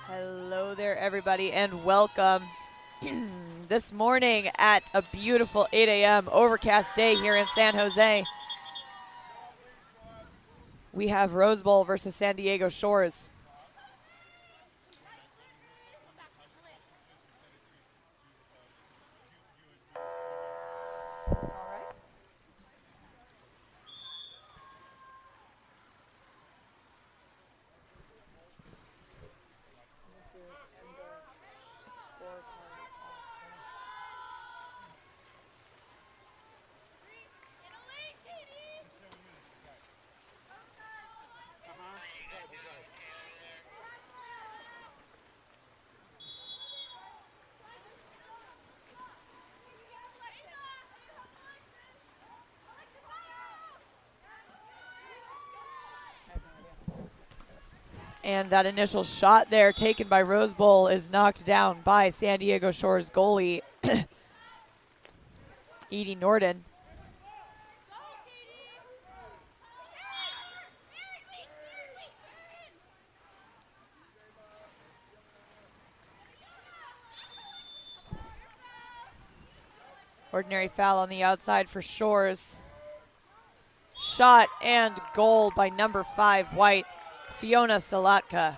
Hello there, everybody, and welcome. This morning at a beautiful 8 a.m. overcast day here in San Jose, we have Rose Bowl versus San Diego Shores. And that initial shot there taken by Rose Bowl is knocked down by San Diego Shores goalie Edie Norden. Ordinary foul on the outside for Shores. Shot and goal by number 5 White, Fiona Salatka.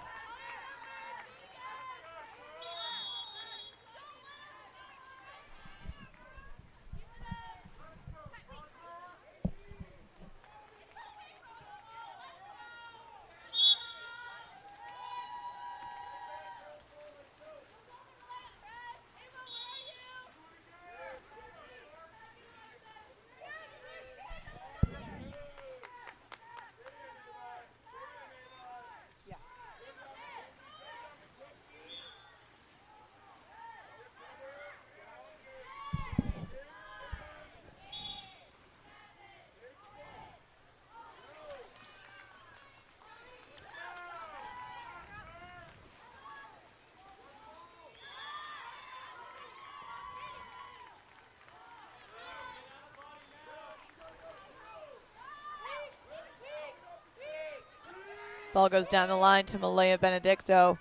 Ball goes down the line to Malaya Benedicto.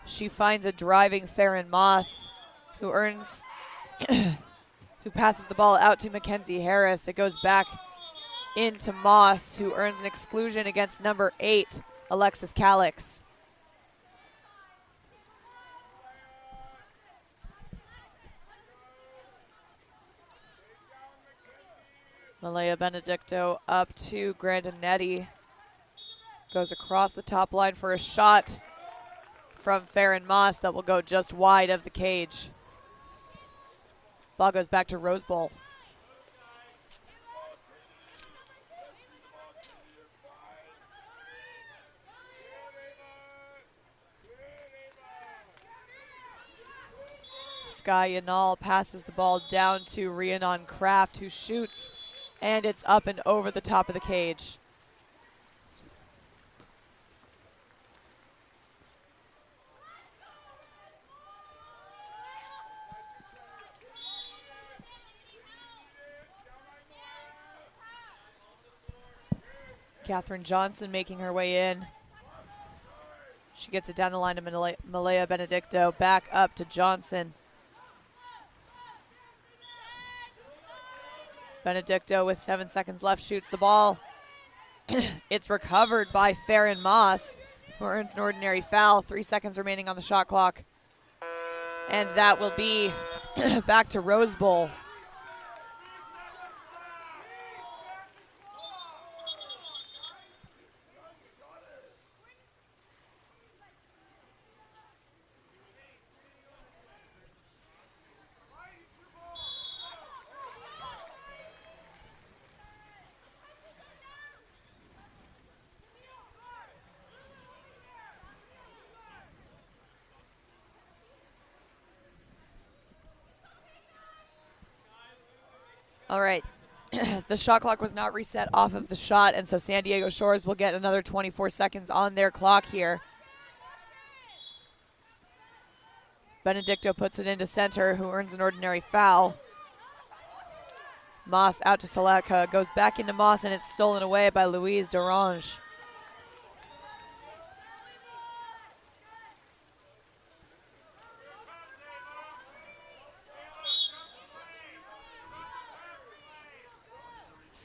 She finds a driving Farron Moss, who passes the ball out to Mackenzie Harris. It goes back into Moss, who earns an exclusion against number 8, Alexis Calix. Malaya Benedicto up to Grande. Goes across the top line for a shot from Farron Moss that will go just wide of the cage. Ball goes back to Rose Bowl. Sky Yanal passes the ball down to Rhiannon Kraft, who shoots, and it's up and over the top of the cage. Catherine Johnson making her way in. She gets it down the line to Malaya Benedicto. Back up to Johnson. Benedicto with 7 seconds left shoots the ball. It's recovered by Farron Moss, who earns an ordinary foul. 3 seconds remaining on the shot clock. And that will be back to Rose Bowl. All right, the shot clock was not reset off of the shot, and so San Diego Shores will get another 24 seconds on their clock here. Benedicto puts it into center, who earns an ordinary foul. Moss out to Salatka, goes back into Moss, and it's stolen away by Louise Dorange.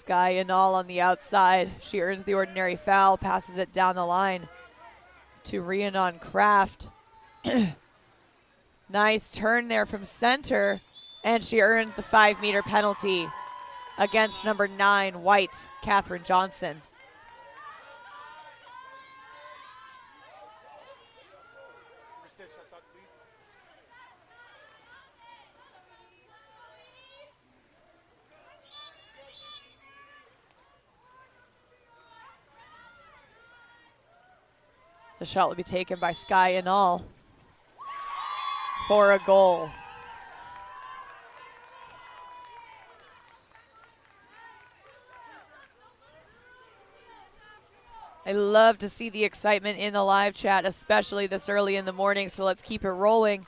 Sky and all on the outside. She earns the ordinary foul, passes it down the line to Rhiannon Kraft. Nice turn there from center, and she earns the 5-meter penalty against number 9, White, Catherine Johnson. The shot will be taken by Sky and all for a goal. I love to see the excitement in the live chat, especially this early in the morning, so let's keep it rolling.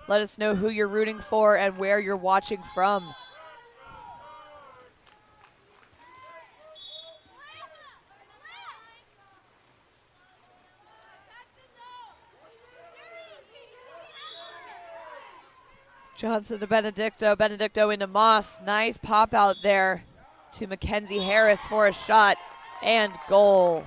Let us know who you're rooting for and where you're watching from. Johnson to Benedicto, Benedicto into Moss. Nice pop out there to Mackenzie Harris for a shot and goal.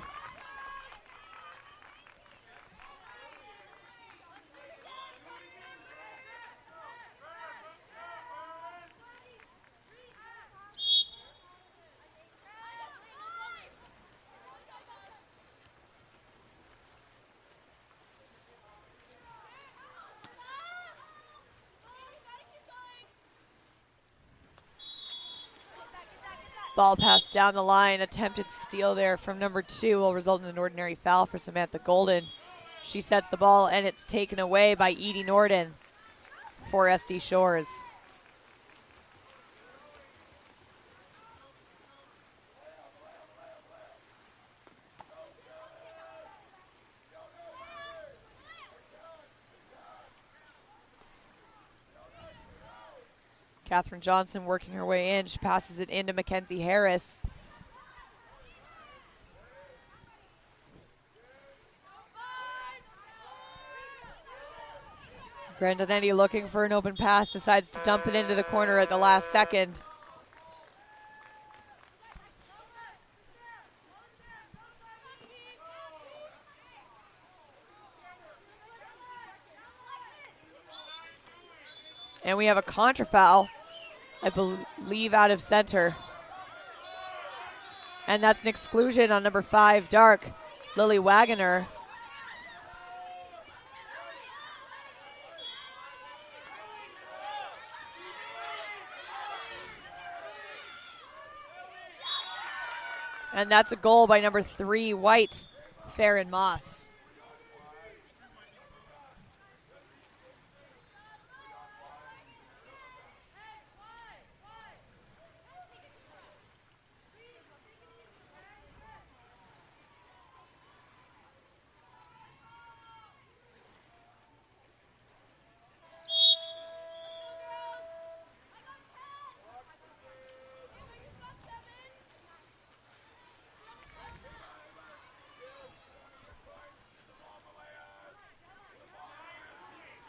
Ball pass down the line, attempted steal there from number 2 will result in an ordinary foul for Samantha Golden. She sets the ball and it's taken away by Edie Norden for SD Shores. Catherine Johnson working her way in. She passes it into Mackenzie Harris. Grandinetti looking for an open pass, decides to dump it into the corner at the last second. And we have a contra foul, I believe, out of center. And that's an exclusion on number 5, Dark, Lily Wagoner. And that's a goal by number 3, White, Farron Moss.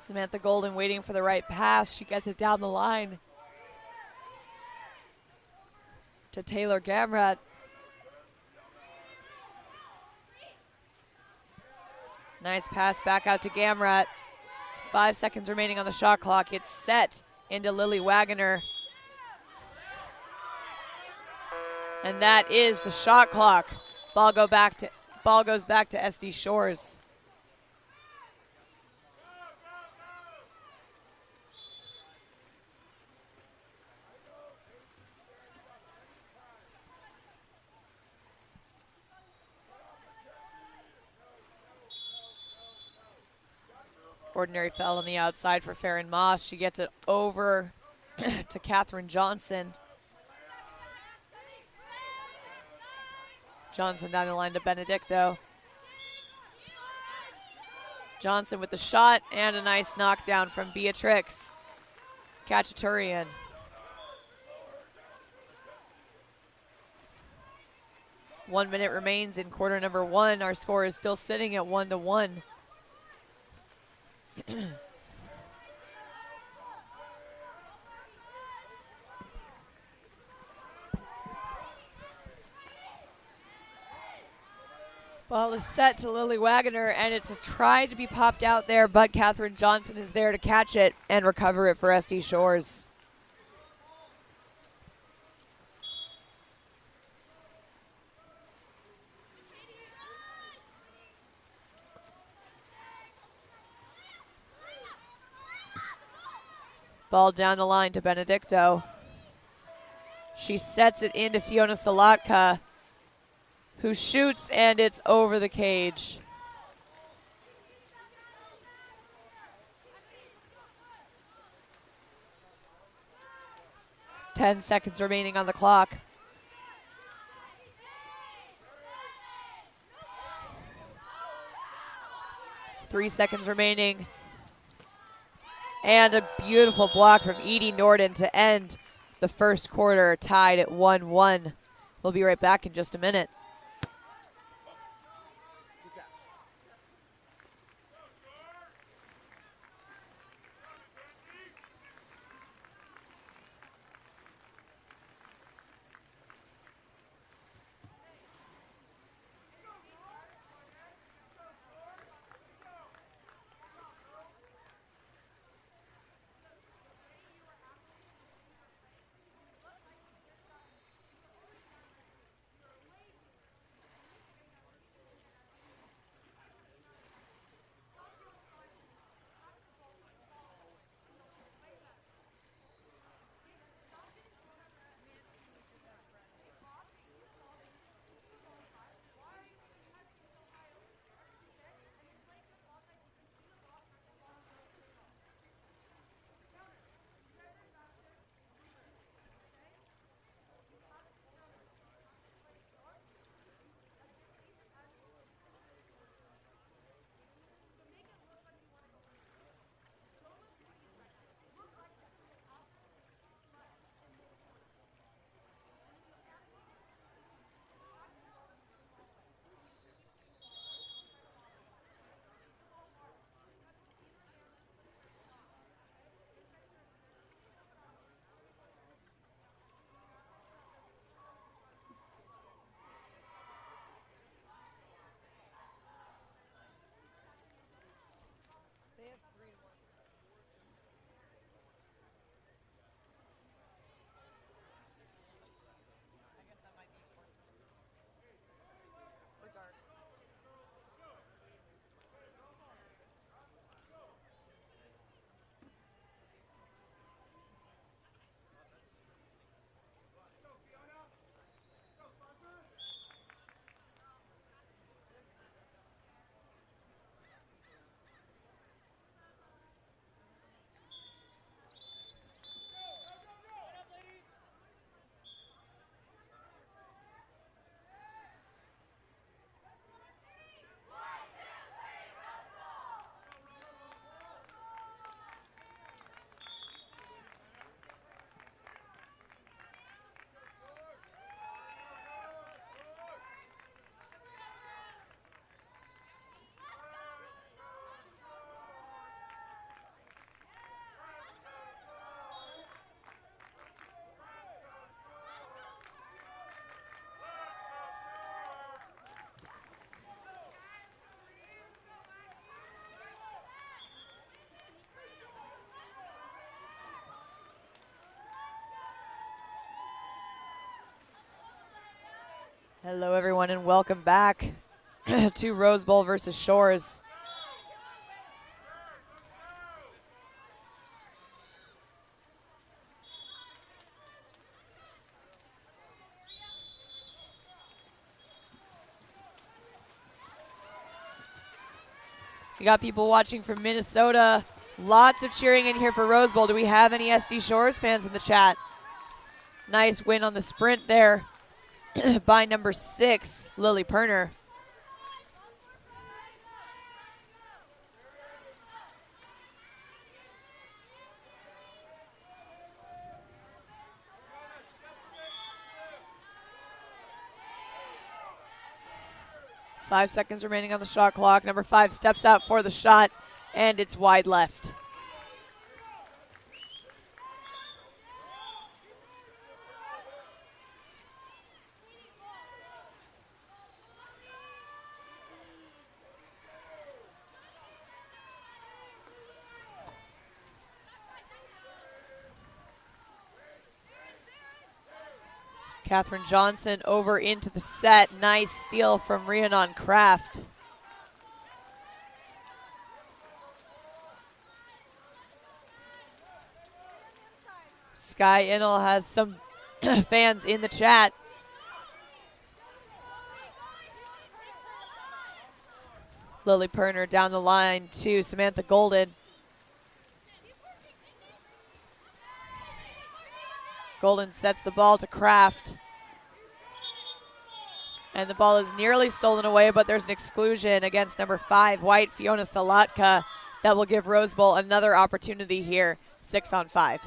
Samantha Golden waiting for the right pass. She gets it down the line to Taylor Gamrat. Nice pass back out to Gamrat. 5 seconds remaining on the shot clock. It's set into Lily Wagoner. And that is the shot clock. Ball goes back to SD Shores. Ordinary foul on the outside for Farron Moss. She gets it over to Catherine Johnson. Johnson down the line to Benedicto. Johnson with the shot and a nice knockdown from Beatrix Kachaturian. One minute remains in quarter number 1. Our score is still sitting at 1-1. Ball is set to Lily Wagoner, and it's a try to be popped out there, but Catherine Johnson is there to catch it and recover it for SD Shores. Ball down the line to Benedicto. She sets it into Fiona Salatka, who shoots, and it's over the cage. Ten seconds remaining on the clock. Three seconds remaining. And a beautiful block from Edie Norden to end the first quarter, tied at 1-1. We'll be right back in just a minute. Hello, everyone, and welcome back to Rose Bowl versus Shores. We got people watching from Minnesota. Lots of cheering in here for Rose Bowl. Do we have any SD Shores fans in the chat? Nice win on the sprint there by number 6, Lily Perner. Five seconds remaining on the shot clock. Number 5 steps out for the shot, and it's wide left. Catherine Johnson over into the set. Nice steal from Rhiannon Kraft. Sky Innell has some fans in the chat. Lily Perner down the line to Samantha Golden. Golden sets the ball to Kraft. And the ball is nearly stolen away, but there's an exclusion against number 5, White, Fiona Salatka, that will give Rose Bowl another opportunity here, 6-on-5.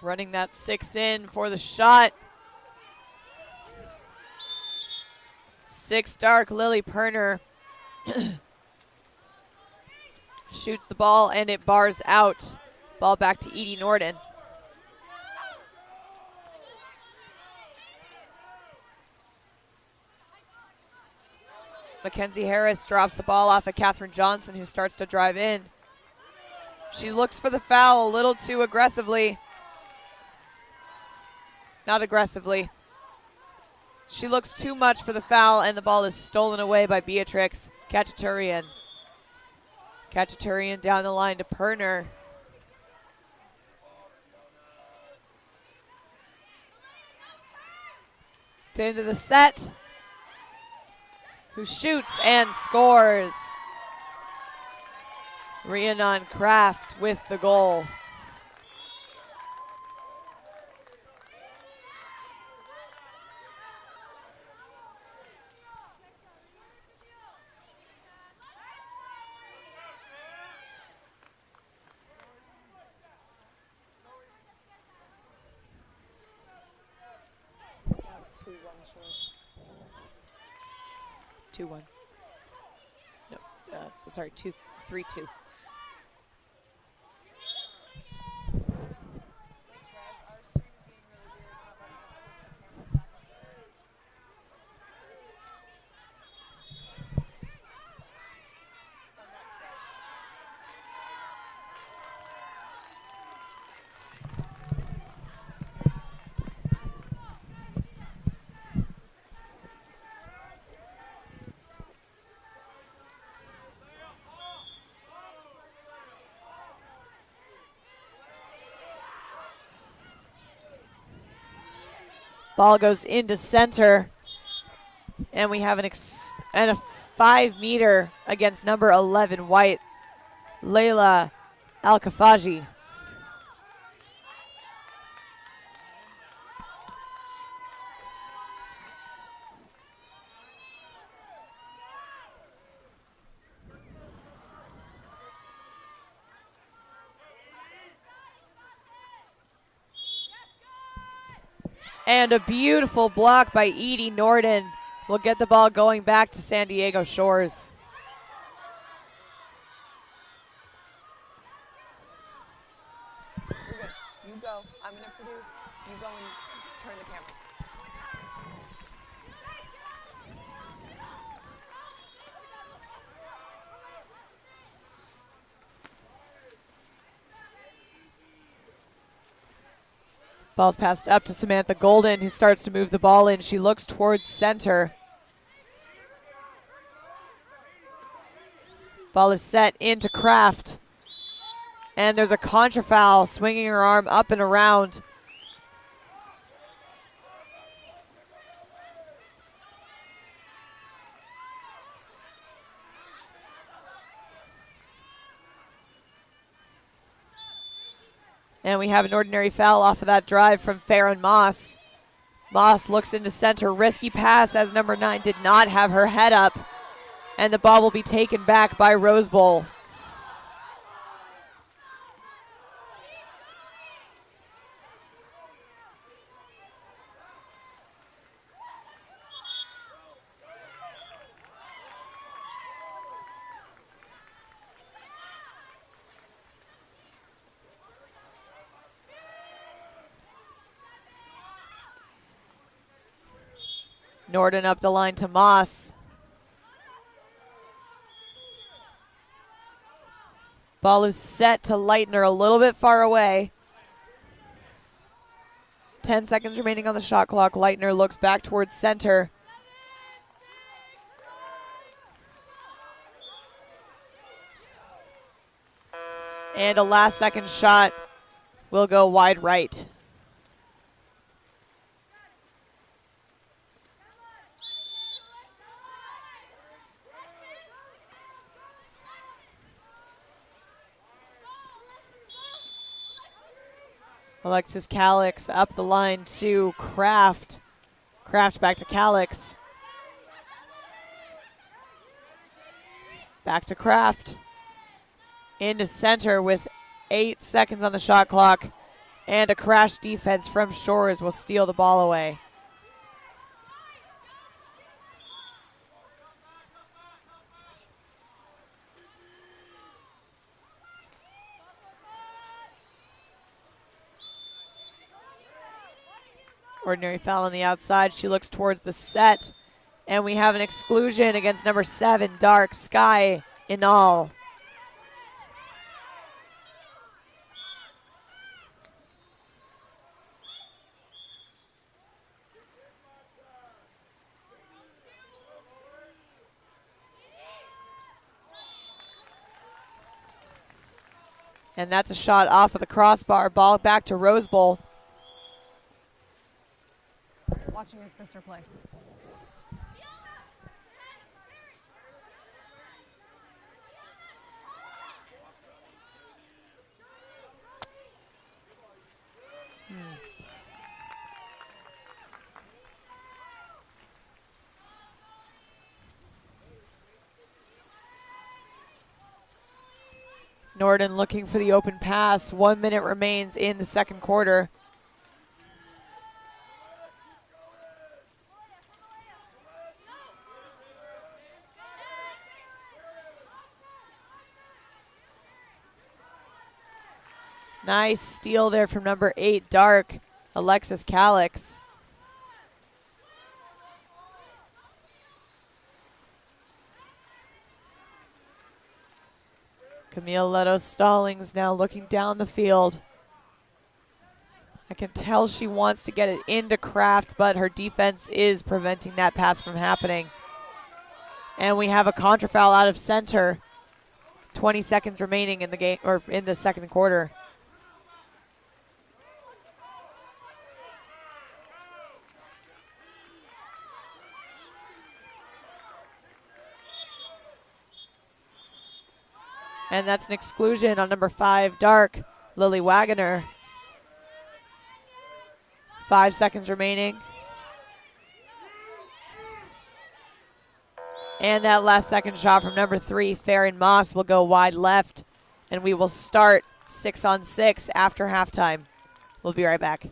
Running that 6 in for the shot. 6 dark, Lily Perner shoots the ball and it bars out. Ball back to Edie Norden. Mackenzie Harris drops the ball off at Catherine Johnson, who starts to drive in. She looks for the foul a little too aggressively. Not aggressively. She looks too much for the foul, and the ball is stolen away by Beatrix Kachaturian. Kachaturian down the line to Perner. It's into the set. Who shoots and scores. Rhiannon Kraft with the goal. That's 2-1 Shores. 2-1. No, sorry, 3-2. Ball goes into center, and we have a 5-meter against number 11 White, Layla Al-Kafaji. And a beautiful block by Edie Norden will get the ball going back to San Diego Shores. You're good. You go. I'm going to produce. You go and turn the camera. Ball's passed up to Samantha Golden, who starts to move the ball in. She looks towards center. Ball is set into Kraft. And there's a contra foul, swinging her arm up and around. And we have an ordinary foul off of that drive from Farron Moss. Moss looks into center. Risky pass as number 9 did not have her head up. And the ball will be taken back by Rose Bowl. Norden up the line to Moss. Ball is set to Leitner a little bit far away. 10 seconds remaining on the shot clock. Leitner looks back towards center. And a last second shot will go wide right. Alexis Calix up the line to Kraft. Kraft back to Calix. Back to Kraft. Into center with 8 seconds on the shot clock. And a crash defense from Shores will steal the ball away. Ordinary foul on the outside. She looks towards the set. And we have an exclusion against number 7, Dark Sky Inal. And that's a shot off of the crossbar. Ball back to Rose Bowl. Watching his sister play. Norden looking for the open pass. 1 minute remains in the second quarter. Nice steal there from number 8, Dark, Alexis Calix. Camille Leto Stallings now looking down the field. I can tell she wants to get it into Kraft, but her defense is preventing that pass from happening. And we have a contra foul out of center. 20 seconds remaining in the game, or in the second quarter. And that's an exclusion on number 5, Dark, Lily Wagoner. 5 seconds remaining. And that last second shot from number 3, Farron Moss, will go wide left. And we will start 6-on-6 after halftime. We'll be right back.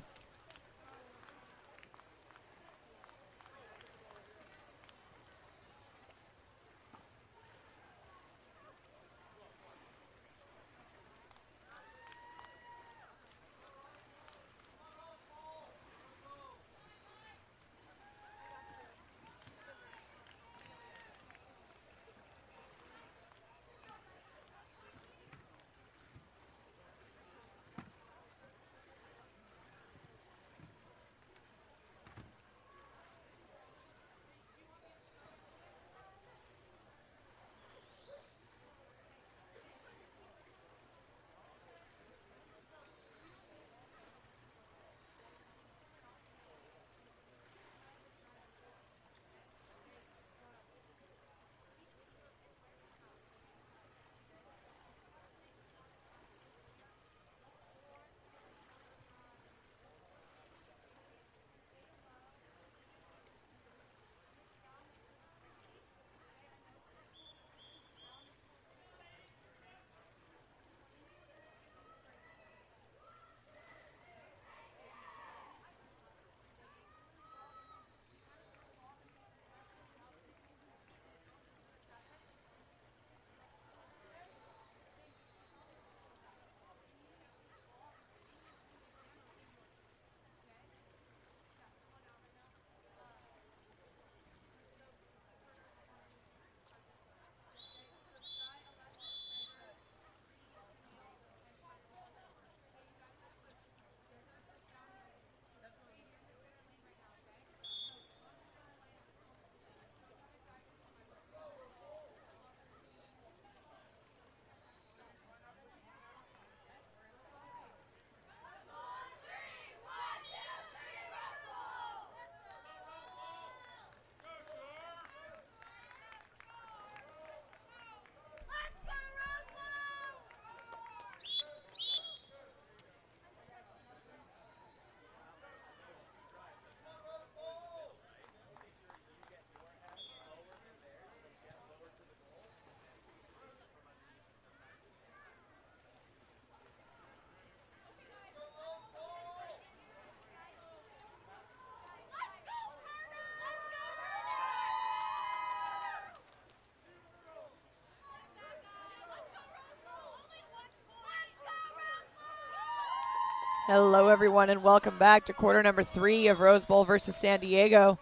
Hello, everyone, and welcome back to quarter number 3 of Rose Bowl versus San Diego.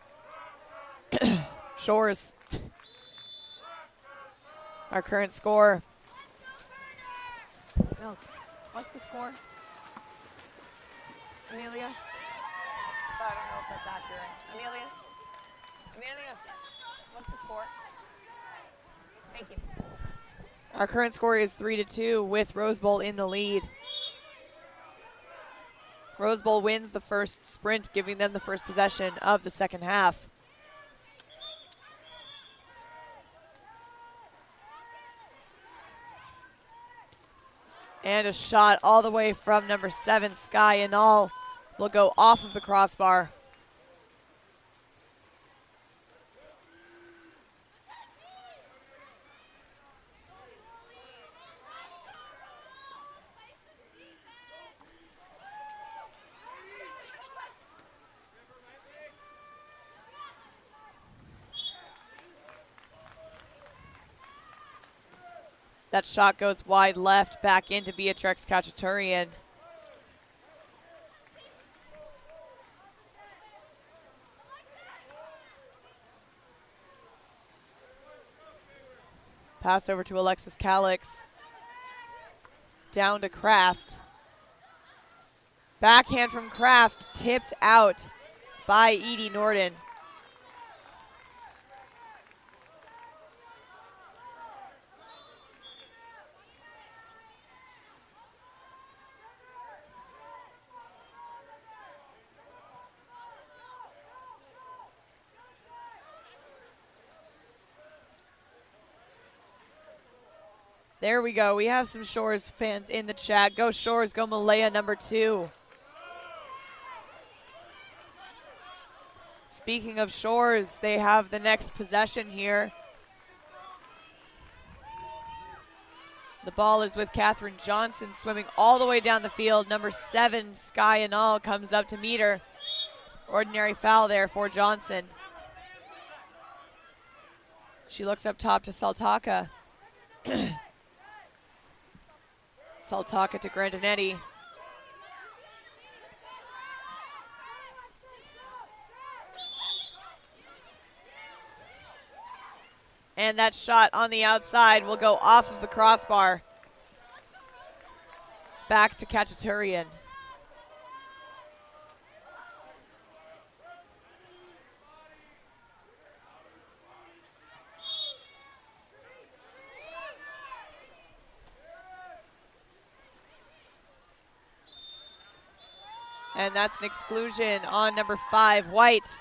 Shores. Our current score. Mills, what's the score? Amelia? I don't know if that's accurate. Amelia? Amelia, what's the score? Thank you. Our current score is 3-2 with Rose Bowl in the lead. Rose Bowl wins the first sprint, giving them the first possession of the second half. And a shot all the way from number 7, Sky and all will go off of the crossbar. That shot goes wide left, back into Beatrix Khachaturian. Pass over to Alexis Calix. Down to Kraft. Backhand from Kraft, tipped out by Edie Norden. There we go. We have some Shores fans in the chat. Go Shores, go Malaya number 2. Speaking of Shores, they have the next possession here. The ball is with Catherine Johnson swimming all the way down the field. Number 7, Sky Anal, comes up to meet her. Ordinary foul there for Johnson. She looks up top to Saltaka. Saltaka to Grandinetti. And that shot on the outside will go off of the crossbar. Back to Khachaturian. And that's an exclusion on number 5, White,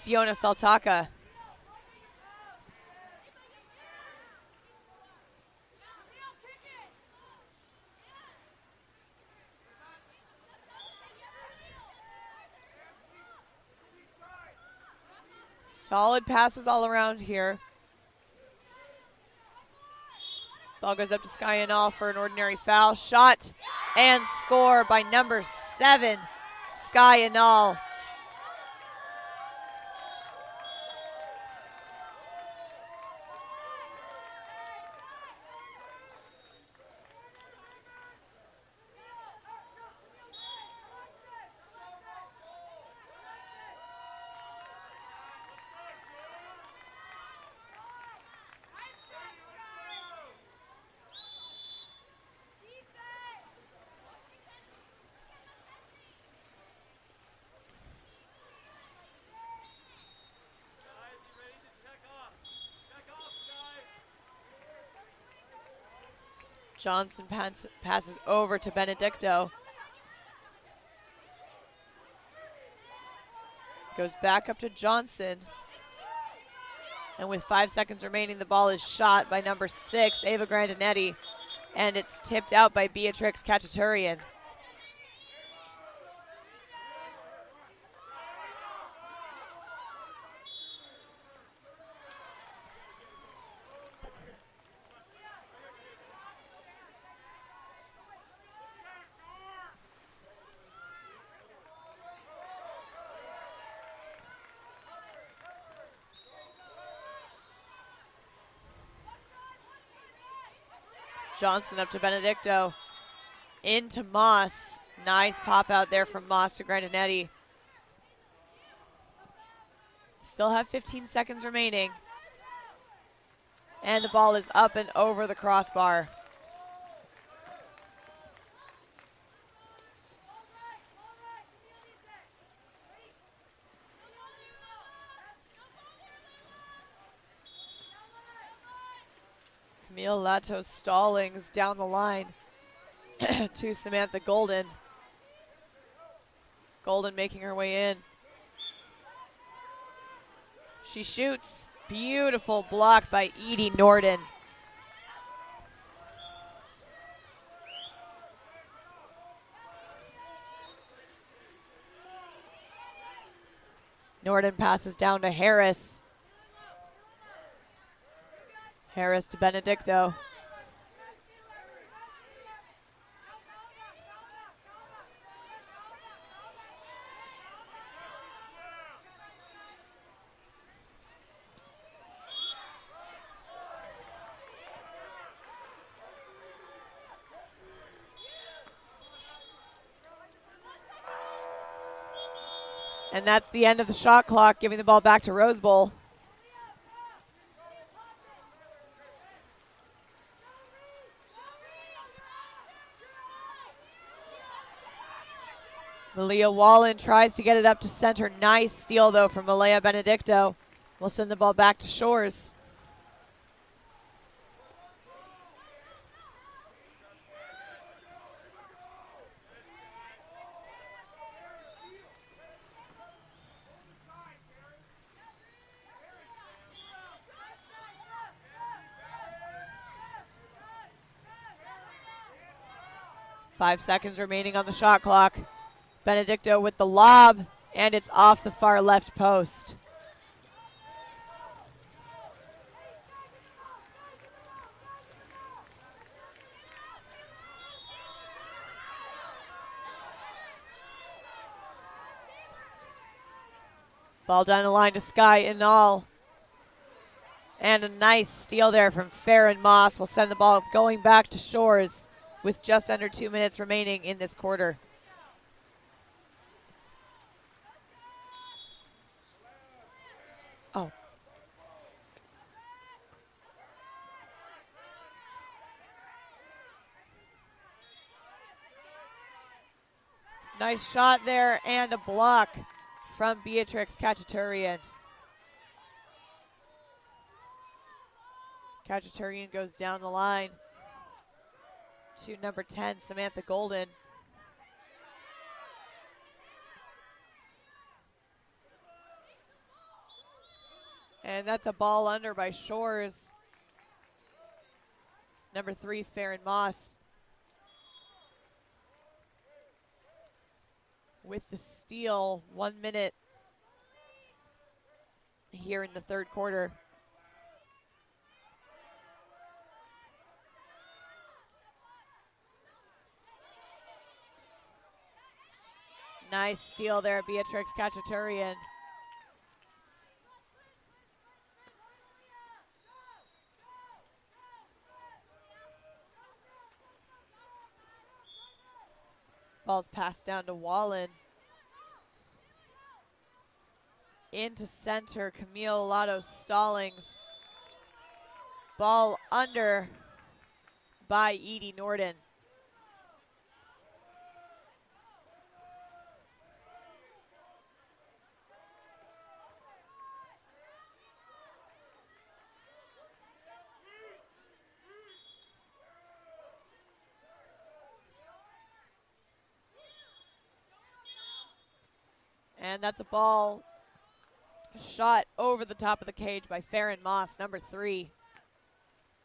Fiona Saltaka. Solid passes all around here. Ball goes up to Sky and all for an ordinary foul. Shot and score by number 7, Sky and all. Johnson passes over to Benedicto. Goes back up to Johnson. And with 5 seconds remaining, the ball is shot by number 6, Ava Grandinetti. And it's tipped out by Beatrix Khachaturian. Johnson up to Benedicto. Into Moss. Nice pop out there from Moss to Grande. Still have 15 seconds remaining. And the ball is up and over the crossbar. Camille Latos Stallings down the line to Samantha Golden. Golden making her way in. She shoots. Beautiful block by Edie Norden. Norden passes down to Harris. Harris to Benedicto. And that's the end of the shot clock, giving the ball back to Rose Bowl. Malia Wallen tries to get it up to center. Nice steal, though, from Malaya Benedicto. We'll send the ball back to Shores. Five seconds remaining on the shot clock. Benedicto with the lob, and it's off the far left post. Ball down the line to Sky Inall. And a nice steal there from Farron Moss will send the ball going back to Shores with just under 2 minutes remaining in this quarter. Oh. Nice shot there and a block from Beatrix Kachaturian. Kachaturian goes down the line to number 10, Samantha Golden. And that's a ball under by Shores. Number 3, Farron Moss. With the steal, 1 minute here in the third quarter. Nice steal there, Beatrix Kachaturian. Ball's passed down to Wallen. Into center, Camille Latos Stallings. Ball under by Edie Norden. And that's a ball shot over the top of the cage by Farron Moss, number 3.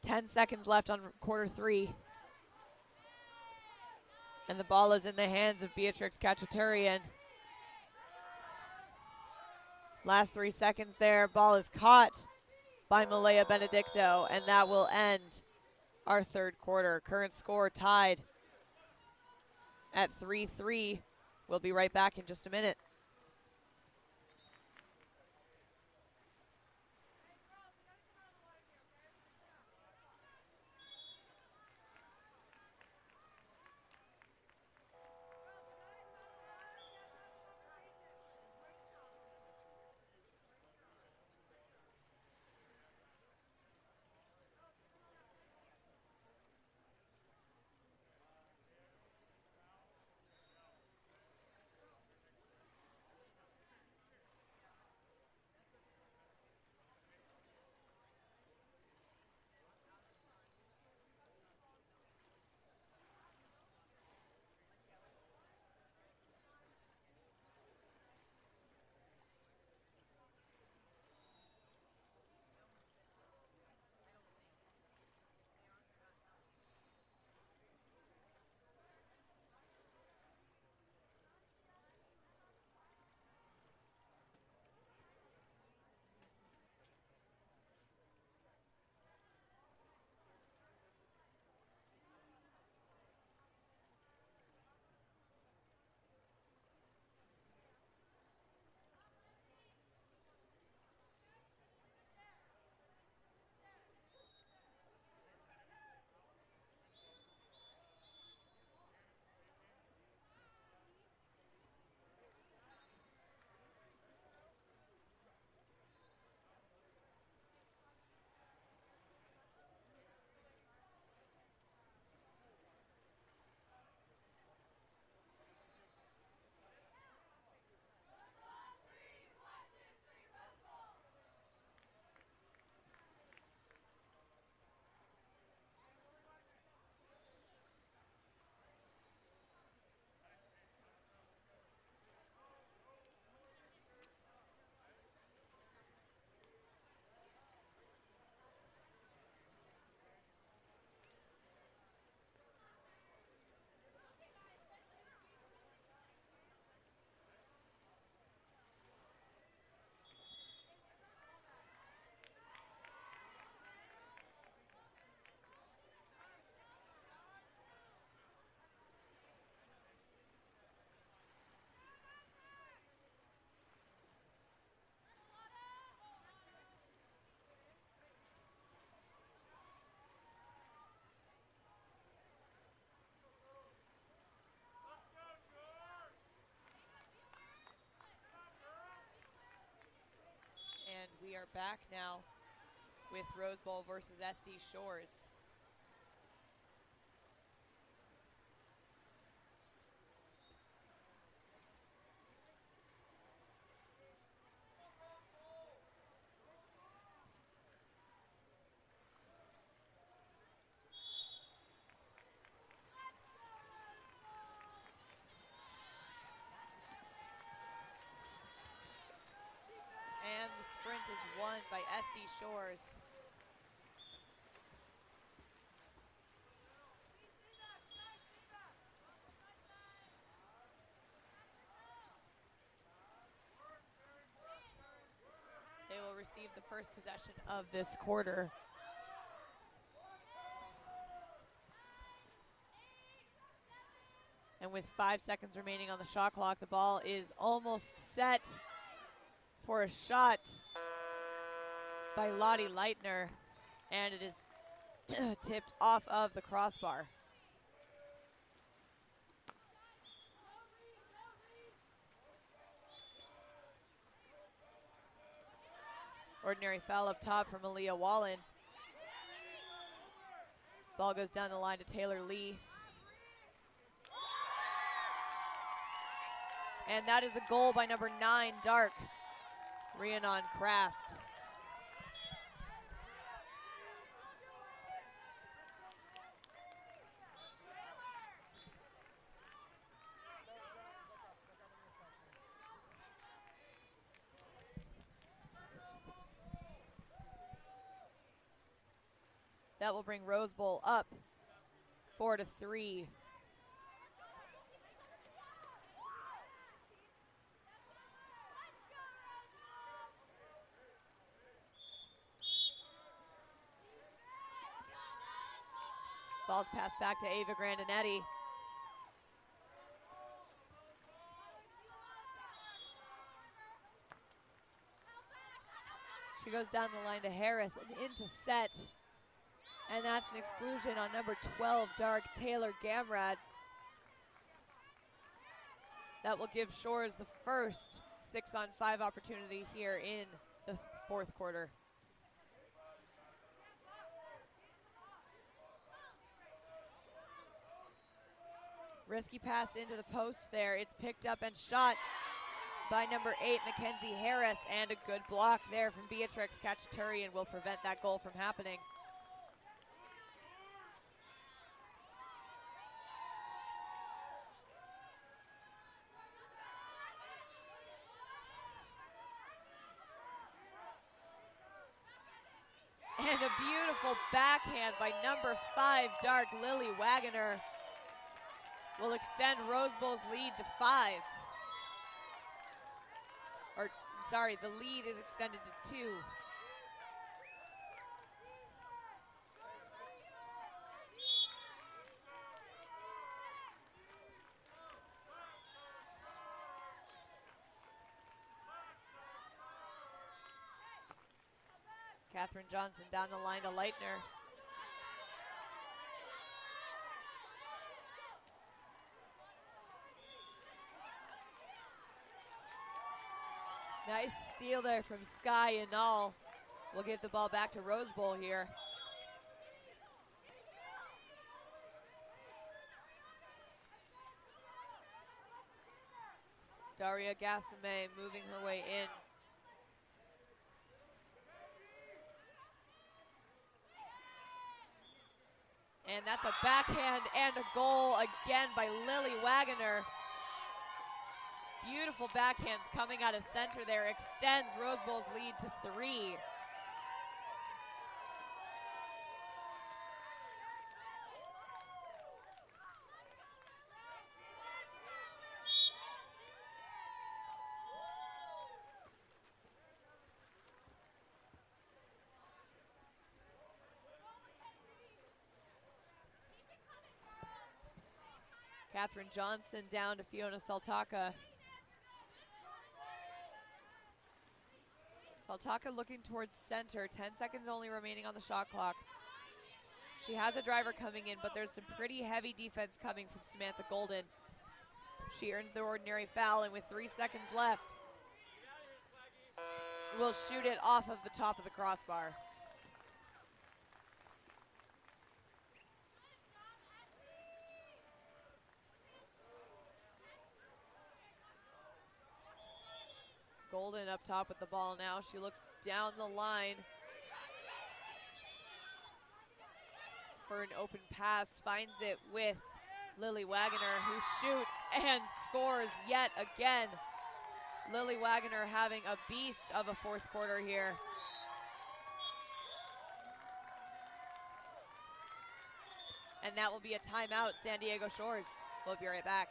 10 seconds left on quarter 3. And the ball is in the hands of Beatrix Kachaturian. Last 3 seconds there. Ball is caught by Malaya Benedicto, and that will end our third quarter. Current score tied at 3-3. We'll be right back in just a minute. we are back now with Rose Bowl versus SD Shores. And the sprint is won by SD Shores. They will receive the first possession of this quarter. And with 5 seconds remaining on the shot clock, the ball is almost set for a shot by Lottie Leitner, and it is tipped off of the crossbar. Ordinary foul up top from Aaliyah Wallen. Ball goes down the line to Taylor Lee. And that is a goal by number 9, Dark, Rhiannon Kraft. That will bring Rose Bowl up 4-3. Ball's passed back to Ava Grandinetti. She goes down the line to Harris and into set. And that's an exclusion on number 12, Dark, Taylor Gamrad. That will give Shores the first 6-on-5 opportunity here in the fourth quarter. Risky pass into the post there. It's picked up and shot by number 8, Mackenzie Harris, and a good block there from Beatrix Cacciaturian will prevent that goal from happening. And a beautiful backhand by number 5, Dark, Lily Wagoner, will extend Rose Bowl's lead to 5. Or, sorry, the lead is extended to 2. Catherine Johnson down the line to Leitner. Nice steal there from Sky and all. We'll give the ball back to Rose Bowl here. Daria Gassame moving her way in. And that's a backhand and a goal again by Lily Wagoner. Beautiful backhands coming out of center there. Extends Rose Bowl's lead to 3. Catherine Johnson down to Fiona Saltaka. Saltaka looking towards center. 10 seconds only remaining on the shot clock. She has a driver coming in, but there's some pretty heavy defense coming from Samantha Golden. She earns the ordinary foul, and with 3 seconds left, will shoot it off of the top of the crossbar. Golden up top with the ball now. She looks down the line for an open pass, finds it with Lily Wagoner, who shoots and scores yet again. Lily Wagoner having a beast of a fourth quarter here. And that will be a timeout, San Diego Shores. We'll be right back.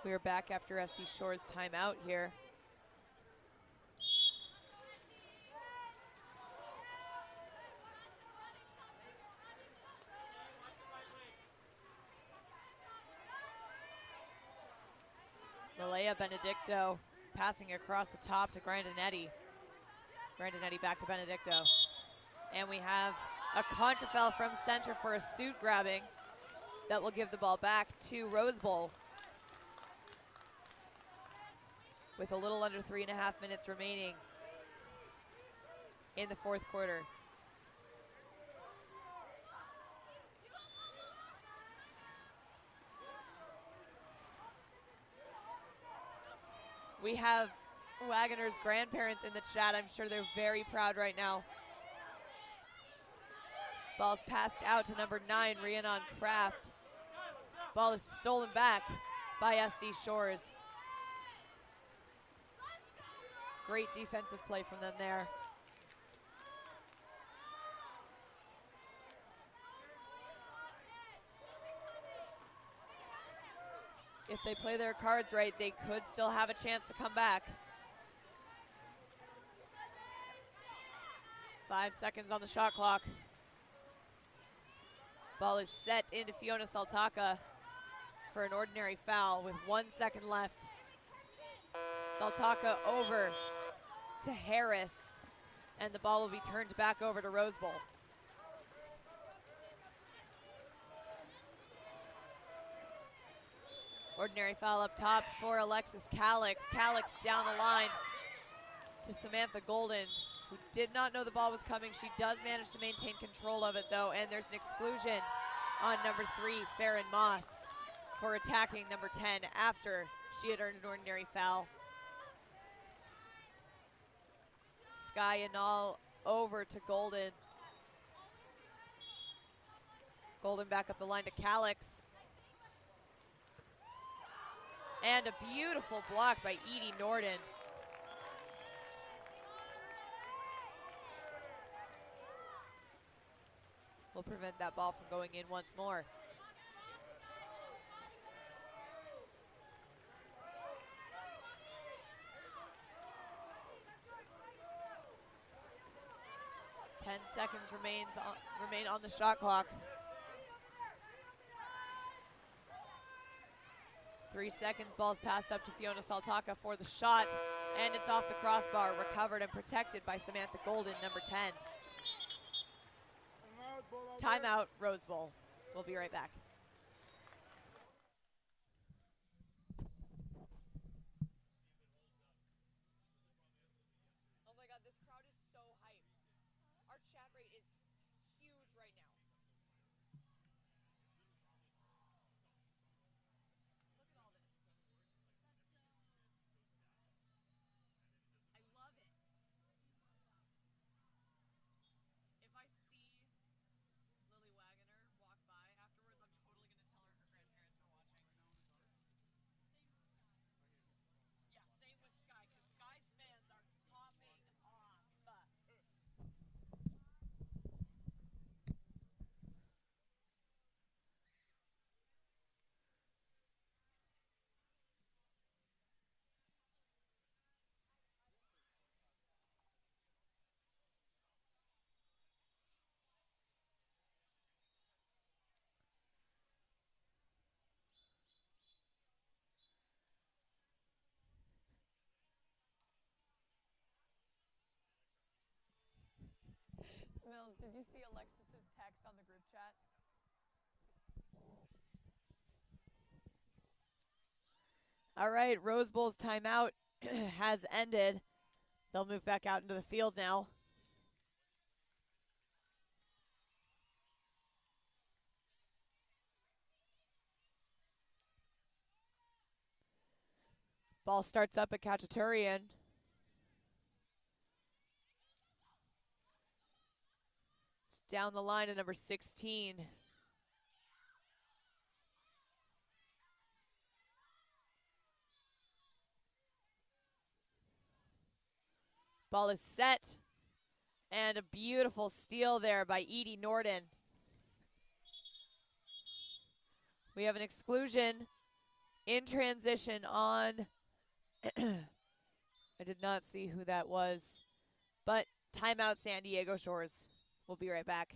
We are back after SD Shore's timeout here. Malaya Benedicto passing across the top to Grandinetti. Grandinetti back to Benedicto. And we have a contrafoul from center for a suit grabbing that will give the ball back to Rose Bowl. With a little under 3.5 minutes remaining in the fourth quarter. We have Wagoner's grandparents in the chat. I'm sure they're very proud right now. Ball's passed out to number 9, Rhiannon Kraft. Ball is stolen back by SD Shores. Great defensive play from them there. If they play their cards right, they could still have a chance to come back. 5 seconds on the shot clock. Ball is set into Fiona Saltaka for an ordinary foul with 1 second left. Saltaka over to Harris, and the ball will be turned back over to Rose Bowl. Ordinary foul up top for Alexis Calix. Calix down the line to Samantha Golden, who did not know the ball was coming. She does manage to maintain control of it though, and there's an exclusion on number 3, Farron Moss, for attacking number 10 after she had earned an ordinary foul. Sky Anal over to Golden. Golden back up the line to Calix. And a beautiful block by Edie Norden. Will prevent that ball from going in once more. Ten seconds remain on the shot clock. 3 seconds, ball's passed up to Fiona Saltaka for the shot, and it's off the crossbar, recovered and protected by Samantha Golden, number 10. timeout, Rose Bowl. We'll be right back. Oh my god, this crowd is so hyped. Our chat rate is huge right now. Look at all this. I love it. If I see Lily Wagoner walk by afterwards, I'm totally going to tell her grandparents were watching. Yeah, same with Sky, because Sky's fans are popping off. Mills, did you see Alexis's text on the group chat? All right, Rose Bowl's timeout has ended. They'll move back out into the field now. Ball starts up at Khachaturian. It's down the line at number 16. Ball is set. And a beautiful steal there by Edie Norden. We have an exclusion in transition on. I did not see who that was. But timeout San Diego Shores. We'll be right back.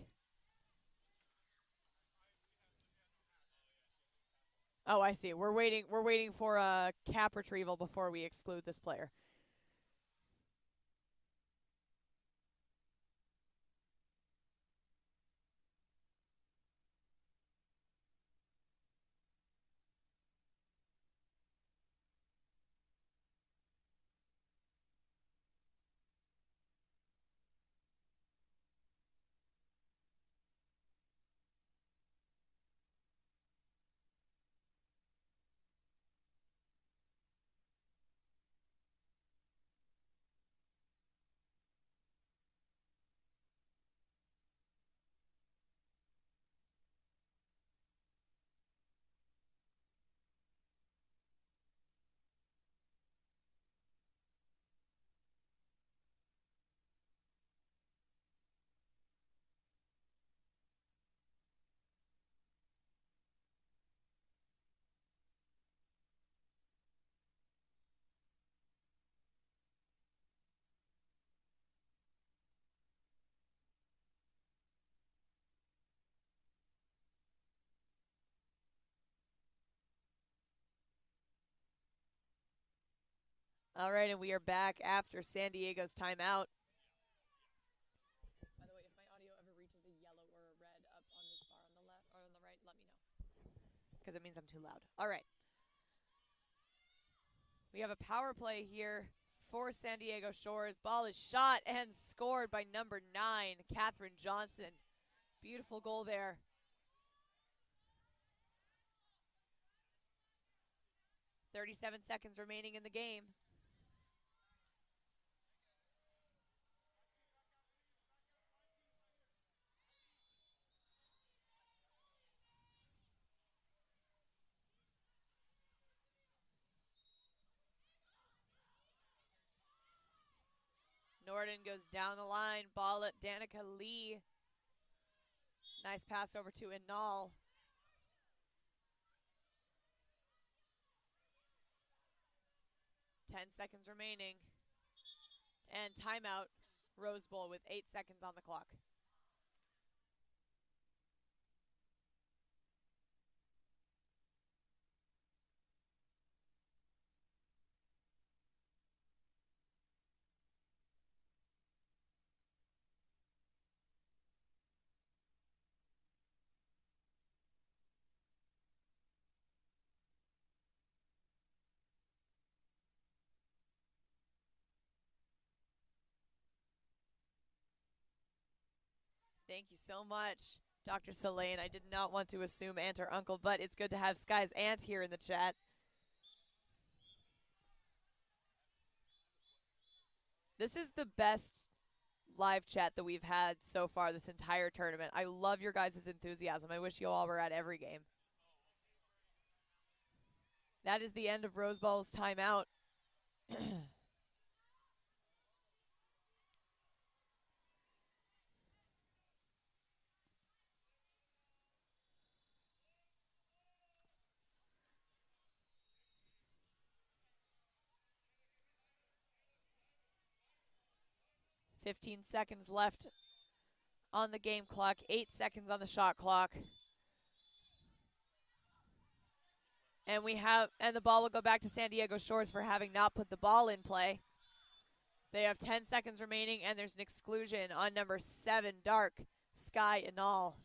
Oh, I see. We're waiting for a cap retrieval before we exclude this player. All right, and we are back after San Diego's timeout. By the way, if my audio ever reaches a yellow or a red up on this bar on the left or on the right, let me know. Because it means I'm too loud. All right. We have a power play here for San Diego Shores. Ball is shot and scored by number 9, Catherine Johnson. Beautiful goal there. .37 seconds remaining in the game. Norden goes down the line. Ball at Danica Lee. Nice pass over to Inal. .10 seconds remaining. And timeout, Rose Bowl with 8 seconds on the clock. Thank you so much, Dr. Selene. I did not want to assume aunt or uncle, but it's good to have Sky's aunt here in the chat. This is the best live chat that we've had so far this entire tournament. I love your guys' enthusiasm. I wish you all were at every game. That is the end of Rose Bowl's timeout. 15 seconds left on the game clock, 8 seconds on the shot clock. And the ball will go back to San Diego Shores for having not put the ball in play. They have 10 seconds remaining, and there's an exclusion on number 7, Dark Sky Anal.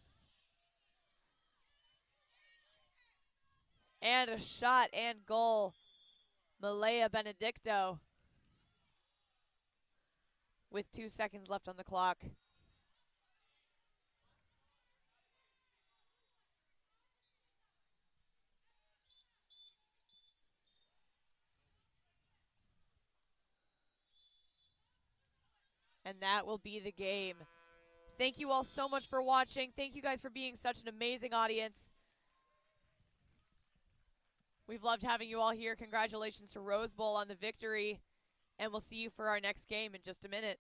And a shot and goal, Malaya Benedicto, with 2 seconds left on the clock. And that will be the game. Thank you all so much for watching. Thank you guys for being such an amazing audience. We've loved having you all here. Congratulations to Rose Bowl on the victory. And we'll see you for our next game in just a minute.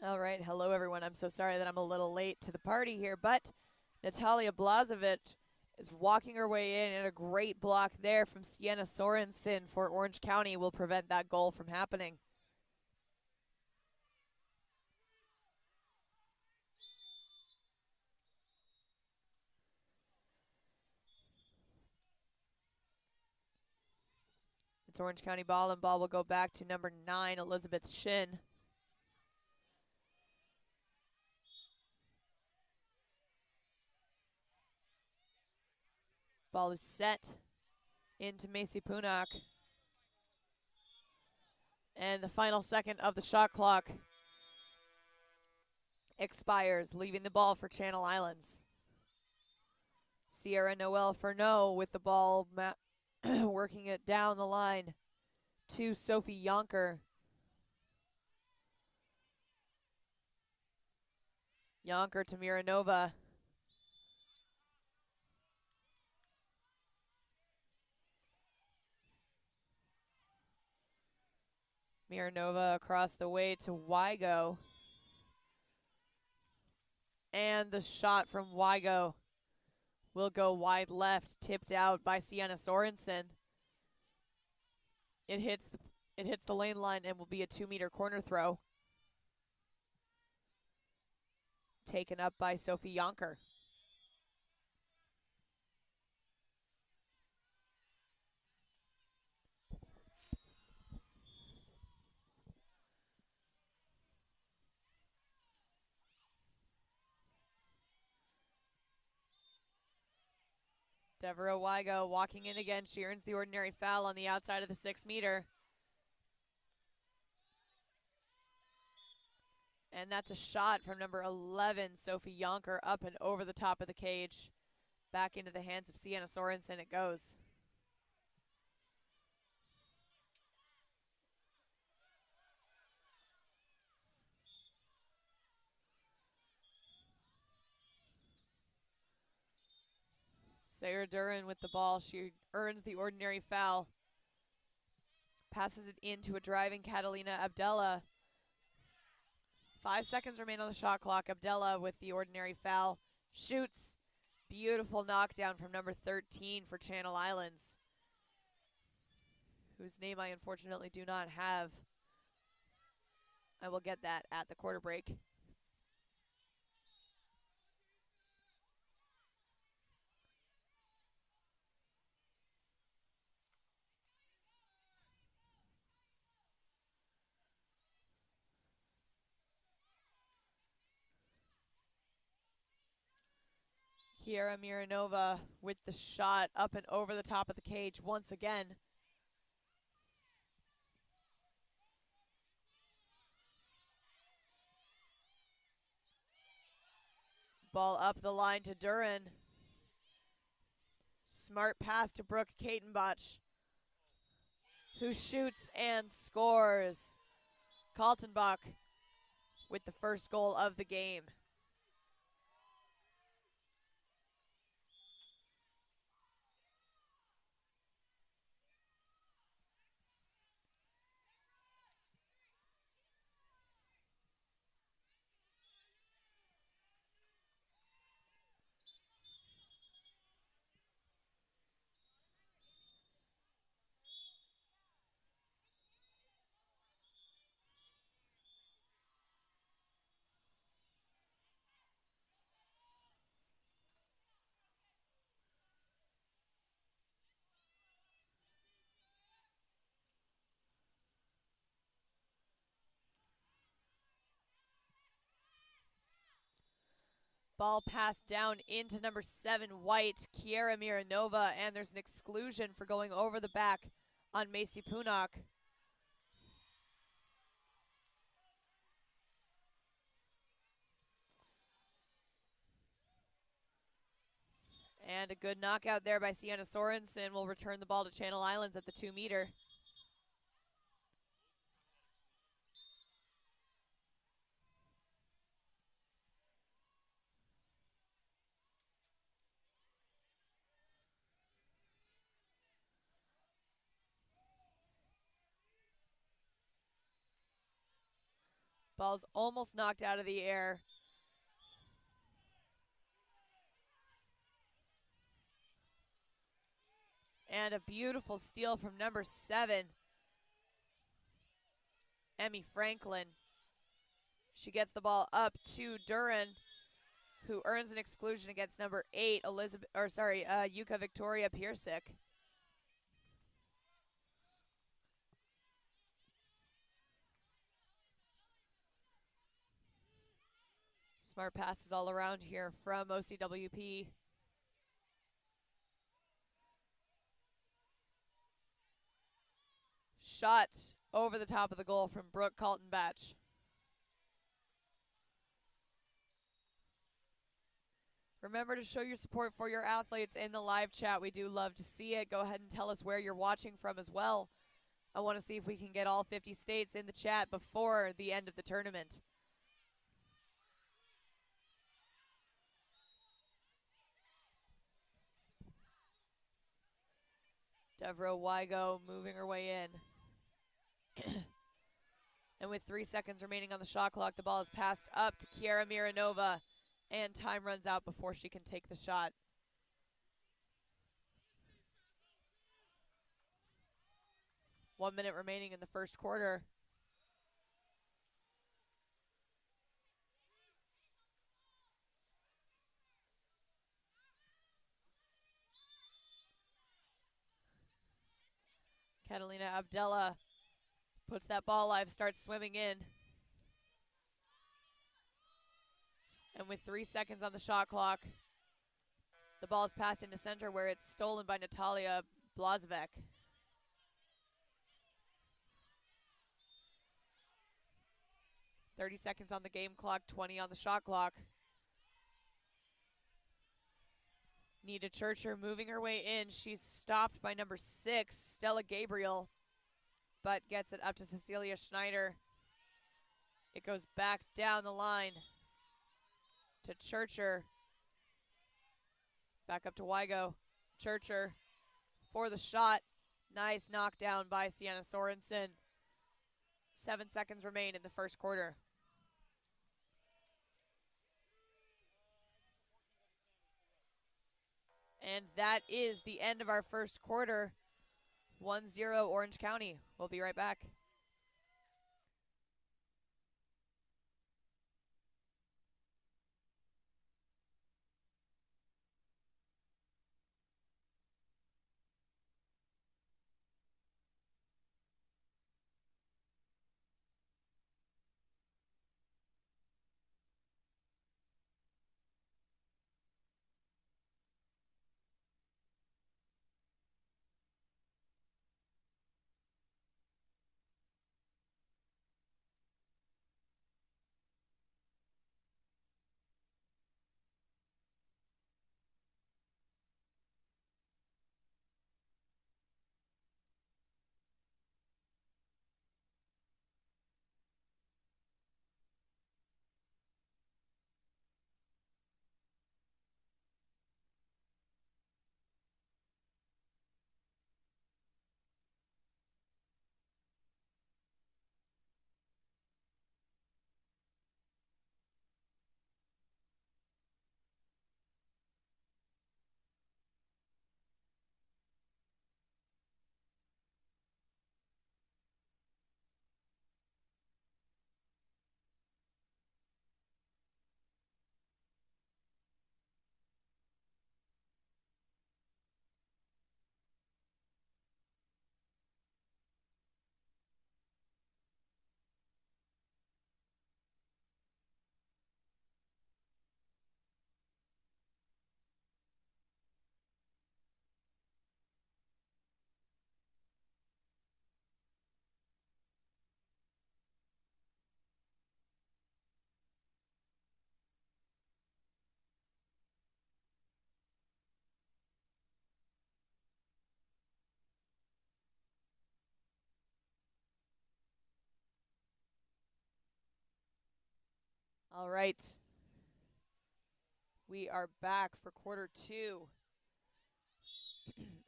All right, hello everyone. I'm so sorry that I'm a little late to the party here, but Natalia Blazovic is walking her way in, and a great block there from Sienna Sorensen for Orange County will prevent that goal from happening. It's Orange County ball, and ball will go back to number 9, Elizabeth Shin. Ball is set into Macy Punak. And the final second of the shot clock expires, leaving the ball for Channel Islands. Sierra Noel Furneaux with the ball, working it down the line to Sophie Yonker. Yonker to Miranova. Miranova across the way to Wygo. And the shot from Wygo will go wide left, tipped out by Sienna Sorensen. It hits the lane line and will be a 2-meter corner throw. Taken up by Sophie Yonker. Deborah Wygo walking in again. She earns the ordinary foul on the outside of the 6-meter. And that's a shot from number 11, Sophie Yonker, up and over the top of the cage. Back into the hands of Sienna Sorensen it goes. Sarah Duran with the ball. She earns the ordinary foul. Passes it into a driving Catalina Abdella. 5 seconds remain on the shot clock. Abdella with the ordinary foul. Shoots. Beautiful knockdown from number 13 for Channel Islands, whose name I unfortunately do not have. I will get that at the quarter break. Kiera Miranova with the shot up and over the top of the cage once again. Ball up the line to Duran. Smart pass to Brooke Katenbach, who shoots and scores. Kaltenbach with the first goal of the game. Ball passed down into number 7, White, Kiera Miranova, and there's an exclusion for going over the back on Macy Punak. And a good knockout there by Sienna Sorensen will return the ball to Channel Islands at the 2-meter. Ball's almost knocked out of the air. And a beautiful steal from number 7, Emmy Franklin. She gets the ball up to Duran, who earns an exclusion against number 8, Yuka Victoria Piersick. Smart passes all around here from OCWP. Shot over the top of the goal from Brooke Kaltenbach. Remember to show your support for your athletes in the live chat. We do love to see it. Go ahead and tell us where you're watching from as well. I want to see if we can get all 50 states in the chat before the end of the tournament. Devro Wygo moving her way in. And with 3 seconds remaining on the shot clock, the ball is passed up to Kiara Miranova, and time runs out before she can take the shot. One minute remaining in the first quarter. Catalina Abdella puts that ball live, starts swimming in. And with 3 seconds on the shot clock, the ball is passed into center where it's stolen by Natalia Blazovec. .30 seconds on the game clock, 20 on the shot clock. Nita Churcher moving her way in. She's stopped by number 6, Stella Gabriel, but gets it up to Cecilia Schneider. It goes back down the line to Churcher. Back up to Wygo. Churcher for the shot. Nice knockdown by Sienna Sorensen. 7 seconds remain in the first quarter. And that is the end of our first quarter. 1-0 Orange County. We'll be right back. All right. We are back for quarter 2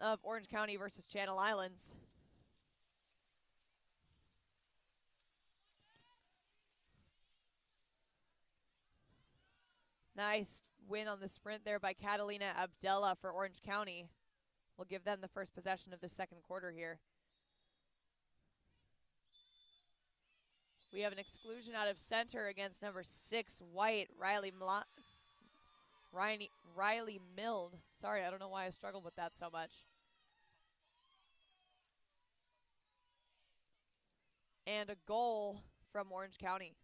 of Orange County versus Channel Islands. Nice win on the sprint there by Catalina Abdella for Orange County. We'll give them the first possession of the second quarter here. We have an exclusion out of center against number 6, White, Riley Milne. Sorry, I don't know why I struggled with that so much. And a goal from Orange County.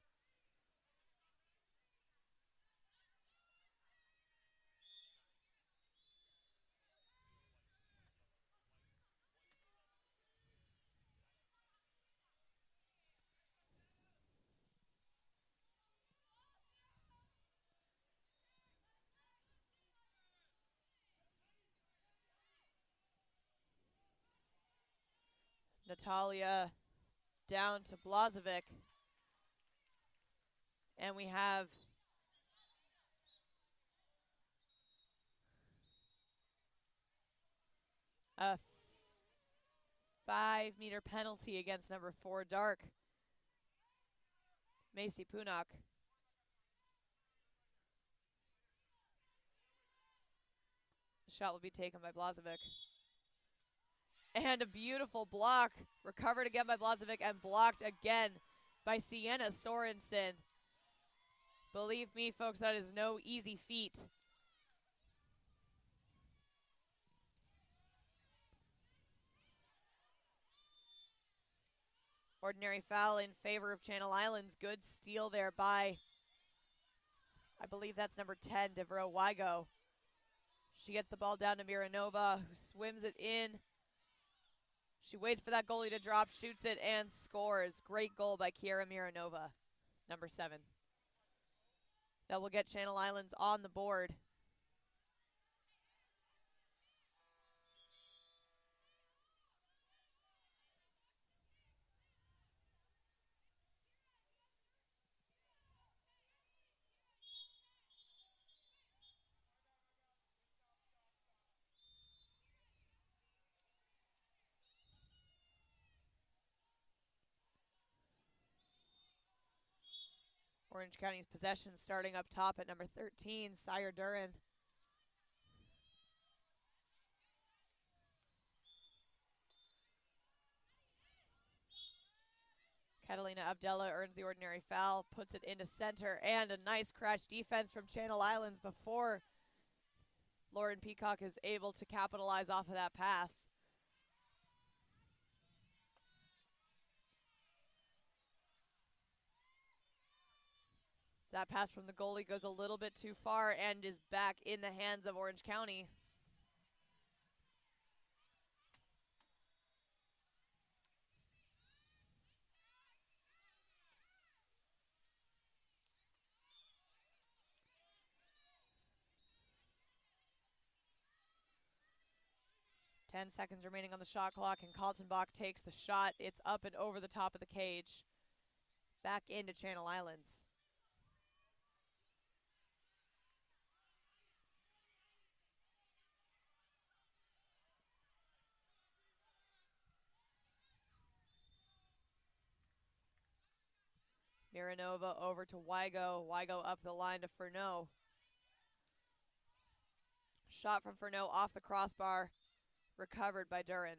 Natalia down to Blazovic. And we have a 5-meter penalty against number 4, Dark, Macy Punak. The shot will be taken by Blazovic. And a beautiful block. Recovered again by Blazovic and blocked again by Sienna Sorensen. Believe me, folks, that is no easy feat. Ordinary foul in favor of Channel Islands. Good steal there by, I believe that's number 10, Devereaux Wygo. She gets the ball down to Miranova, who swims it in. She waits for that goalie to drop, shoots it, and scores. Great goal by Kiera Miranova, number 7. That will get Channel Islands on the board. Orange County's possession starting up top at number 13, Sire Duran. Catalina Abdella earns the ordinary foul, puts it into center, and a nice crash defense from Channel Islands before Lauren Peacock is able to capitalize off of that pass. That pass from the goalie goes a little bit too far and is back in the hands of Orange County. Ten seconds remaining on the shot clock, and Kaltenbach takes the shot. It's up and over the top of the cage. Back into Channel Islands. Miranova over to Wygo. Wygo up the line to Furneaux. Shot from Furneaux off the crossbar. Recovered by Duran.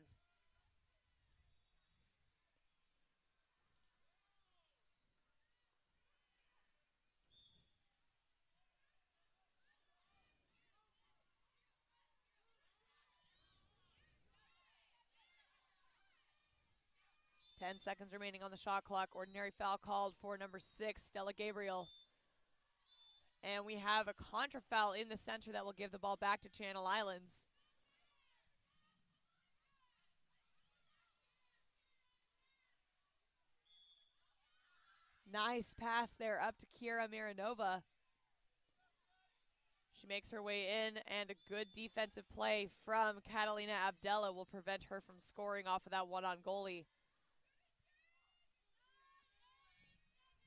Ten seconds remaining on the shot clock. Ordinary foul called for number 6, Stella Gabriel. And we have a contra foul in the center that will give the ball back to Channel Islands. Nice pass there up to Kiera Miranova. She makes her way in, and a good defensive play from Catalina Abdella will prevent her from scoring off of that one-on goalie.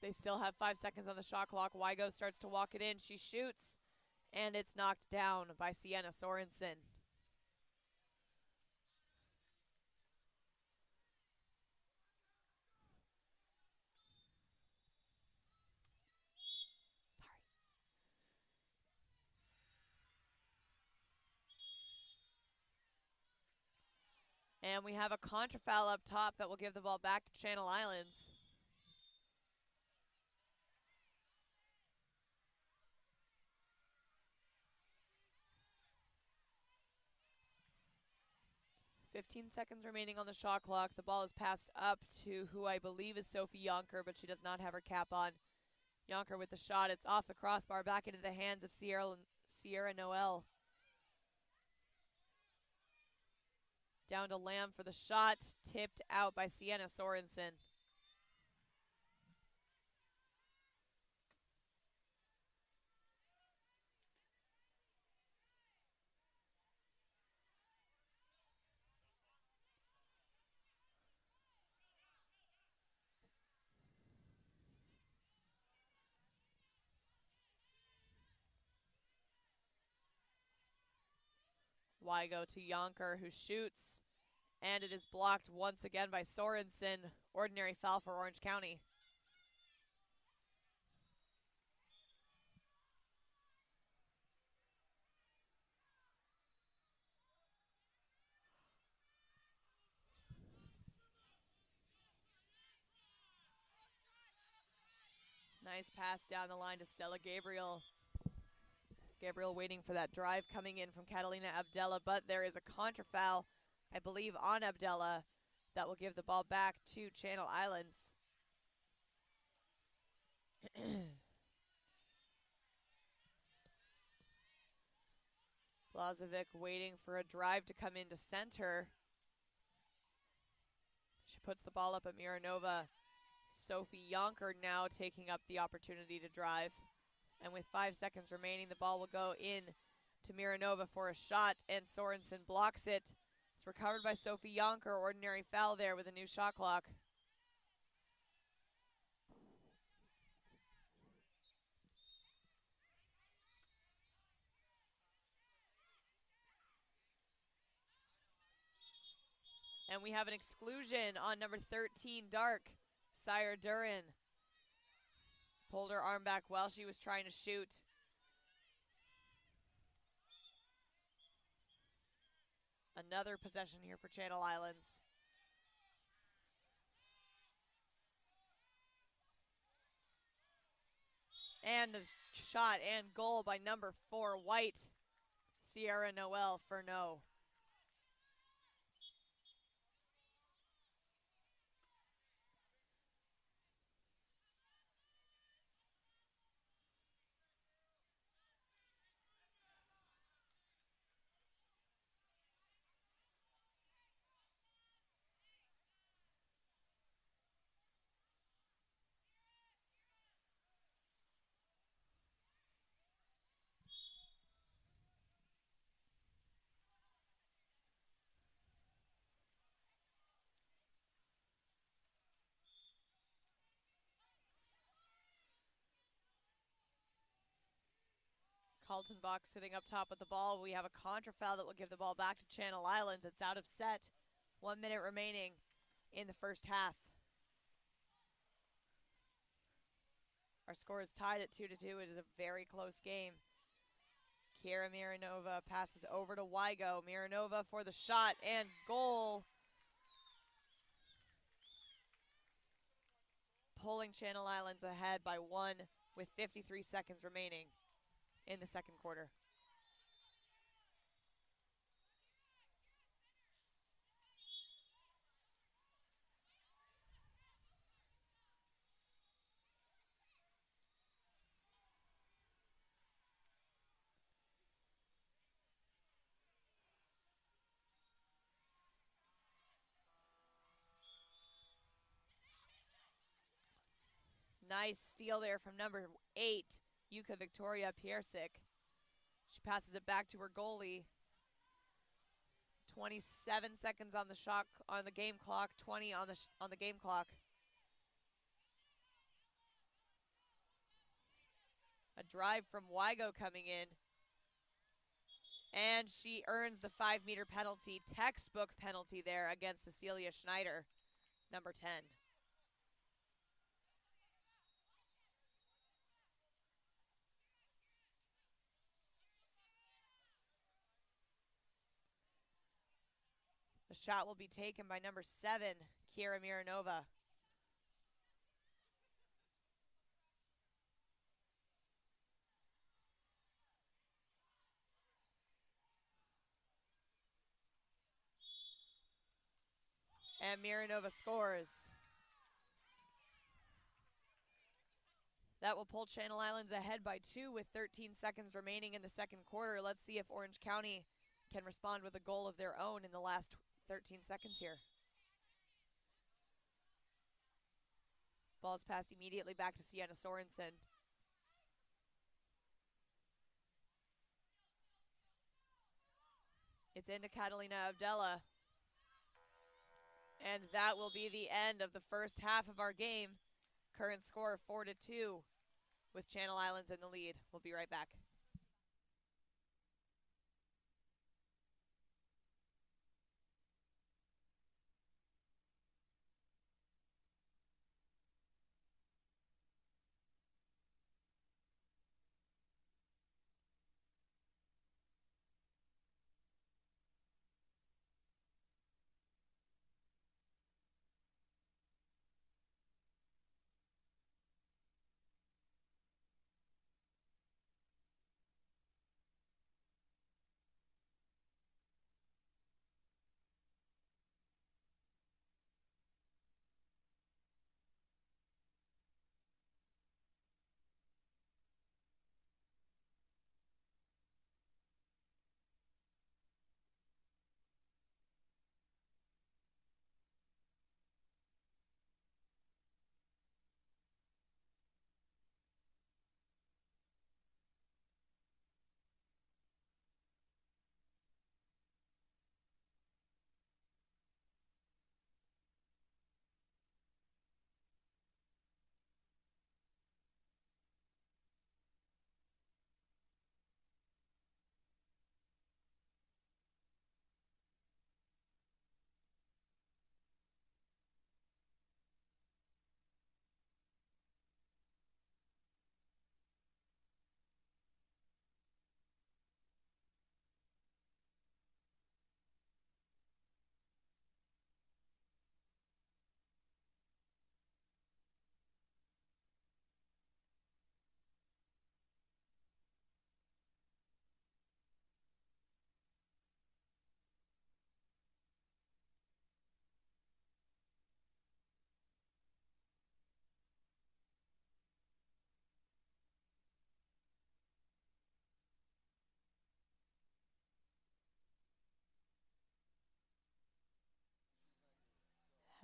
They still have 5 seconds on the shot clock. Wygo starts to walk it in. She shoots, and it's knocked down by Sienna Sorensen. Sorry. And we have a contra foul up top that will give the ball back to Channel Islands. .15 seconds remaining on the shot clock. The ball is passed up to who I believe is Sophie Yonker, but she does not have her cap on. Yonker with the shot. It's off the crossbar, back into the hands of Sierra Noel. Down to Lamb for the shot, tipped out by Sienna Sorensen. Wygo to Yonker, who shoots, and it is blocked once again by Sorensen. Ordinary foul for Orange County. Nice pass down the line to Stella Gabriel. Gabriel waiting for that drive coming in from Catalina Abdella, but there is a contra foul, I believe, on Abdella that will give the ball back to Channel Islands. Blazovic waiting for a drive to come into center. She puts the ball up at Miranova. Sophie Yonker now taking up the opportunity to drive. And with 5 seconds remaining, the ball will go in to Miranova for a shot, and Sorensen blocks it. It's recovered by Sophie Yonker. Ordinary foul there with a new shot clock. And we have an exclusion on number 13, Dark, Sire Duran. Pulled her arm back while she was trying to shoot. Another possession here for Channel Islands. And a shot and goal by number 4, White, Sierra Noel for no. Kaltenbach sitting up top with the ball. We have a contra foul that will give the ball back to Channel Islands. It's out of set. 1 minute remaining in the first half. Our score is tied at 2-2. It is a very close game. Kiera Miranova passes over to Wygo. Miranova for the shot and goal. Pulling Channel Islands ahead by 1 with 53 seconds remaining in the second quarter. Nice steal there from number 8, Yuka Victoria Piersik. She passes it back to her goalie. 27 seconds on the game clock, 20 on the game clock. A drive from Wygo coming in. And she earns the 5-meter penalty, textbook penalty there against Cecilia Schneider, number 10. The The shot will be taken by number 7, Kiera Miranova. And Miranova scores. That will pull Channel Islands ahead by 2 with 13 seconds remaining in the second quarter. Let's see if Orange County can respond with a goal of their own in the last 13 seconds here. Ball's passed immediately back to Sienna Sorensen. It's into Catalina Abdella. And that will be the end of the first half of our game. Current score 4-2 with Channel Islands in the lead. We'll be right back.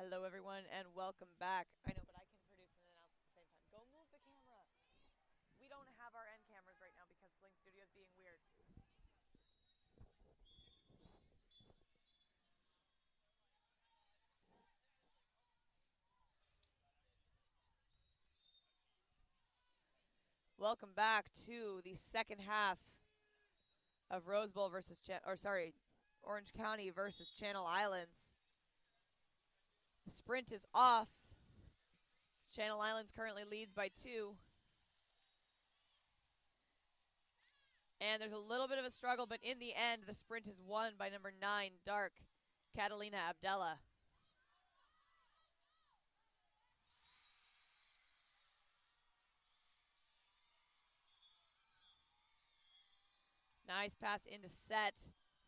Hello, everyone, and welcome back. I know, but I can produce and announce at the same time. Go move the camera. We don't have our end cameras right now because Sling Studio is being weird. Welcome back to the second half of Rose Bowl versus Orange County versus Channel Islands. The sprint is off. Channel Islands currently leads by 2. And there's a little bit of a struggle, but in the end, the sprint is won by number 9, Dark, Catalina Abdella. Nice pass into set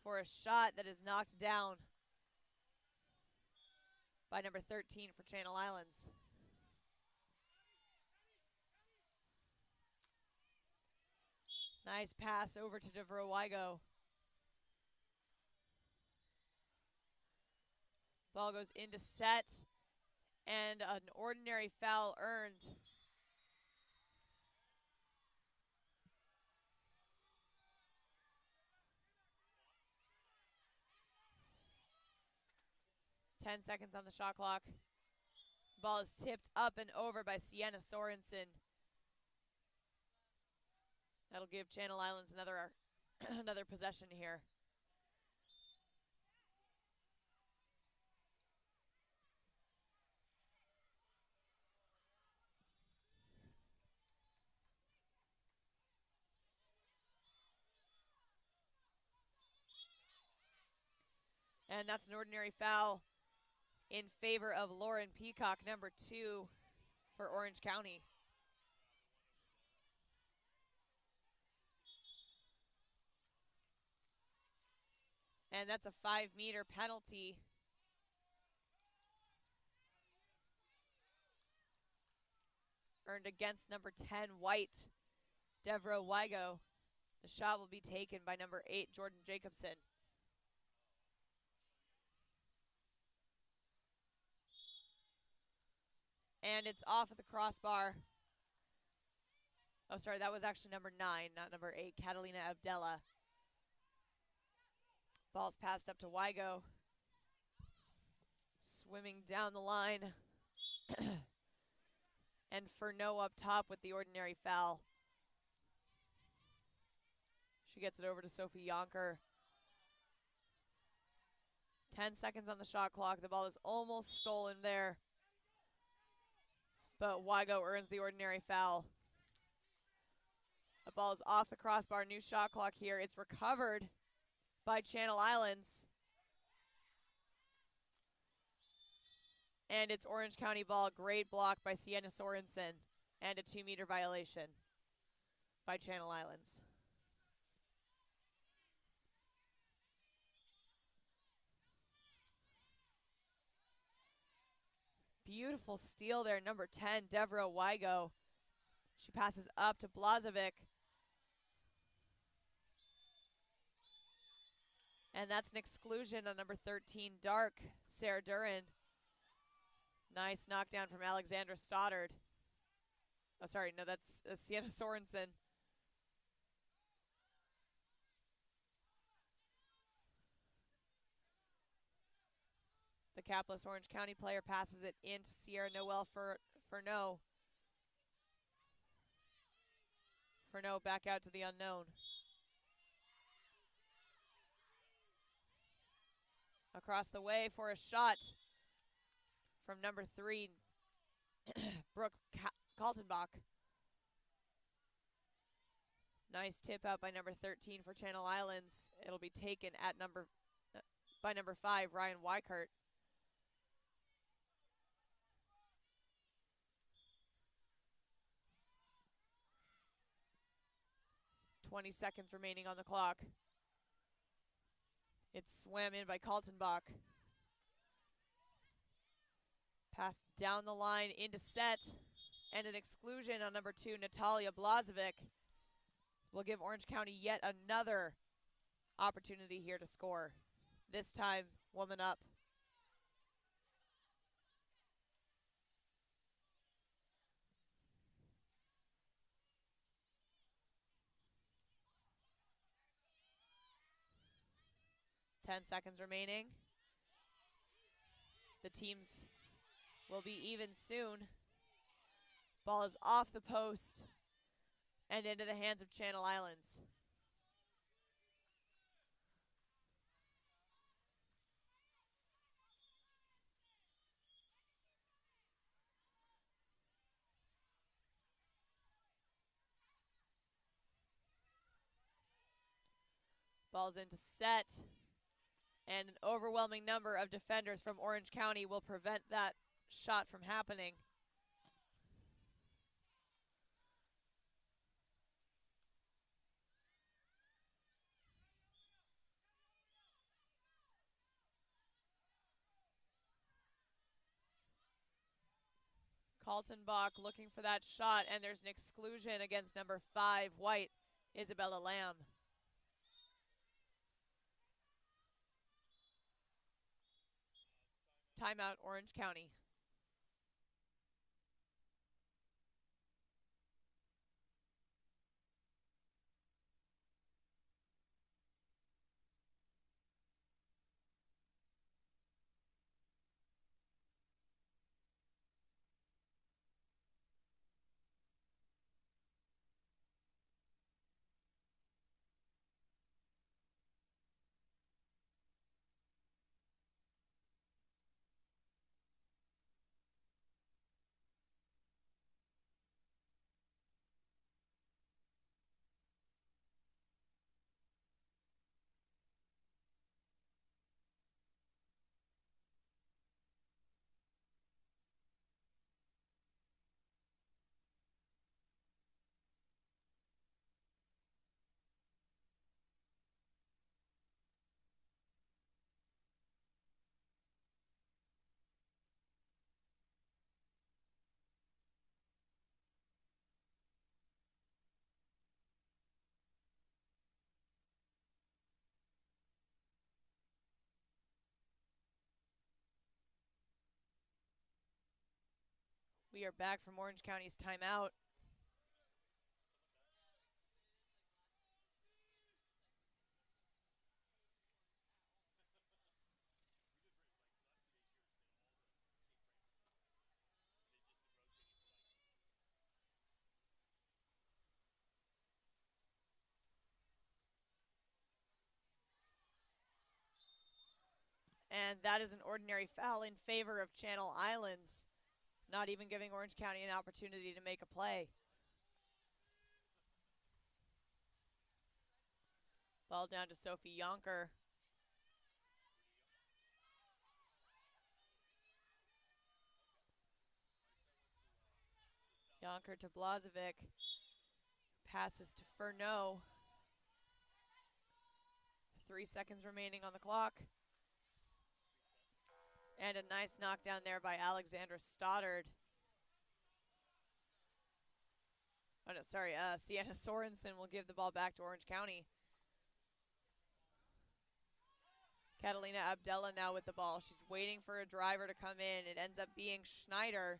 for a shot that is knocked down by number 13 for Channel Islands. Nice pass over to Devrowigo. Ball goes into set, and an ordinary foul earned. Ten seconds on the shot clock. Ball is tipped up and over by Sienna Sorensen. That'll give Channel Islands another another possession here. And that's an ordinary foul in favor of Lauren Peacock, number 2 for Orange County. And that's a 5-meter penalty. Earned against number 10, White, Devro Wygo. The shot will be taken by number 8, Jordan Jacobson. And it's off at the crossbar. Oh, sorry, that was actually number 9, not number 8, Catalina Abdella. Ball's passed up to Wygo. Swimming down the line. And Furneaux up top with the ordinary foul. She gets it over to Sophie Yonker. 10 seconds on the shot clock. The ball is almost stolen there. But Wygo earns the ordinary foul. The ball is off the crossbar. New shot clock here. It's recovered by Channel Islands. And it's Orange County ball. Great block by Sienna Sorensen. And a 2-meter violation by Channel Islands. Beautiful steal there, number 10, Devro Wygo. She passes up to Blazovic. And that's an exclusion on number 13, Dark, Sarah Duran. Nice knockdown from Alexandra Stoddard. Oh, sorry, no, that's Sienna Sorensen. The capless Orange County player passes it into Sierra Noel Furneaux. Furneaux back out to the unknown. Across the way for a shot from number 3, Brooke Kaltenbach. Nice tip out by number 13 for Channel Islands. It'll be taken at by number 5, Ryan Weikert. .20 seconds remaining on the clock. It's swam in by Kaltenbach. Pass down the line into set. And an exclusion on number 2, Natalia Blazovic. Will give Orange County yet another opportunity here to score. This time, woman up. .10 seconds remaining. The teams will be even soon. Ball is off the post and into the hands of Channel Islands. Ball's into set. And an overwhelming number of defenders from Orange County will prevent that shot from happening. Kaltenbach looking for that shot, and there's an exclusion against number 5, White, Isabella Lamb. Timeout, Orange County. We are back from Orange County's timeout. And that is an ordinary foul in favor of Channel Islands, not even giving Orange County an opportunity to make a play. Ball down to Sophie Yonker. Yonker to Blazovic. Passes to Furneaux. 3 seconds remaining on the clock. And a nice knockdown there by Alexandra Stoddard. Oh, no, sorry. Sienna Sorensen will give the ball back to Orange County. Catalina Abdella now with the ball. She's waiting for a driver to come in. It ends up being Schneider.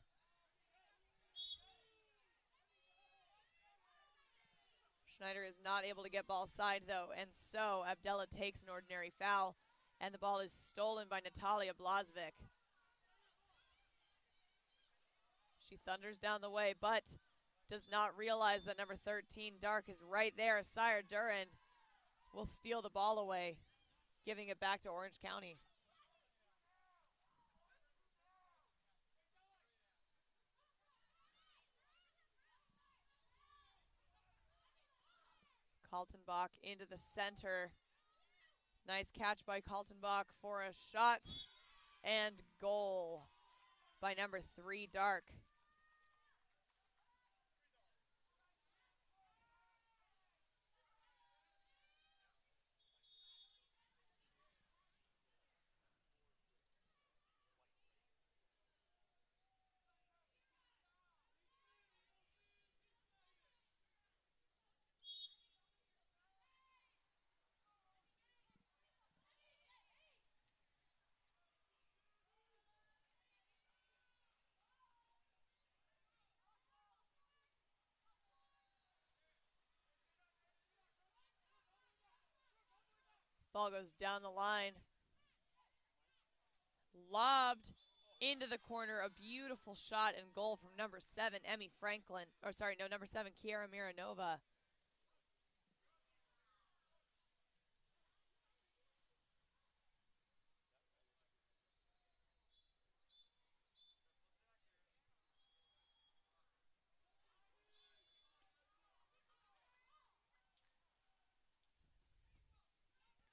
Schneider is not able to get ball side, though, and so Abdella takes an ordinary foul, and the ball is stolen by Natalia Blazovic. She thunders down the way, but does not realize that number 13, Dark, is right there. Sire Duran will steal the ball away, giving it back to Orange County. Kaltenbach into the center. Nice catch by Kaltenbach for a shot, and goal by number 3, Dark. Ball goes down the line. Lobbed into the corner. A beautiful shot and goal from number 7, Emmy Franklin. Or sorry, no, number 7, Kiara Miranova.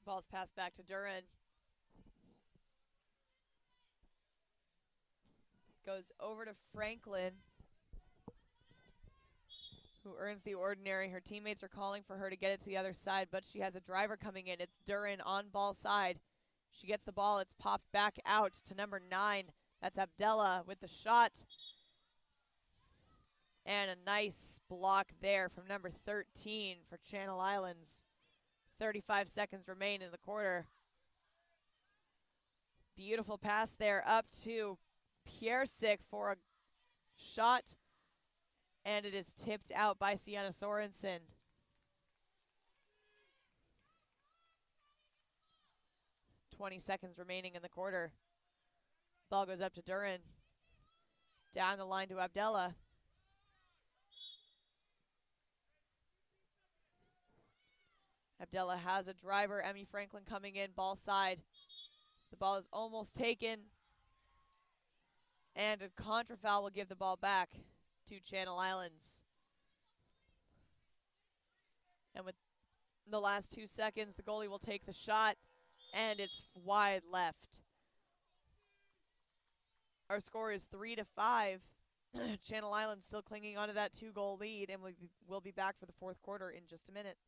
Ball's passed back to Duran. Goes over to Franklin, who earns the ordinary. Her teammates are calling for her to get it to the other side, but she has a driver coming in. It's Duran on ball side. She gets the ball. It's popped back out to number 9. That's Abdella with the shot. And a nice block there from number 13 for Channel Islands. 35 seconds remain in the quarter. Beautiful pass there up to Piersic for a shot, and it is tipped out by Sienna Sorensen. Seconds remaining in the quarter. Ball goes up to Duran. Down the line to Abdella. Abdella has a driver. Emmy Franklin coming in, ball side. The ball is almost taken. And a contra foul will give the ball back to Channel Islands. And with the last 2 seconds, the goalie will take the shot, and it's wide left. Our score is 3-5. Channel Islands still clinging onto that 2-goal lead, and we'll be back for the fourth quarter in just a minute.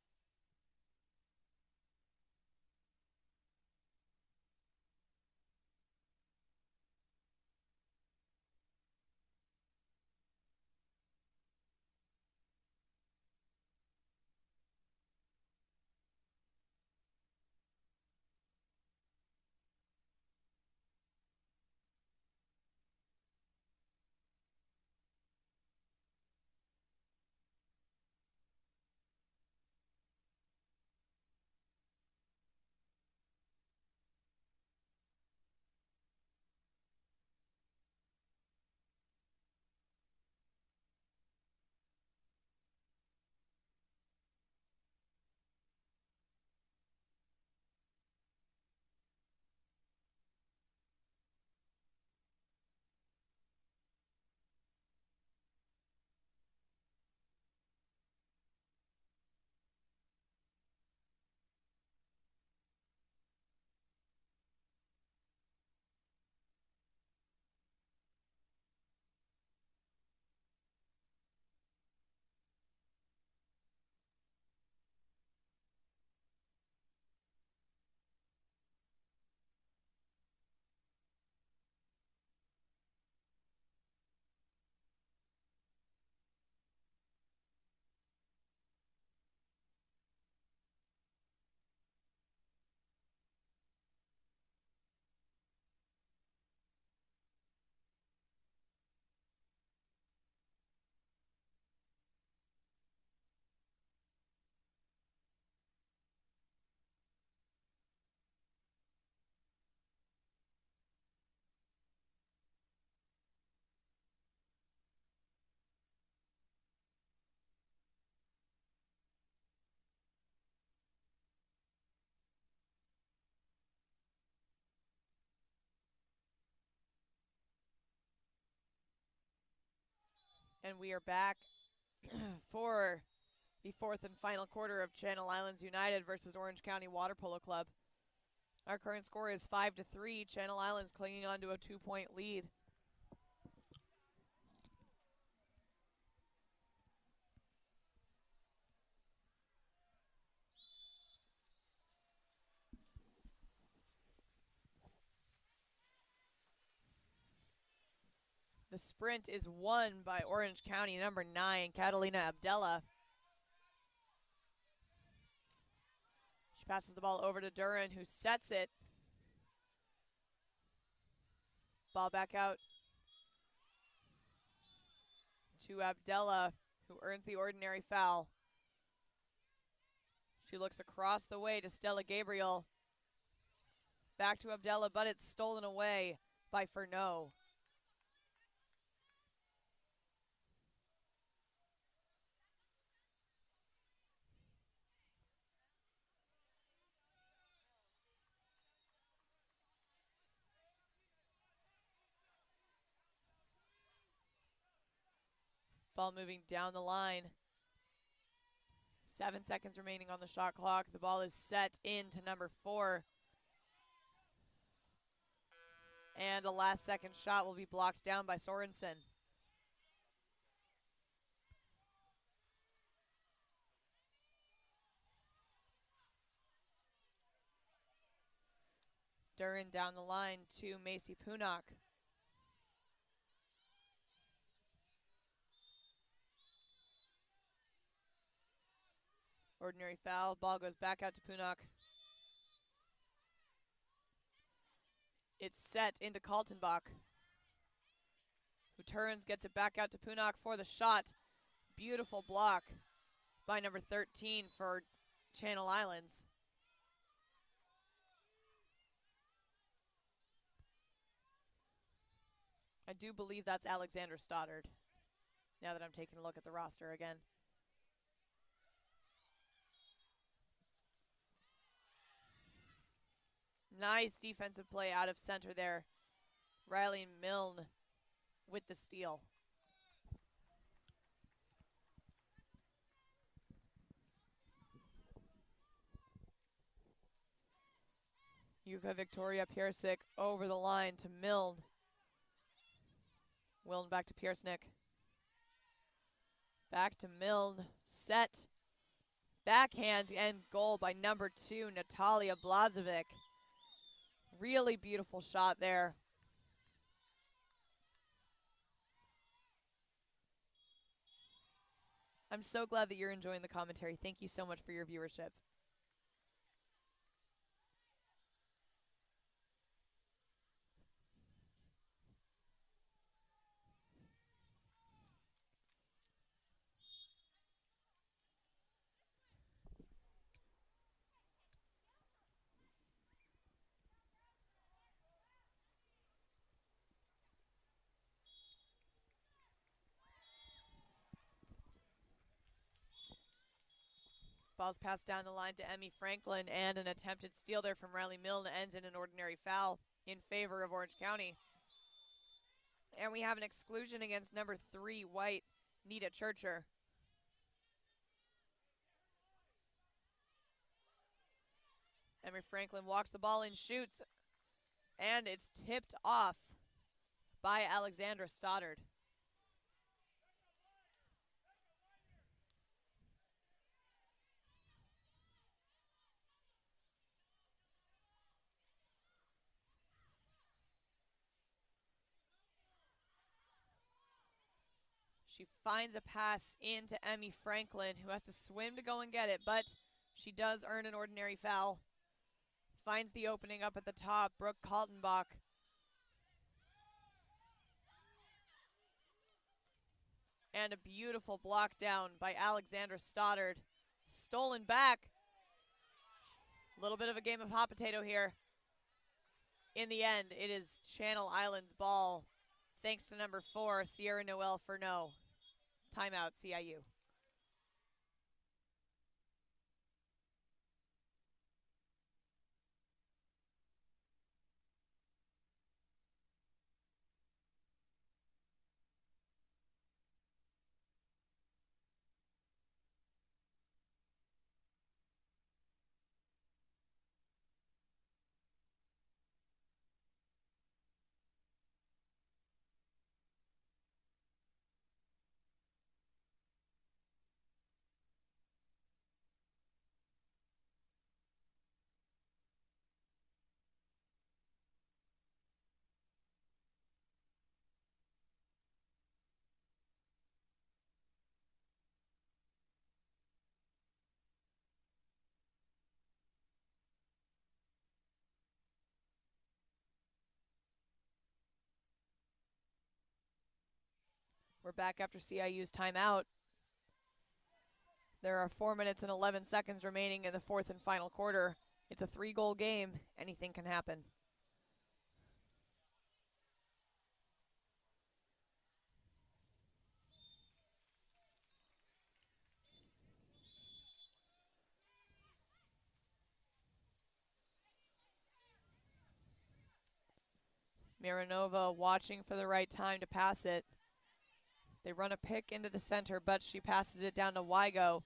And we are back for the fourth and final quarter of Channel Islands United versus Orange County Water Polo Club. Our current score is 5-3. Channel Islands clinging on to a 2-point lead. The sprint is won by Orange County, number 9, Catalina Abdella. She passes the ball over to Duran, who sets it. Ball back out to Abdella, who earns the ordinary foul. She looks across the way to Stella Gabriel. Back to Abdella, but it's stolen away by Furneaux. Ball moving down the line. 7 seconds remaining on the shot clock. The ball is set into number 4. And a last second shot will be blocked down by Sorensen. Duran down the line to Macy Punock. Ordinary foul. Ball goes back out to Punock. It's set into Kaltenbach, who turns, gets it back out to Punock for the shot. Beautiful block by number 13 for Channel Islands. I do believe that's Alexandra Stoddard, now that I'm taking a look at the roster again. Nice defensive play out of center there. Riley Milne with the steal. Yuka Victoria Piersick over the line to Milne. Milne back to Piersnick. Back to Milne. Set. Backhand and goal by number 2, Natalia Blazovic. Really beautiful shot there. I'm so glad that you're enjoying the commentary. Thank you so much for your viewership. Ball's passed down the line to Emmy Franklin, and an attempted steal there from Riley Milne ends in an ordinary foul in favor of Orange County. And we have an exclusion against number 3, White, Nita Churcher. Emmy Franklin walks the ball in, shoots, and it's tipped off by Alexandra Stoddard. She finds a pass into Emmy Franklin, who has to swim to go and get it, but she does earn an ordinary foul. Finds the opening up at the top, Brooke Kaltenbach. And a beautiful block down by Alexandra Stoddard. Stolen back. A little bit of a game of hot potato here. In the end, it is Channel Islands ball, thanks to number 4, Sierra Noel Furneaux. Timeout, CIU. We're back after CIU's timeout. There are 4 minutes and 11 seconds remaining in the fourth and final quarter. It's a 3-goal game. Anything can happen. Miranova watching for the right time to pass it. They run a pick into the center, but she passes it down to Wygo.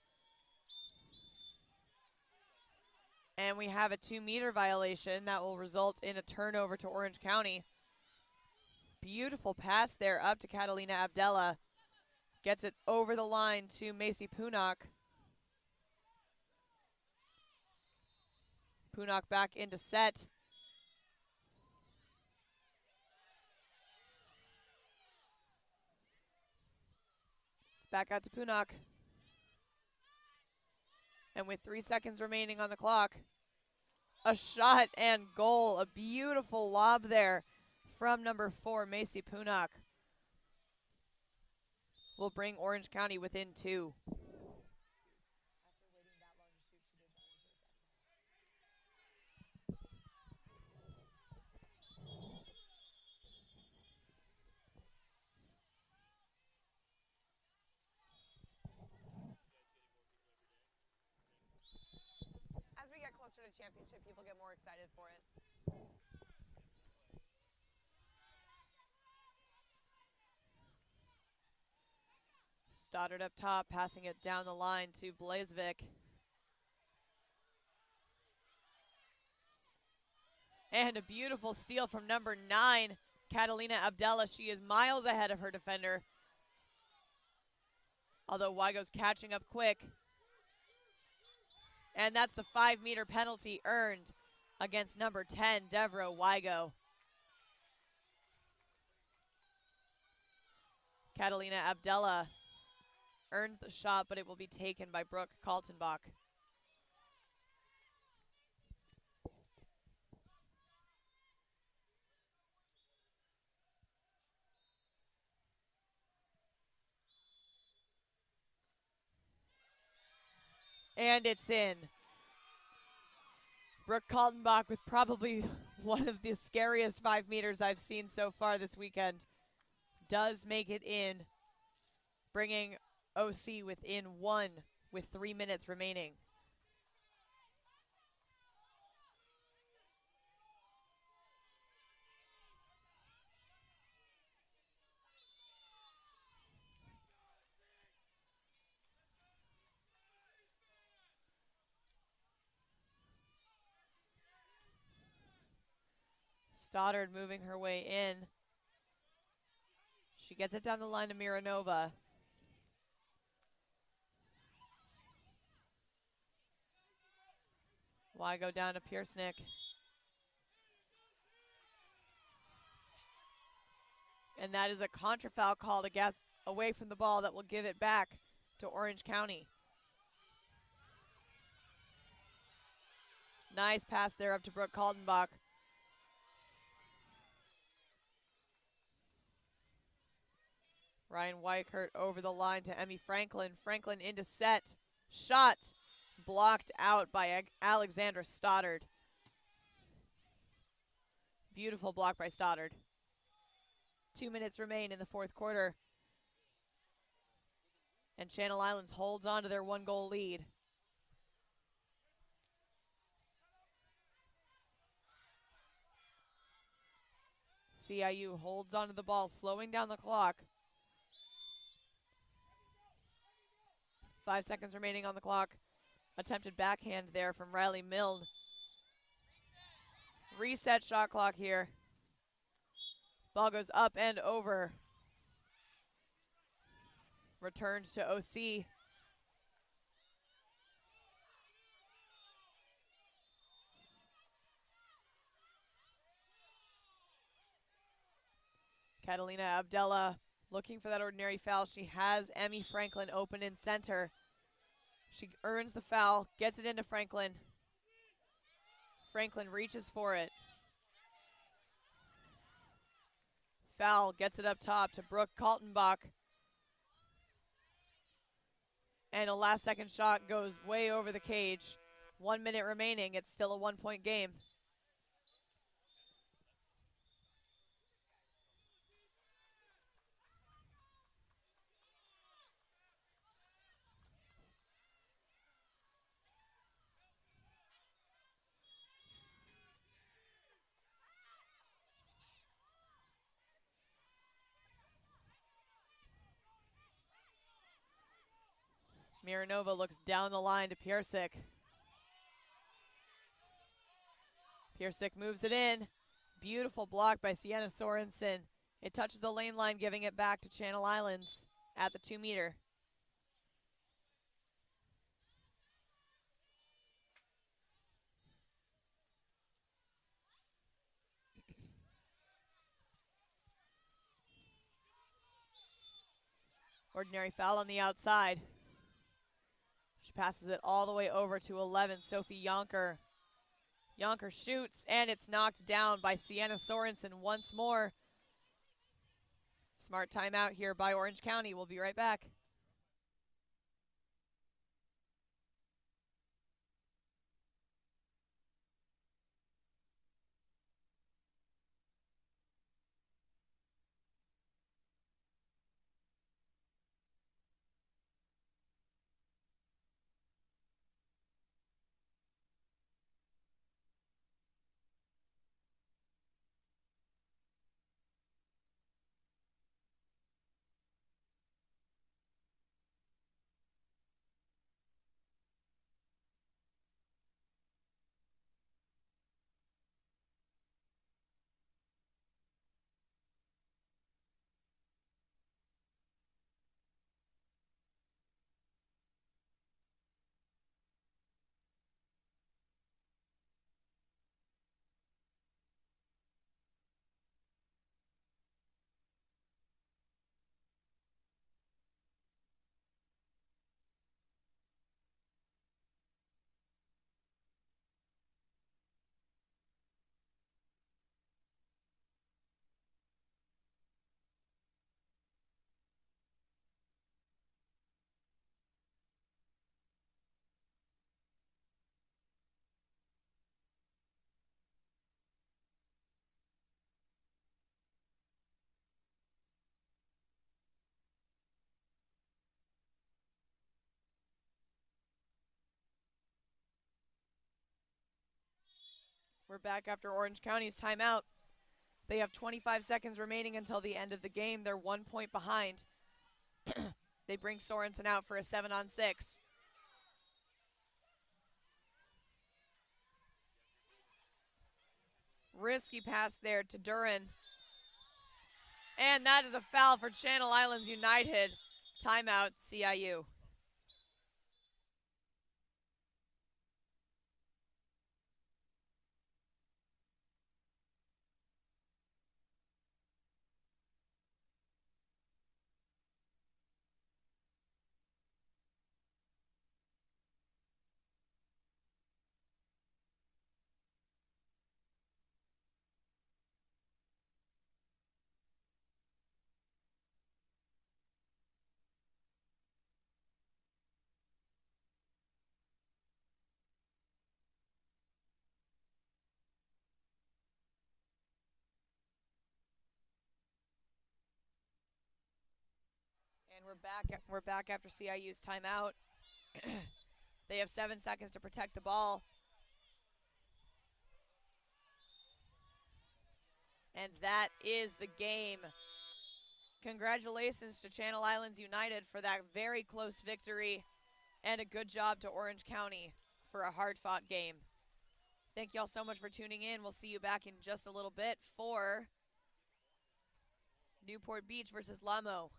And we have a 2-meter violation that will result in a turnover to Orange County. Beautiful pass there up to Catalina Abdella. Gets it over the line to Macy Punock. Punock back into set. It's back out to Punock. And with 3 seconds remaining on the clock, a shot and goal. A beautiful lob there from number 4, Macy Punock. Will bring Orange County within 2. As we get closer to championship, people get more excited for it. Stoddard up top, passing it down the line to Blazevik. And a beautiful steal from number 9, Catalina Abdella. She is miles ahead of her defender. Although Wygo's catching up quick. And that's the 5-meter penalty earned against number 10, Devro Wygo. Catalina Abdella earns the shot, but it will be taken by Brooke Kaltenbach. And it's in. Brooke Kaltenbach with probably one of the scariest 5 meters I've seen so far this weekend. Does make it in, bringing OC within 1 with 3 minutes remaining. Stoddard moving her way in. She gets it down the line to Miranova. Wygo down to Piersnick. And that is a contrafoul call to guess away from the ball that will give it back to Orange County. Nice pass there up to Brooke Kaltenbach. Ryan Weichert over the line to Emmy Franklin. Franklin into set. Shot blocked out by Alexandra Stoddard. Beautiful block by Stoddard. 2 minutes remain in the fourth quarter. And Channel Islands holds on to their 1-goal lead. CIU holds onto the ball, slowing down the clock. 5 seconds remaining on the clock. Attempted backhand there from Riley Milne. Reset shot clock here. Ball goes up and over. Returned to OC. Catalina Abdella looking for that ordinary foul. She has Emmy Franklin open in center. She earns the foul, gets it into Franklin. Franklin reaches for it. Foul, gets it up top to Brooke Kaltenbach. And a last-second shot goes way over the cage. 1 minute remaining. It's still a 1-point game. Miranova looks down the line to Piersic. Piersic moves it in. Beautiful block by Sienna Sorensen. It touches the lane line, giving it back to Channel Islands at the 2-meter. Ordinary foul on the outside. She passes it all the way over to 11, Sophie Yonker. Yonker shoots, and it's knocked down by Sienna Sorensen once more. Smart timeout here by Orange County. We'll be right back. We're back after Orange County's timeout. They have 25 seconds remaining until the end of the game. They're 1 point behind. They bring Sorensen out for a 7-on-6. Risky pass there to Duran. And that is a foul for Channel Islands United. Timeout, CIU. And we're back after CIU's timeout. They have 7 seconds to protect the ball. And that is the game. Congratulations to Channel Islands United for that very close victory, and a good job to Orange County for a hard-fought game. Thank you all so much for tuning in. We'll see you back in just a little bit for Newport Beach versus Lamo.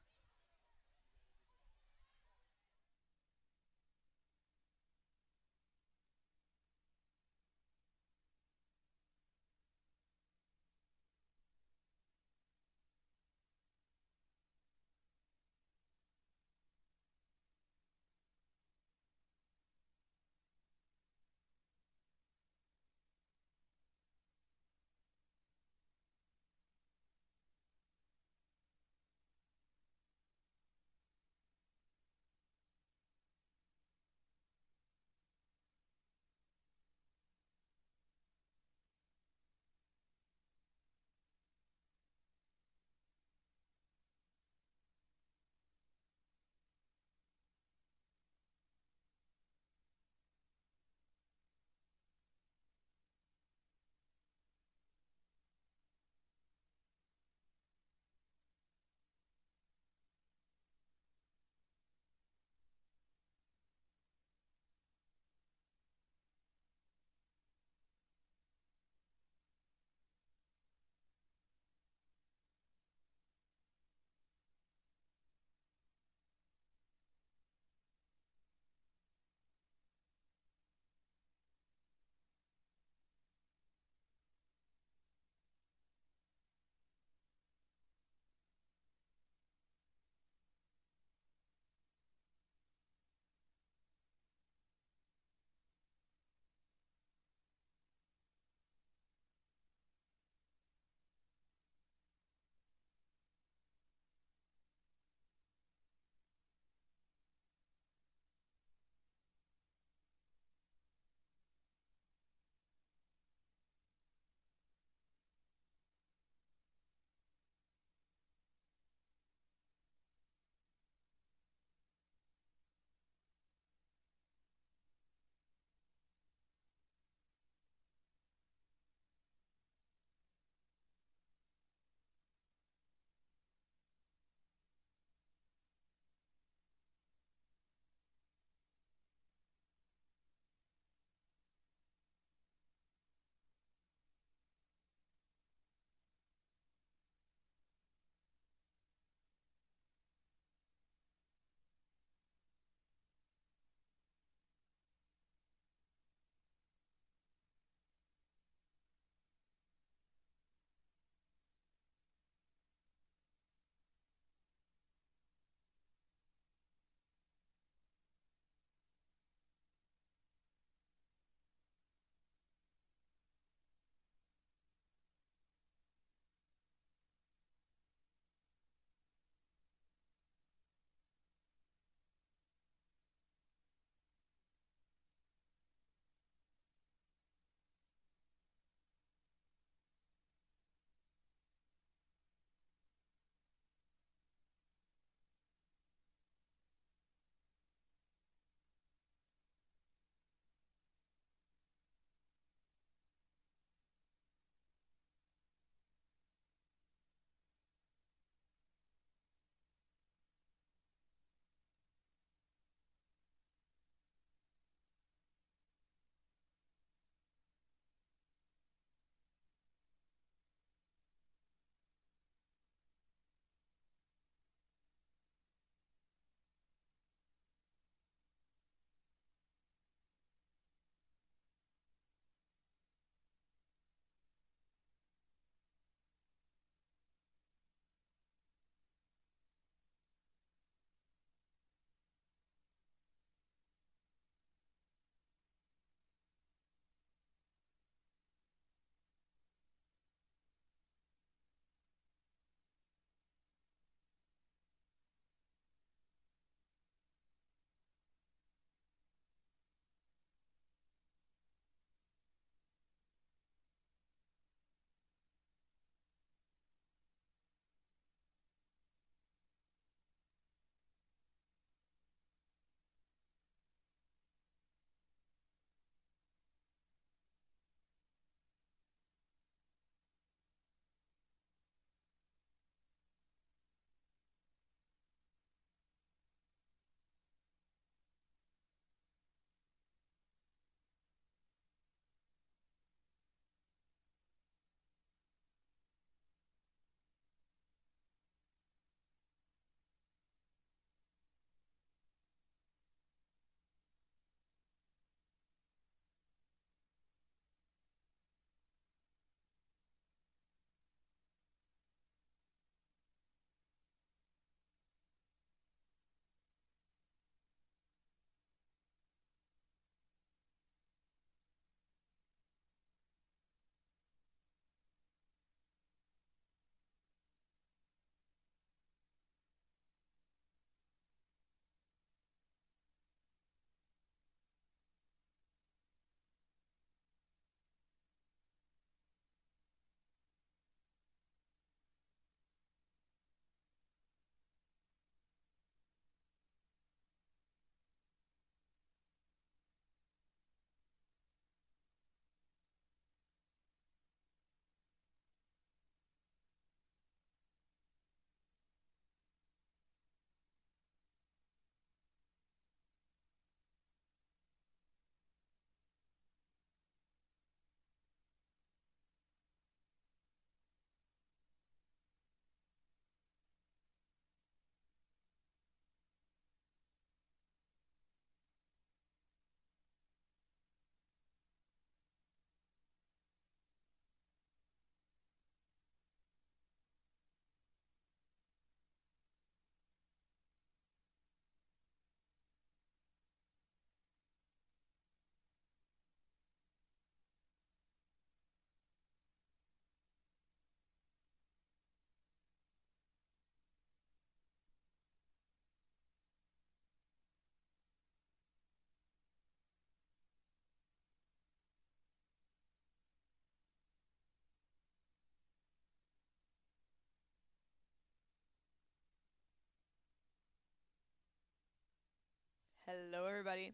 Hello, everybody.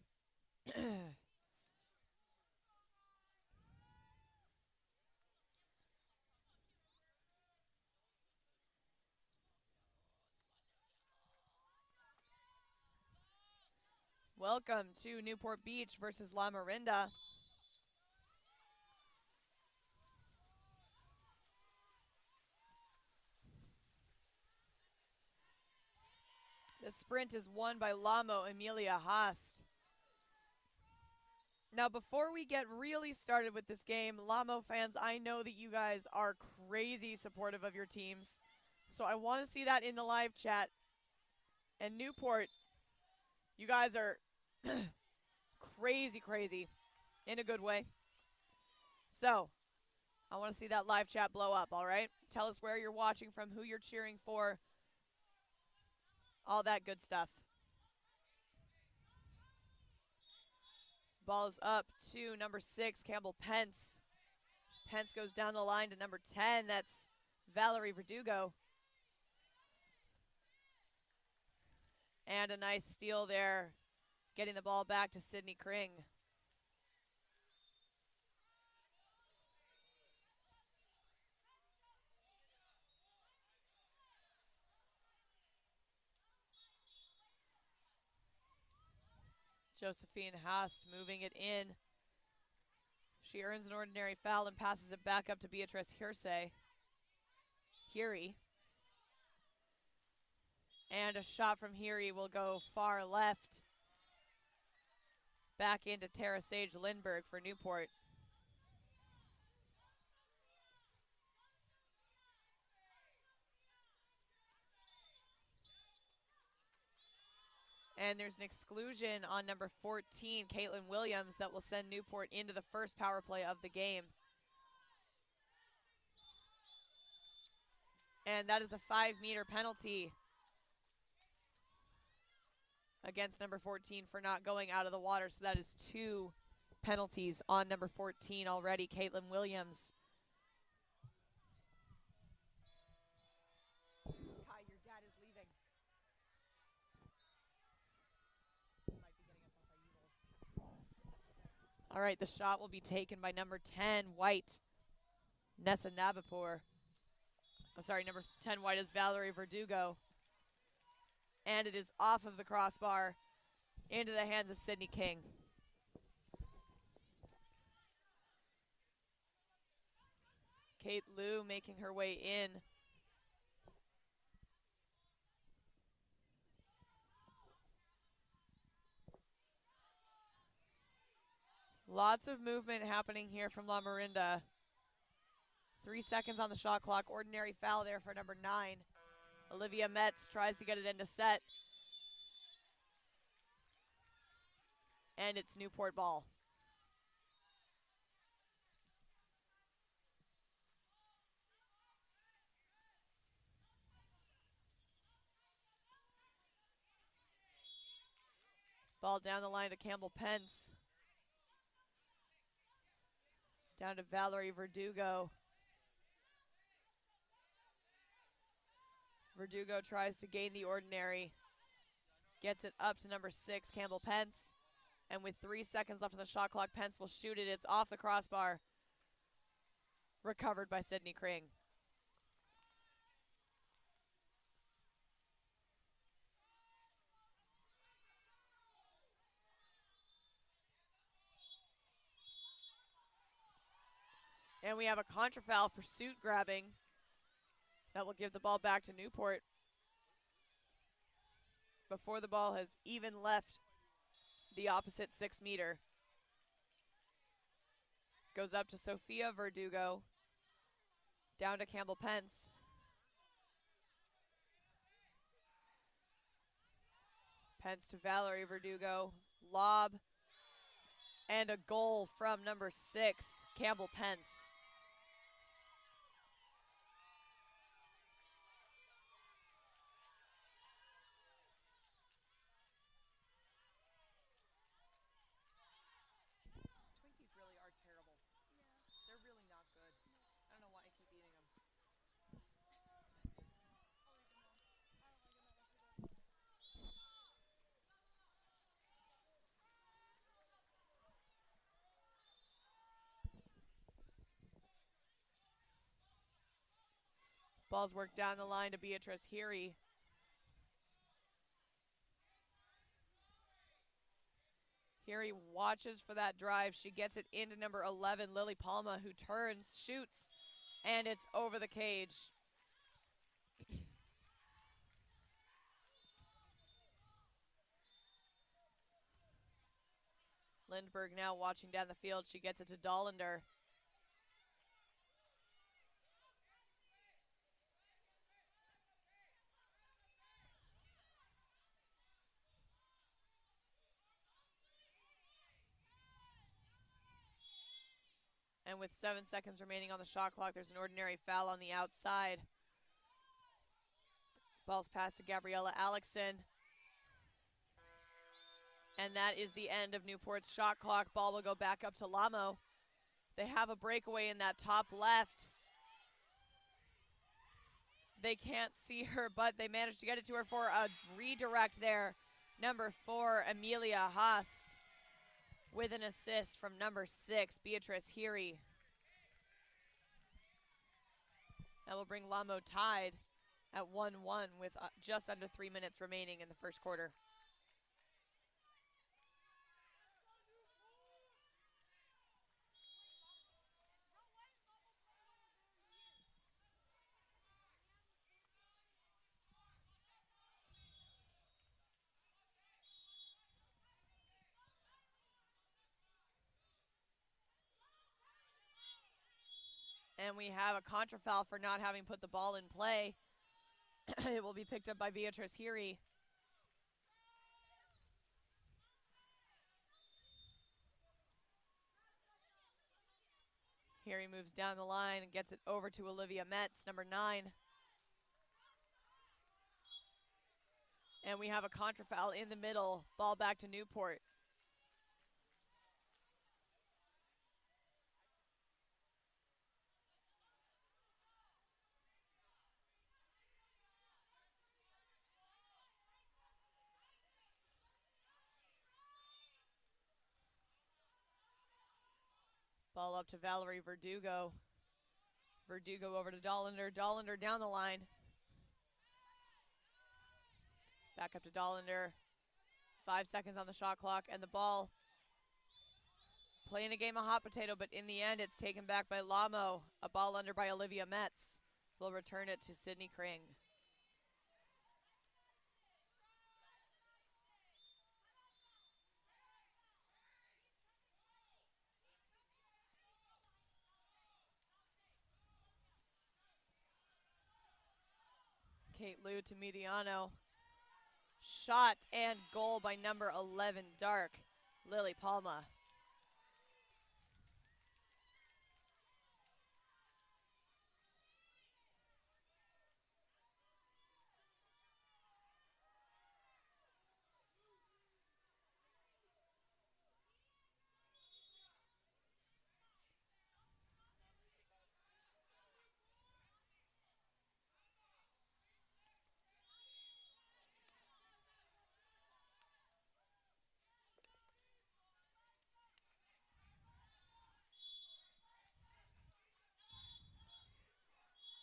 Welcome to Newport Beach versus La Morinda. The sprint is won by Lamo Emilia Haast. Now, before we get really started with this game, Lamo fans, I know that you guys are crazy supportive of your teams. So I want to see that in the live chat. And Newport, you guys are crazy, crazy in a good way. So I want to see that live chat blow up, all right? Tell us where you're watching from, who you're cheering for, all that good stuff. Ball's up to number 6, Campbell Pence. Pence goes down the line to number 10. That's Valerie Verdugo. And a nice steal there, getting the ball back to Sydney Kring. Josephine Haast moving it in. She earns an ordinary foul and passes it back up to Beatrice Heary. And a shot from Heary will go far left. Back into Tara Sage Lindbergh for Newport. And there's an exclusion on number 14, Caitlin Williams, that will send Newport into the first power play of the game. And that is a 5-meter penalty against number 14 for not going out of the water. So that is 2 penalties on number 14 already, Caitlin Williams. Kai, your dad is leaving. Might be getting us acai bowls. All right, the shot will be taken by number 10, White, Nessa Nabapur. Oh, sorry, number 10 White is Valerie Verdugo. And it is off of the crossbar into the hands of Sydney King. Kate Liu making her way in. Lots of movement happening here from La Morinda. 3 seconds on the shot clock. Ordinary foul there for number 9. Olivia Metz tries to get it into set. And it's Newport ball. Ball down the line to Campbell Pence. Down to Valerie Verdugo. Verdugo tries to gain the ordinary. Gets it up to number 6, Campbell Pence. And with 3 seconds left on the shot clock, Pence will shoot it. It's off the crossbar. Recovered by Sydney Kring. And we have a contra foul for suit grabbing. That will give the ball back to Newport before the ball has even left the opposite 6 meter. Goes up to Sophia Verdugo. Down to Campbell Pence. Pence to Valerie Verdugo. Lob. And a goal from number 6, Campbell Pence. Twinkies really are terrible. Yeah. They're really not good. I don't know why I keep eating them. Ball's worked down the line to Beatrice Heary. Heary watches for that drive. She gets it into number 11, Lily Palma, who turns, shoots, and it's over the cage. Lindbergh now watching down the field. She gets it to Dollander. And with 7 seconds remaining on the shot clock, there's an ordinary foul on the outside. Ball's passed to Gabriella Alexson. And that is the end of Newport's shot clock. Ball will go back up to Lamo. They have a breakaway in that top left. They can't see her, but they managed to get it to her for a redirect there. Number 4, Amelia Haast, with an assist from number 6, Beatrice Heary. That will bring Lamo tied at 1-1 with just under 3 minutes remaining in the first quarter. And we have a contra foul for not having put the ball in play. It will be picked up by Beatrice Heary. Heary moves down the line and gets it over to Olivia Metz, number 9. And we have a contra foul in the middle. Ball back to Newport. Ball up to Valerie Verdugo. Verdugo over to Dollander. Dollander down the line. Back up to Dollander. 5 seconds on the shot clock, and the ball playing a game of hot potato, but in the end it's taken back by Lamo. A ball under by Olivia Metz. Will return it to Sydney Kring. Kate Liu to Mediano. Shot and goal by number 11, Dark, Lily Palma.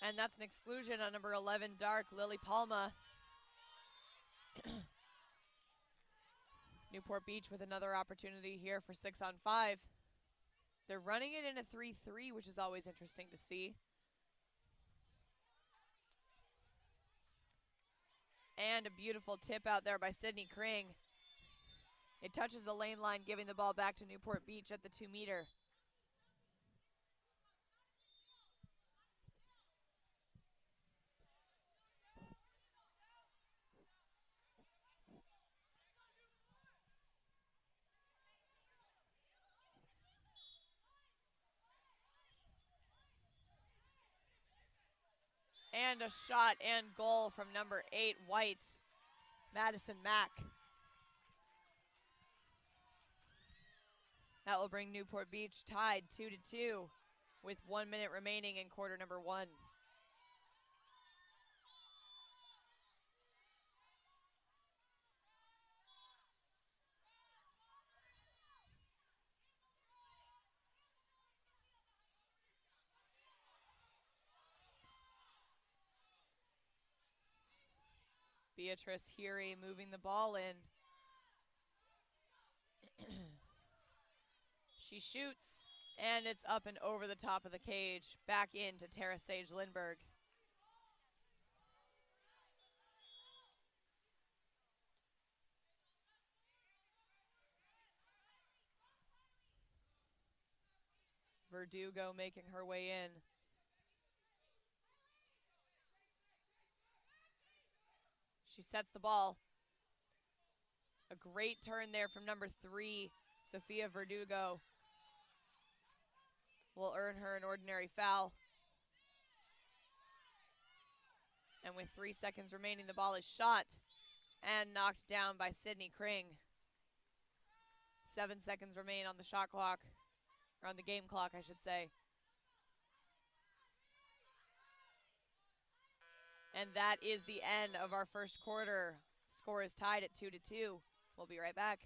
And that's an exclusion on number 11, Dark, Lily Palma. Newport Beach with another opportunity here for 6-on-5. They're running it in a 3-3, which is always interesting to see. And a beautiful tip out there by Sydney Kring. It touches the lane line, giving the ball back to Newport Beach at the 2-meter. And a shot and goal from number 8, White, Madison Mack. That will bring Newport Beach tied 2-2 with 1 minute remaining in quarter number 1. Beatrice Heary moving the ball in. She shoots, and it's up and over the top of the cage. Back into Tara Sage Lindberg. Verdugo making her way in. She sets the ball. A great turn there from number 3, Sofia Verdugo. Will earn her an ordinary foul. And with 3 seconds remaining, the ball is shot and knocked down by Sydney Kring. 7 seconds remain on the shot clock, or on the game clock, I should say. And that is the end of our first quarter. Score is tied at 2-2. We'll be right back.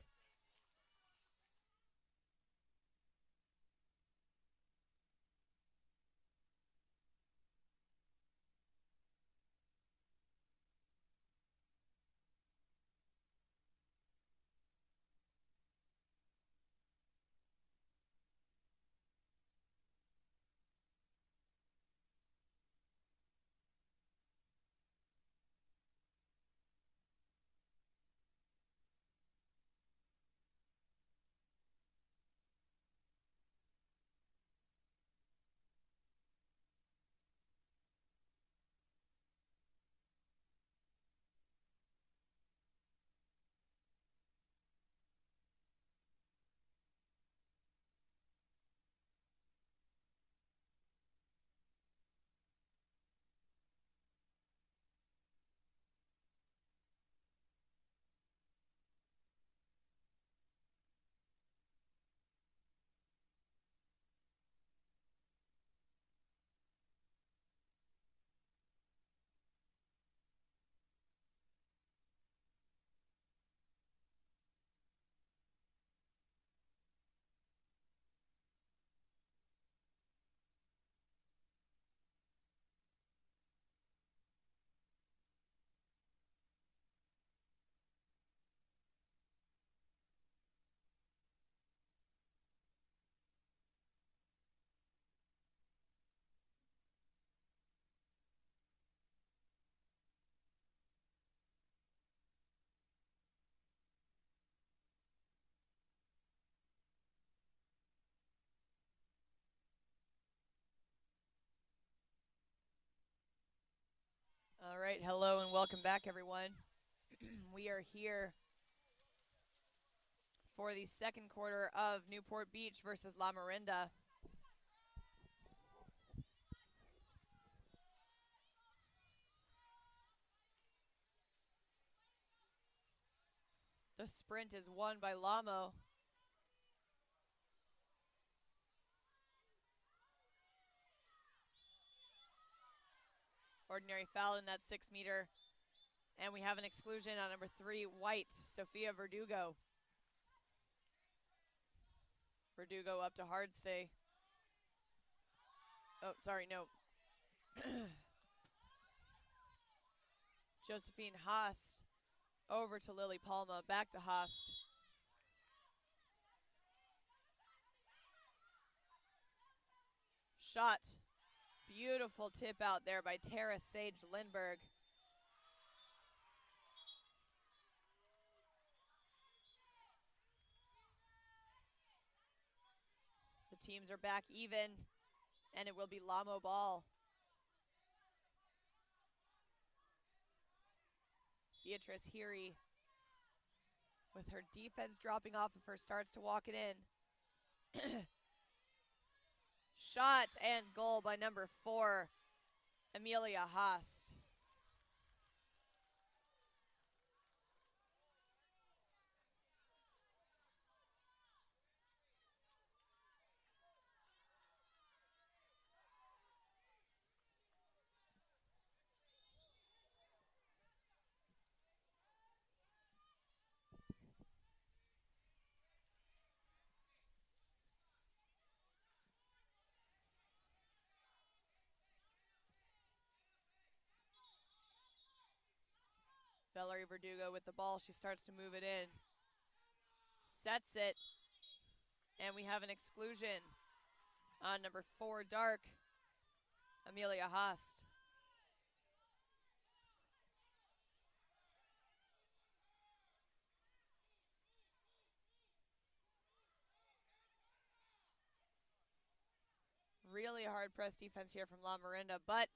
All right, hello and welcome back, everyone. We are here for the second quarter of Newport Beach versus La Morinda. The sprint is won by Lamo. Ordinary foul in that 6 meter. And we have an exclusion on number 3, White, Sofia Verdugo. Verdugo up to hard stay. Oh, sorry, no. Josephine Haast over to Lily Palma, back to Haast. Shot. Beautiful tip out there by Tara Sage Lindberg. The teams are back even, and it will be Lamo ball. Beatrice Heary, with her defense dropping off of her, starts to walk it in. Shot and goal by number 4, Amelia Haast. Valerie Verdugo with the ball. She starts to move it in. Sets it. And we have an exclusion on number 4, Dark, Amelia Haast. Really hard press defense here from La Morinda, but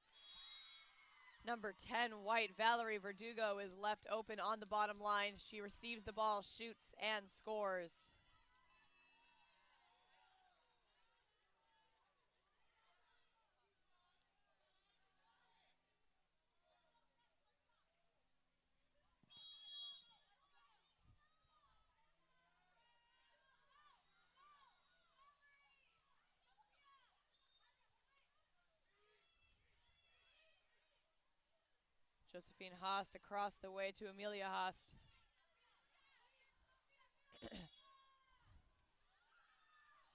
number 10, White, Valerie Verdugo, is left open on the bottom line. She receives the ball, shoots, and scores. Josephine Haast across the way to Amelia Haast.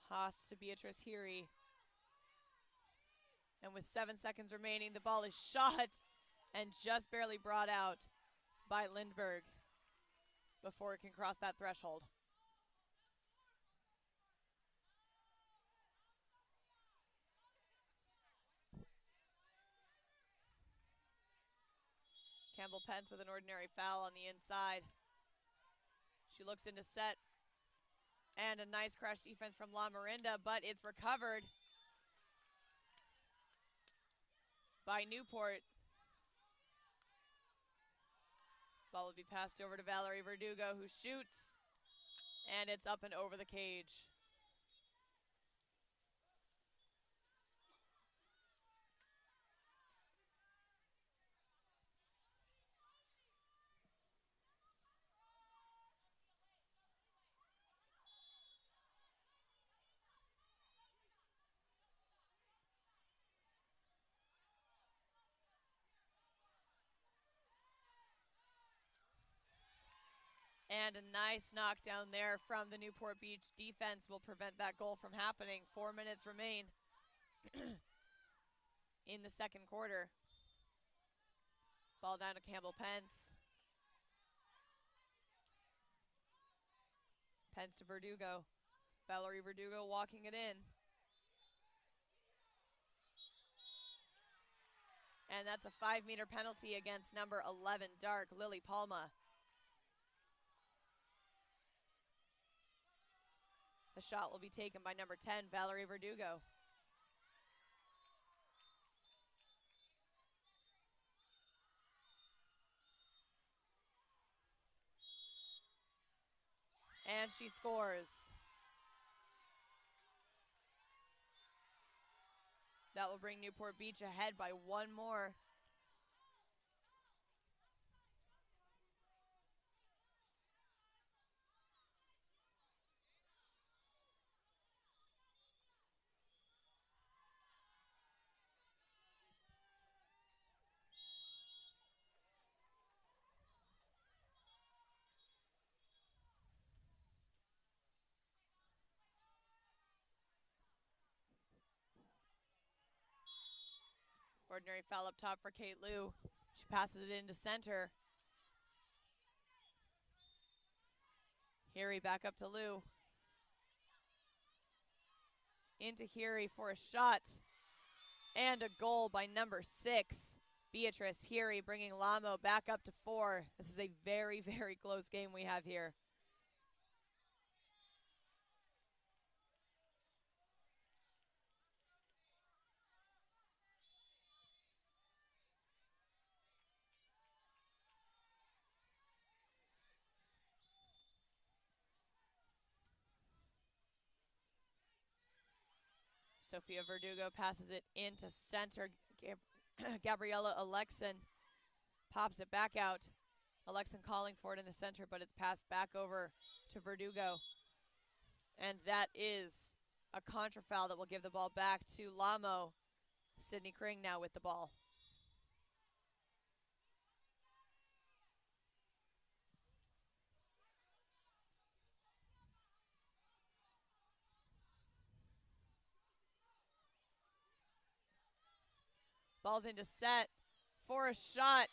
Haast to Beatrice Heary. And with 7 seconds remaining, the ball is shot and just barely brought out by Lindberg before it can cross that threshold. Campbell Pence with an ordinary foul on the inside. She looks into set. And a nice crash defense from La Morinda, but it's recovered by Newport. Ball will be passed over to Valerie Verdugo, who shoots. And it's up and over the cage. And a nice knockdown there from the Newport Beach defense will prevent that goal from happening. 4 minutes remain in the second quarter. Ball down to Campbell Pence. Pence to Verdugo. Valerie Verdugo walking it in. And that's a 5-meter penalty against number 11, Dark, Lily Palma. The shot will be taken by number 10, Valerie Verdugo. And she scores. That will bring Newport Beach ahead by 1 more. Ordinary foul up top for Kate Liu. She passes it into center. Heary back up to Liu. Into Heary for a shot. And a goal by number 6, Beatrice Heary, bringing Lamo back up to 4. This is a very, very close game we have here. Sophia Verdugo passes it into center. Gabriella Alexson pops it back out. Alexson calling for it in the center, but it's passed back over to Verdugo. And that is a contra foul that will give the ball back to Lamo. Sydney Kring now with the ball. Ball's into set for a shot.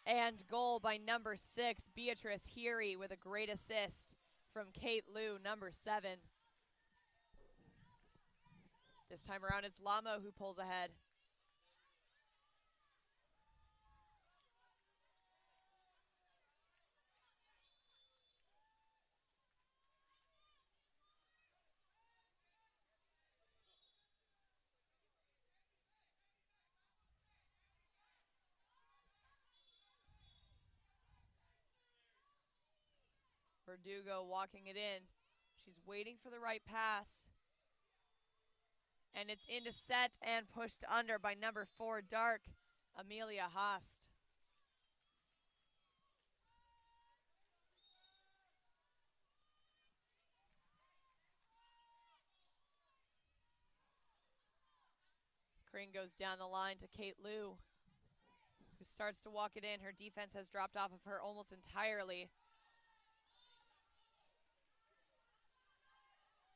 And goal by number 6, Beatrice Heary, with a great assist from Kate Liu, number 7. This time around, it's Lamo who pulls ahead. Verdugo walking it in. She's waiting for the right pass. And it's into set and pushed under by number 4, Dark, Amelia Haast. Kring goes down the line to Kate Liu, who starts to walk it in. Her defense has dropped off of her almost entirely.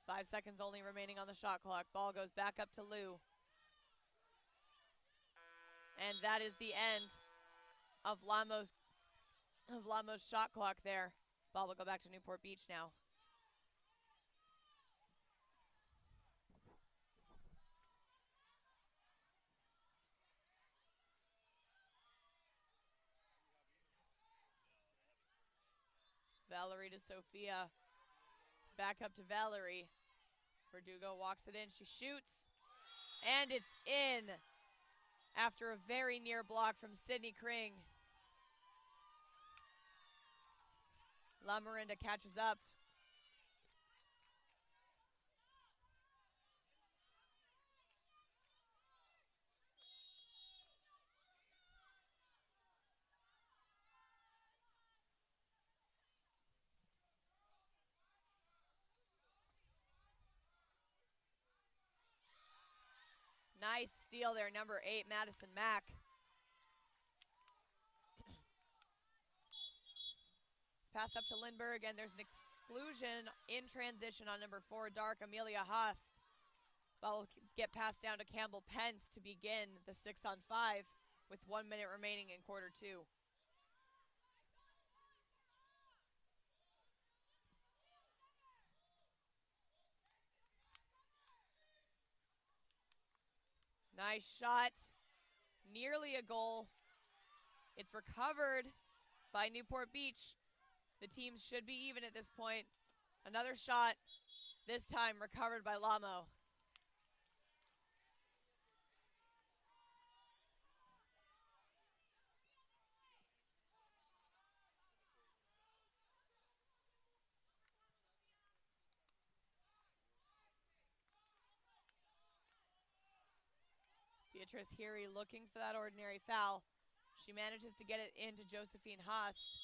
5 seconds only remaining on the shot clock. Ball goes back up to Liu. And that is the end of Lamo's shot clock there. Ball will go back to Newport Beach now. Valerie to Sophia. Back up to Valerie. Verdugo walks it in. She shoots. And it's in after a very near block from Sydney Kring. La Morinda catches up. Nice steal there, number 8, Madison Mack. It's passed up to Lindbergh, and there's an exclusion in transition on number 4, Dark, Amelia Haast. Ball will get passed down to Campbell Pence to begin the 6-on-5 with 1 minute remaining in quarter 2. Nice shot, nearly a goal. It's recovered by Newport Beach. The teams should be even at this point. Another shot, this time recovered by Lamo. Beatrice Heary looking for that ordinary foul. She manages to get it into Josephine Haast,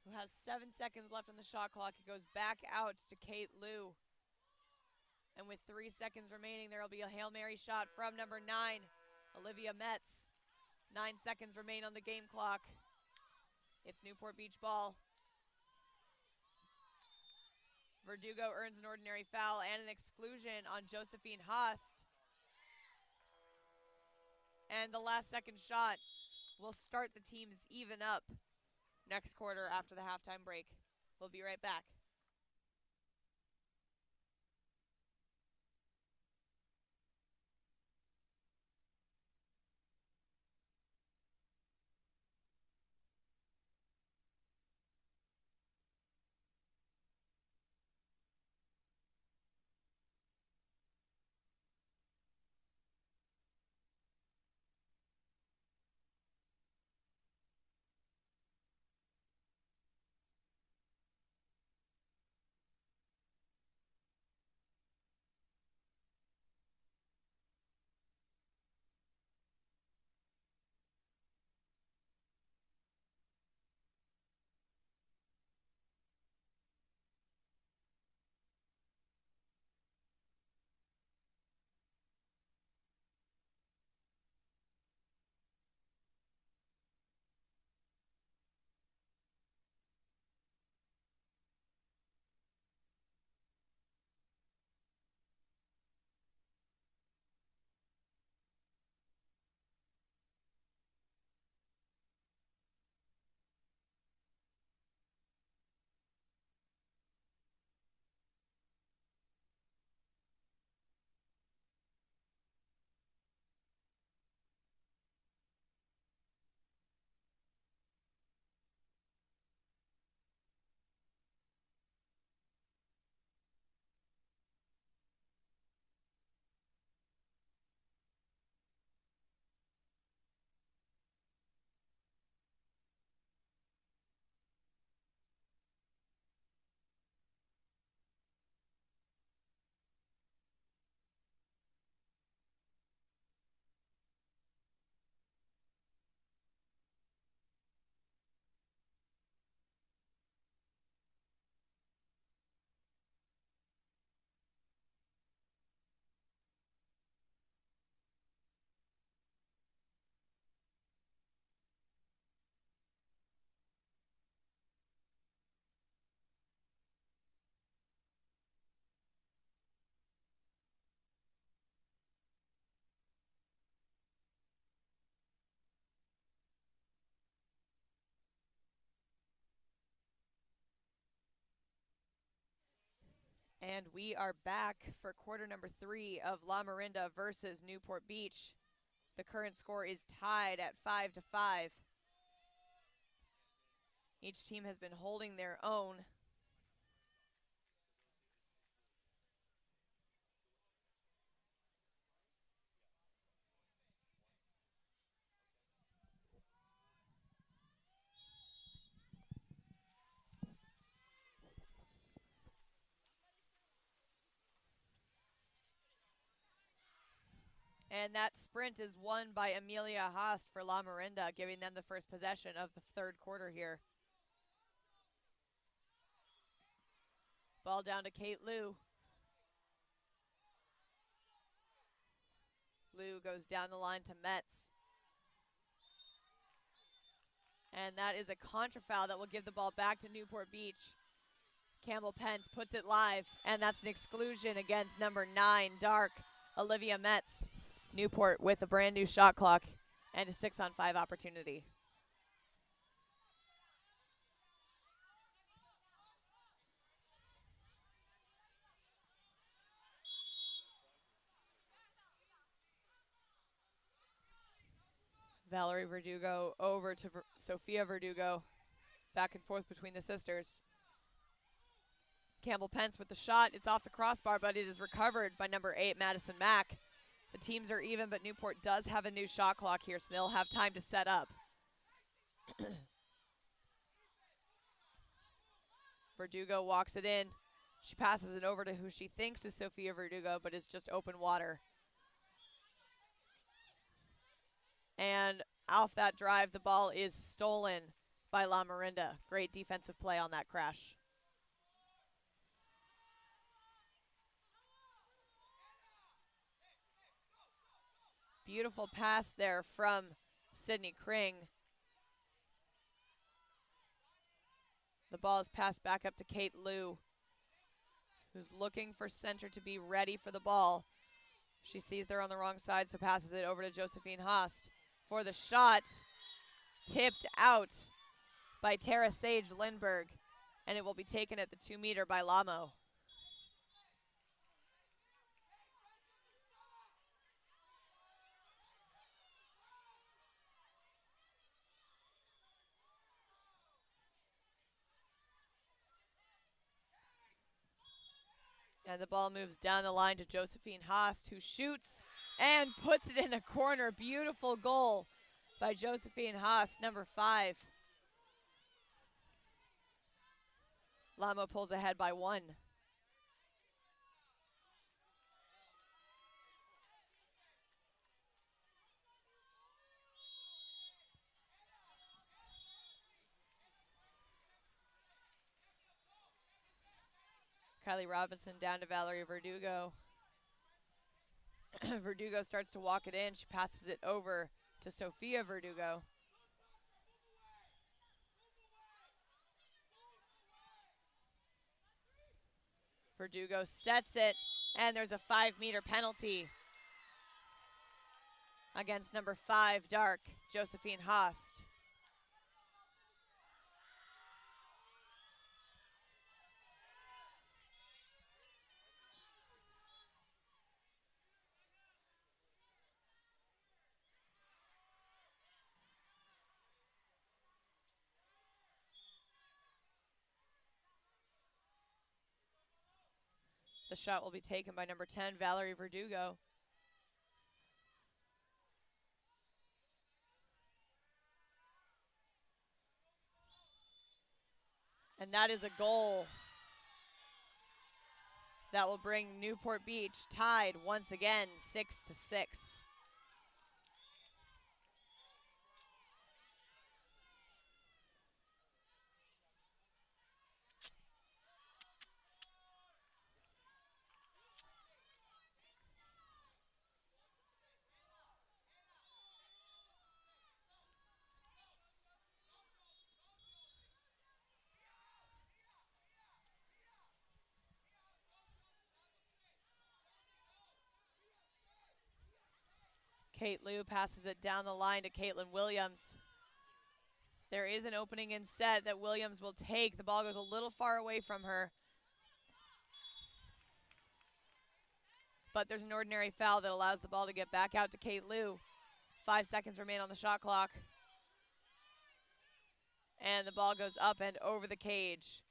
who has 7 seconds left on the shot clock. It goes back out to Kate Liu. And with 3 seconds remaining, there will be a Hail Mary shot from number 9, Olivia Metz. 9 seconds remain on the game clock. It's Newport Beach ball. Verdugo earns an ordinary foul and an exclusion on Josephine Haast. And the last second shot will start the teams even up next quarter after the halftime break. We'll be right back. And we are back for quarter number 3 of La Morinda versus Newport Beach. The current score is tied at 5-5. Each team has been holding their own. And that sprint is won by Amelia Haast for La Morinda, giving them the first possession of the third quarter here. Ball down to Kate Liu. Liu goes down the line to Metz. And that is a contra foul that will give the ball back to Newport Beach. Campbell Pence puts it live, and that's an exclusion against number 9, Dark, Olivia Metz. Newport with a brand new shot clock and a 6-on-5 opportunity. Valerie Verdugo over to Sophia Verdugo. Back and forth between the sisters. Campbell Pence with the shot. It's off the crossbar, but it is recovered by number 8, Madison Mack. The teams are even, but Newport does have a new shot clock here, so they'll have time to set up. Verdugo walks it in. She passes it over to who she thinks is Sophia Verdugo, but is just open water. And off that drive, the ball is stolen by La Morinda. Great defensive play on that crash. Beautiful pass there from Sydney Kring. The ball is passed back up to Kate Liu, who's looking for center to be ready for the ball. She sees they're on the wrong side, so passes it over to Josephine Haast for the shot. Tipped out by Tara Sage Lindberg, and it will be taken at the 2-meter by Lamo. And the ball moves down the line to Josephine Haast, who shoots and puts it in a corner. Beautiful goal by Josephine Haast, number 5. Lamo pulls ahead by 1. Kylie Robinson down to Valerie Verdugo. Verdugo starts to walk it in. She passes it over to Sophia Verdugo. Verdugo sets it, and there's a 5-meter penalty against number 5, Dark, Josephine Haast. The shot will be taken by number 10, Valerie Verdugo. And that is a goal that will bring Newport Beach tied once again, 6-6. Kate Liu passes it down the line to Caitlin Williams. There is an opening in set that Williams will take. The ball goes a little far away from her. but there's an ordinary foul that allows the ball to get back out to Kate Liu. 5 seconds remain on the shot clock. And the ball goes up and over the cage.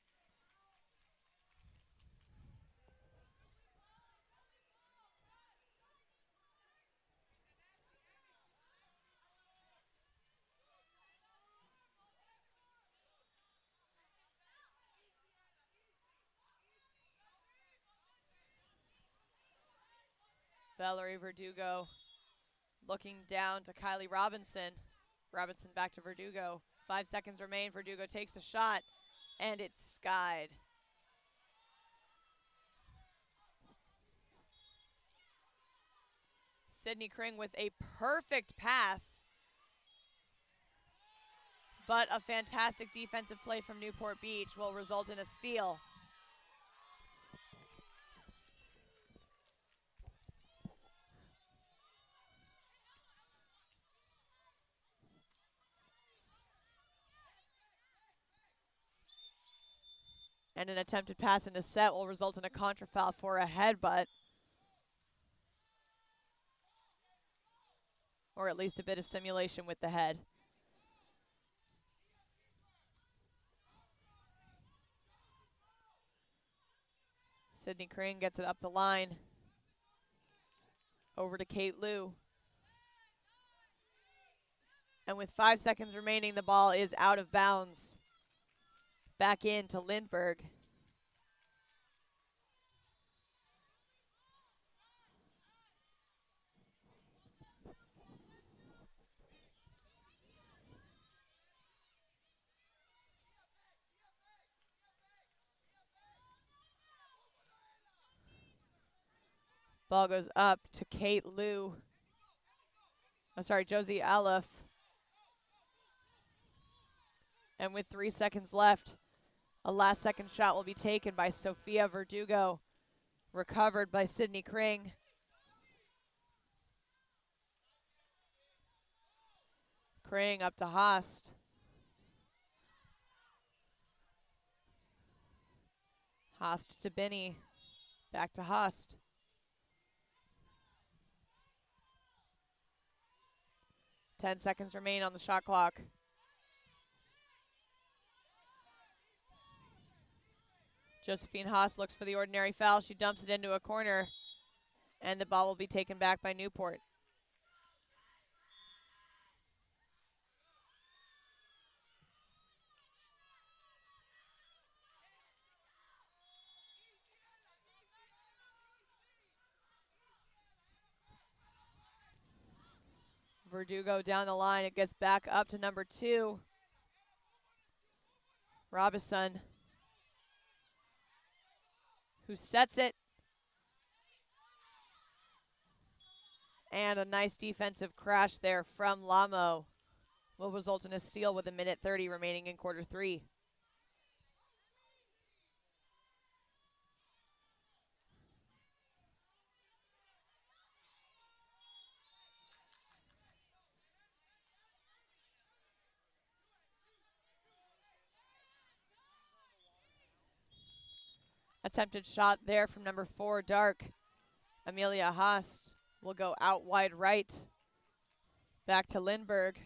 Valerie Verdugo looking down to Kylie Robinson. Robinson back to Verdugo. 5 seconds remain. Verdugo takes the shot, and it's skied. Sydney Kring with a perfect pass, but a fantastic defensive play from Newport Beach will result in a steal. And an attempted pass into set will result in a contra foul for a headbutt. Or at least a bit of simulation with the head. Sydney Kring gets it up the line. Over to Kate Liu. And with 5 seconds remaining, the ball is out of bounds. Back in to Lindbergh. Ball goes up to Kate Liu. I'm sorry, Josie Aleph. And with 3 seconds left, a last second shot will be taken by Sofia Verdugo. Recovered by Sydney Kring. Kring up to Haast. Haast to Binney. Back to Haast. Ten seconds remain on the shot clock. Josephine Haast looks for the ordinary foul. She dumps it into a corner, and the ball will be taken back by Newport. Verdugo down the line. It gets back up to number 2. Robison, who sets it. And a nice defensive crash there from Lamo will result in a steal with 1:30 remaining in quarter 3. Attempted shot there from number 4, Dark. Amelia Haast will go out wide right. Back to Lindbergh.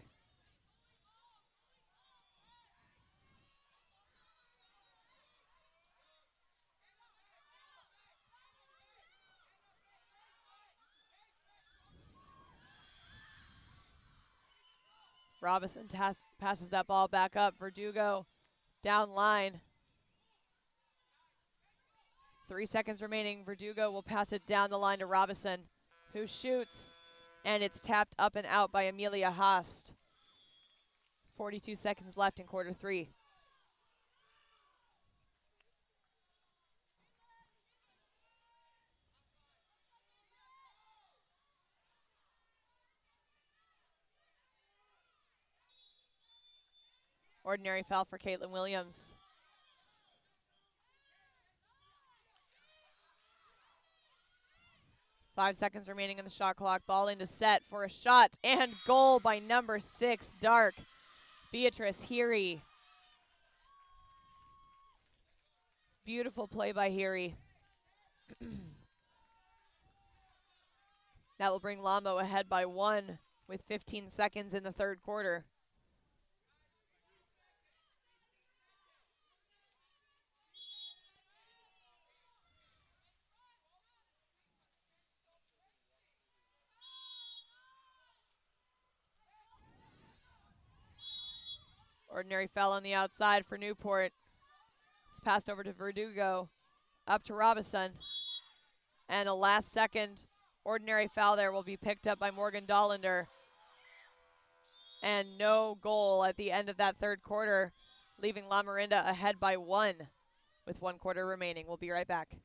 Robinson passes that ball back up. Verdugo down line. 3 seconds remaining. Verdugo will pass it down the line to Robinson, who shoots, and it's tapped up and out by Amelia Haast. 42 seconds left in quarter 3. Ordinary foul for Caitlin Williams. Five seconds remaining in the shot clock. Ball into set for a shot and goal by number 6, Dark. Beatrice Heary. Beautiful play by Heary. That will bring Lamo ahead by 1 with 15 seconds in the third quarter. Ordinary foul on the outside for Newport. It's passed over to Verdugo. Up to Robison. And a last second ordinary foul there will be picked up by Morgan Dollander. And no goal at the end of that third quarter, leaving La Morinda ahead by 1 with 1 quarter remaining. We'll be right back.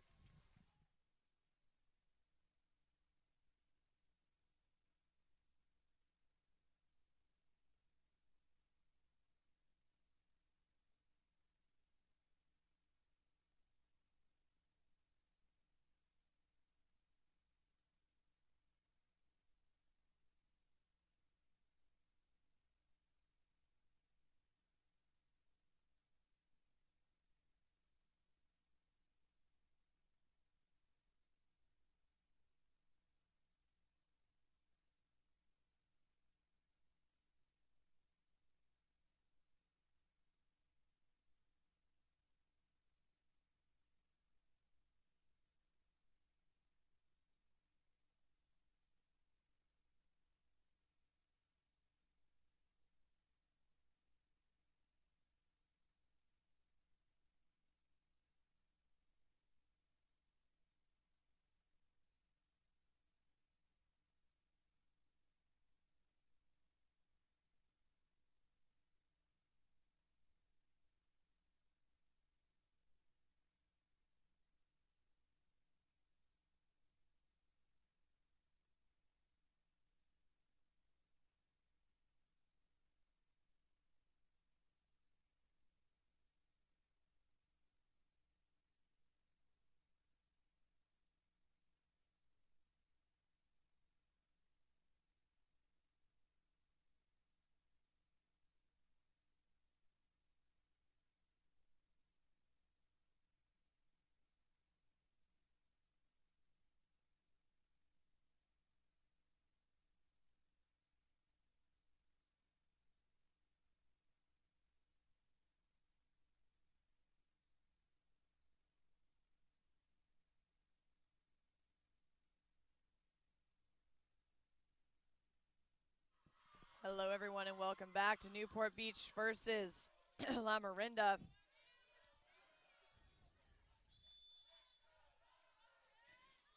Hello, everyone, and welcome back to Newport Beach versus La Morinda.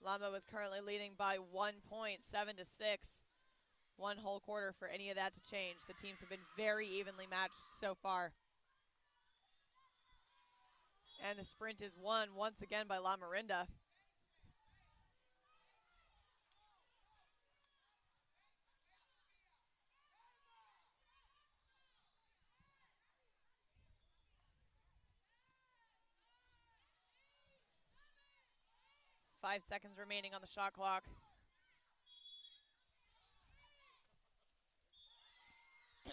Lamo is currently leading by 1 point, 7-6. 1 whole quarter for any of that to change. The teams have been very evenly matched so far. And the sprint is won once again by La Morinda. Five seconds remaining on the shot clock.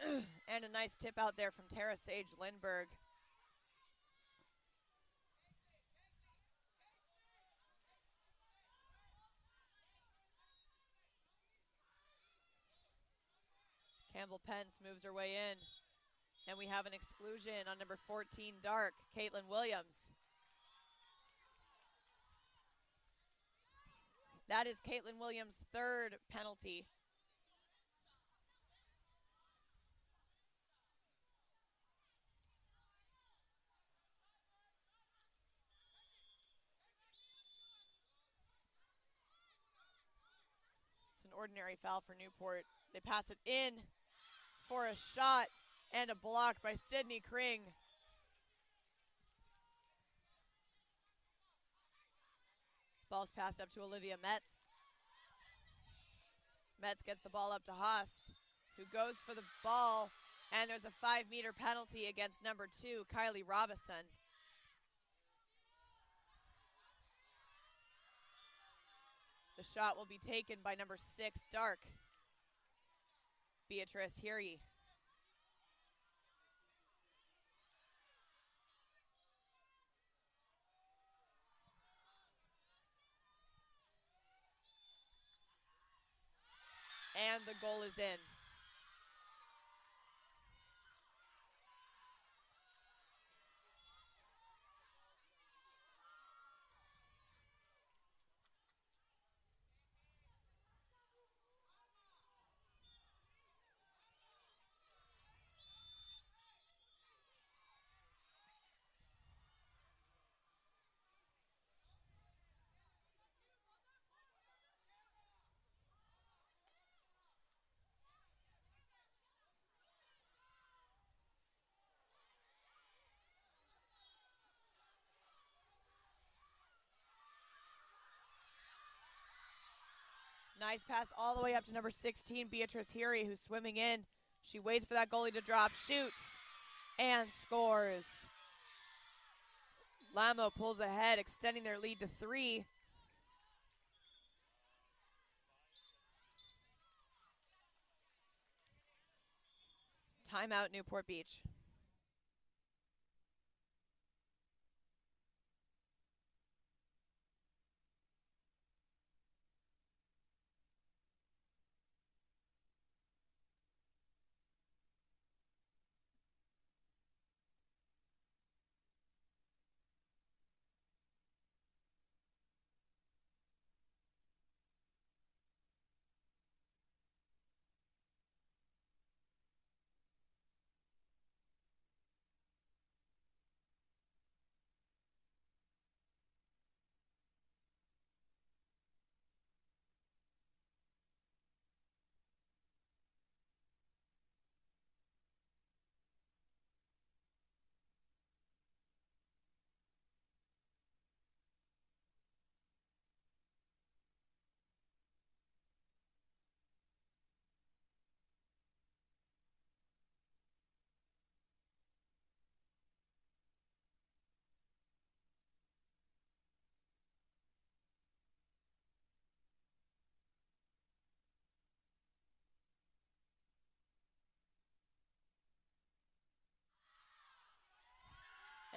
And a nice tip out there from Tara Sage Lindberg. Campbell Pence moves her way in. And we have an exclusion on number 14, Dark, Caitlin Williams. That is Caitlin Williams' 3rd penalty. It's an ordinary foul for Newport. They pass it in for a shot and a block by Sydney Kring. Ball's passed up to Olivia Metz. Metz gets the ball up to Haas, who goes for the ball, and there's a 5-meter penalty against number 2, Kylie Robison. The shot will be taken by number 6, Dark, Beatrice Heary. And the goal is in. Nice pass all the way up to number 16, Beatrice Heary, who's swimming in. She waits for that goalie to drop, shoots, and scores. Lamo pulls ahead, extending their lead to 3. Timeout, Newport Beach.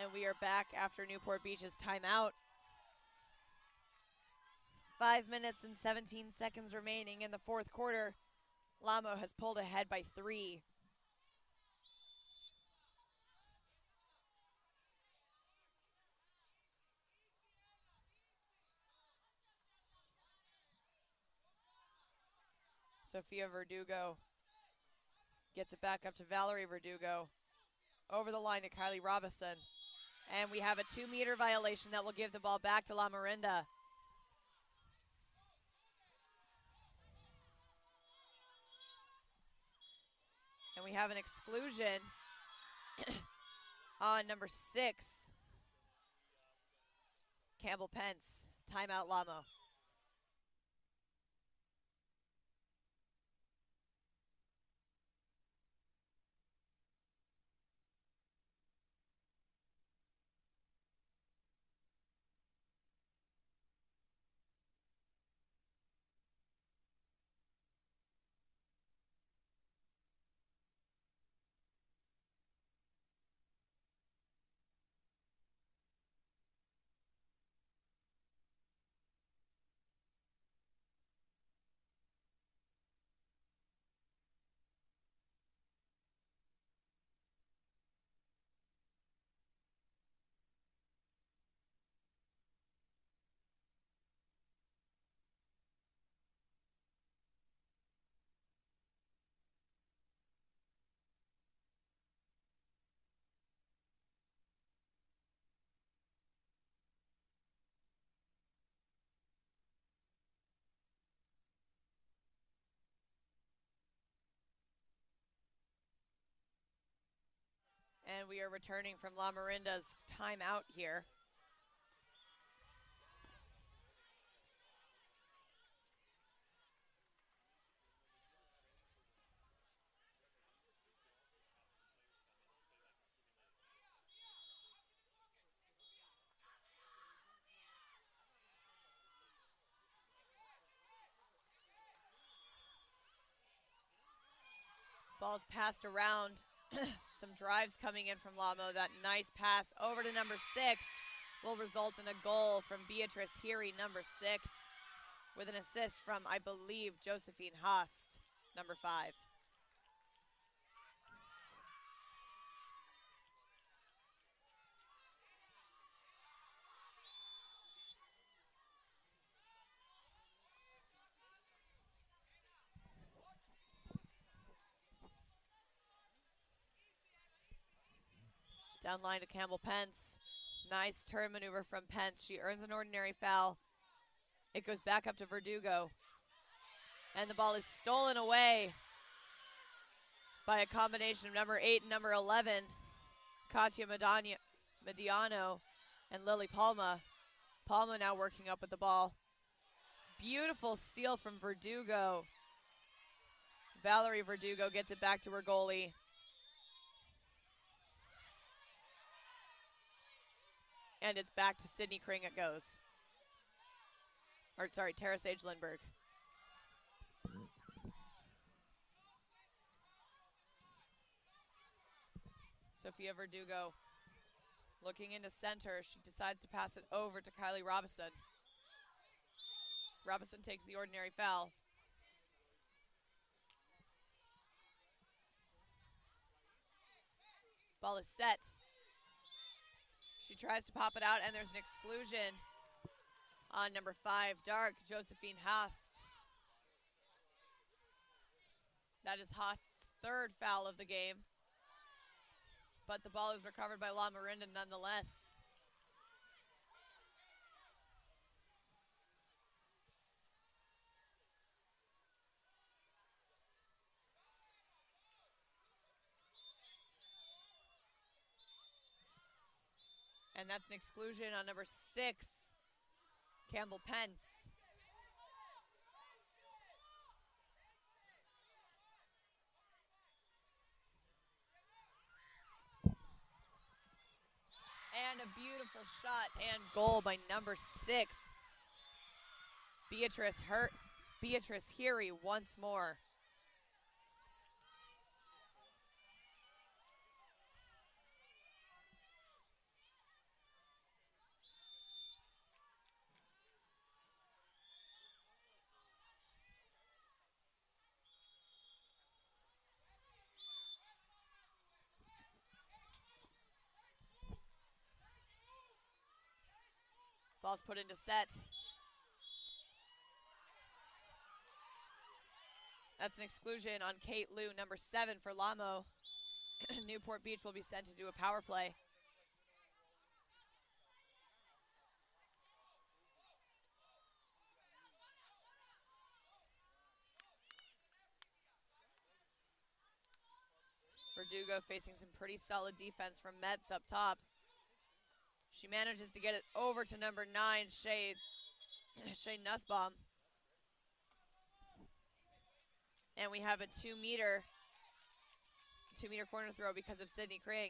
And we are back after Newport Beach's timeout. 5 minutes and 17 seconds remaining in the fourth quarter. Lamo has pulled ahead by 3. Sophia Verdugo gets it back up to Valerie Verdugo. Over the line to Kylie Robinson. And we have a 2-meter violation that will give the ball back to La Morinda. And we have an exclusion on number 6, Campbell Pence. Timeout, Lamo. And we are returning from La Morinda's timeout here. Ball's passed around. Some drives coming in from Lamo. That nice pass over to number 6 will result in a goal from Beatrice Heary, number 6, with an assist from, I believe, Josephine Hast. number 5. Down line to Campbell Pence. Nice turn maneuver from Pence. She earns an ordinary foul. It goes back up to Verdugo. And the ball is stolen away by a combination of number 8 and number 11, Katia Mediano and Lily Palma. Palma now working up with the ball. Beautiful steal from Verdugo. Valerie Verdugo gets it back to her goalie. And it's back to Sydney Kring it goes. Or sorry, Tara Sage Lindbergh. Sophia Verdugo looking into center. She decides to pass it over to Kylie Robison. Robison takes the ordinary foul. Ball is set. She tries to pop it out, and there's an exclusion on number 5, Dark, Josephine Haast. That is Haast's 3rd foul of the game. But the ball is recovered by La Morinda nonetheless. And that's an exclusion on number 6, Campbell Pence. And a beautiful shot and goal by number 6, Beatrice Heary once more. Ball's put into set. That's an exclusion on Kate Liu, number 7 for Lamo. Newport Beach will be sent to do a power play. Verdugo facing some pretty solid defense from Metz up top. She manages to get it over to number 9, Shay Nussbaum. And we have a 2-meter corner throw because of Sydney Kring.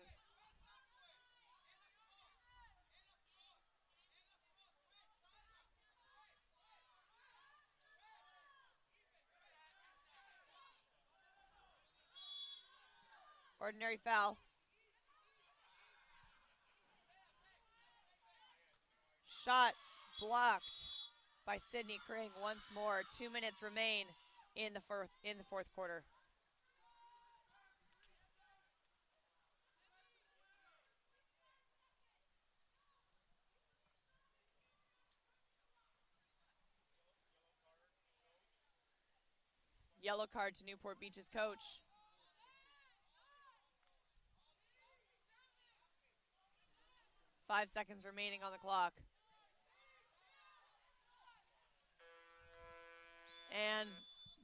Ordinary foul. Shot blocked by Sydney Kring once more. 2 minutes remain in the fourth quarter. Yellow card to Newport Beach's coach. Five seconds remaining on the clock. And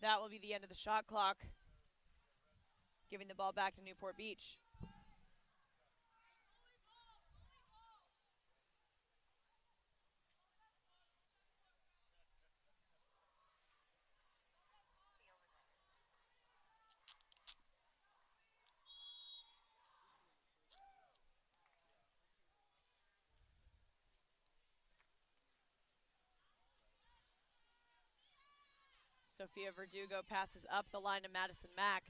that will be the end of the shot clock, giving the ball back to Newport Beach. Sophia Verdugo passes up the line to Madison Mack.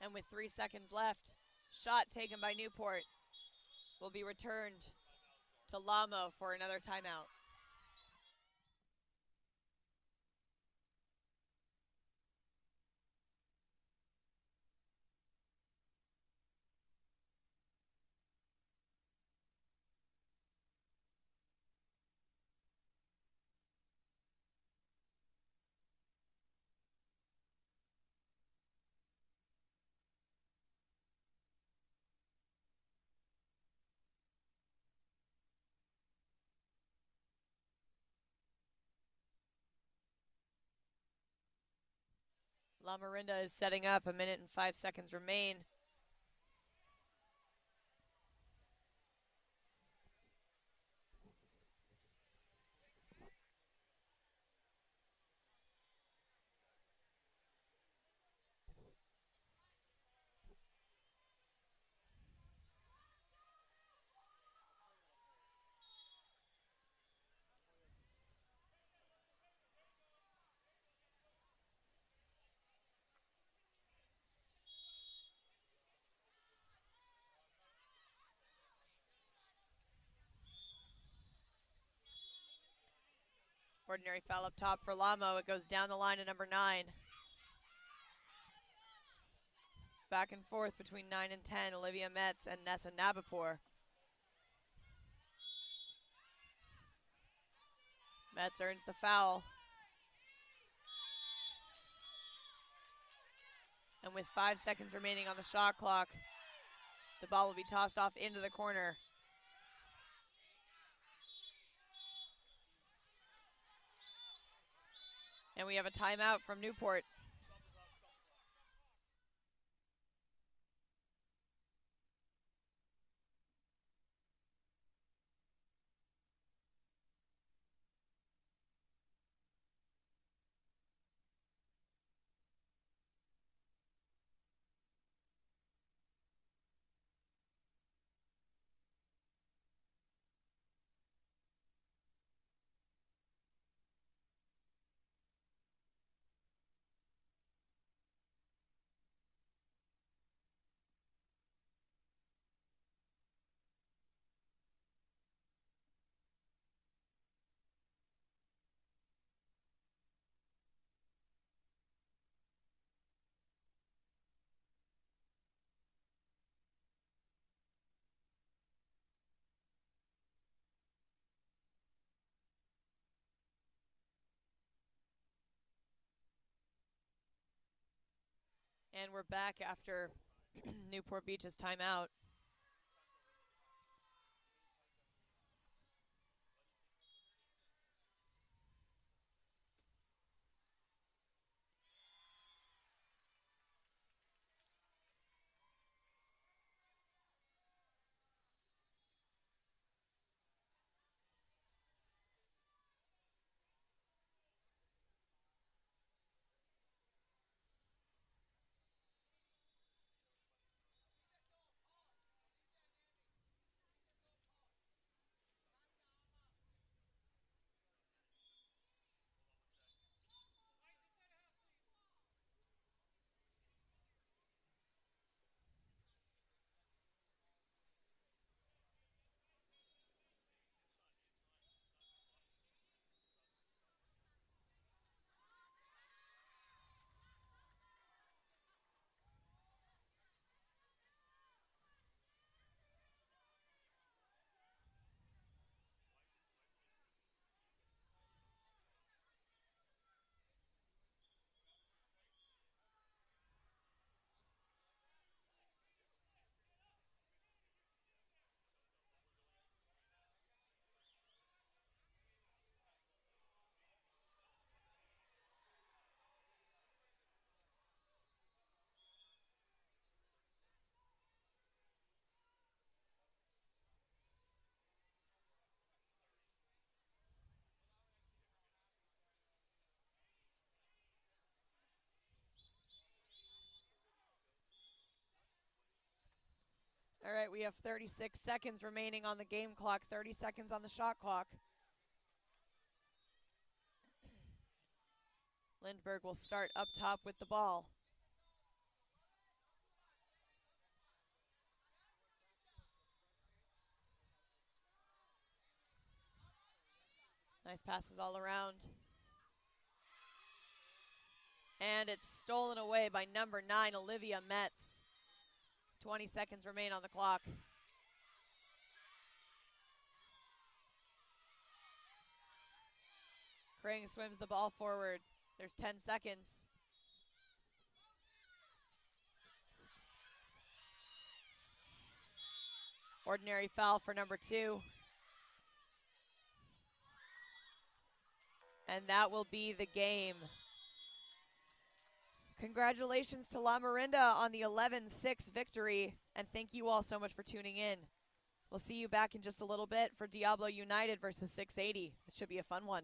And with 3 seconds left, shot taken by Newport will be returned to Lamo for another timeout. La Morinda is setting up. 1 minute and 5 seconds remain. Ordinary foul up top for Lamo. It goes down the line to number 9. Back and forth between 9 and 10, Olivia Metz and Nessa Nabapur. Metz earns the foul. And with 5 seconds remaining on the shot clock, the ball will be tossed off into the corner. And we have a timeout from Newport. And we're back after Newport Beach's timeout. All right, we have 36 seconds remaining on the game clock, 30 seconds on the shot clock. Lindbergh will start up top with the ball. Nice passes all around. And it's stolen away by number 9, Olivia Metz. 20 seconds remain on the clock. Kring swims the ball forward. There's 10 seconds. Ordinary foul for number 2. And that will be the game. Congratulations to La Morinda on the 11-6 victory, and thank you all so much for tuning in. We'll see you back in just a little bit for Diablo United versus 680. It should be a fun one.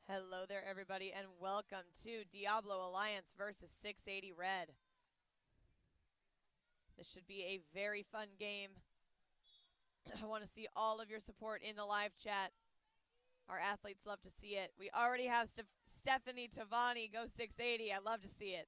Hello there, everybody, and welcome to Diablo Alliance versus 680 Red. This should be a very fun game. I want to see all of your support in the live chat. Our athletes love to see it. We already have Stephanie Tavani go 680. I love to see it.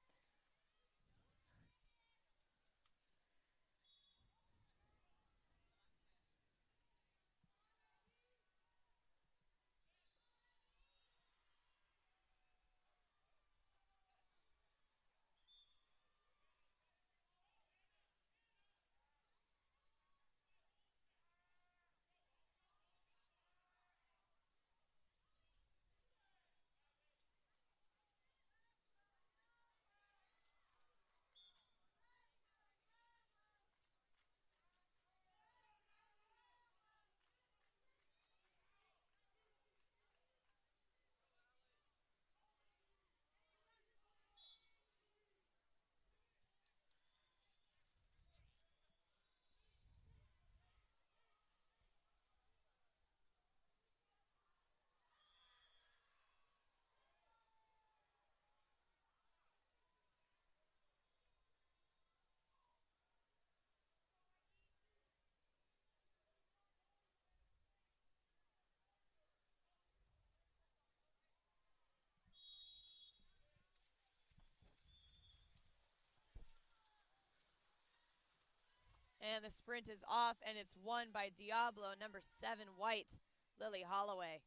And the sprint is off, and it's won by Diablo, number 7 white, Lily Holloway.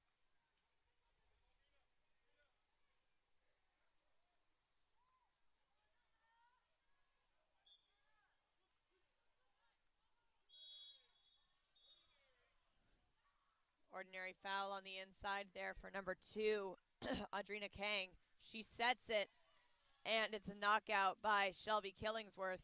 Ordinary foul on the inside there for number 2, Audrina Kang. She sets it, and it's a knockout by Shelby Killingsworth.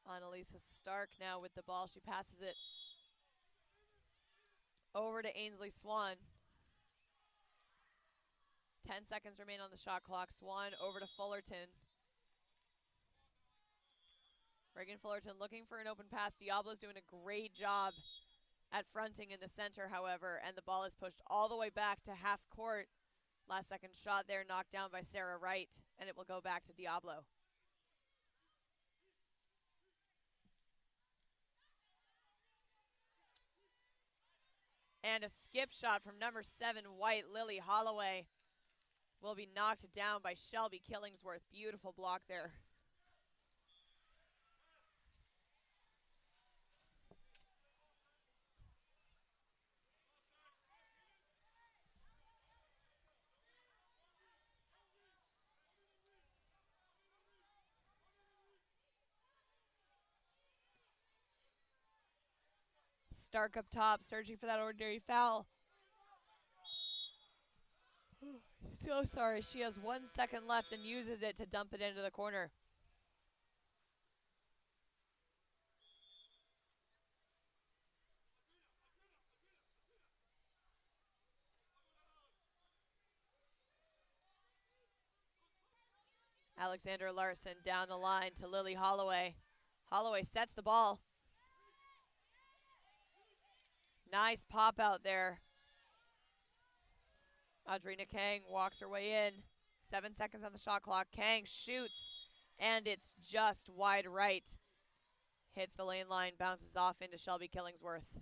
Annalisa Stark now with the ball. She passes it over to Ainsley Swan. 10 seconds remain on the shot clock. Swan over to Fullerton. Reagan Fullerton looking for an open pass. Diablo's doing a great job at fronting in the center, however, and the ball is pushed all the way back to half court. Last second shot there knocked down by Sarah Wright, and it will go back to Diablo. And a skip shot from number 7 white, Lily Holloway, will be knocked down by Shelby Killingsworth. Beautiful block there. Stark up top, searching for that ordinary foul. So sorry, she has 1 second left and uses it to dump it into the corner. Alexander Larson down the line to Lily Holloway. Holloway sets the ball. Nice pop out there. Audrina Kang walks her way in. 7 seconds on the shot clock. Kang shoots, and it's just wide right. Hits the lane line, bounces off into Shelby Killingsworth.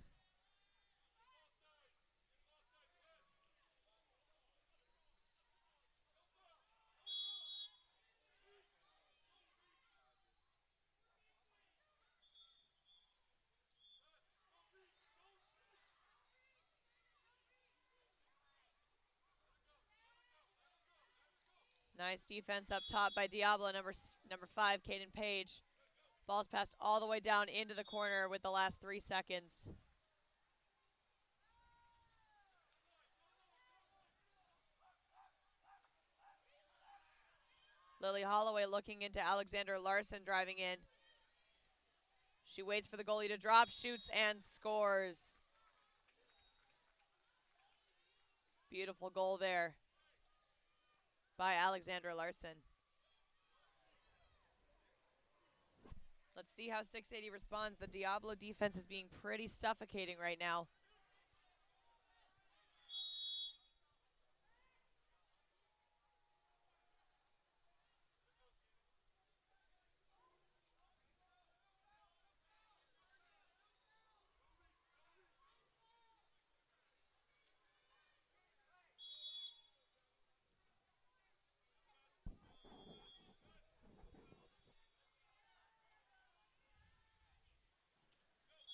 Nice defense up top by Diablo, number 5, Caden Page. Ball's passed all the way down into the corner with the last 3 seconds. Lily Holloway looking into Alexander Larson driving in. She waits for the goalie to drop, shoots, and scores. Beautiful goal there. by Alexandra Larson. Let's see how 680 responds. The Diablo defense is being pretty suffocating right now.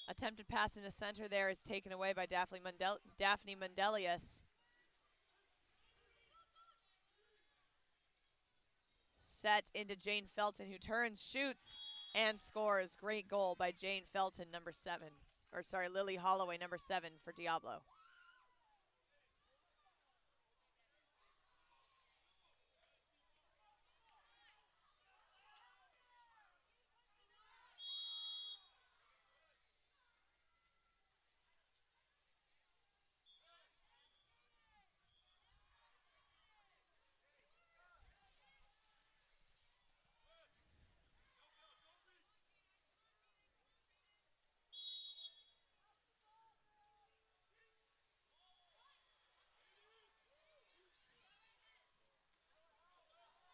Attempted pass into center there is taken away by Daphne Mundelius. Set into Jane Felton, who turns, shoots, and scores. Great goal by Jane Felton, number 7. Or sorry, Lily Holloway, number 7 for Diablo.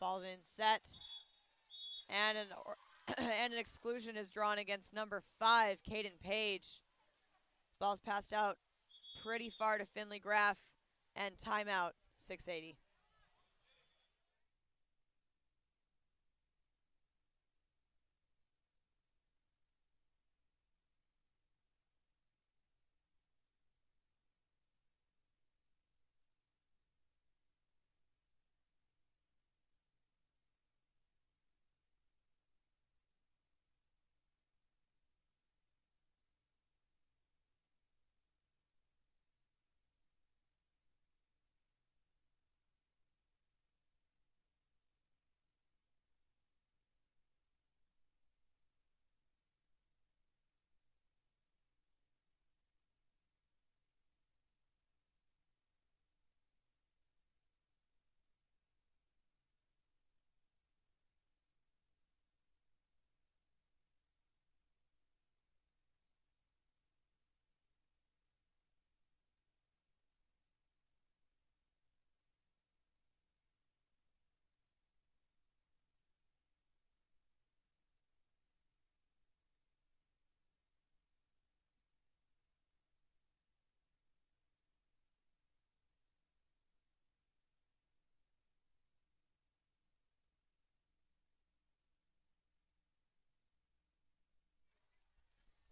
Ball's in set. And and an exclusion is drawn against number 5, Caden Page. Ball's passed out pretty far to Finley Graff, and timeout, 680.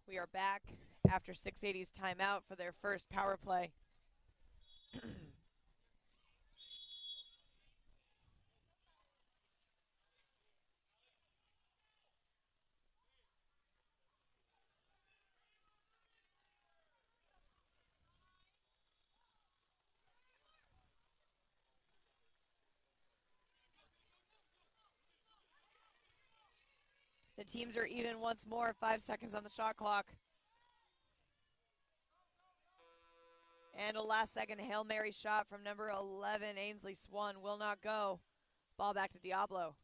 We are back after 680's timeout for their first power play. The teams are even once more, 5 seconds on the shot clock. And a last second Hail Mary shot from number 11, Ainsley Swan, will not go. Ball back to Diablo.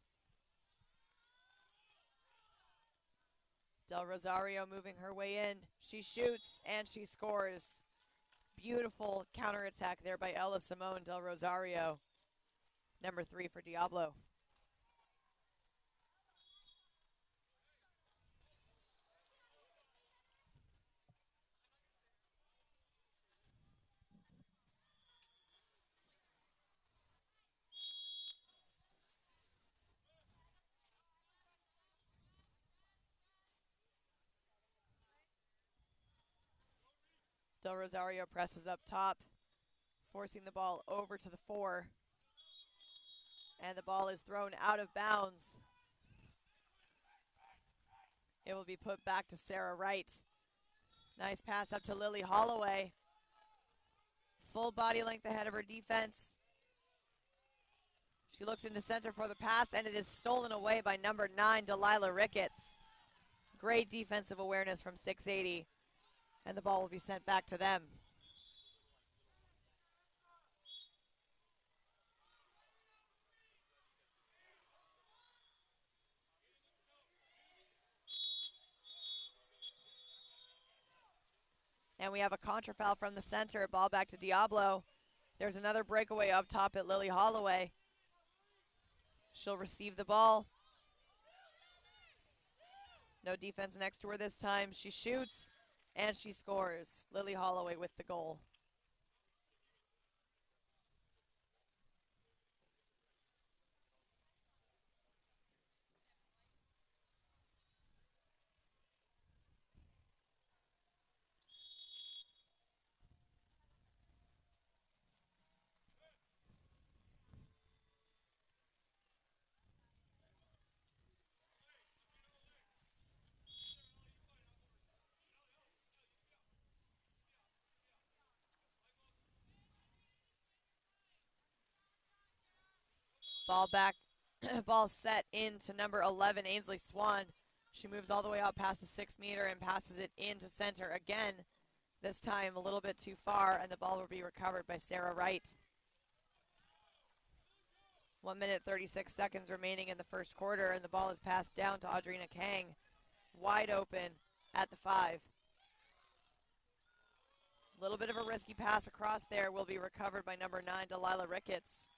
Del Rosario moving her way in. She shoots and she scores. Beautiful counterattack there by Ella Simone Del Rosario. Number 3 for Diablo. Del Rosario presses up top, forcing the ball over to the 4. And the ball is thrown out of bounds. It will be put back to Sarah Wright. Nice pass up to Lily Holloway. Full body length ahead of her defense. She looks into center for the pass, and it is stolen away by number 9, Delilah Ricketts. Great defensive awareness from 680. And the ball will be sent back to them. And we have a contra foul from the center. Ball back to Diablo. There's another breakaway up top at Lily Holloway. She'll receive the ball. No defense next to her this time. She shoots, and she scores. Lily Holloway with the goal. Ball back, ball set into number 11, Ainsley Swan. She moves all the way out past the 6 meter and passes it into center again. This time a little bit too far, and the ball will be recovered by Sarah Wright. 1 minute 36 seconds remaining in the first quarter, and the ball is passed down to Audrina Kang. Wide open at the 5. A little bit of a risky pass across there will be recovered by number 9, Delilah Ricketts.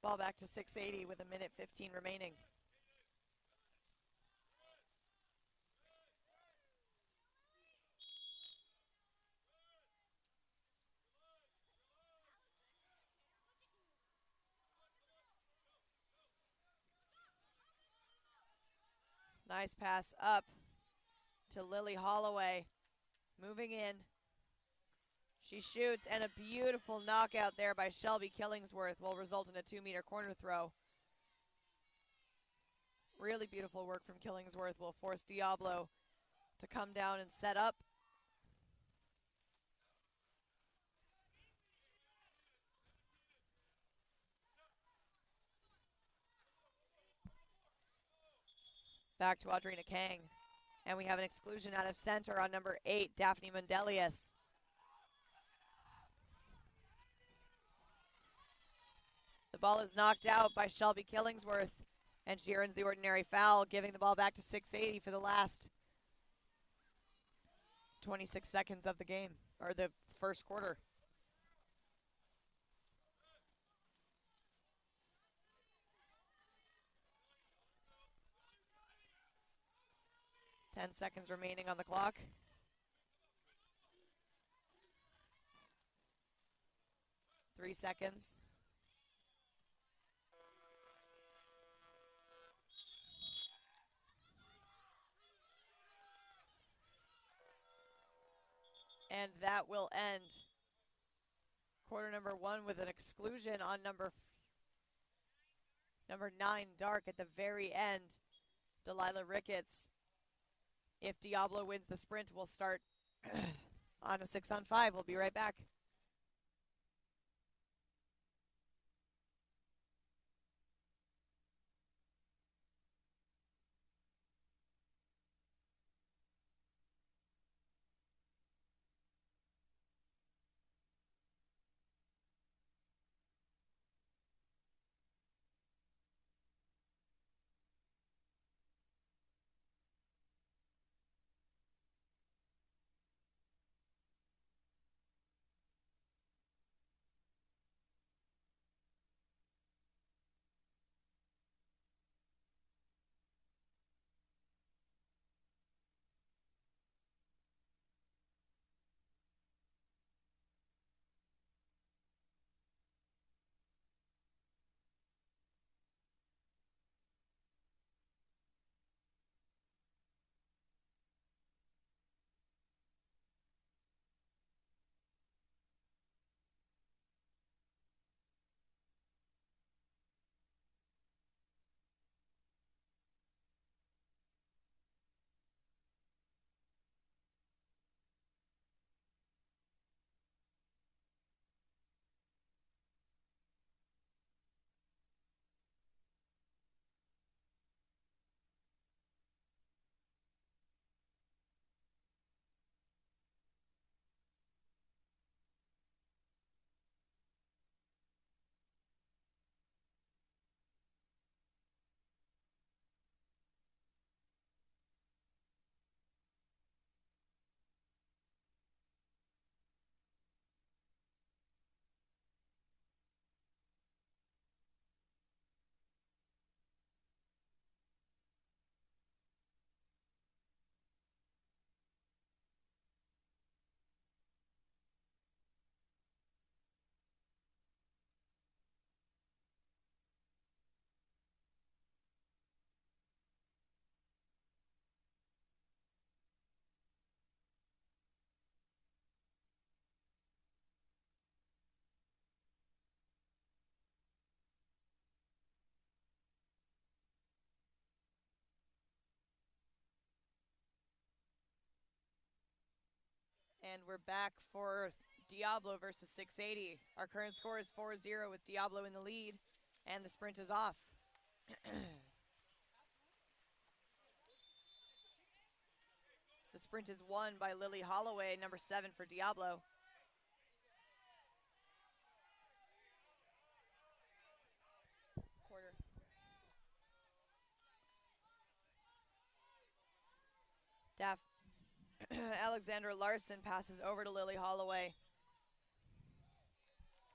Ball back to 680 with 1 minute 15 remaining. Nice pass up to Lily Holloway. Moving in. She shoots, and a beautiful knockout there by Shelby Killingsworth will result in a 2 meter corner throw. Really beautiful work from Killingsworth will force Diablo to come down and set up. Back to Audrina Kang. And we have an exclusion out of center on number 8, Daphne Mundelius. The ball is knocked out by Shelby Killingsworth, and she earns the ordinary foul, giving the ball back to 680 for the last 26 seconds of the game, or the first quarter. Ten seconds remaining on the clock. Three seconds. And that will end quarter number 1 with an exclusion on number 9, Dark, at the very end. Delilah Ricketts. If Diablo wins the sprint, we'll start on a 6-on-5. We'll be right back. And we're back for Diablo versus 680. Our current score is 4-0 with Diablo in the lead, and the sprint is off. The sprint is won by Lily Holloway, number 7 for Diablo. Quarter. Alexandra Larson passes over to Lily Holloway.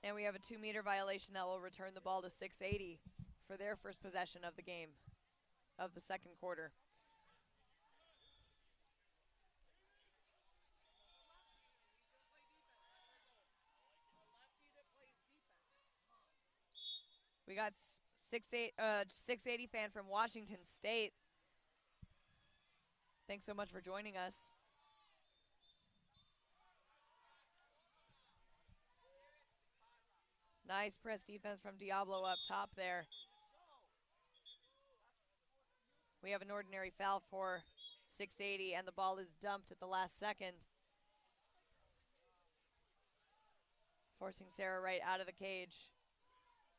And we have a 2-meter violation that will return the ball to 680 for their first possession of the game, of the second quarter. We got 680 fan from Washington State. Thanks so much for joining us. Nice press defense from Diablo up top there. We have an ordinary foul for 680, and the ball is dumped at the last second, forcing Sarah Wright out of the cage.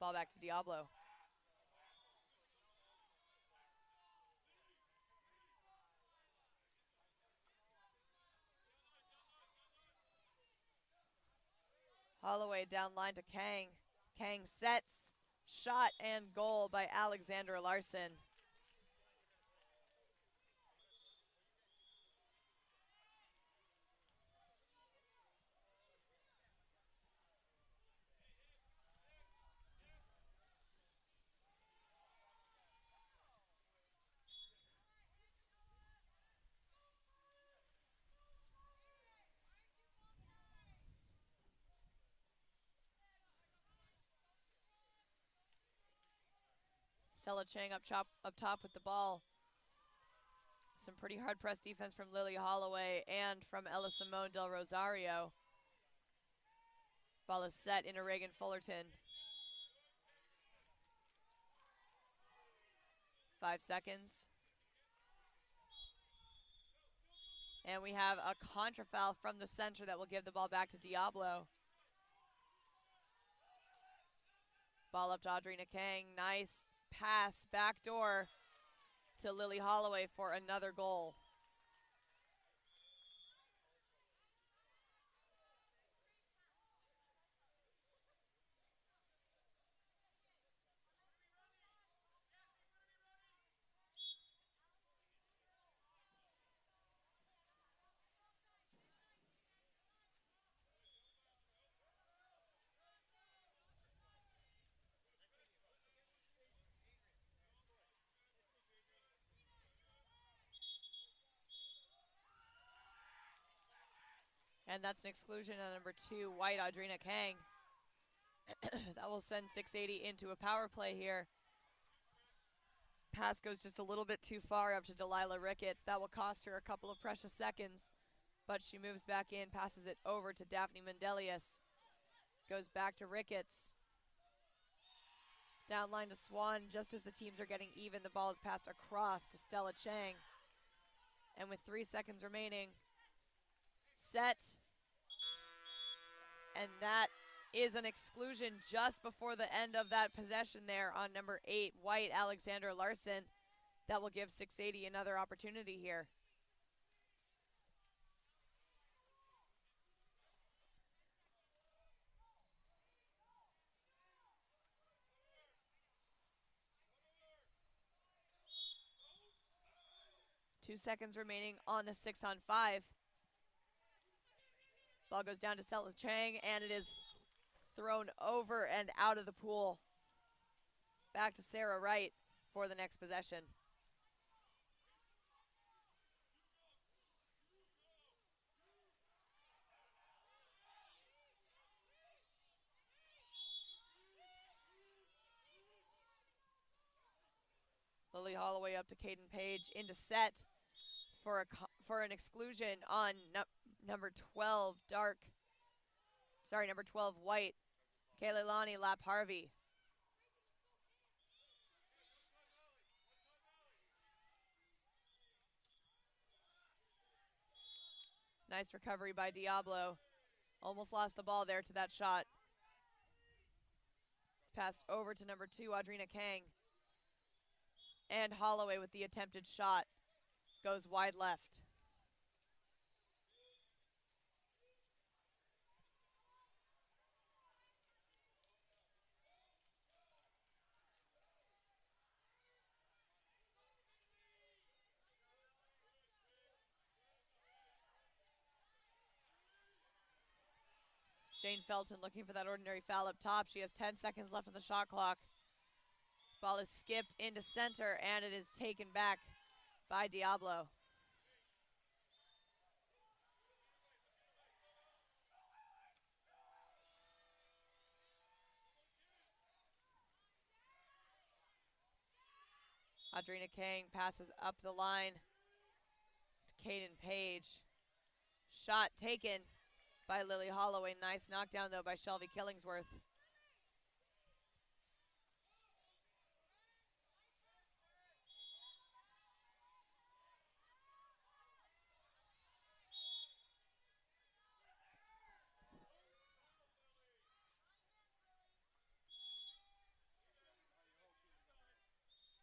Ball back to Diablo. Holloway down line to Kang. Kang sets, shot, and goal by Alexandra Larson. Stella Chang up top with the ball. Some pretty hard press defense from Lily Holloway and from Ella Simone Del Rosario. Ball is set into Reagan Fullerton. 5 seconds. And we have a contra foul from the center that will give the ball back to Diablo. Ball up to Audrina Kang. Nice pass, backdoor to Lily Holloway for another goal. And that's an exclusion on number 2, white, Audrina Kang. That will send 680 into a power play here. Pass goes just a little bit too far up to Delilah Ricketts. That will cost her a couple of precious seconds, but she moves back in, passes it over to Daphne Mendelius. Goes back to Ricketts. Down line to Swan. Just as the teams are getting even, the ball is passed across to Stella Chang. And with 3 seconds remaining, set. And that is an exclusion just before the end of that possession there on number 8, white, Alexandra Larson. That will give 680 another opportunity here. Two seconds remaining on the 6-on-5. Ball goes down to Stella Chang, and it is thrown over and out of the pool. Back to Sarah Wright for the next possession. Lily Holloway up to Caden Page into set for an exclusion on number 12 number 12 white, Kaylani Lap Harvey. Nice recovery by Diablo. Almost lost the ball there to that shot. It's passed over to number 2, Audrina Kang. And Holloway with the attempted shot. Goes wide left. Jane Felton looking for that ordinary foul up top. She has 10 seconds left on the shot clock. Ball is skipped into center, and it is taken back by Diablo. Audrina Kang passes up the line to Kaden Page. Shot taken by Lily Holloway. Nice knockdown, though, by Shelby Killingsworth.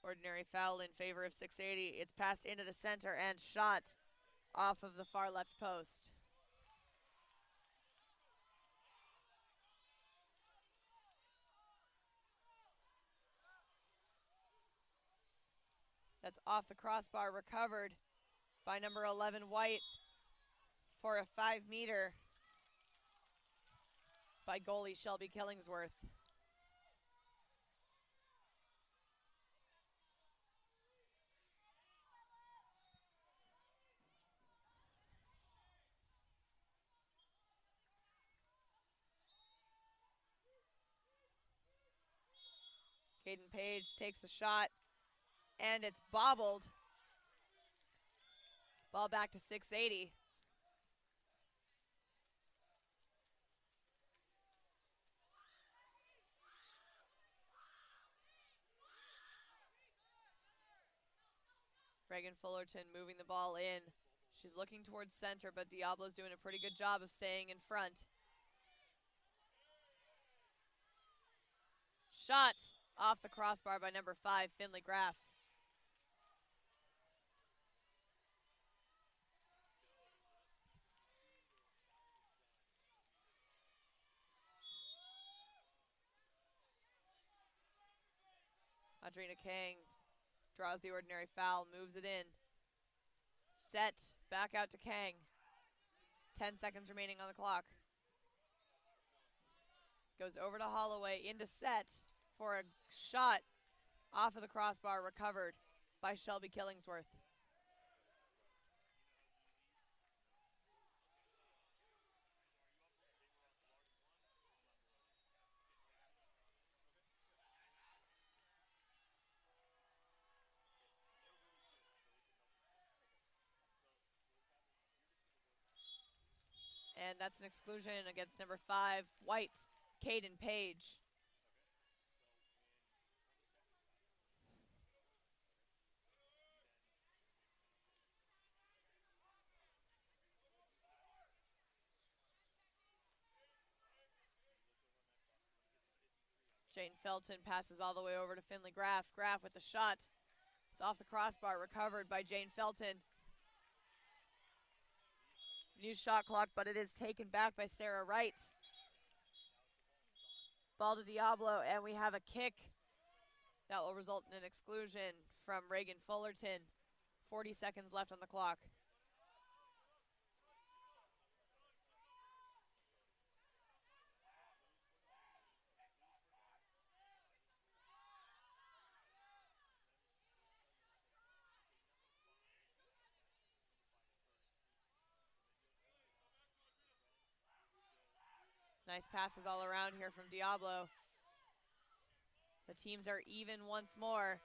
Ordinary foul in favor of 680. It's passed into the center and shot off of the far left post. That's off the crossbar, recovered by number 11, White, for a 5-meter by goalie Shelby Killingsworth. Kaden Page takes a shot, and it's bobbled. Ball back to 680. Reagan Fullerton moving the ball in. She's looking towards center, but Diablo's doing a pretty good job of staying in front. Shot off the crossbar by number 5, Finley Graff. Audrina Kang draws the ordinary foul, moves it in. Set, back out to Kang. 10 seconds remaining on the clock. Goes over to Holloway, into set for a shot off of the crossbar, recovered by Shelby Killingsworth. And that's an exclusion against number 5, White, Kaden Page. Jane Felton passes all the way over to Finley Graff. Graff with the shot. It's off the crossbar, recovered by Jane Felton. New shot clock, but it is taken back by Sarah Wright. Ball to Diablo, and we have a kick that will result in an exclusion from Reagan Fullerton. 40 seconds left on the clock. Nice passes all around here from Diablo. The teams are even once more.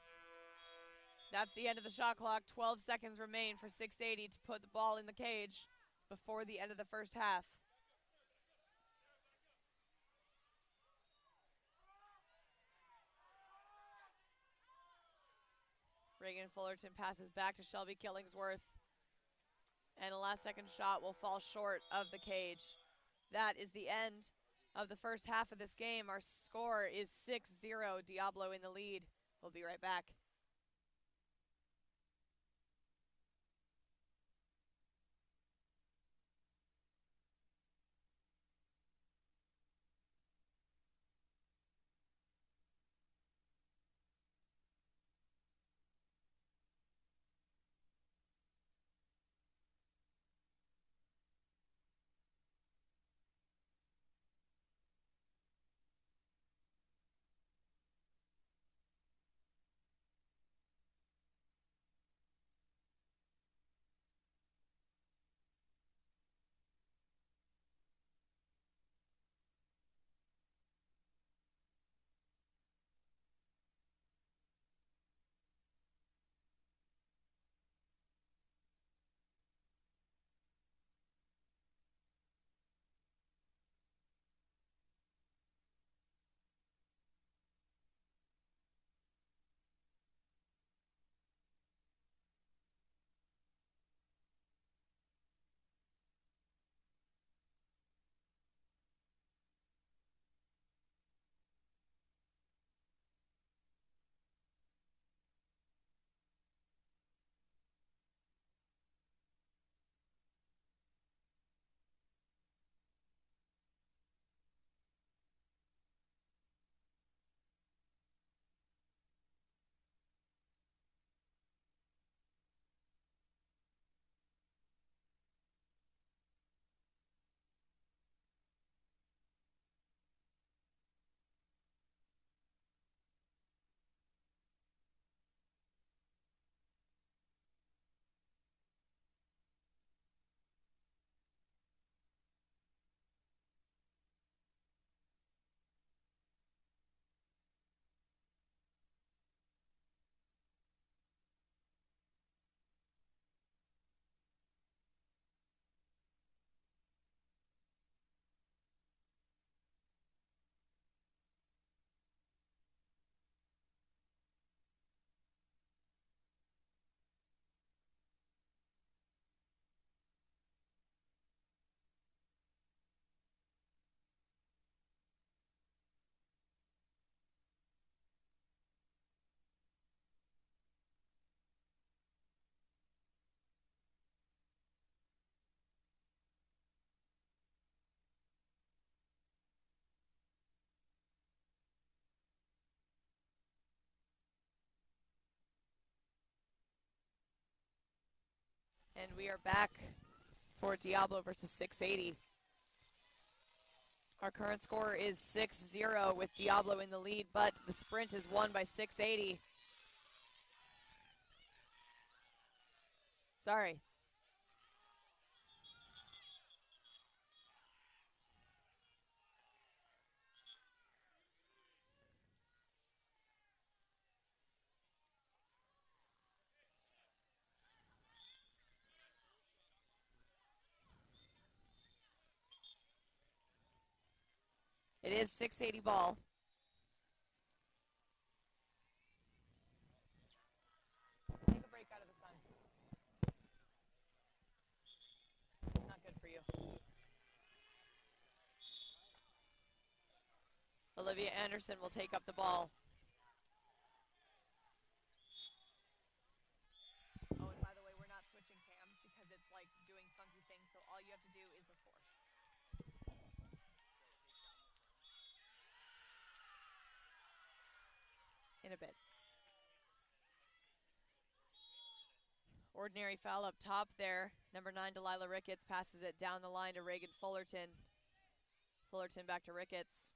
That's the end of the shot clock. 12 seconds remain for 680 to put the ball in the cage before the end of the first half. Reagan Fullerton passes back to Shelby Killingsworth. And a last-second shot will fall short of the cage. That is the end of the first half of this game. Our score is 6-0, Diablo in the lead. We'll be right back. And we are back for Diablo versus 680. Our current score is 6-0 with Diablo in the lead, but the sprint is won by 680. Sorry. It is 680 ball. Take a break out of the sun. It's not good for you. Olivia Anderson will take up the ball. Oh, and by the way, we're not switching cams because it's like doing funky things, so all you have to do is the score. In a bit. Ordinary foul up top there. Number 9, Delilah Ricketts, passes it down the line to Reagan Fullerton. Fullerton back to Ricketts.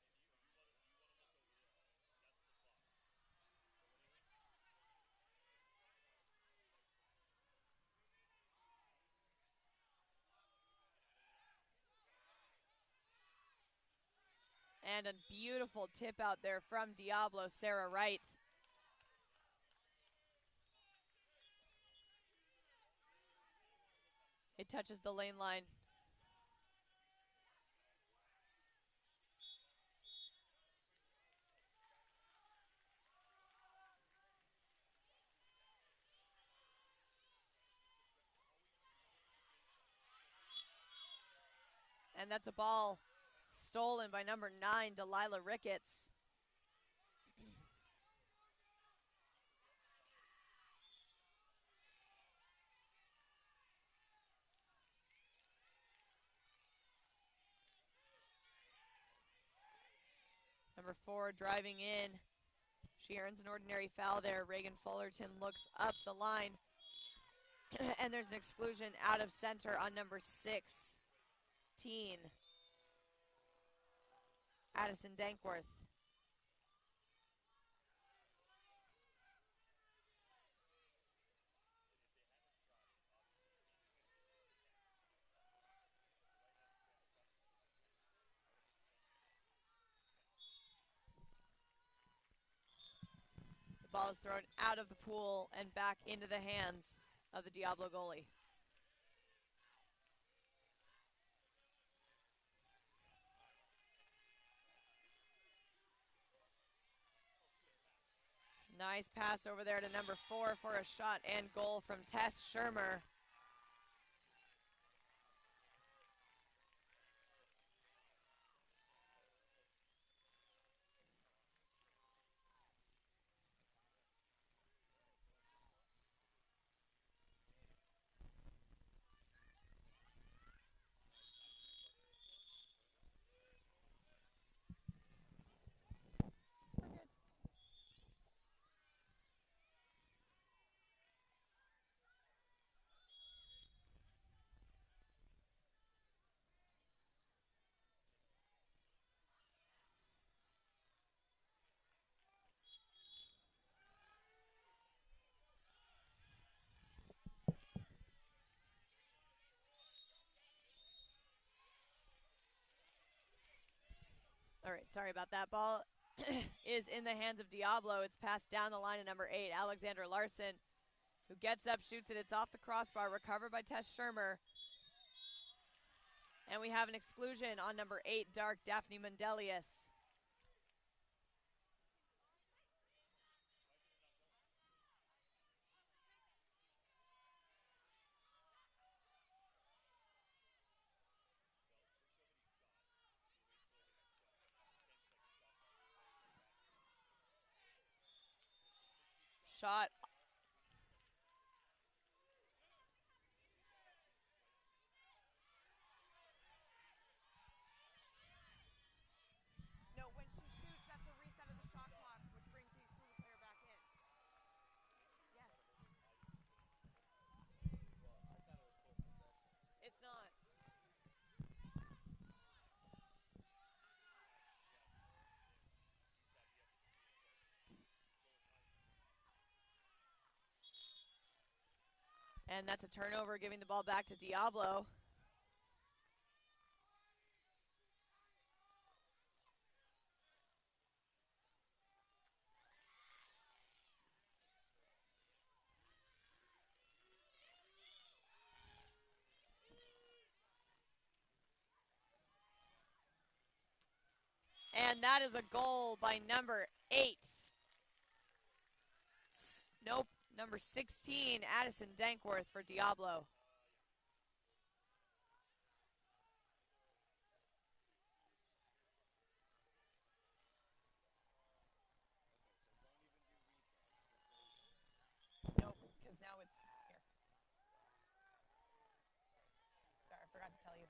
And a beautiful tip out there from Diablo, Sarah Wright. It touches the lane line. And that's a ball stolen by number 9, Delilah Ricketts. Number 4 driving in. She earns an ordinary foul there. Reagan Fullerton looks up the line. And there's an exclusion out of center on number 16, Addison Dankworth. The ball is thrown out of the pool and back into the hands of the Diablo goalie. Nice pass over there to number 4 for a shot and goal from Tess Shermer. All right, sorry about that. Ball is in the hands of Diablo. It's passed down the line to number 8, Alexander Larson, who gets up, shoots it. It's off the crossbar, recovered by Tess Shermer. And we have an exclusion on number 8, Dark Daphne Mundelius. Shot. No, when she shoots, that's a reset of the shot clock, which brings the excluded player back in. Yes. Well, I thought it was full possession. It's not. And that's a turnover, giving the ball back to Diablo. And that is a goal by number 8. Nope, number 16, Addison Dankworth for Diablo. Nope, because now it's here. Sorry, I forgot to tell you.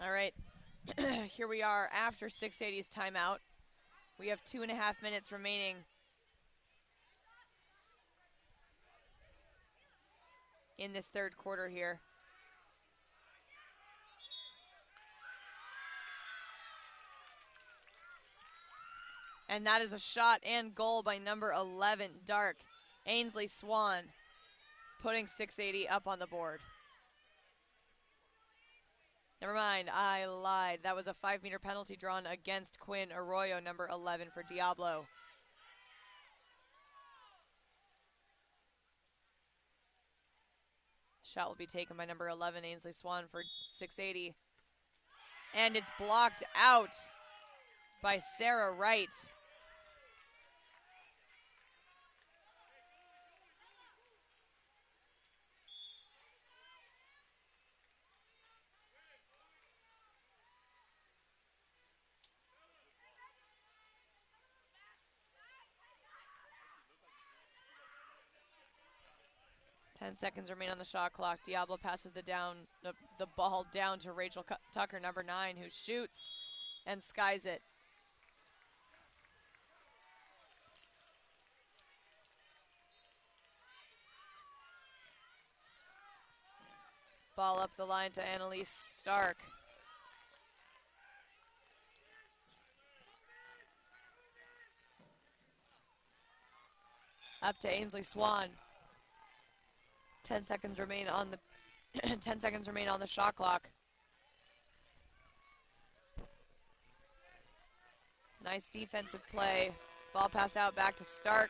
All right, here we are after 680's timeout. We have 2.5 minutes remaining. In this third quarter here. And that is a shot and goal by number 11, Dark. Ainsley Swan putting 680 up on the board. Never mind, I lied. That was a 5-meter penalty drawn against Quinn Arroyo, number 11 for Diablo. Shot will be taken by number 11, Ainsley Swan, for 680. And it's blocked out by Sarah Wright. 10 seconds remain on the shot clock. Diablo passes the ball down to Rachel Tucker, number 9, who shoots and skies it. Ball up the line to Annalise Stark. Up to Ainsley Swan. 10 seconds remain on the 10 seconds remain on the shot clock. Nice defensive play. Ball passed out back to Stark.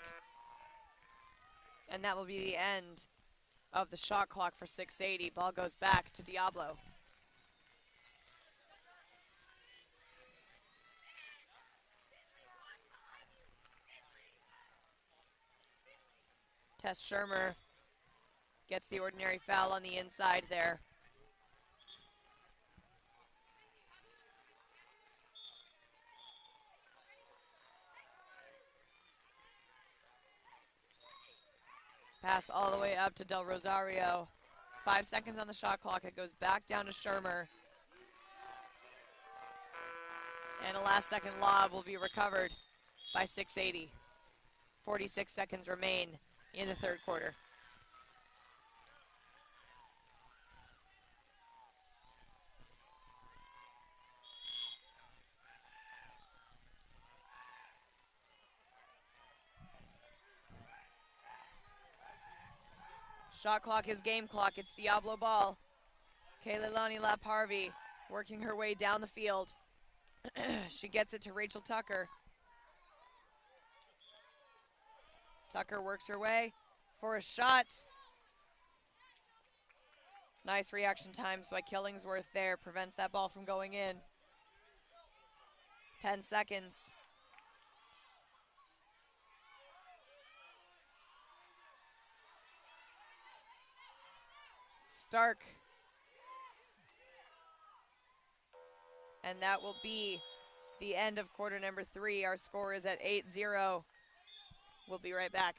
And that will be the end of the shot clock for 680. Ball goes back to Diablo. Tess Shermer gets the ordinary foul on the inside there. Pass all the way up to Del Rosario. 5 seconds on the shot clock. It goes back down to Shermer. And a last second lob will be recovered by 680. 46 seconds remain in the third quarter. Shot clock is game clock. It's Diablo ball. Kaylani Lap-Harvey working her way down the field. She gets it to Rachel Tucker. Tucker works her way for a shot. Nice reaction times by Killingsworth there. Prevents that ball from going in. 10 seconds. Stark. And that will be the end of quarter number 3. Our score is at 8-0. We'll be right back.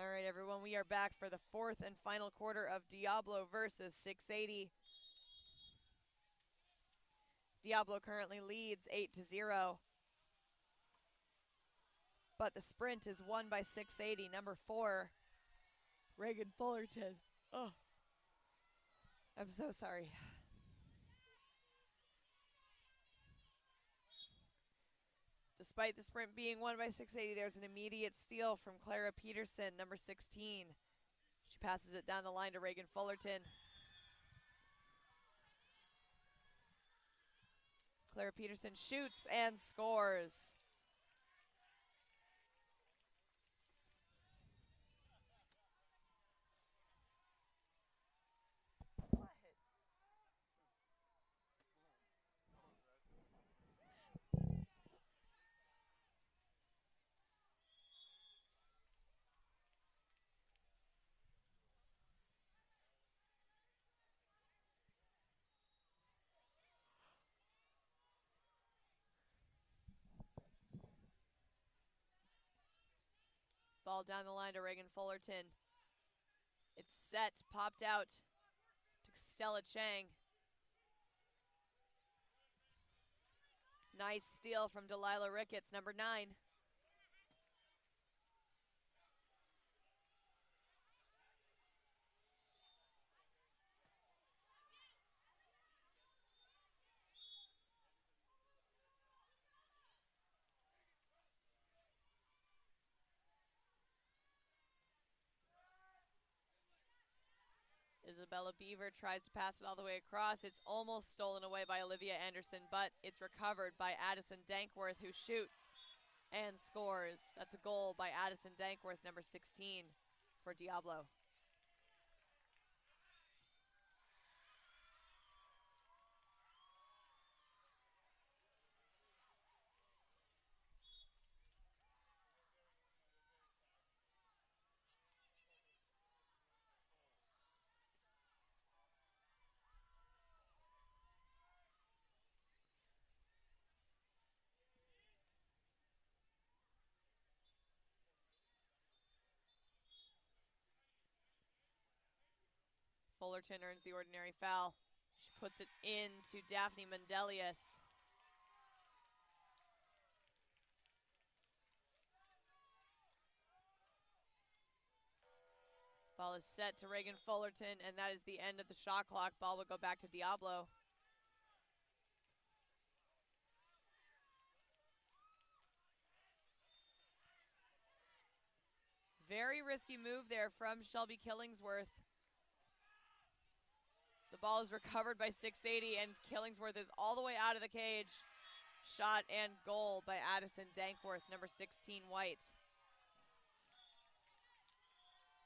All right, everyone, we are back for the fourth and final quarter of Diablo versus 680. Diablo currently leads 8-0. But the sprint is won by 680, number 4, Reagan Fullerton. Oh, I'm so sorry. Despite the sprint being won by 680, there's an immediate steal from Clara Peterson, number 16. She passes it down the line to Reagan Fullerton. Clara Peterson shoots and scores. Ball down the line to Reagan Fullerton. It's set, popped out to Stella Chang. Nice steal from Delilah Ricketts, number 9. Isabella Beaver tries to pass it all the way across. It's almost stolen away by Olivia Anderson, but it's recovered by Addison Dankworth, who shoots and scores. That's a goal by Addison Dankworth, number 16, for Diablo. Fullerton earns the ordinary foul. She puts it into Daphne Mendelius. Ball is set to Reagan Fullerton, and that is the end of the shot clock. Ball will go back to Diablo. Very risky move there from Shelby Killingsworth. The ball is recovered by 680, and Killingsworth is all the way out of the cage. Shot and goal by Addison Dankworth, number 16, White.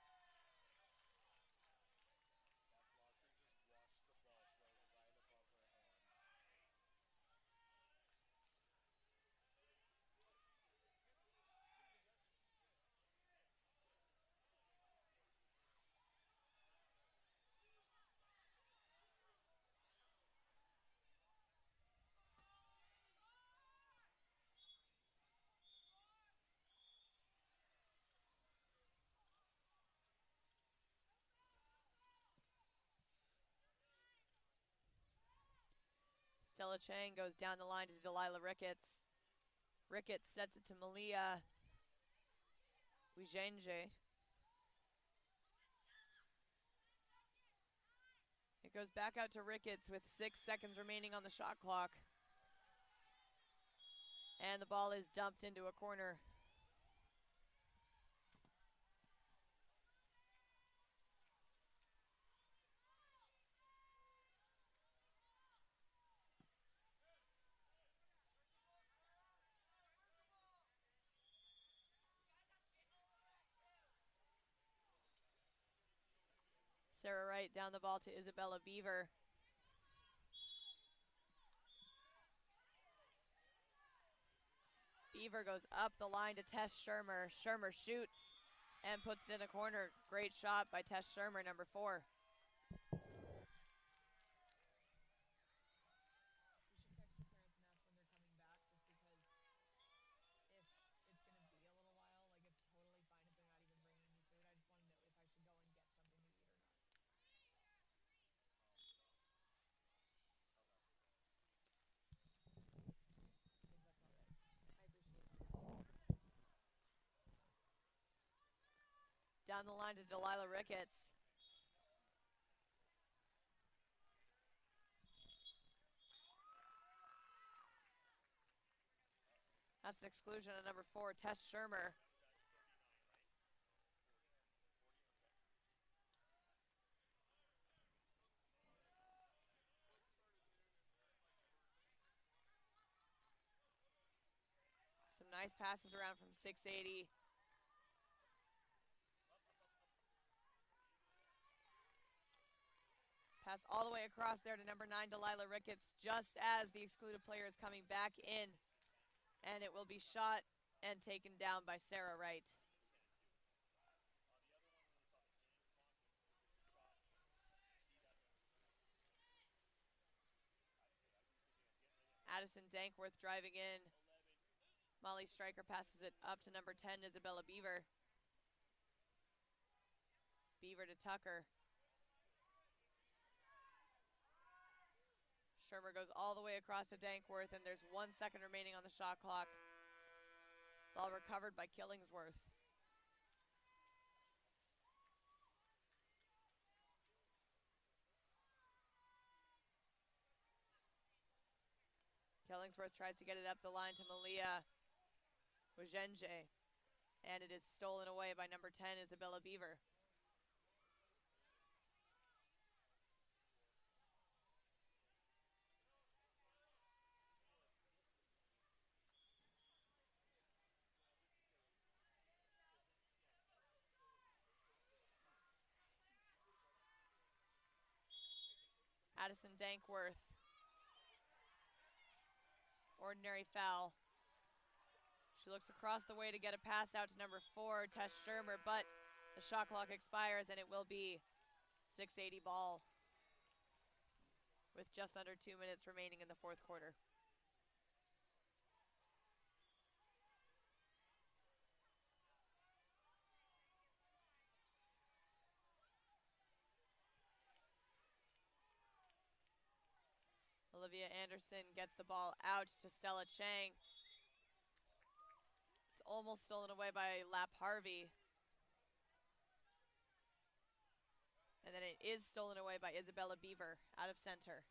That blocker just watched the ball float right above her head. Stella Chang goes down the line to Delilah Ricketts. Ricketts sets it to Malia Wijenje. It goes back out to Ricketts with 6 seconds remaining on the shot clock. And the ball is dumped into a corner. Sarah Wright down the ball to Isabella Beaver. Beaver goes up the line to Tess Shermer. Shermer shoots and puts it in the corner. Great shot by Tess Shermer, number 4. We should text the parents and ask when they're coming back, just because if it's going to be a little while, like, it's totally fine if they're not even bringing any food. I Down the line to Delilah Ricketts. That's an exclusion on number 4, Tess Shermer. Some nice passes around from 680. Pass all the way across there to number 9, Delilah Ricketts, just as the excluded player is coming back in. And it will be shot and taken down by Sarah Wright. Addison Dankworth driving in. Molly Stryker passes it up to number 10, Isabella Beaver. Beaver to Tucker. Shermer goes all the way across to Dankworth, and there's 1 second remaining on the shot clock. Ball recovered by Killingsworth. Killingsworth tries to get it up the line to Malia Wajenje, and it is stolen away by number 10, Isabella Beaver. Addison Dankworth. Ordinary foul. She looks across the way to get a pass out to number 4, Tess Shermer, but the shot clock expires and it will be 680 ball with just under 2 minutes remaining in the fourth quarter. Olivia Anderson gets the ball out to Stella Chang. It's almost stolen away by Lap Harvey. And then it is stolen away by Isabella Beaver out of center.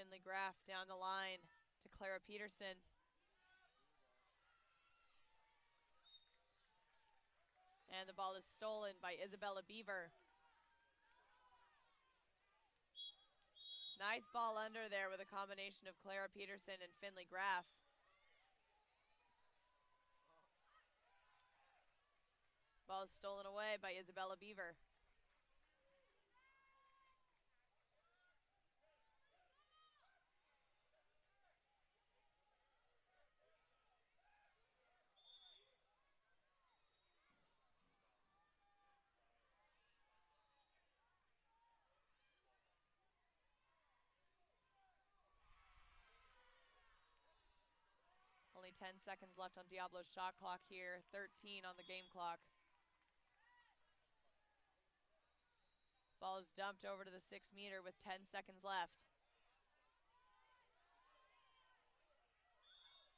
Finley Graff down the line to Clara Peterson. And the ball is stolen by Isabella Beaver. Nice ball under there with a combination of Clara Peterson and Finley Graff. Ball is stolen away by Isabella Beaver. Only 10 seconds left on Diablo's shot clock here, 13 on the game clock. Ball is dumped over to the 6 meter with 10 seconds left.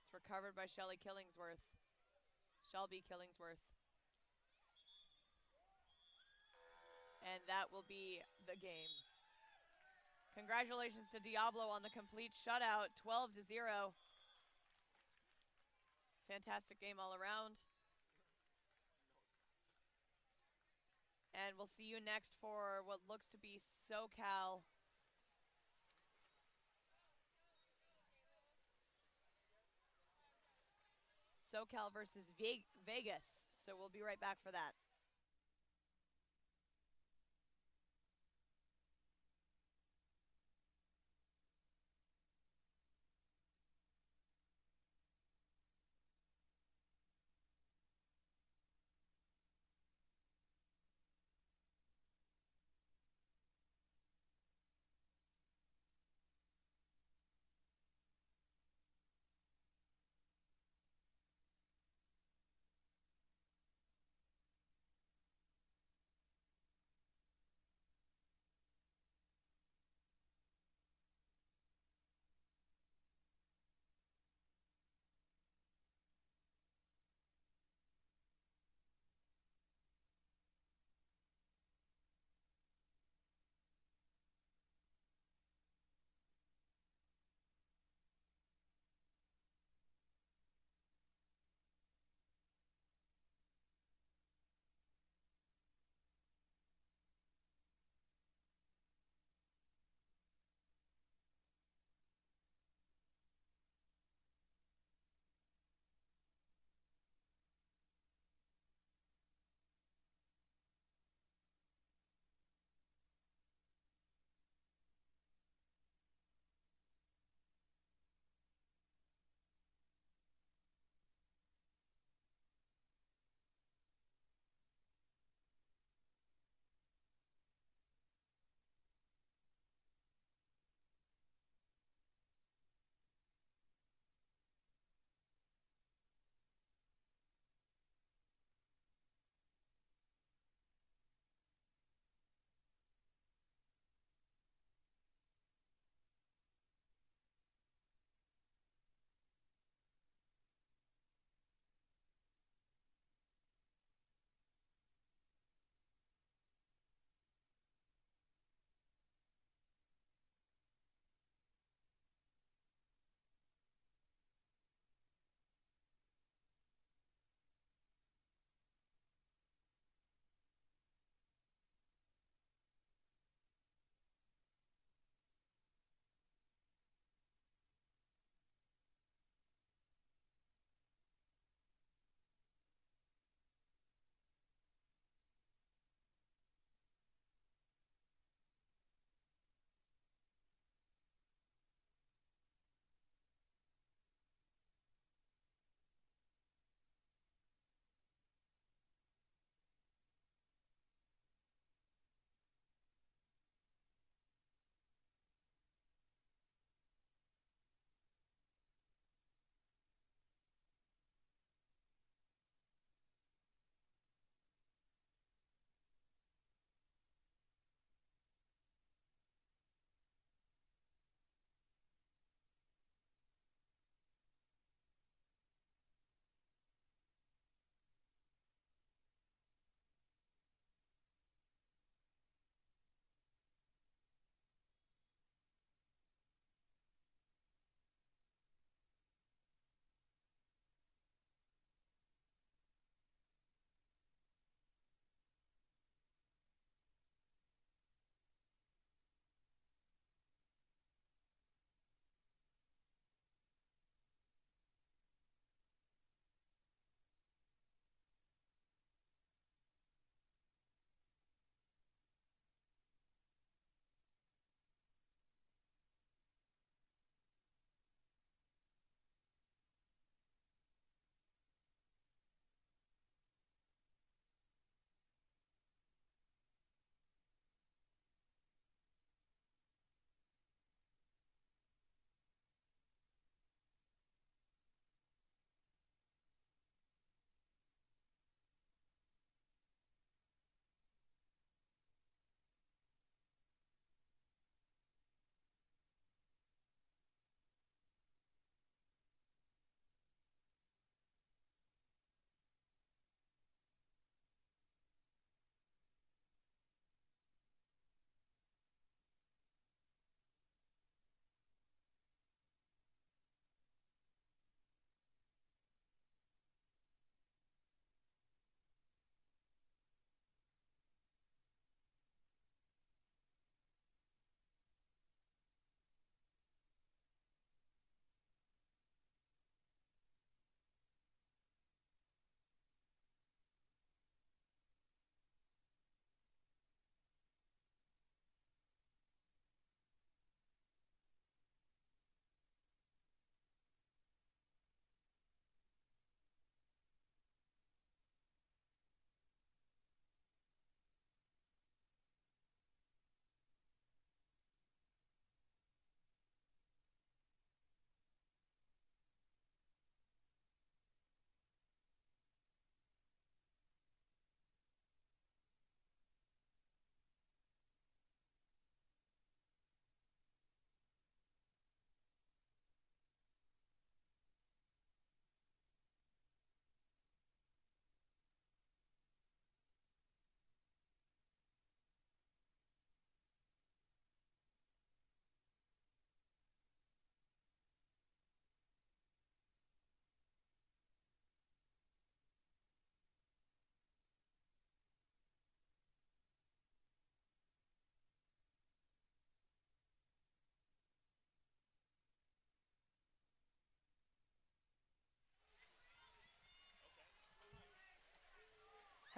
It's recovered by Shelby Killingsworth. And that will be the game. Congratulations to Diablo on the complete shutout, 12-0. Fantastic game all around. And we'll see you next for what looks to be SoCal. SoCal versus Vegas. So we'll be right back for that.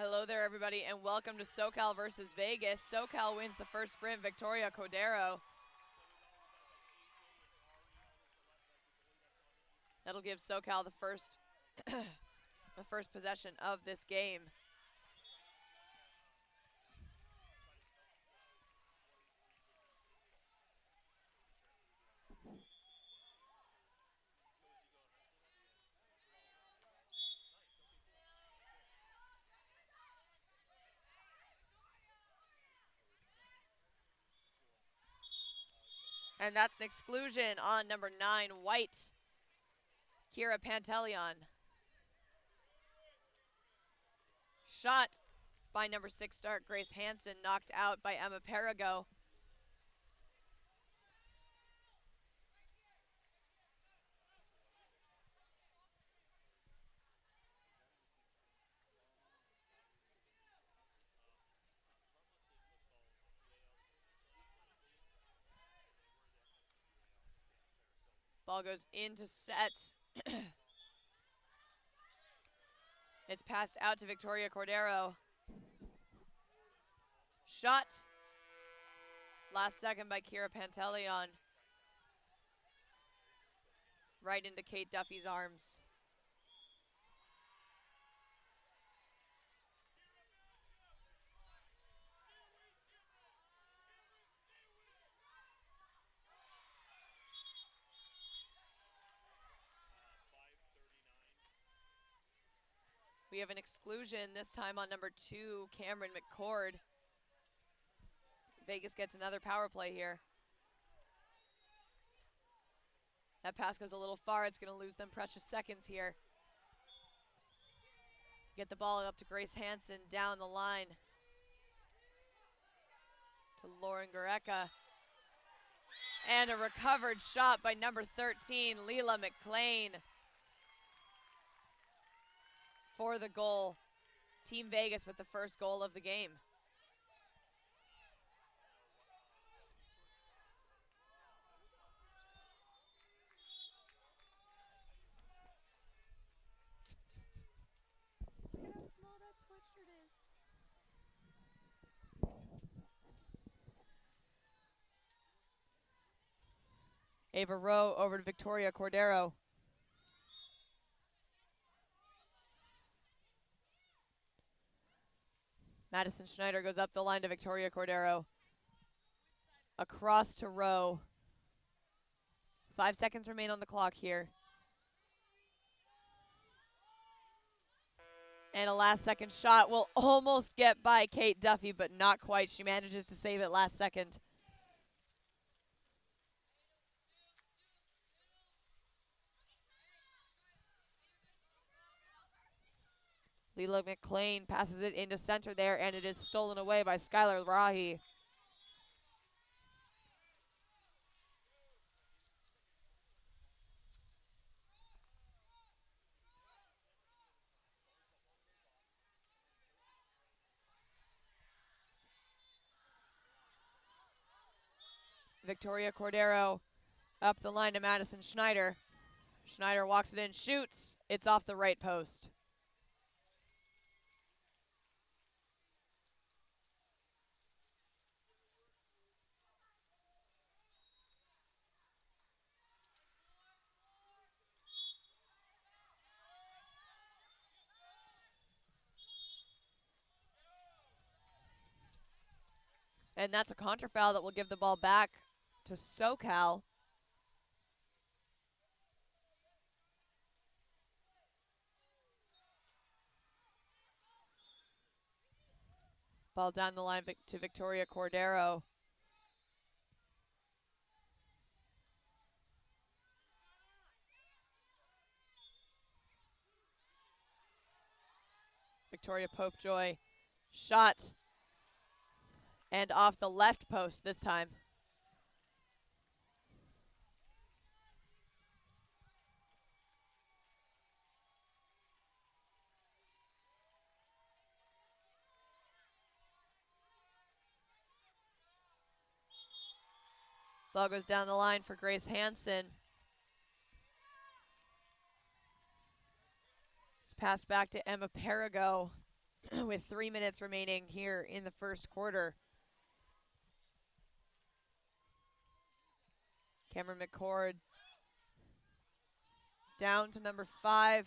Hello there, everybody, and welcome to SoCal versus Vegas. SoCal wins the first sprint. Victoria Cordero. That'll give SoCal the first the first possession of this game. And that's an exclusion on number 9, White, Kira Pantaleon. Shot by number 6 start, Grace Hansen, knocked out by Emma Perigo. Ball goes into set. It's passed out to Victoria Cordero. Shot. Last second by Kira Pantaleon. Right into Kate Duffy's arms. We have an exclusion, this time on number 2, Cameron McCord. Vegas gets another power play here. That pass goes a little far. It's going to lose them precious seconds here. Get the ball up to Grace Hansen down the line to Lauren Goreca. And a recovered shot by number 13, Leela McClain, for the goal. Team Vegas with the first goal of the game. Look at how small that sweatshirt is. Ava Rowe over to Victoria Cordero. Madison Schneider goes up the line to Victoria Cordero. Across to Rowe. 5 seconds remain on the clock here. And a last second shot will almost get by Kate Duffy, but not quite. She manages to save it last second. Leela McClain passes it into center there, and it is stolen away by Skylar Rahi. Victoria Cordero up the line to Madison Schneider. Schneider walks it in, shoots. It's off the right post. And that's a contra foul that will give the ball back to SoCal. Ball down the line to Victoria Cordero. Victoria Popejoy, shot, and off the left post this time. Ball goes down the line for Grace Hansen. It's passed back to Emma Perigo. with 3 minutes remaining here in the first quarter. Cameron McCord down to number 5.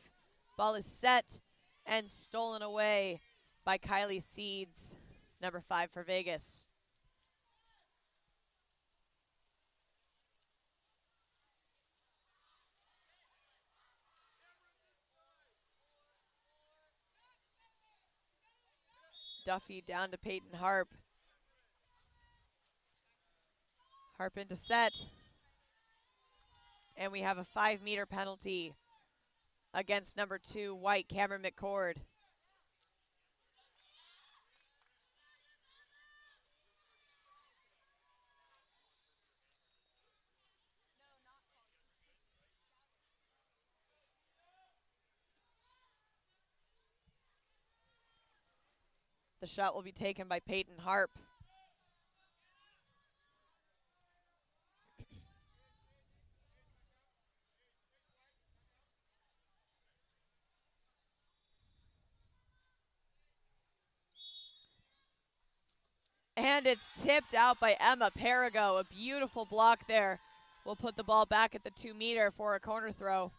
Ball is set and stolen away by Kylie Seeds, number 5 for Vegas. Duffy down to Peyton Harp. Harp into set. And we have a 5-meter penalty against number 2, White, Cameron McCord. The shot will be taken by Peyton Harp. And it's tipped out by Emma Perigo. A beautiful block there. We'll put the ball back at the 2-meter for a corner throw.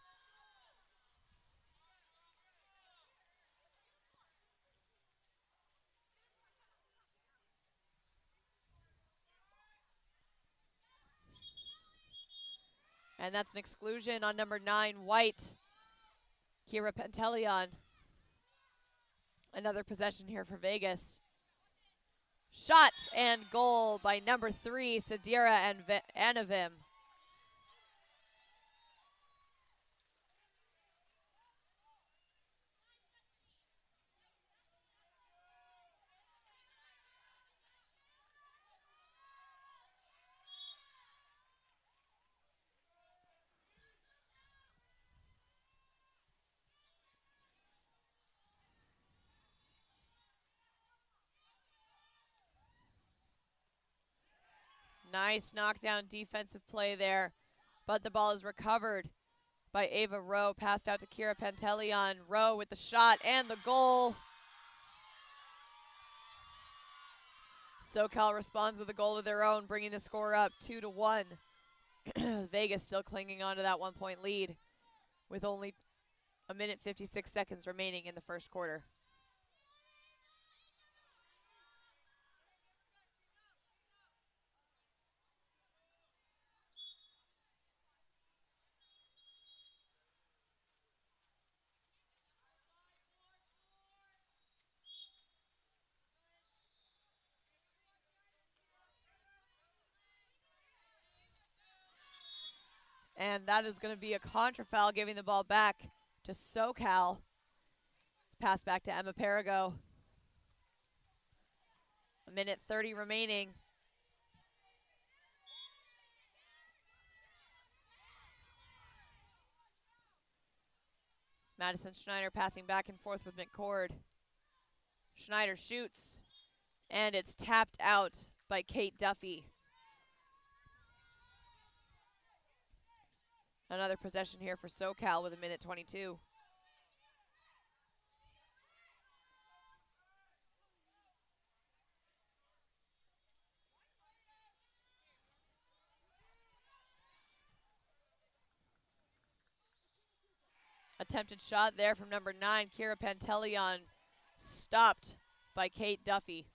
And that's an exclusion on number 9, White, Kira Pantelion. Another possession here for Vegas. Shot and goal by number 3, Sadira and Anavim. Nice knockdown defensive play there, but the ball is recovered by Ava Rowe, passed out to Kira Pantelion. Rowe with the shot and the goal. SoCal responds with a goal of their own, bringing the score up 2-1. Vegas still clinging on to that 1-point lead with only 1 minute 56 seconds remaining in the first quarter. And that is going to be a contra foul, giving the ball back to SoCal. It's passed back to Emma Perigo. 1 minute 30 remaining. Madison Schneider passing back and forth with McCord. Schneider shoots, and it's tapped out by Kate Duffy. Another possession here for SoCal with 1 minute 22. Attempted shot there from number 9, Kira Pantelion, stopped by Kate Duffy.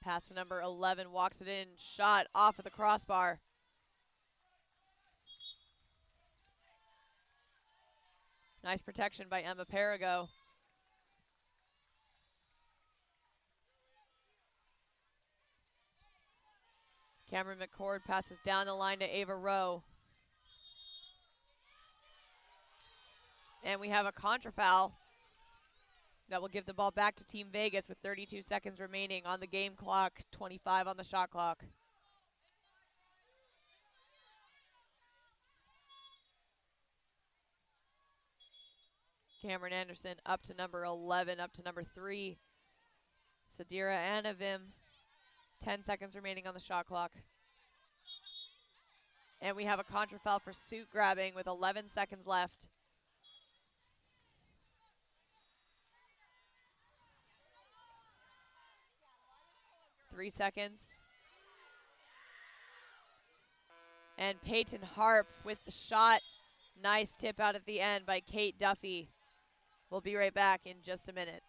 Pass to number 11, walks it in, shot off of the crossbar. Nice protection by Emma Perigo. Cameron McCord passes down the line to Ava Rowe. And we have a contra foul that will give the ball back to Team Vegas with 32 seconds remaining on the game clock, 25 on the shot clock. Cameron Anderson up to number 11, up to number 3. Sadira Anavim, 10 seconds remaining on the shot clock. And we have a contra foul for suit grabbing with 11 seconds left. Three seconds. And Peyton Harp with the shot. Nice tip out at the end by Kate Duffy. We'll be right back in just a minute.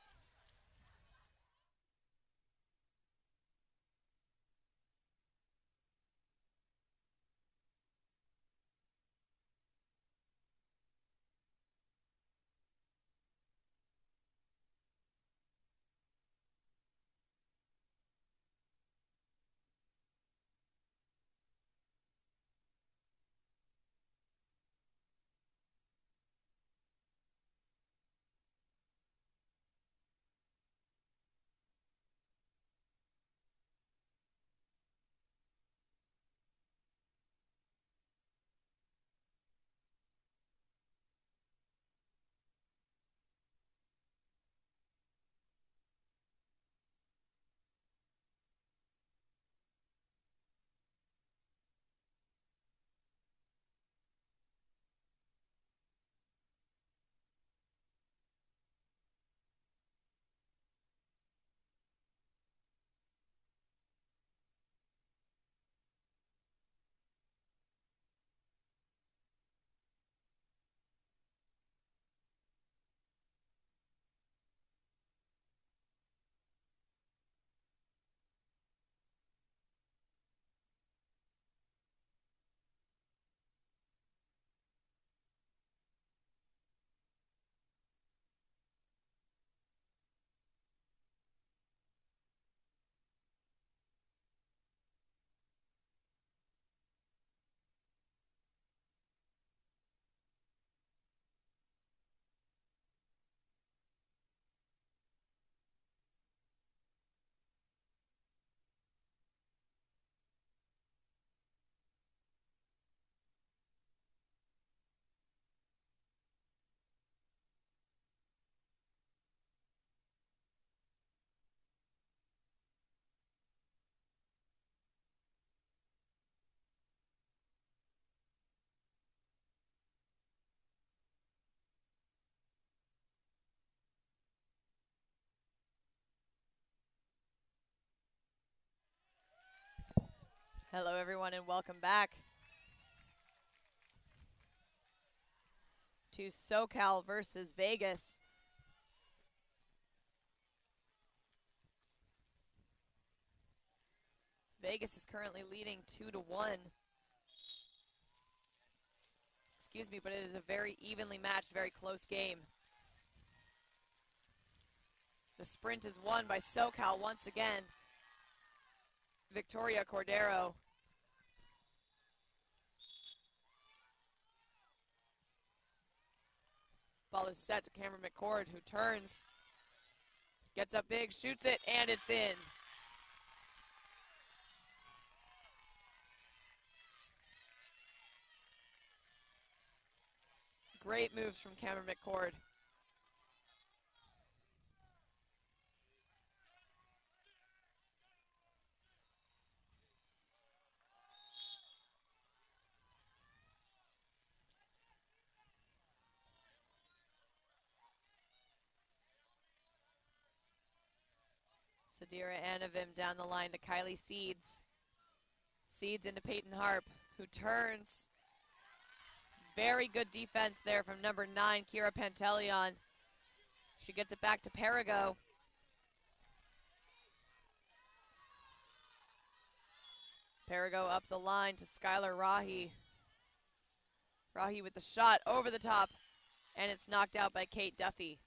Hello everyone and welcome back to SoCal versus Vegas. Vegas is currently leading 2-1. Excuse me, but it is a very evenly matched, very close game. The sprint is won by SoCal once again. Victoria Cordero. Ball is set to Cameron McCord, who turns, gets up big, shoots it, and it's in. Great moves from Cameron McCord. Sadira Anavim down the line to Kylie Seeds. Seeds into Peyton Harp, who turns. Very good defense there from number 9, Kira Panteleon. She gets it back to Perigo. Perigo up the line to Skylar Rahi. Rahi with the shot over the top, and it's knocked out by Kate Duffy.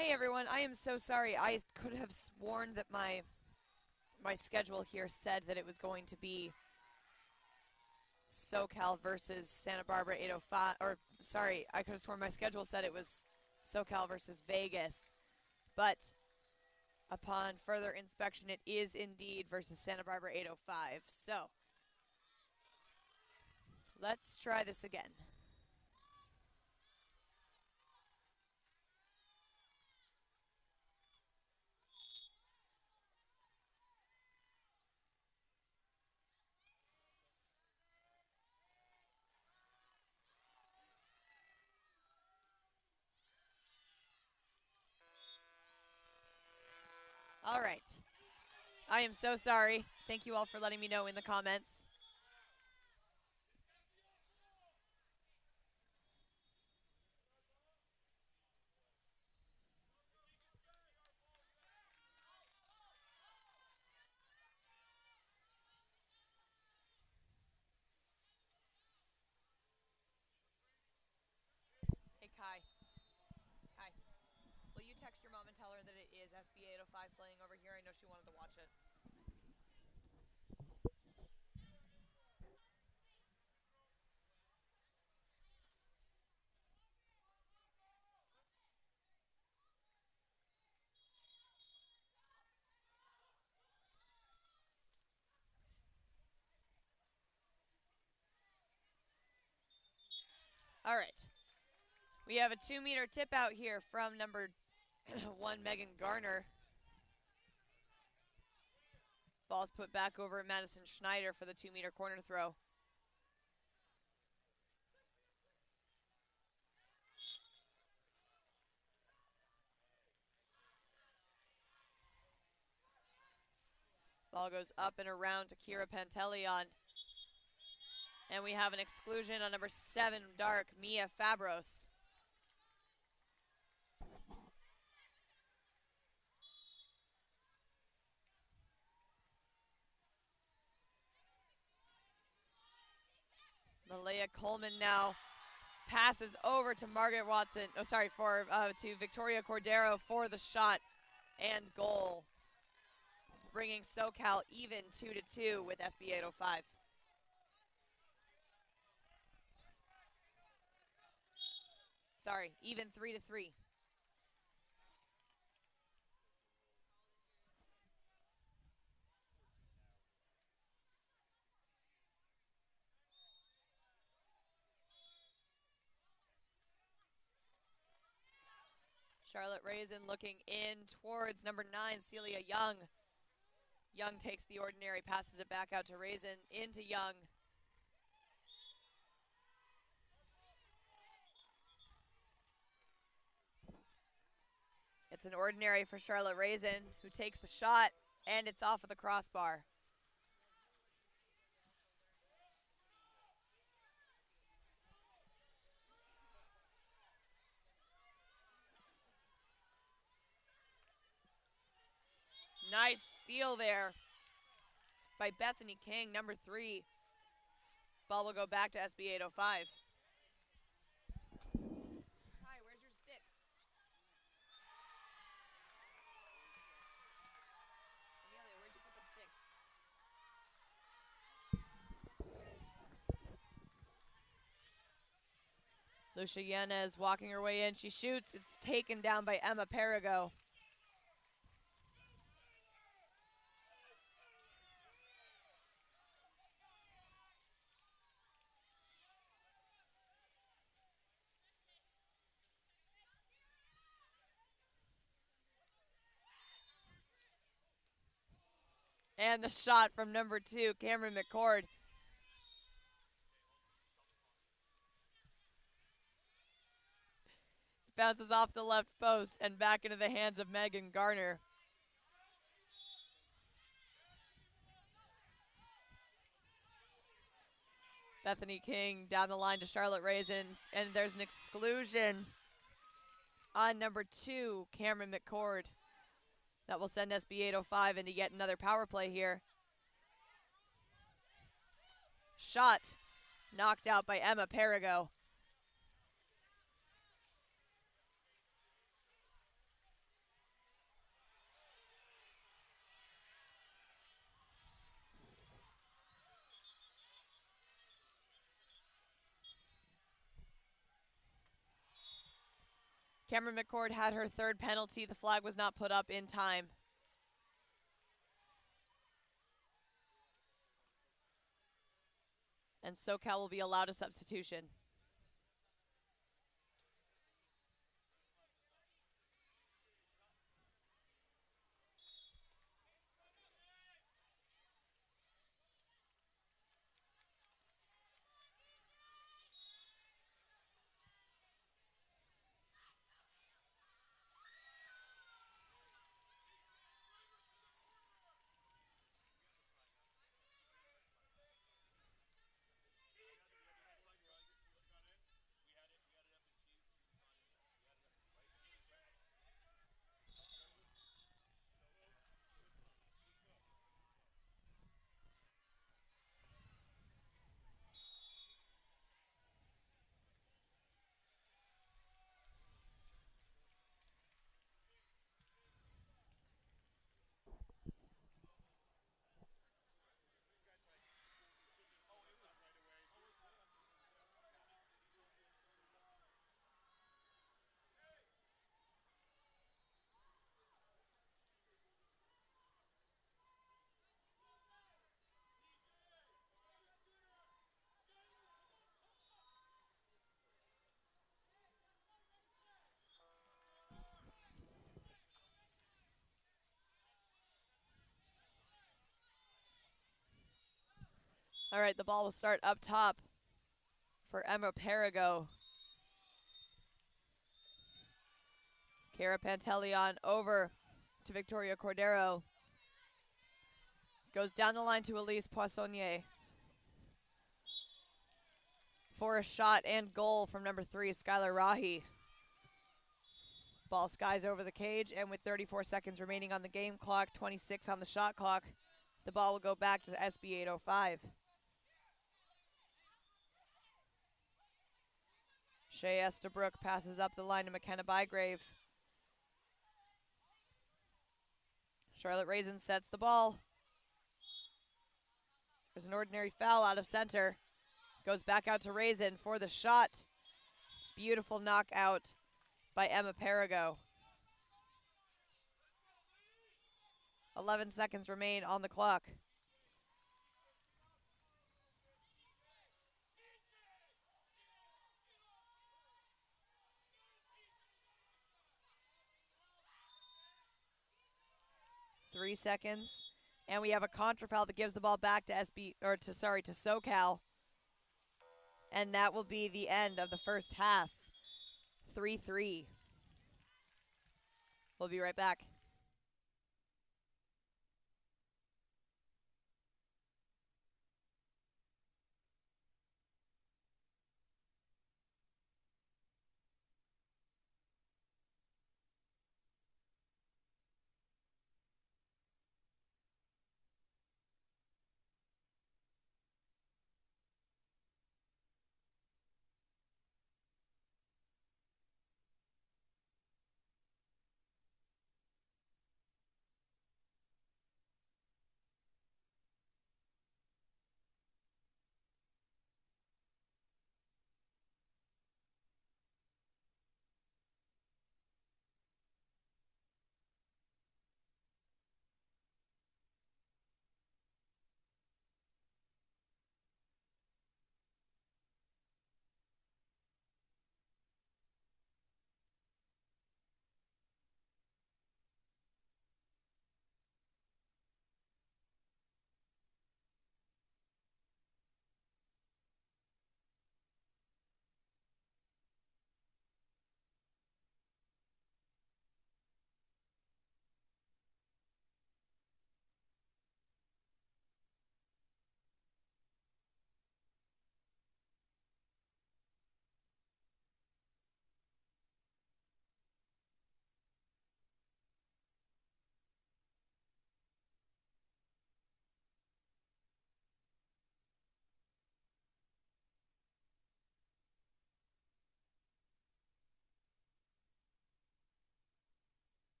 Hey everyone, I am so sorry. I could have sworn that my schedule here said that it was going to be SoCal versus Santa Barbara 805, or sorry, I could have sworn my schedule said it was SoCal versus Vegas, but upon further inspection it is indeed versus Santa Barbara 805. So let's try this again. All right. I am so sorry. Thank you all for letting me know in the comments. Hey, Kai. Kai, will you text your mom and tell her that it is SB 805 playing over here? I know she wanted to watch it. All right. We have a 2-meter tip out here from number 1, Megan Garner. Ball's put back over at Madison Schneider for the 2-meter corner throw. Ball goes up and around to Kira Panteleon. And we have an exclusion on number 7, Dark, Mia Fabros. Malaya Coleman now passes over to Margaret Watson. Oh, sorry, to Victoria Cordero for the shot and goal, bringing SoCal even 2-2 with SB 805. Sorry, even 3-3. Charlotte Raisin looking in towards number 9, Celia Young. Young takes the ordinary, passes it back out to Raisin, into Young. It's an ordinary for Charlotte Raisin, who takes the shot, and it's off of the crossbar. Nice steal there by Bethany King, number 3. Ball will go back to SB 805. Hi, where's your stick? Amelia, where'd you put the stick? Lucia Yanez walking her way in. She shoots. It's taken down by Emma Perigo. And the shot from number 2, Cameron McCord. Bounces off the left post and back into the hands of Megan Garner. Bethany King down the line to Charlotte Raisin, and there's an exclusion on number 2, Cameron McCord. That will send SB 805 into yet another power play here. Shot knocked out by Emma Perigo. Cameron McCord had her third penalty. The flag was not put up in time. And SoCal will be allowed a substitution. All right, the ball will start up top for Emma Perigo. Kara Pantelion over to Victoria Cordero. Goes down the line to Elise Poissonnier. For a shot and goal from number 3, Skylar Rahi. Ball skies over the cage, and with 34 seconds remaining on the game clock, 26 on the shot clock, the ball will go back to SB 805. Shea Estabrook passes up the line to McKenna Bygrave. Charlotte Raisin sets the ball. There's an ordinary foul out of center. Goes back out to Raisin for the shot. Beautiful knockout by Emma Perigo. 11 seconds remain on the clock. Three seconds, and we have a contra foul that gives the ball back to to SoCal, and that will be the end of the first half. 3-3. We'll be right back.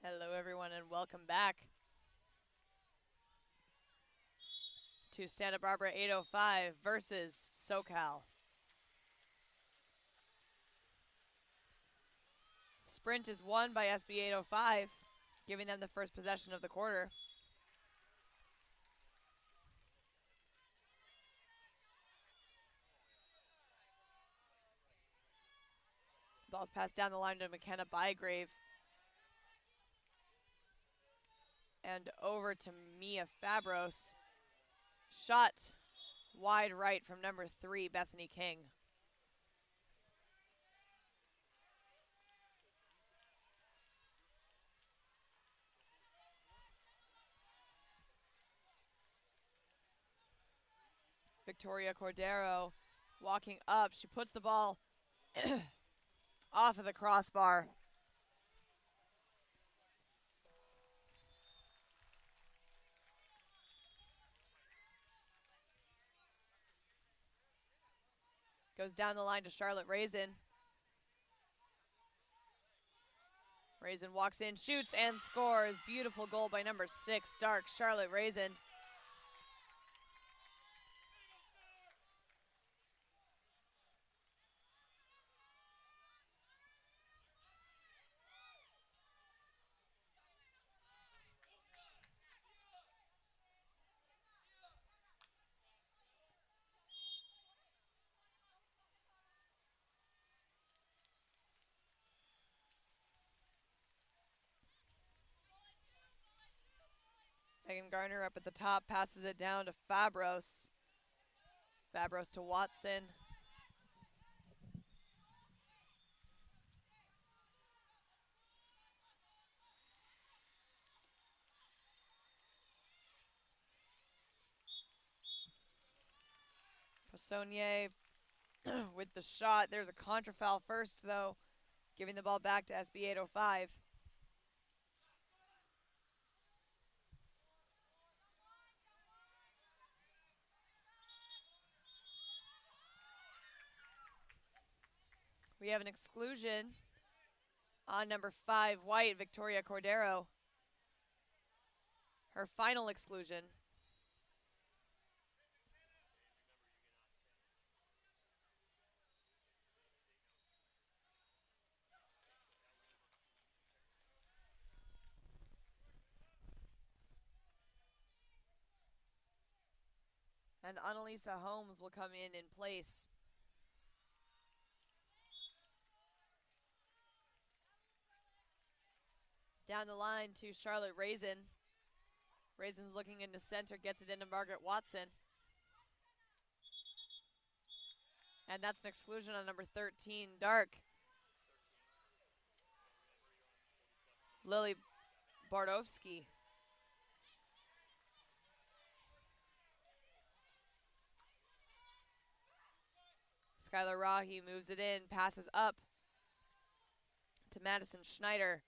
Hello, everyone, and welcome back to Santa Barbara 805 versus SoCal. Sprint is won by SB 805, giving them the first possession of the quarter. Ball's passed down the line to McKenna Bygrave. And over to Mia Fabros. Shot wide right from number 3, Bethany King. Victoria Cordero walking up. She puts the ball off of the crossbar. Goes down the line to Charlotte Raisin. Raisin walks in, shoots, and scores. Beautiful goal by number 6, Dark Charlotte Raisin. Megan Garner up at the top, passes it down to Fabros. Fabros to Watson. Poissonier with the shot. There's a contra foul first, though, giving the ball back to SB 805. We have an exclusion on number 5, White, Victoria Cordero. Her final exclusion. And Annalisa Holmes will come in place. Down the line to Charlotte Raisin. Raisin's looking into center, gets it into Margaret Watson. And that's an exclusion on number 13, Dark. Lily Bardowski. Skylar Rahi moves it in, passes up to Madison Schneider.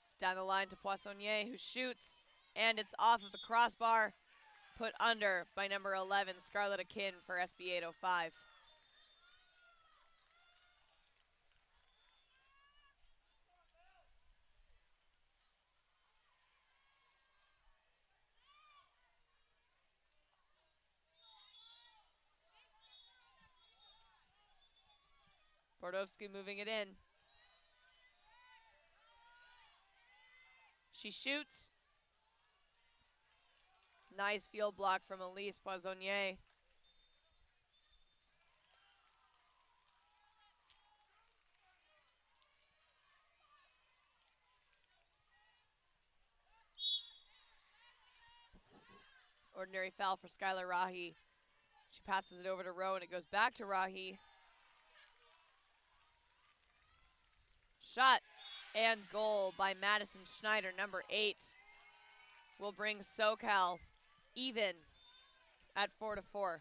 It's down the line to Poissonier, who shoots, and it's off of the crossbar, put under by number 11, Scarlett Akin for SB 805. Bordowski moving it in. She shoots. Nice field block from Elise Poissonier. Ordinary foul for Skylar Rahi. She passes it over to Rowe, and it goes back to Rahi. Shot and goal by Madison Schneider, number 8. Will bring SoCal even at 4-4.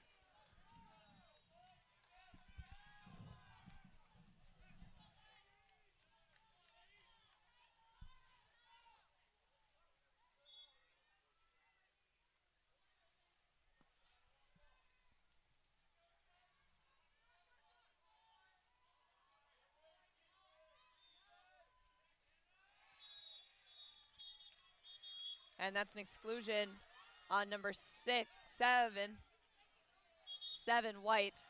And that's an exclusion on number 7 white,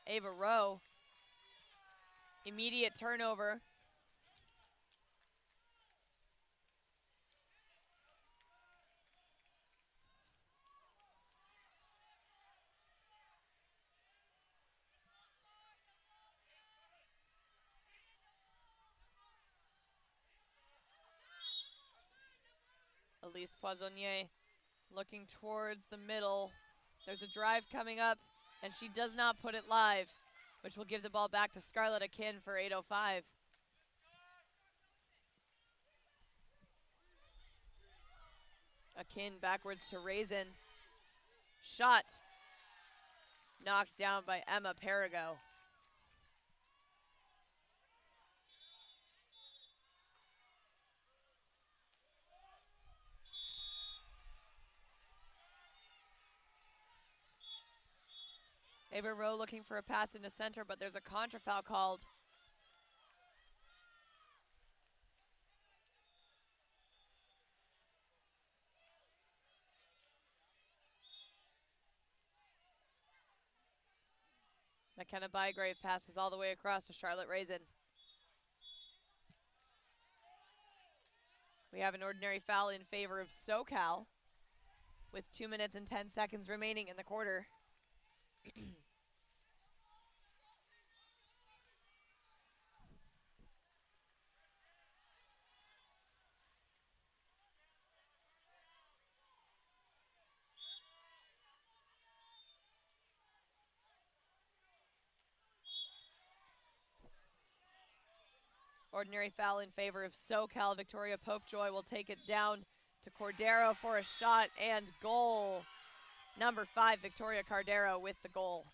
Ava Rowe. Immediate turnover. Elise Poissonnier looking towards the middle. There's a drive coming up, and she does not put it live, which will give the ball back to Scarlett Akin for 8:05. Akin backwards to Raisin. Shot knocked down by Emma Perigo. Ava Rowe looking for a pass into center, but there's a contra foul called. McKenna Bygrave passes all the way across to Charlotte Raisin. We have an ordinary foul in favor of SoCal with 2 minutes and 10 seconds remaining in the quarter. Ordinary foul in favor of SoCal. Victoria Popejoy will take it down to Cordero for a shot and goal. Number 5, Victoria Cordero with the goal.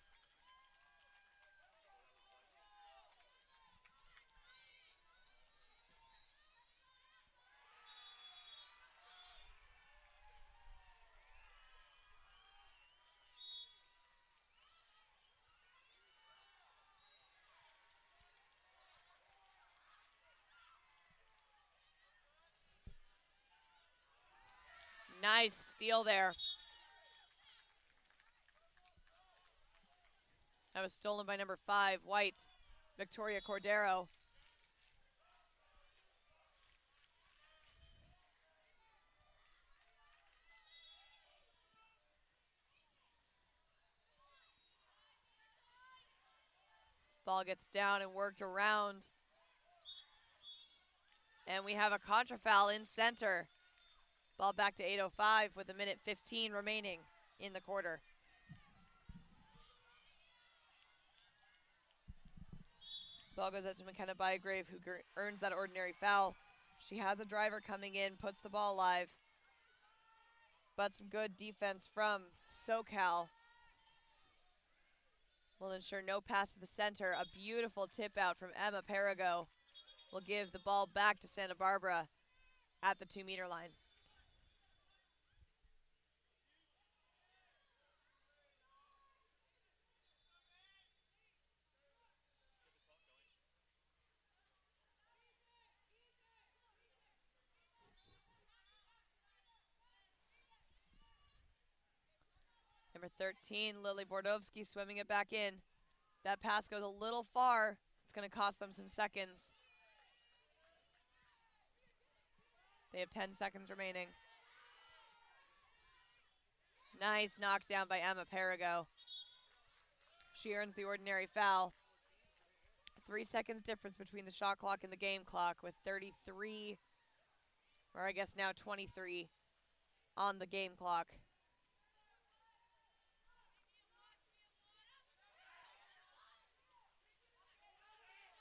Nice steal there. That was stolen by number 5, White, Victoria Cordero. Ball gets down and worked around. And we have a contra foul in center. Ball back to 8:05 with 1:15 remaining in the quarter. Ball goes up to McKenna Bygrave, who earns that ordinary foul. She has a driver coming in, puts the ball live. But some good defense from SoCal will ensure no pass to the center. A beautiful tip out from Emma Perigo will give the ball back to Santa Barbara at the 2-meter line. Number 13, Lily Bordovsky swimming it back in. That pass goes a little far. It's going to cost them some seconds. They have 10 seconds remaining. Nice knockdown by Emma Perigo. She earns the ordinary foul. 3 seconds difference between the shot clock and the game clock with 33, or I guess now 23 on the game clock.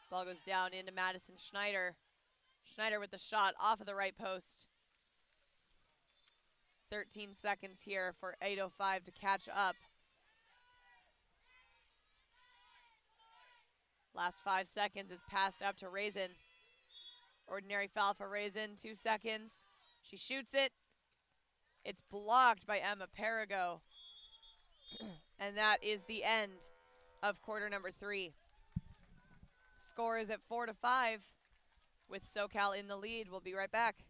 Ball goes down into Madison Schneider. Schneider with the shot off of the right post. 13 seconds here for 8:05 to catch up. Last 5 seconds is passed up to Raisin. Ordinary foul for Raisin, 2 seconds. She shoots it. It's blocked by Emma Perigo. And that is the end of quarter number 3. Score is at 4-5 with SoCal in the lead. We'll be right back.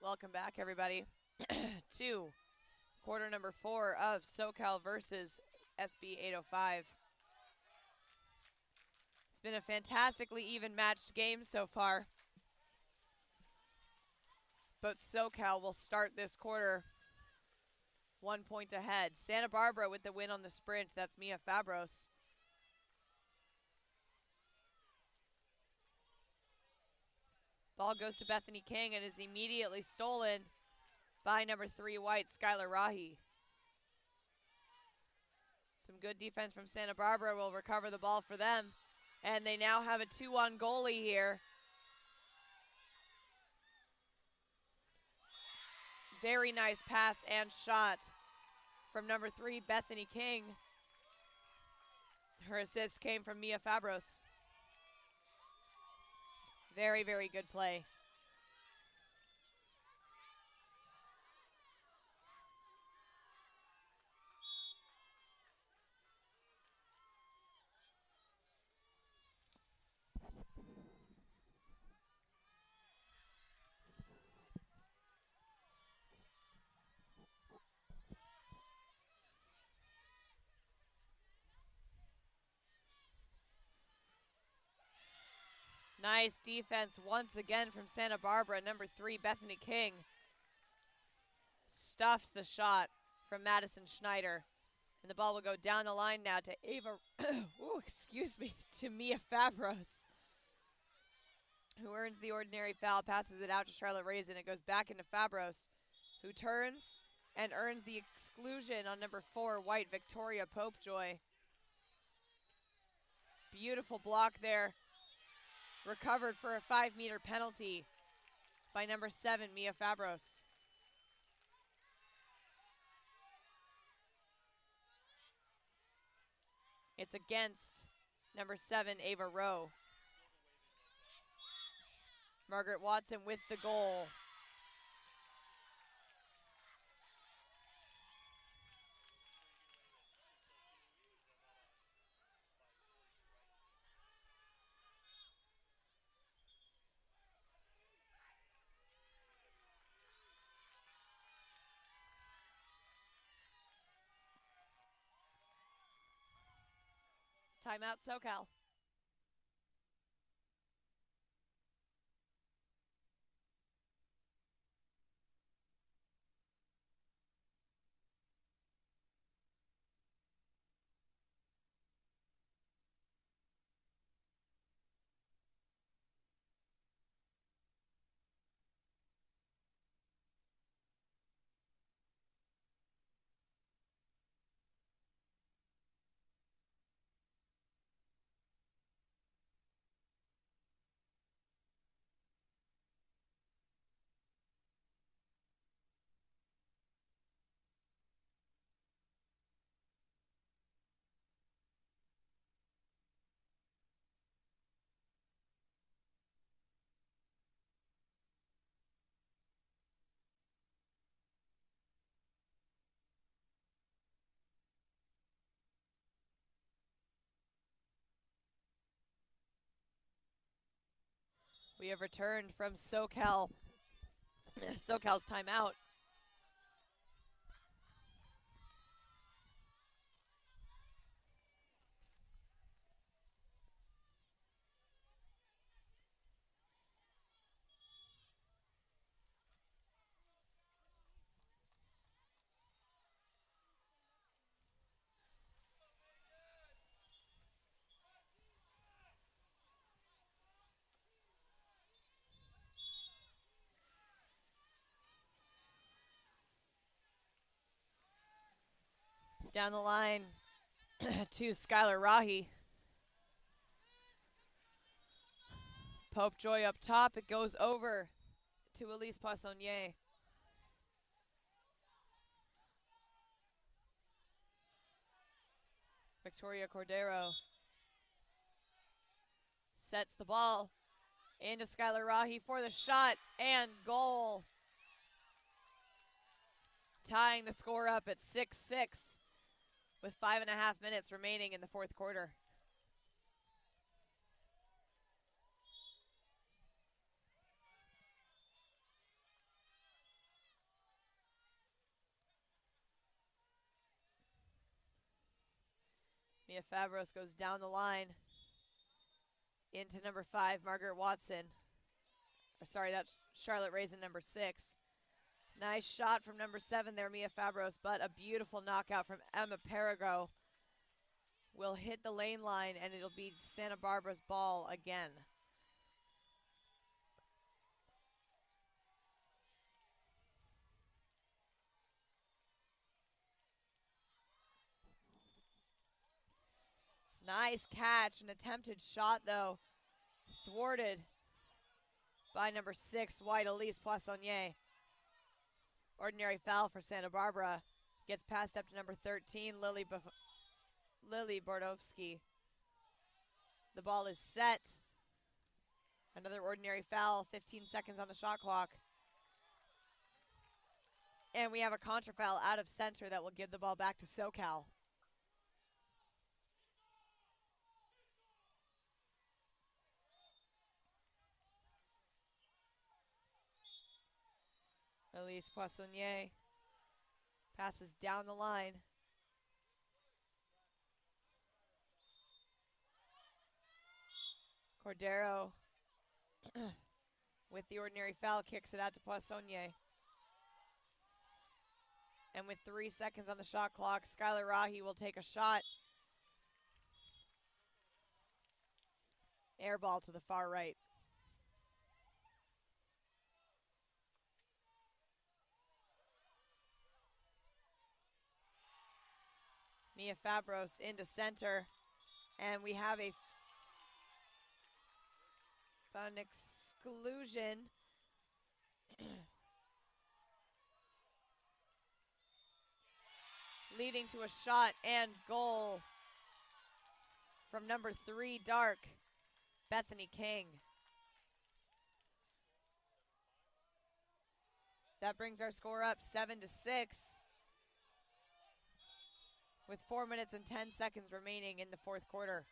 Welcome back, everybody, to quarter number 4 of SoCal versus SB 805. It's been a fantastically even matched game so far. But SoCal will start this quarter 1 point ahead. Santa Barbara with the win on the sprint. That's Mia Fabros. Ball goes to Bethany King and is immediately stolen by number 3 white, Skylar Rahi. Some good defense from Santa Barbara will recover the ball for them. And they now have a 2-on goalie here. Very nice pass and shot from number 3, Bethany King. Her assist came from Mia Fabros. Very, very good play. Nice defense once again from Santa Barbara. Number 3, Bethany King, stuffs the shot from Madison Schneider. And the ball will go down the line now to to Mia Fabros, who earns the ordinary foul, passes it out to Charlotte Raisin. It goes back into Fabros, who turns and earns the exclusion on number 4, white, Victoria Popejoy. Beautiful block there. Recovered for a 5-meter penalty by number 7, Mia Fabros. It's against number 7, Ava Rowe. Margaret Watson with the goal. Timeout, SoCal. We have returned from SoCal's timeout. Down the line to Skylar Rahi. Popejoy up top. It goes over to Elise Poissonnier. Victoria Cordero sets the ball into Skylar Rahi for the shot and goal. Tying the score up at 6-6 with 5.5 minutes remaining in the fourth quarter. Mia Favros goes down the line into number 5, Margaret Watson. Or sorry, that's Charlotte Raisin, number 6. Nice shot from number 7 there, Mia Favros, but a beautiful knockout from Emma Perigo will hit the lane line, and it'll be Santa Barbara's ball again. Nice catch, an attempted shot though, thwarted by number 6, white Elise Poissonnier. Ordinary foul for Santa Barbara. Gets passed up to number 13, Lily Bordowski. The ball is set. Another ordinary foul, 15 seconds on the shot clock. And we have a contra foul out of center that will give the ball back to SoCal. Elise Poissonnier passes down the line. Cordero with the ordinary foul kicks it out to Poissonnier. And with 3 seconds on the shot clock, Skylar Rahi will take a shot. Air ball to the far right. Mia Favros into center, and we have a fun exclusion. Leading to a shot and goal from number 3, Dark, Bethany King. That brings our score up 7-6. With 4 minutes and 10 seconds remaining in the fourth quarter.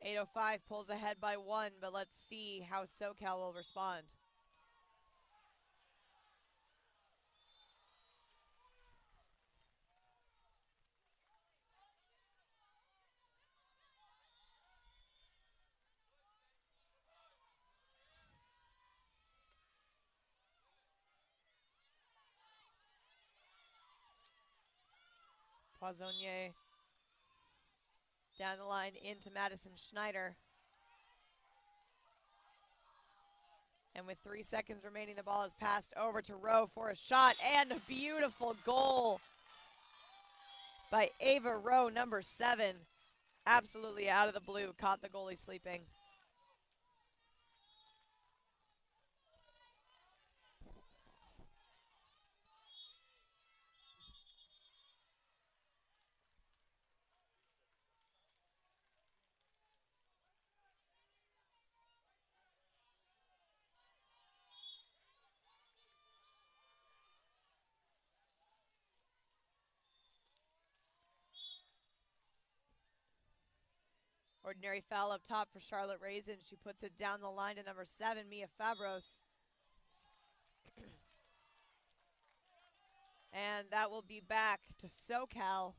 8:05 pulls ahead by 1, but let's see how SoCal will respond. Poissonnier down the line into Madison Schneider. And with 3 seconds remaining, the ball is passed over to Rowe for a shot, and a beautiful goal by Ava Rowe, number 7. Absolutely out of the blue, caught the goalie sleeping. Ordinary foul up top for Charlotte Raisin. She puts it down the line to number 7, Mia Favros. And that will be back to SoCal.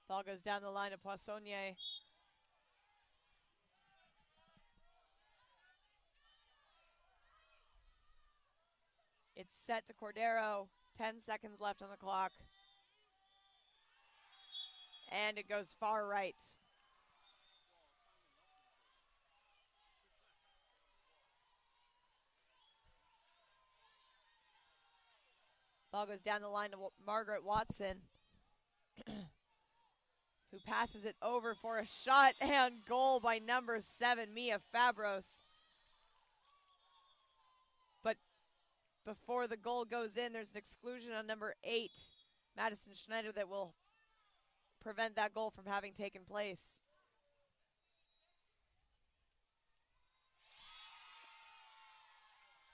Ball goes down the line to Poissonnier. It's set to Cordero. 10 seconds left on the clock. And it goes far right. Ball goes down the line to Margaret Watson, who passes it over for a shot and goal by number 7, Mia Favros. But before the goal goes in, there's an exclusion on number 8, Madison Schneider, that will prevent that goal from having taken place.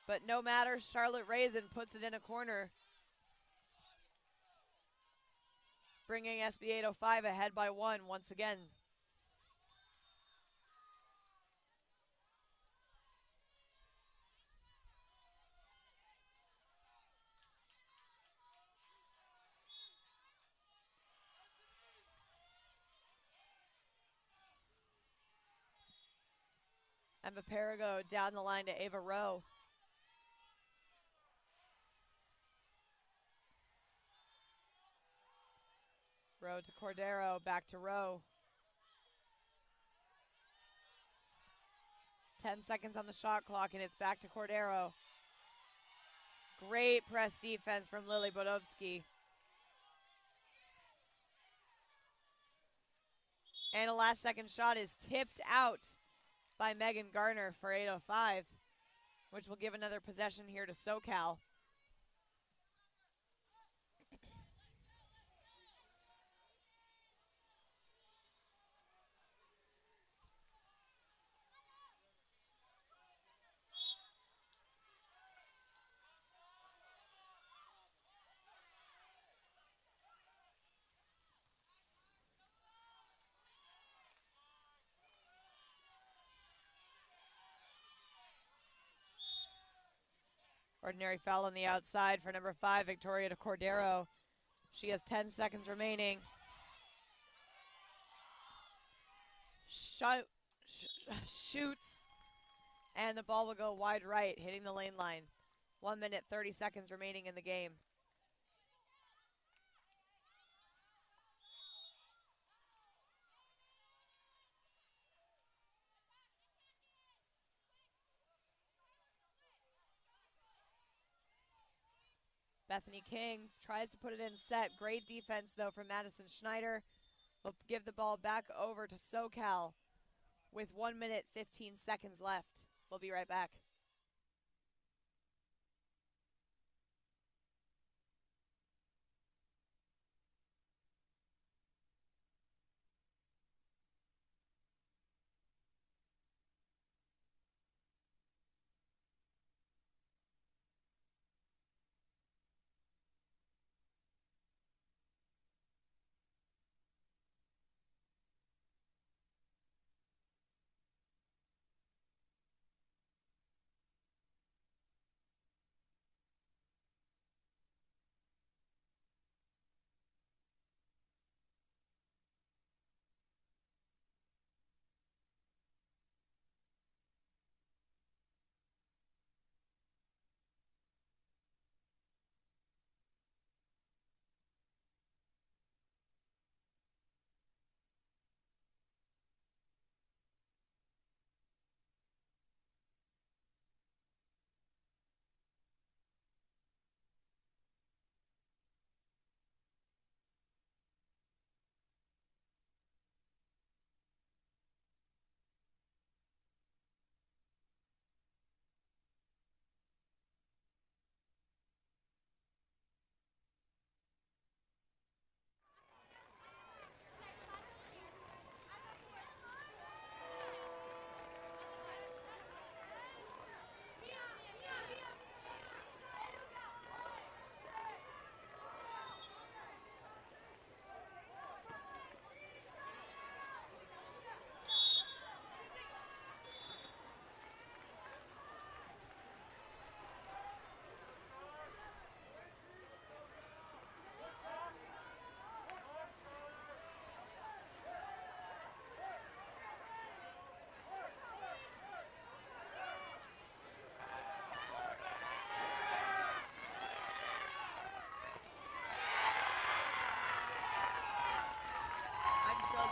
But no matter, Charlotte Raisin puts it in a corner, bringing SB 805 ahead by 1 once again. Emma Perigo down the line to Ava Rowe. Rowe to Cordero, back to Rowe. 10 seconds on the shot clock, and it's back to Cordero. Great press defense from Lily Bodovsky. And a last second shot is tipped out by Megan Garner for 8:05, which will give another possession here to SoCal. Ordinary foul on the outside for number 5, Victoria de Cordero. She has 10 seconds remaining. Shoots, and the ball will go wide right, hitting the lane line. 1 minute, 30 seconds remaining in the game. Bethany King tries to put it in set. Great defense, though, from Madison Schneider. We'll give the ball back over to SoCal with 1 minute, 15 seconds left. We'll be right back.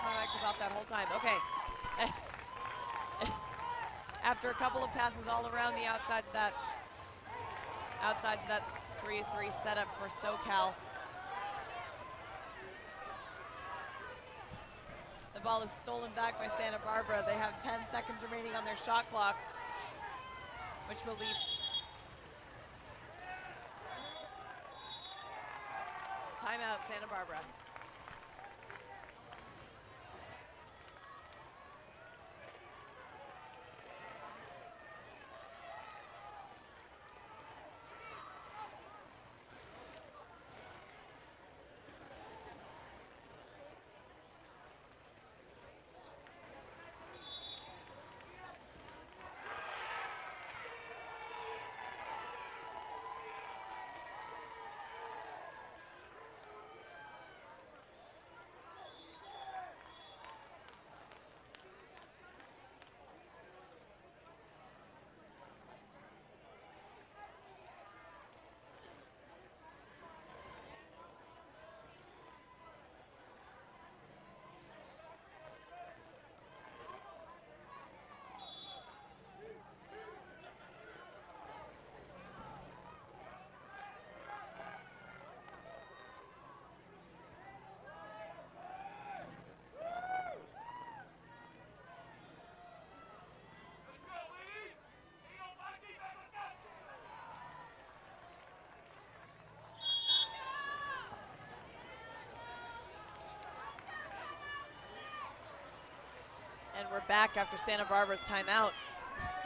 My mic was off that whole time. Okay. After a couple of passes all around the outsides of that 3-3 setup for SoCal. The ball is stolen back by Santa Barbara. They have 10 seconds remaining on their shot clock, which will leave timeout Santa Barbara. And we're back after Santa Barbara's timeout.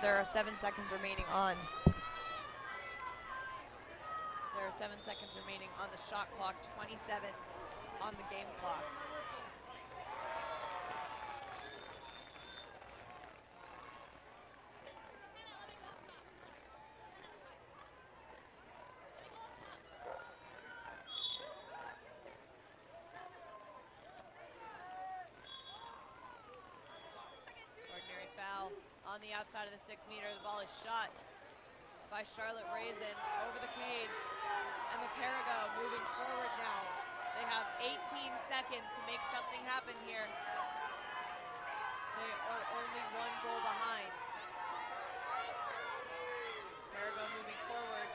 There are 7 seconds remaining on. There are 7 seconds remaining on the shot clock, 27 on the game clock. On the outside of the 6 meter, the ball is shot by Charlotte Raisin over the cage. Emma Perigo moving forward now. They have 18 seconds to make something happen here. They are only 1 goal behind. Perigo moving forward.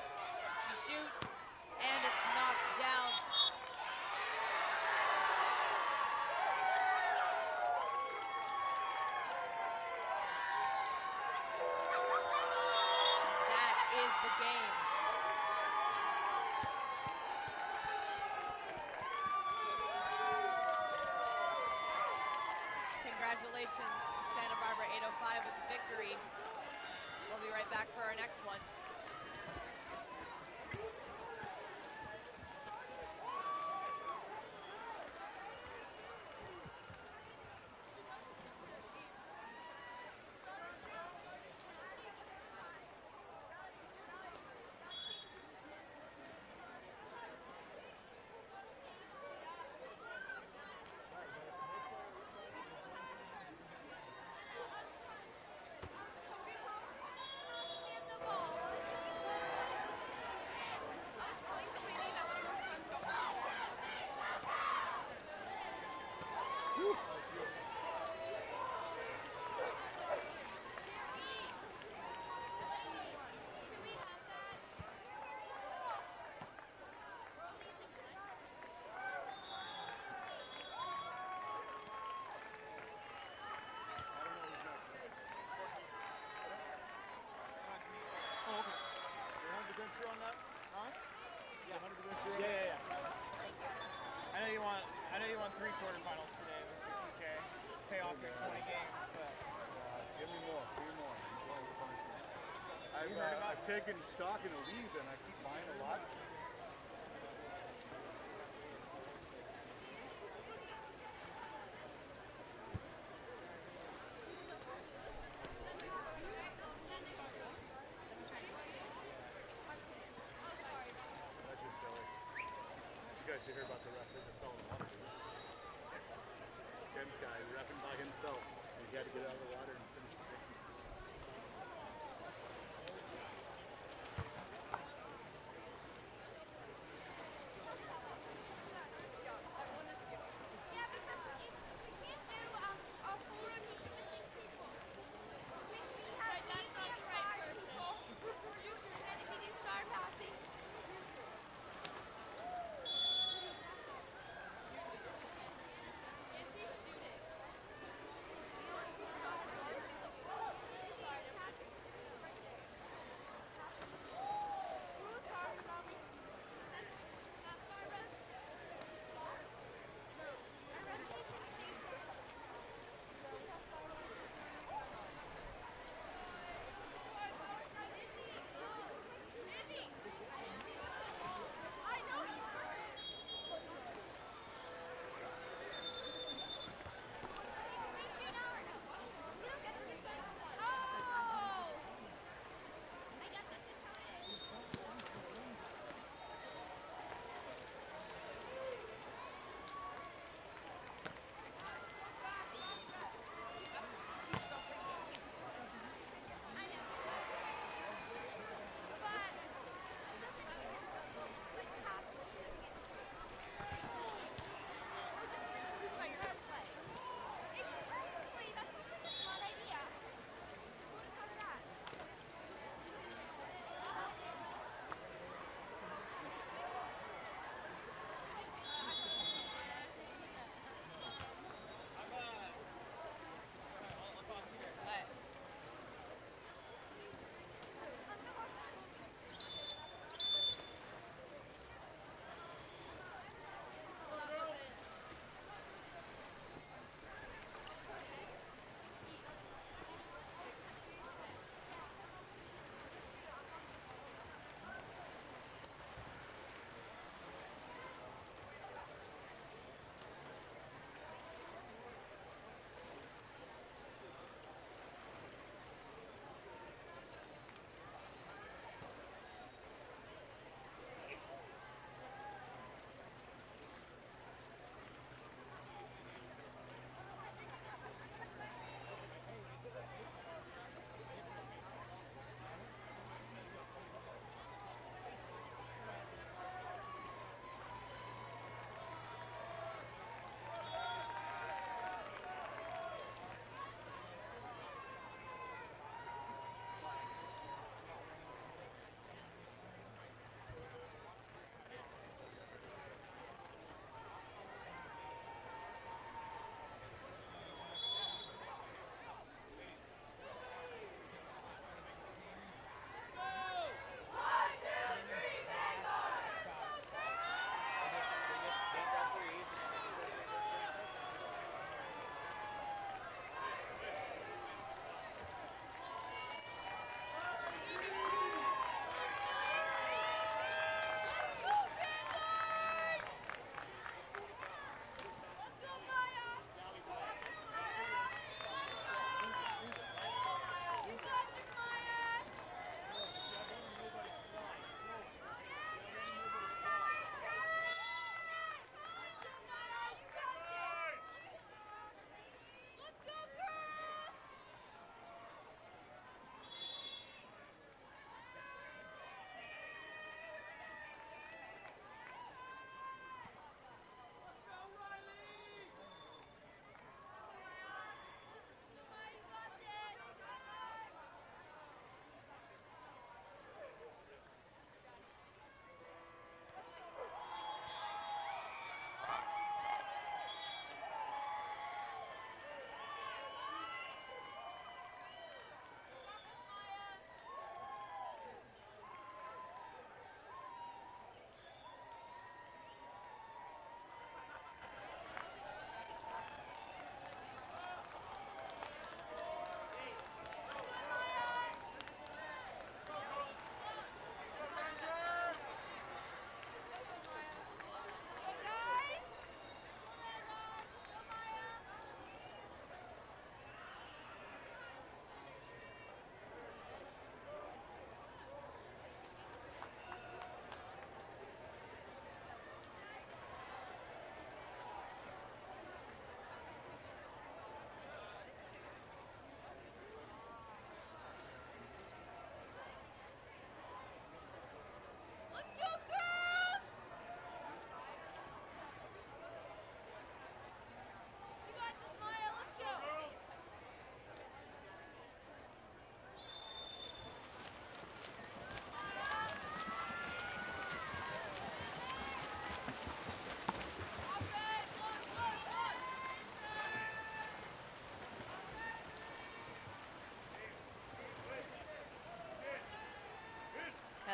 She shoots, and it's knocked down. Congratulations to Santa Barbara 805 with the victory. We'll be right back for our next one. On that? Huh? Yeah. 100% sure. Yeah. I know you want 3 quarterfinals today with your TK. Pay off your 20 games, but Give me more. I've taken stock in a league and I keep buying a lot. You guys should hear about the referee that fell in the water. Ken's guy reffing by himself. He had to get out of the water and finish the game.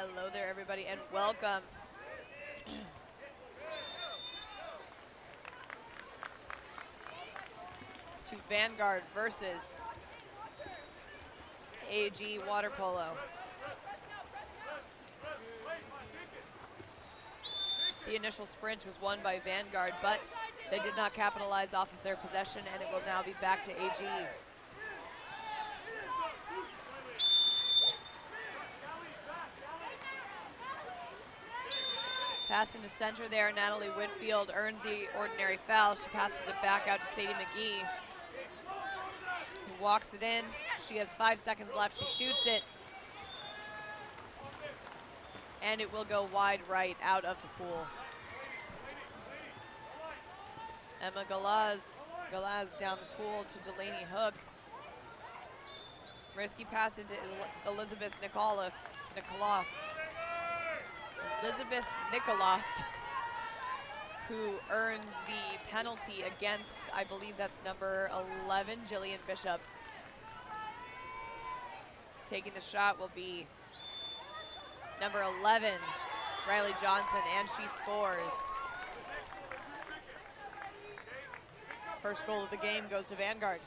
Hello there, everybody, and welcome. To Vanguard versus AG Water Polo. The initial sprint was won by Vanguard, but they did not capitalize off of their possession, and it will now be back to AG. Pass into center there. Natalie Whitfield earns the ordinary foul. She passes it back out to Sadie McGee, who walks it in. She has 5 seconds left. She shoots it. And it will go wide right out of the pool. Emma Galaz down the pool to Delaney Hook. Risky pass into Elizabeth Nikoloff. Elizabeth Nikoloff, who earns the penalty against, I believe that's number 11, Jillian Bishop. Taking the shot will be number 11, Riley Johnson, and she scores. First goal of the game goes to Vanguard.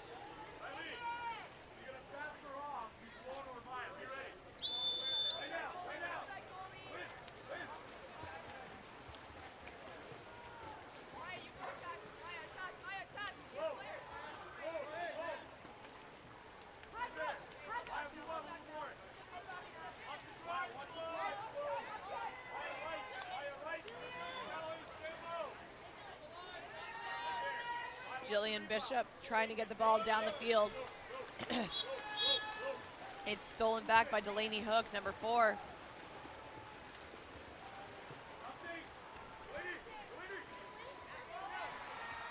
Jillian Bishop trying to get the ball down the field. It's stolen back by Delaney Hook, number 4.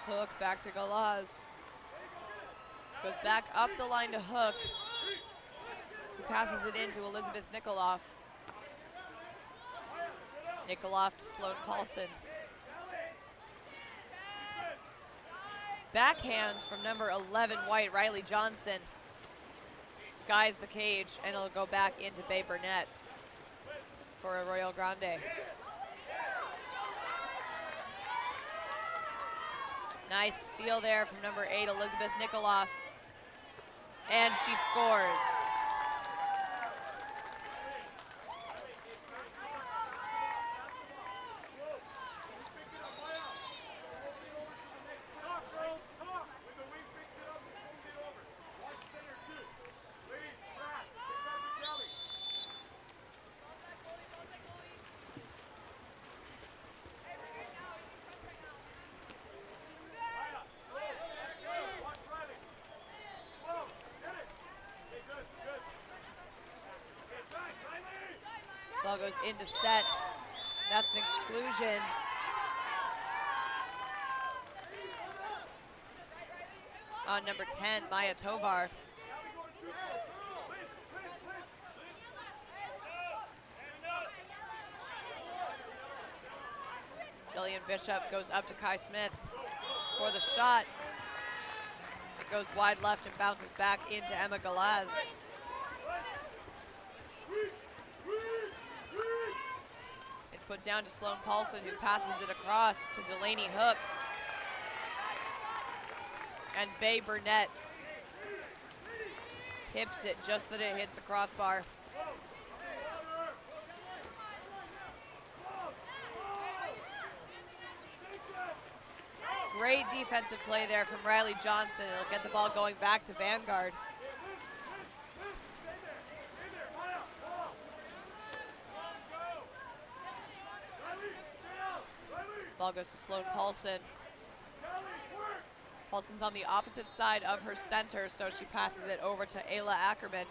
Hook back to Galaz. Goes back up the line to Hook, who passes it into Elizabeth Nikoloff. Nikoloff to Sloan Paulson. Backhand from number 11 white, Riley Johnson. Skies the cage, and it'll go back into Bay Burnett for Arroyo Grande. Nice steal there from number 8, Elizabeth Nikoloff. And she scores. Ball goes into set. That's an exclusion. On number 10, Maya Tovar. Jillian Bishop goes up to Kai Smith for the shot. It goes wide left and bounces back into Emma Galaz. It's put down to Sloan Paulson, who passes it across to Delaney Hook. And Bay Burnett tips it just that it hits the crossbar. Great defensive play there from Riley Johnson. It'll get the ball going back to Vanguard. Ball goes to Sloan Paulson. Paulson's on the opposite side of her center, so she passes it over to Ayla Ackerman.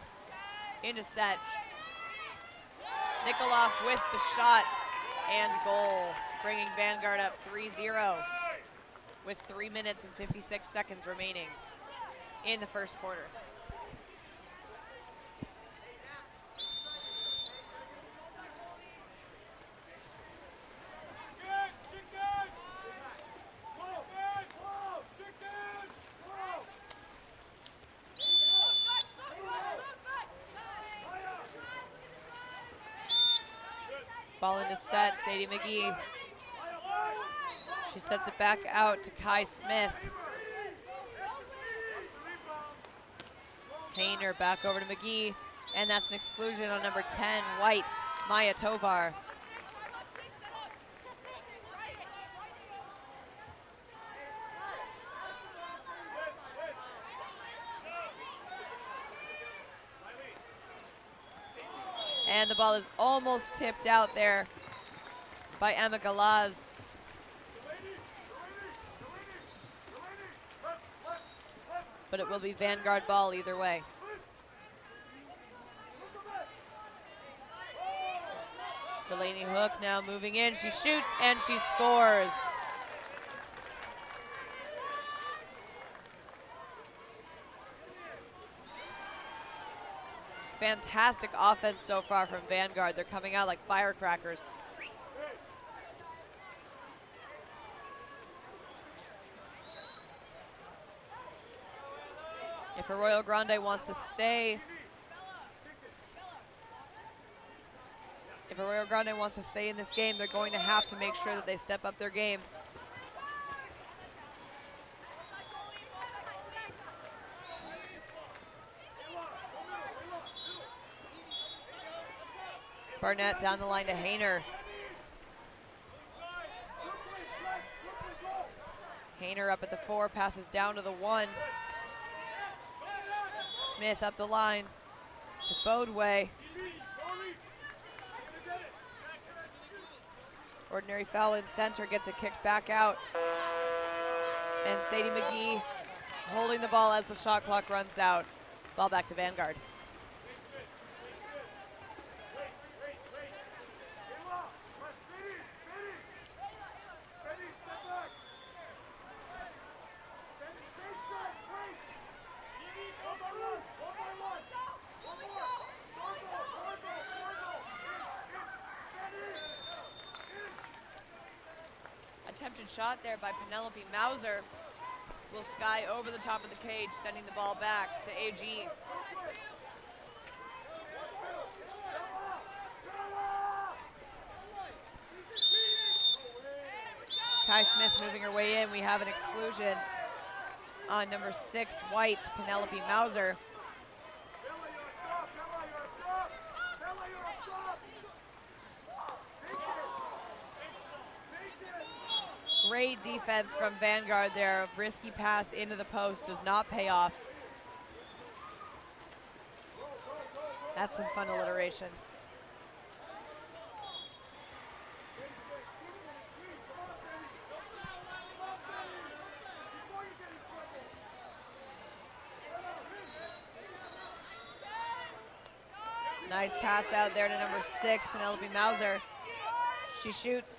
Into set. Nikoloff with the shot and goal, bringing Vanguard up 3-0 with 3 minutes and 56 seconds remaining in the first quarter. Ball into set, Sadie McGee. She sets it back out to Kai Smith. Hayner back over to McGee, and that's an exclusion on number 10, White, Maya Tovar. And the ball is almost tipped out there by Emma Galaz. But it will be Vanguard ball either way. Delaney Hook now moving in. She shoots and she scores. Fantastic offense so far from Vanguard. They're coming out like firecrackers. If Arroyo Grande wants to stay, in this game, they're going to have to make sure that they step up their game. Barnett down the line to Hayner. Hayner up at the 4, passes down to the 1. Smith up the line to Bodeway. Ordinary foul in center, gets it kicked back out. And Sadie McGee holding the ball as the shot clock runs out. Ball back to Vanguard. Attempted shot there by Penelope Mauser. Will sky over the top of the cage, sending the ball back to AG. Kai Smith moving her way in. We have an exclusion on number 6, White, Penelope Mauser. Great defense from Vanguard there. A risky pass into the post does not pay off. That's some fun alliteration. Nice pass out there to number 6, Penelope Mauser. She shoots.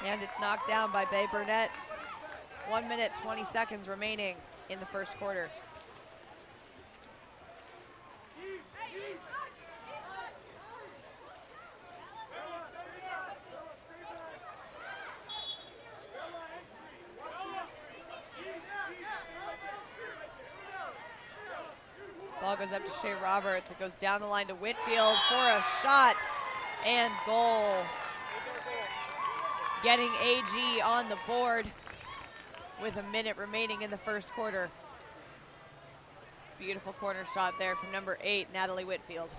And it's knocked down by Bae Burnett. 1 minute, 20 seconds remaining in the first quarter. Ball goes up to Shea Roberts. It goes down the line to Whitfield for a shot and goal. Getting AG on the board with a minute remaining in the first quarter. Beautiful corner shot there from number 8, Natalie Whitfield.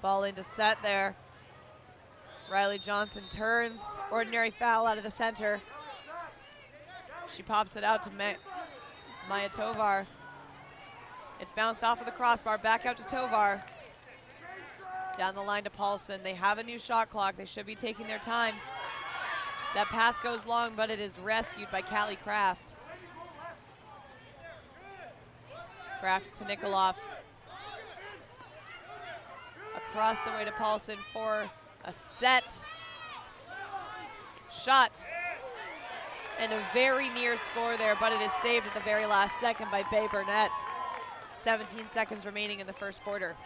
Ball into set there. Riley Johnson turns. Ordinary foul out of the center. She pops it out to Maya Tovar. It's bounced off of the crossbar, back out to Tovar. Down the line to Paulson. They have a new shot clock. They should be taking their time. That pass goes long, but it is rescued by Callie Kraft. Kraft to Nikoloff. across the way to Paulson for a set. Shot. And a very near score there, but it is saved at the very last second by Bay Burnett. 17 seconds remaining in the first quarter.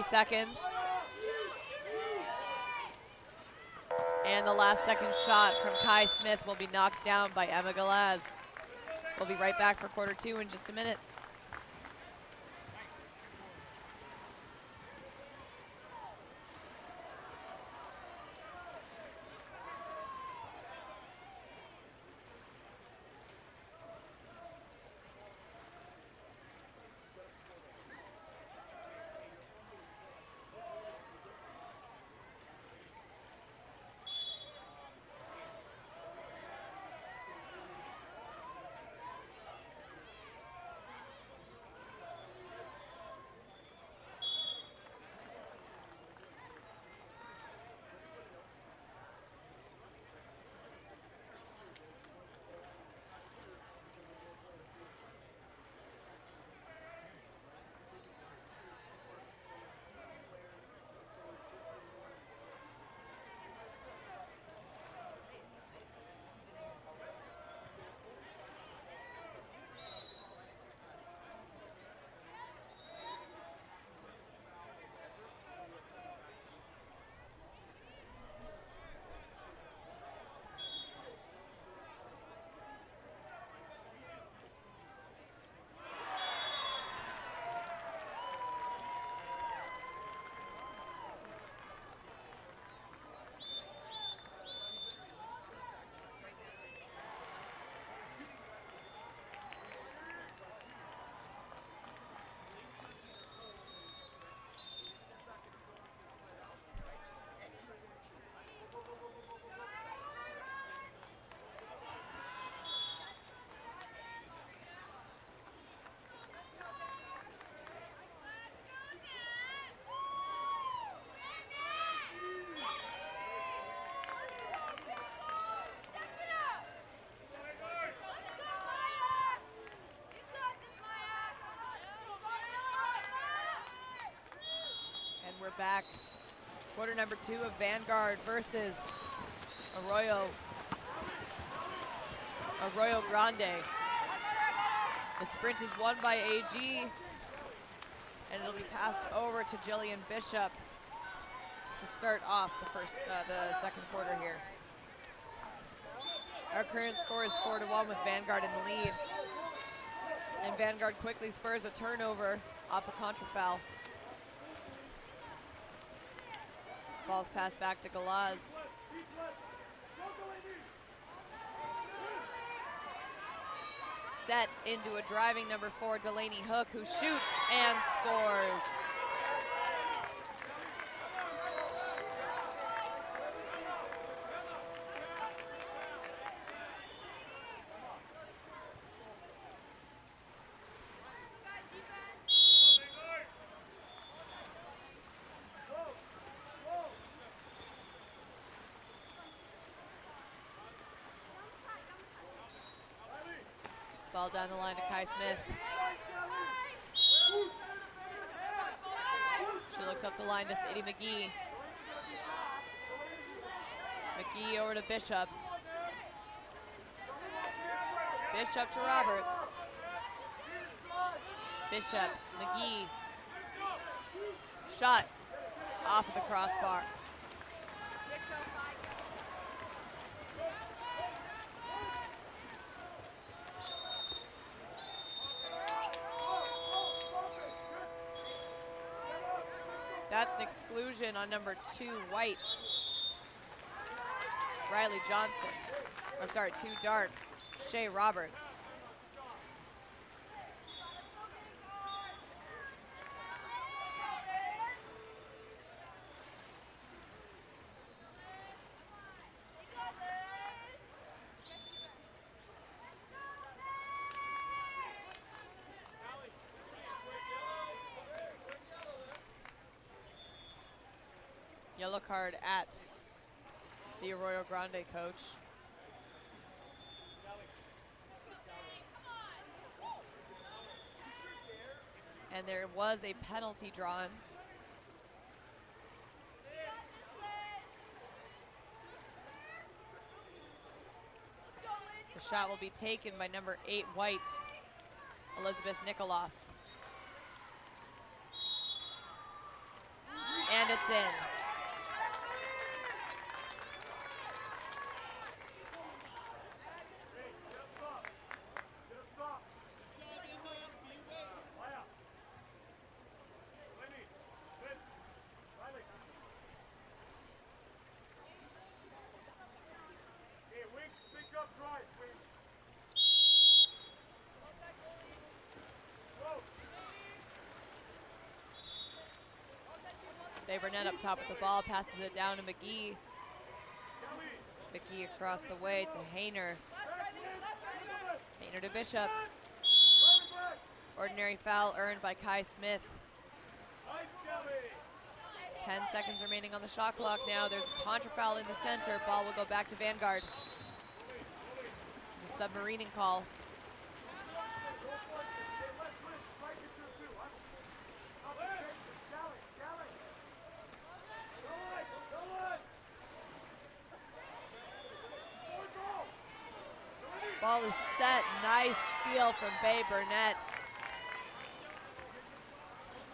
Seconds. And the last second shot from Kai Smith will be knocked down by Emma Galaz. We'll be right back for quarter two in just a minute. We're back. Quarter number two of Vanguard versus Arroyo Grande. The sprint is won by AG, and it'll be passed over to Jillian Bishop to start off the second quarter here. Our current score is 4-1 with Vanguard in the lead. And Vanguard quickly spurs a turnover off a contra foul. Ball's passed back to Galaz. Set into a driving number 4, Delaney Hook, who shoots and scores. Ball down the line to Kai Smith. She looks up the line to Sadie McGee. McGee over to Bishop. Bishop to Roberts. Bishop, McGee. Shot off of the crossbar. That's an exclusion on number 2, White. Riley Johnson. Oh, sorry, 2 dark. Shay Roberts. Yellow card at the Arroyo Grande coach. And there was a penalty drawn. The shot will be taken by number 8 White, Elizabeth Nikoloff. And it's in. Burnett up top with the ball, passes it down to McGee. McGee across the way to Hayner. Hayner to Bishop. Ordinary foul earned by Kai Smith. 10 seconds remaining on the shot clock now. There's a contra foul in the center. Ball will go back to Vanguard. It's a submarining call. Ball is set. Nice steal from Bay Burnett.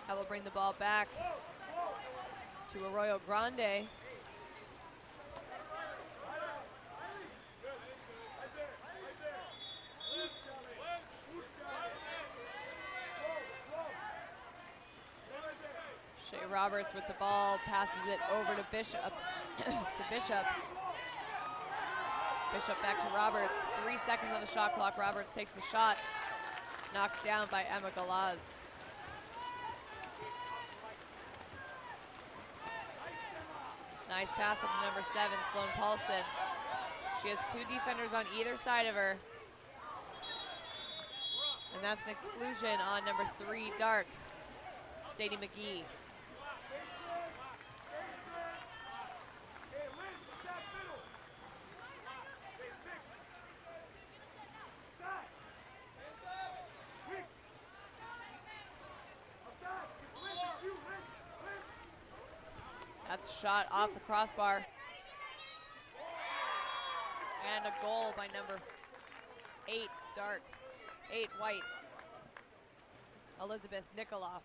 That will bring the ball back to Arroyo Grande. Shea Roberts with the ball, passes it over to Bishop. Bishop back to Roberts. 3 seconds on the shot clock. Roberts takes the shot. Knocked down by Emma Galaz. Nice pass up to number 7, Sloan Paulson. She has 2 defenders on either side of her. And that's an exclusion on number 3, Dark, Sadie McGee. That's a shot off the crossbar. And a goal by number 8, Dark, 8 White, Elizabeth Nikoloff.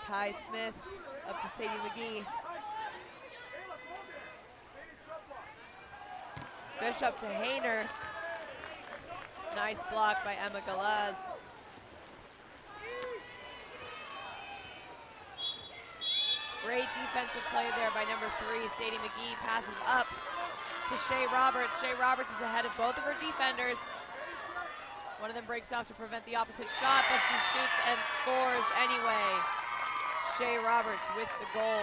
Kai Smith up to Sadie McGee. Bishop to Hayner. Nice block by Emma Galaz. Great defensive play there by number 3, Sadie McGee. Passes up to Shea Roberts. Shea Roberts is ahead of both of her defenders. One of them breaks off to prevent the opposite shot, but she shoots and scores anyway. Shea Roberts with the goal.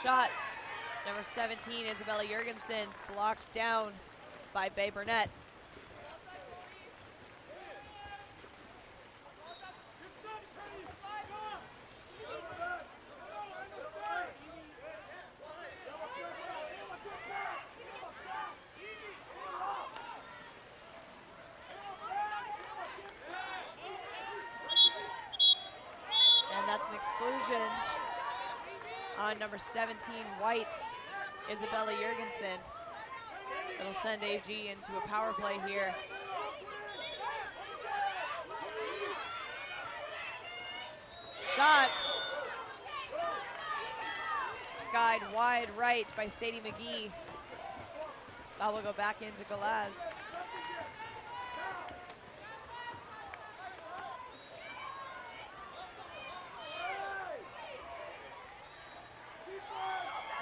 Shot, number 17, Isabella Jurgensen, blocked down by Bay Burnett. exclusion on number 17, White, Isabella Jurgensen. It'll send AG into a power play here. Shot. Skied wide right by Sadie McGee. That will go back into Galaz.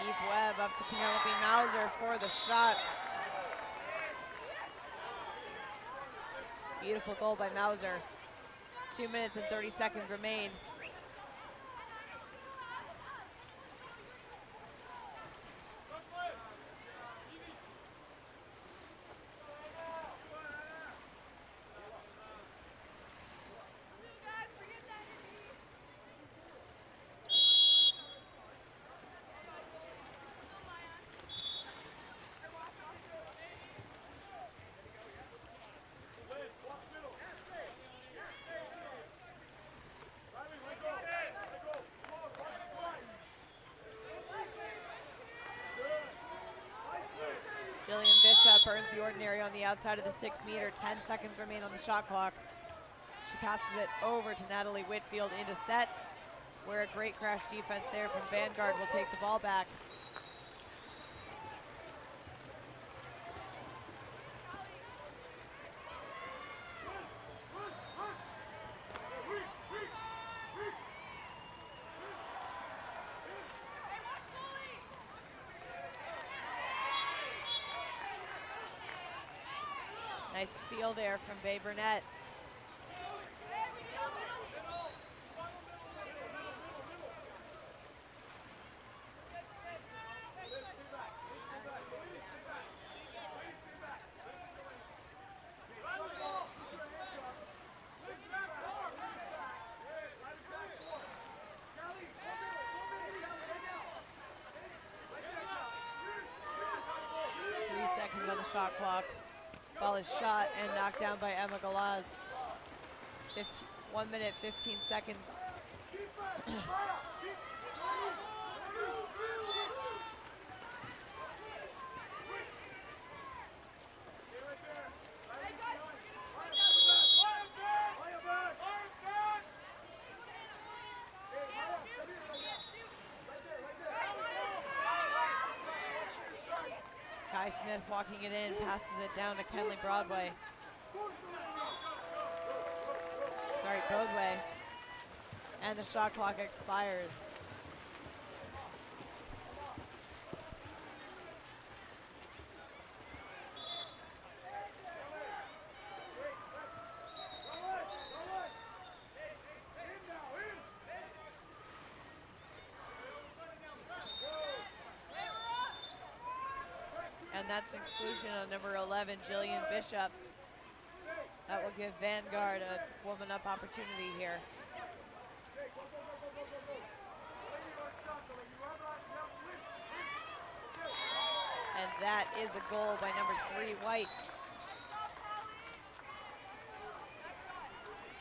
Eve Webb up to Penelope Mauser for the shot. Beautiful goal by Mauser. 2 minutes and 30 seconds remain. Jillian Bishop earns the ordinary on the outside of the 6 meter. 10 seconds remain on the shot clock. She passes it over to Natalie Whitfield into set, where a great crash defense there from Vanguard will take the ball back. Nice steal there from Bae Burnett. On the shot clock. Ball is shot and knocked down by Emma Galaz. 1 minute, 15 seconds. Kai Smith walking it in, passes it down to Kenley Broadway. Sorry, Bodway. And the shot clock expires. And that's an exclusion on number 11, Jillian Bishop. That will give Vanguard a woman up opportunity here. And that is a goal by number 3, White.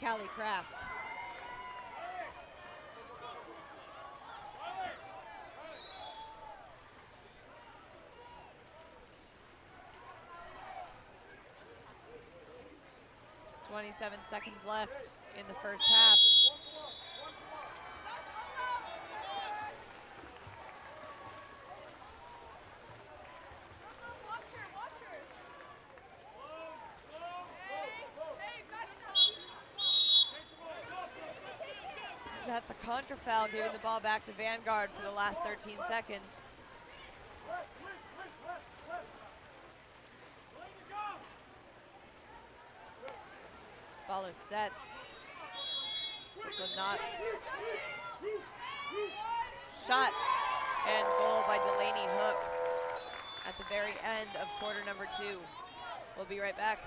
Callie Kraft. .27 seconds left in the first half. That's a contra foul, giving the ball back to Vanguard for the last 13 seconds. Ball is set. Brooklyn Knots. Shot and goal by Delaney Hook at the very end of quarter number 2. We'll be right back.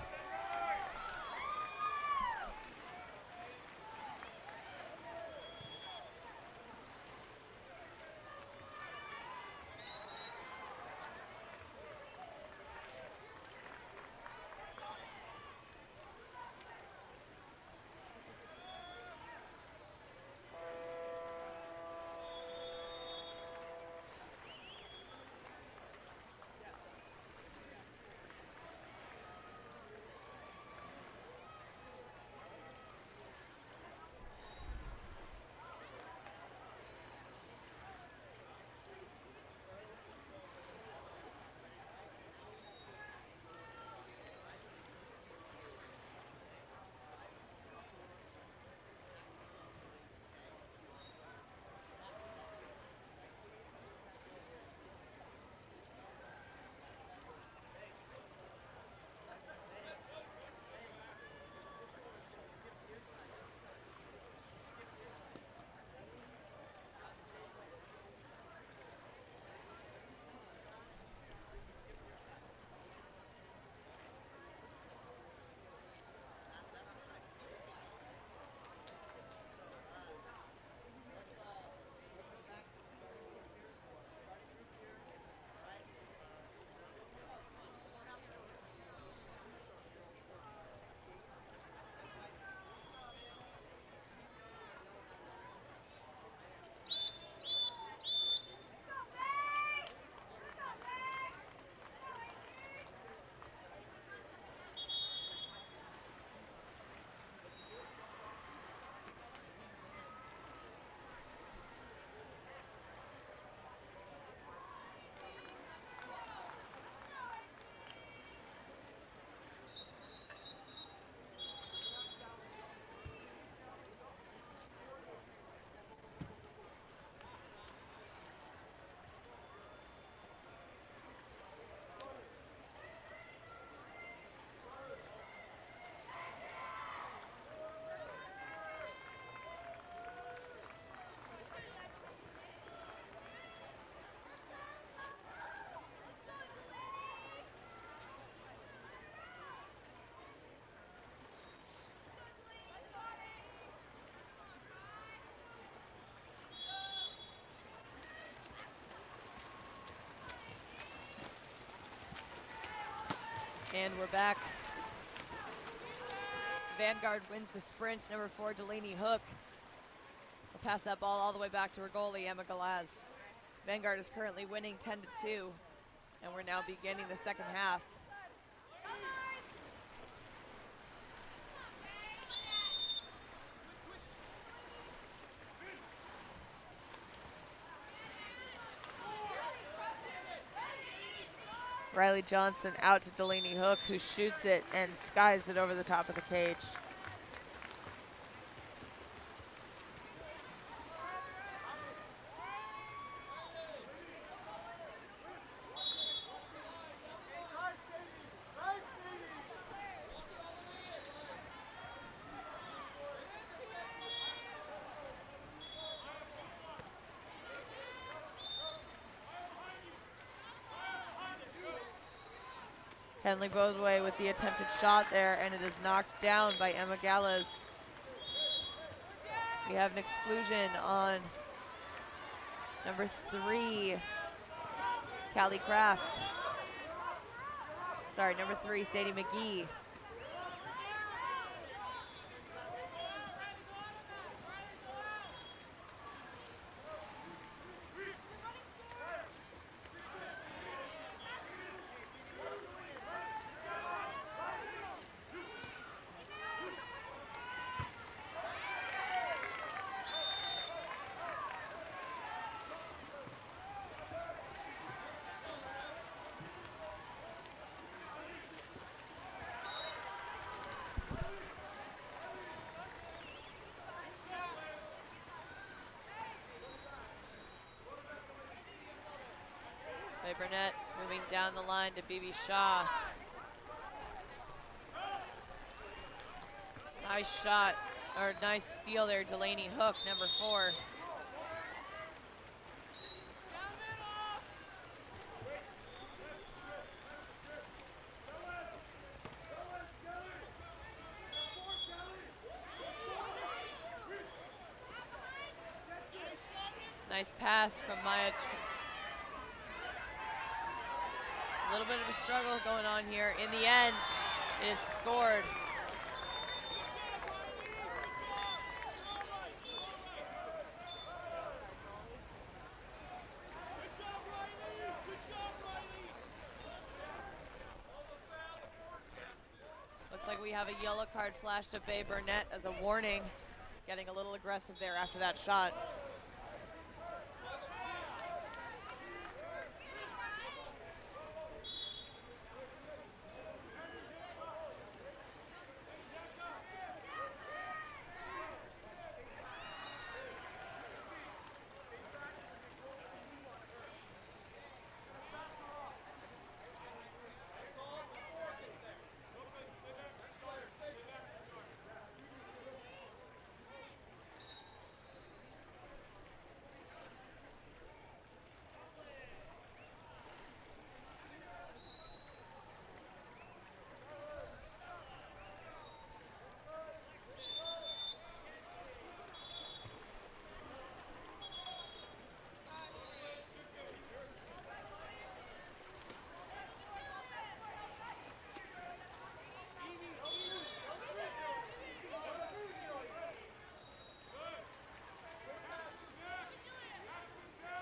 And we're back. Vanguard wins the sprint. Number 4, Delaney Hook will pass that ball all the way back to her goalie, Emma Galaz. Vanguard is currently winning 10-2, and we're now beginning the second half. Riley Johnson out to Delaney Hook, who shoots it and skies it over the top of the cage. Henley Bodway with the attempted shot there, and it is knocked down by Emma Gallas. We have an exclusion on number 3, Callie Kraft. Sorry, number 3, Sadie McGee. Burnett moving down the line to Bibi Shaw. Nice shot, or nice steal there, Delaney Hook, number 4. Nice pass from Maya. A little bit of a struggle going on here. In the end, it is scored. Looks like we have a yellow card flashed to Bae Burnett as a warning. Getting a little aggressive there after that shot.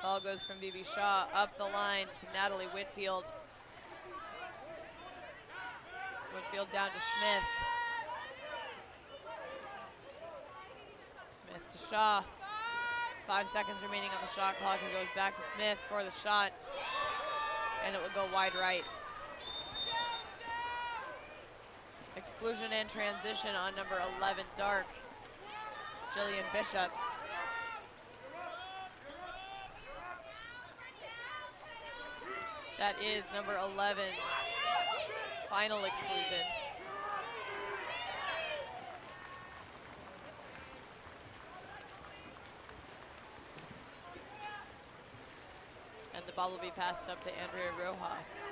Ball goes from Bibi Shaw up the line to Natalie Whitfield. Whitfield down to Smith. Smith to Shaw. 5 seconds remaining on the shot clock. It goes back to Smith for the shot, and it will go wide right. Exclusion and transition on number 11, Dark, Jillian Bishop. That is number 11's final exclusion. And the ball will be passed up to Andrea Rojas.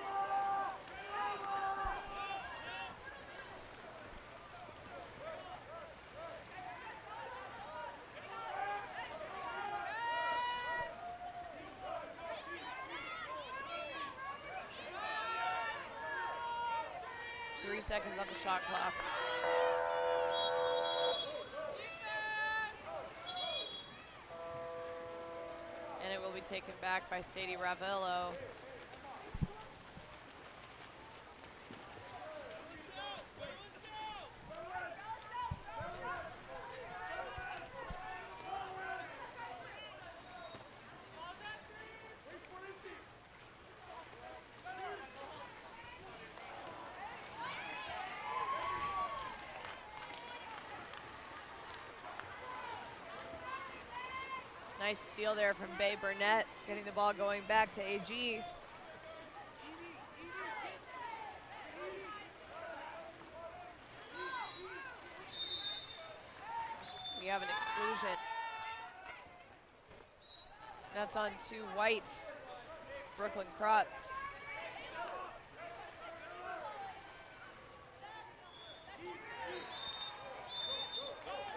seconds on the shot clock. And it will be taken back by Sadie Ravello. Nice steal there from Bay Burnett, getting the ball going back to AG. We have an exclusion. That's on 2 white, Brooklyn Krotz.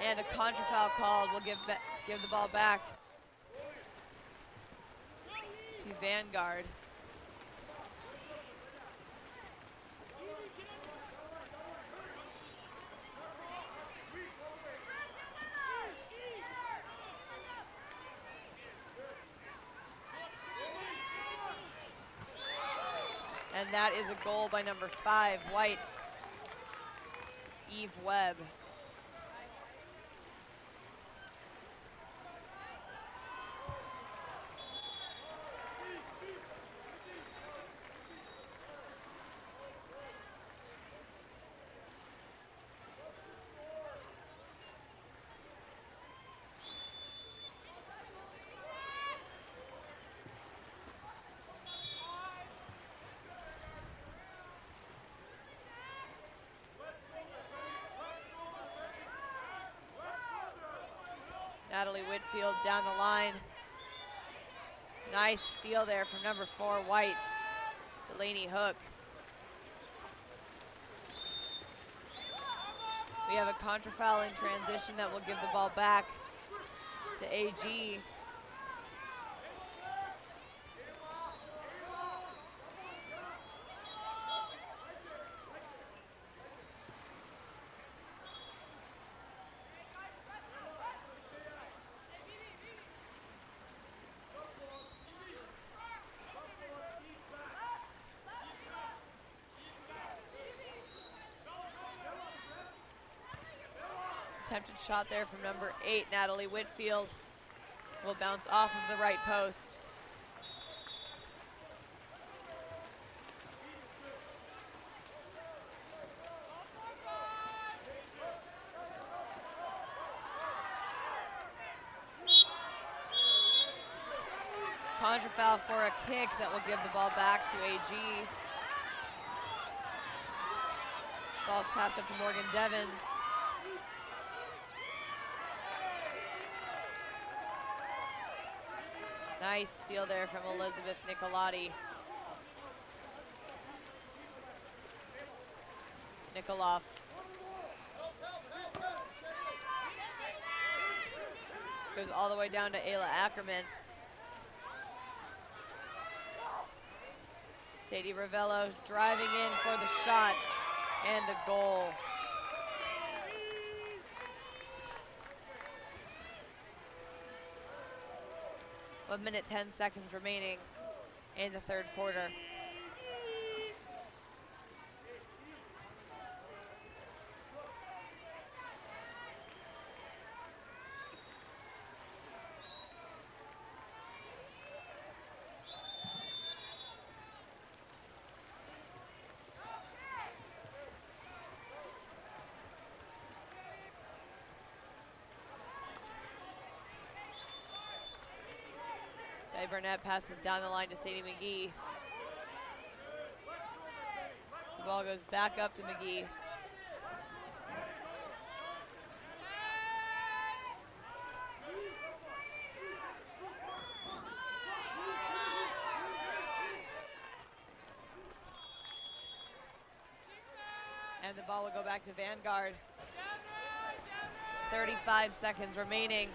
And a contra foul called will give the ball back to Vanguard. And that is a goal by number 5, White, Eve Webb. Natalie Whitfield down the line. Nice steal there from number 4, White, Delaney Hook. We have a contra foul in transition that will give the ball back to AG. Attempted shot there from number 8, Natalie Whitfield. Will bounce off of the right post. Contra foul for a kick that will give the ball back to AG. Ball's passed up to Morgan Devens. Nice steal there from Elizabeth Nicolotti. Nikoloff. Goes all the way down to Ayla Ackerman. Sadie Ravello driving in for the shot and the goal. A minute 10 seconds remaining in the third quarter. Burnett passes down the line to Sadie McGee. The ball goes back up to McGee. And the ball will go back to Vanguard. 35 seconds remaining.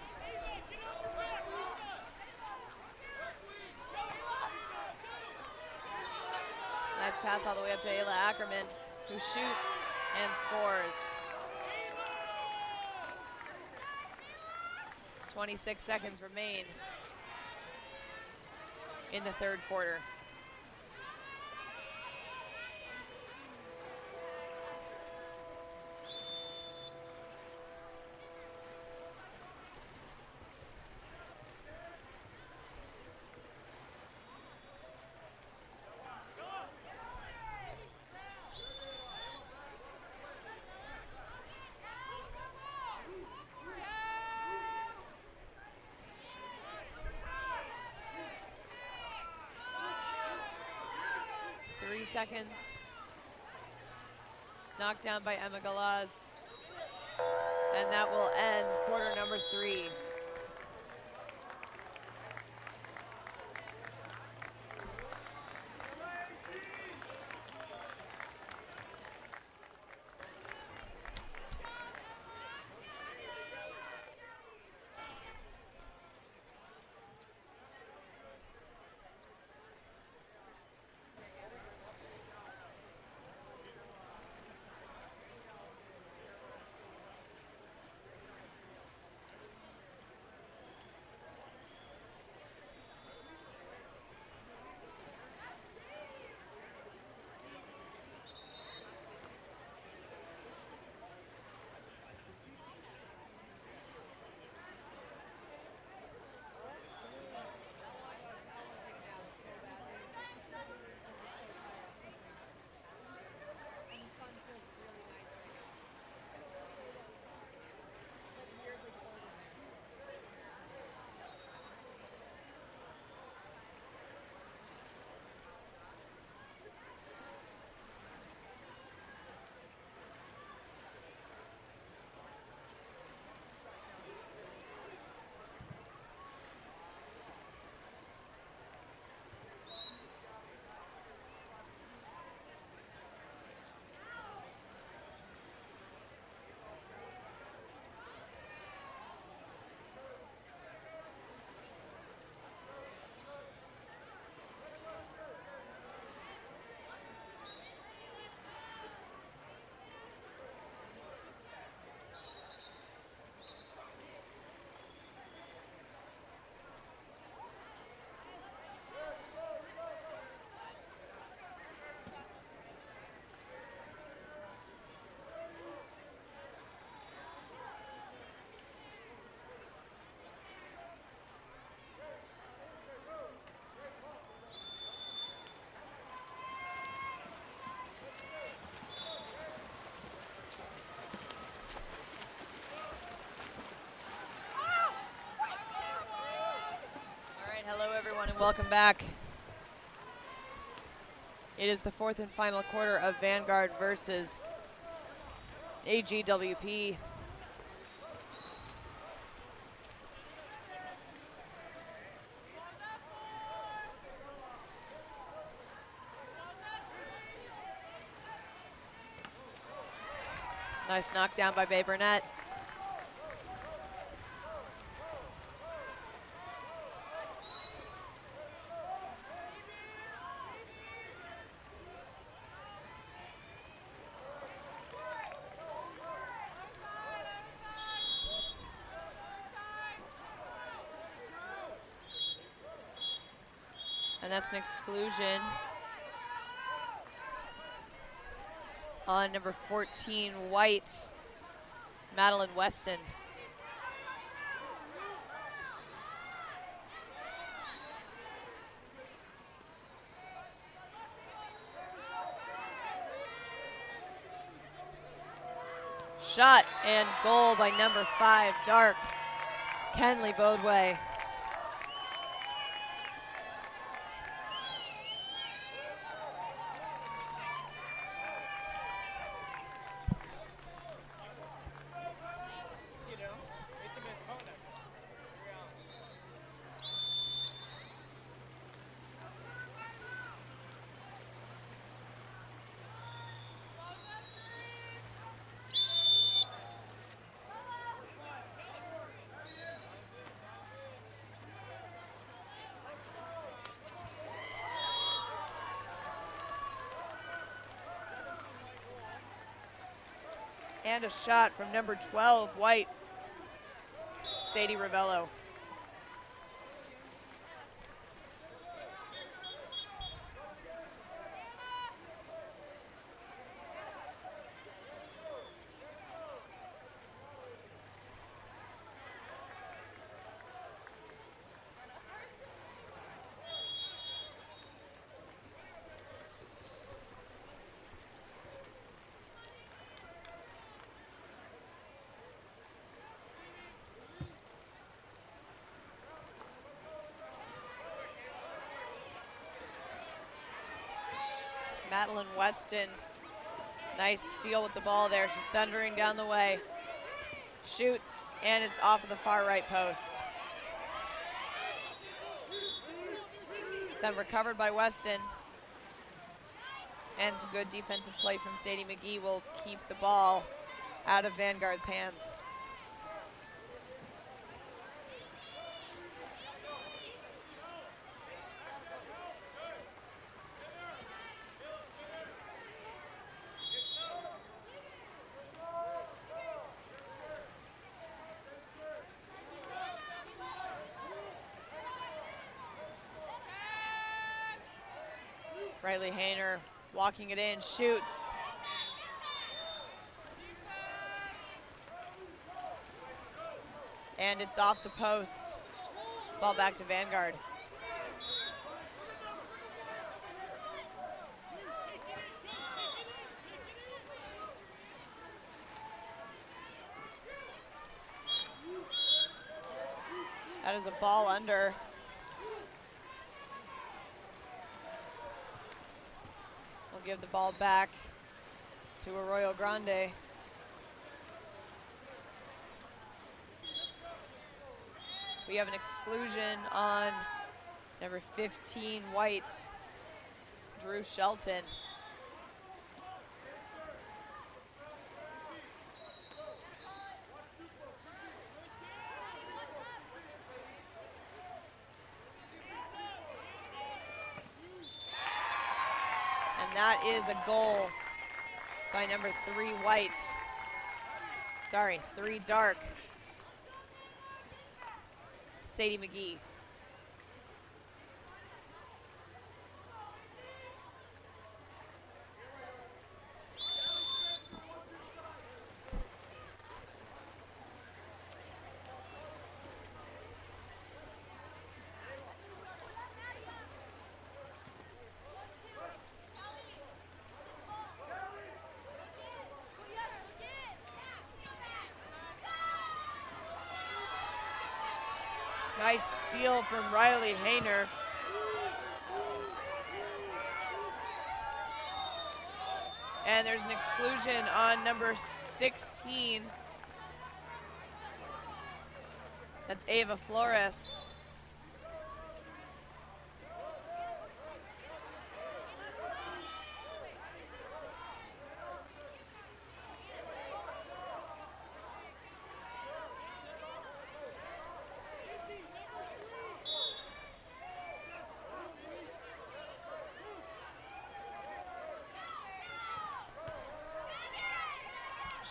Nice pass all the way up to Ayla Ackerman, who shoots. and scores. 26 seconds remain in the third quarter. Seconds. It's knocked down by Emma Galaz. And that will end quarter number 3. Hello everyone and welcome back. It is the fourth and final quarter of Vanguard versus AGWP. Nice knockdown by Bae Burnett. And that's an exclusion on number 14, White, Madeline Weston. Shot and goal by number 5, Dark, Kenley Bodway. And a shot from number 12, White, Sadie Ravello. Madeline Weston, nice steal with the ball there. She's thundering down the way. Shoots, and it's off of the far right post. Then recovered by Weston. And some good defensive play from Sadie McGee will keep the ball out of Vanguard's hands. Riley Hayner walking it in, shoots. And it's off the post. Ball back to Vanguard. That is a ball under. We'll give the ball back to Arroyo Grande. We have an exclusion on number 15, White, Drew Shelton. And that is a goal by number 3, White. Sorry, 3, Dark. Sadie McGee. Nice steal from Riley Hayner. And there's an exclusion on number 16. That's Ava Flores.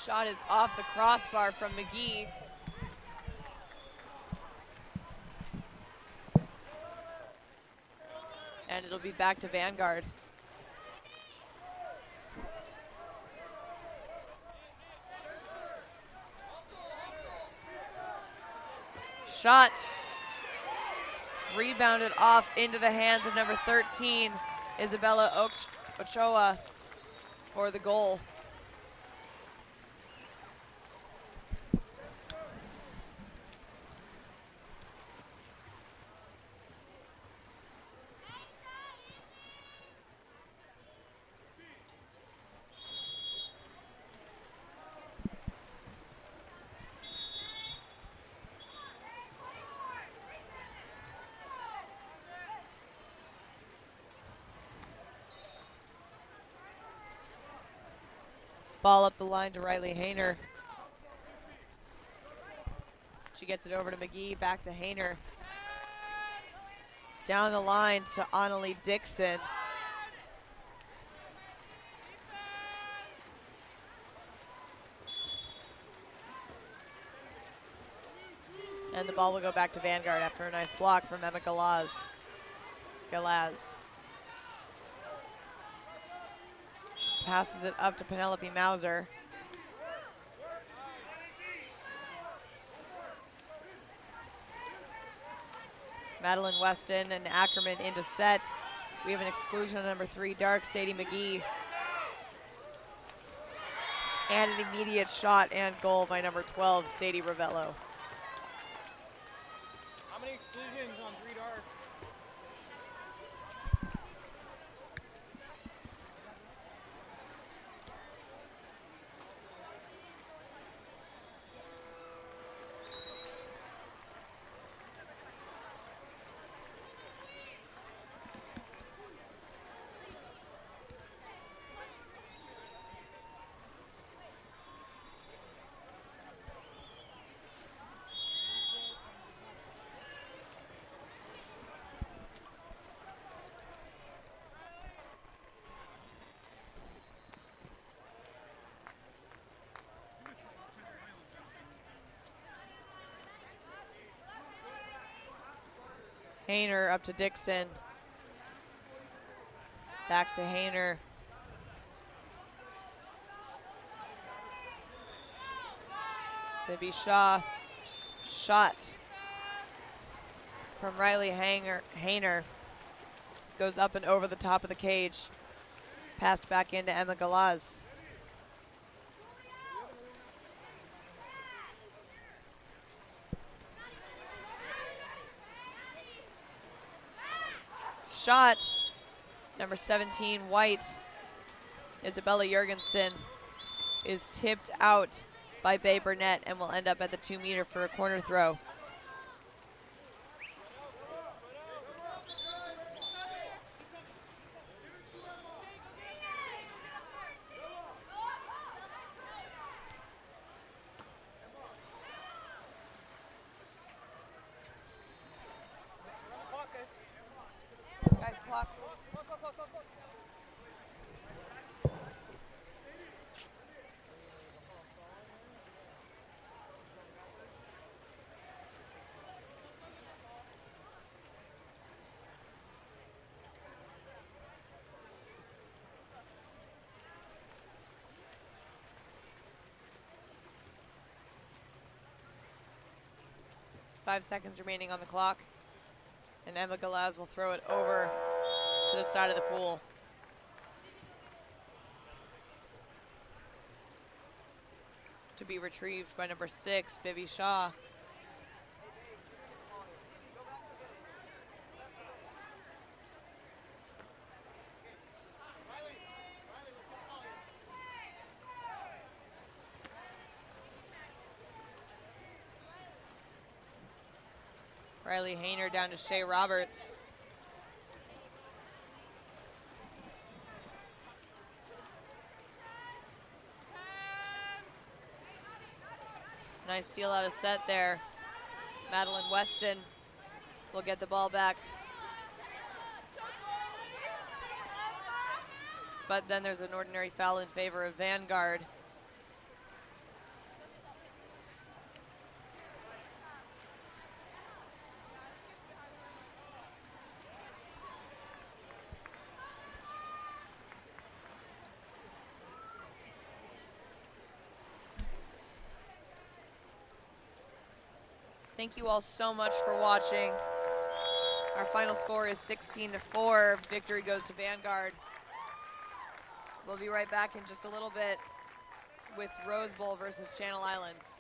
Shot is off the crossbar from McGee. And it'll be back to Vanguard. Shot rebounded off into the hands of number 13, Isabella Ochoa, for the goal. Ball up the line to Riley Hayner. She gets it over to McGee, back to Hayner. Down the line to Annalie Dixon. And the ball will go back to Vanguard after a nice block from Emma Galaz. Passes it up to Penelope Mauser. Madeline Weston and Ackerman into set. We have an exclusion on number 3, Dark, Sadie McGee. And an immediate shot and goal by number 12, Sadie Ravello. How many exclusions on 3 dark? Hayner up to Dixon. Back to Hayner. Libby Shaw. Shot from Riley Hayner. Goes up and over the top of the cage. Passed back into Emma Galaz. Shot, number 17, White, Isabella Jurgensen, is tipped out by Bay Burnett and will end up at the 2-meter for a corner throw. Guys, clock. 5 seconds remaining on the clock. And Emma Galaz will throw it over to the side of the pool. To be retrieved by number 6, Bibby Shaw. Riley Hayner down to Shea Roberts. Nice steal out of set there. Madeline Weston will get the ball back. But then there's an ordinary foul in favor of Vanguard. Thank you all so much for watching. Our final score is 16-4. Victory goes to Vanguard. We'll be right back in just a little bit with Rose Bowl versus Channel Islands.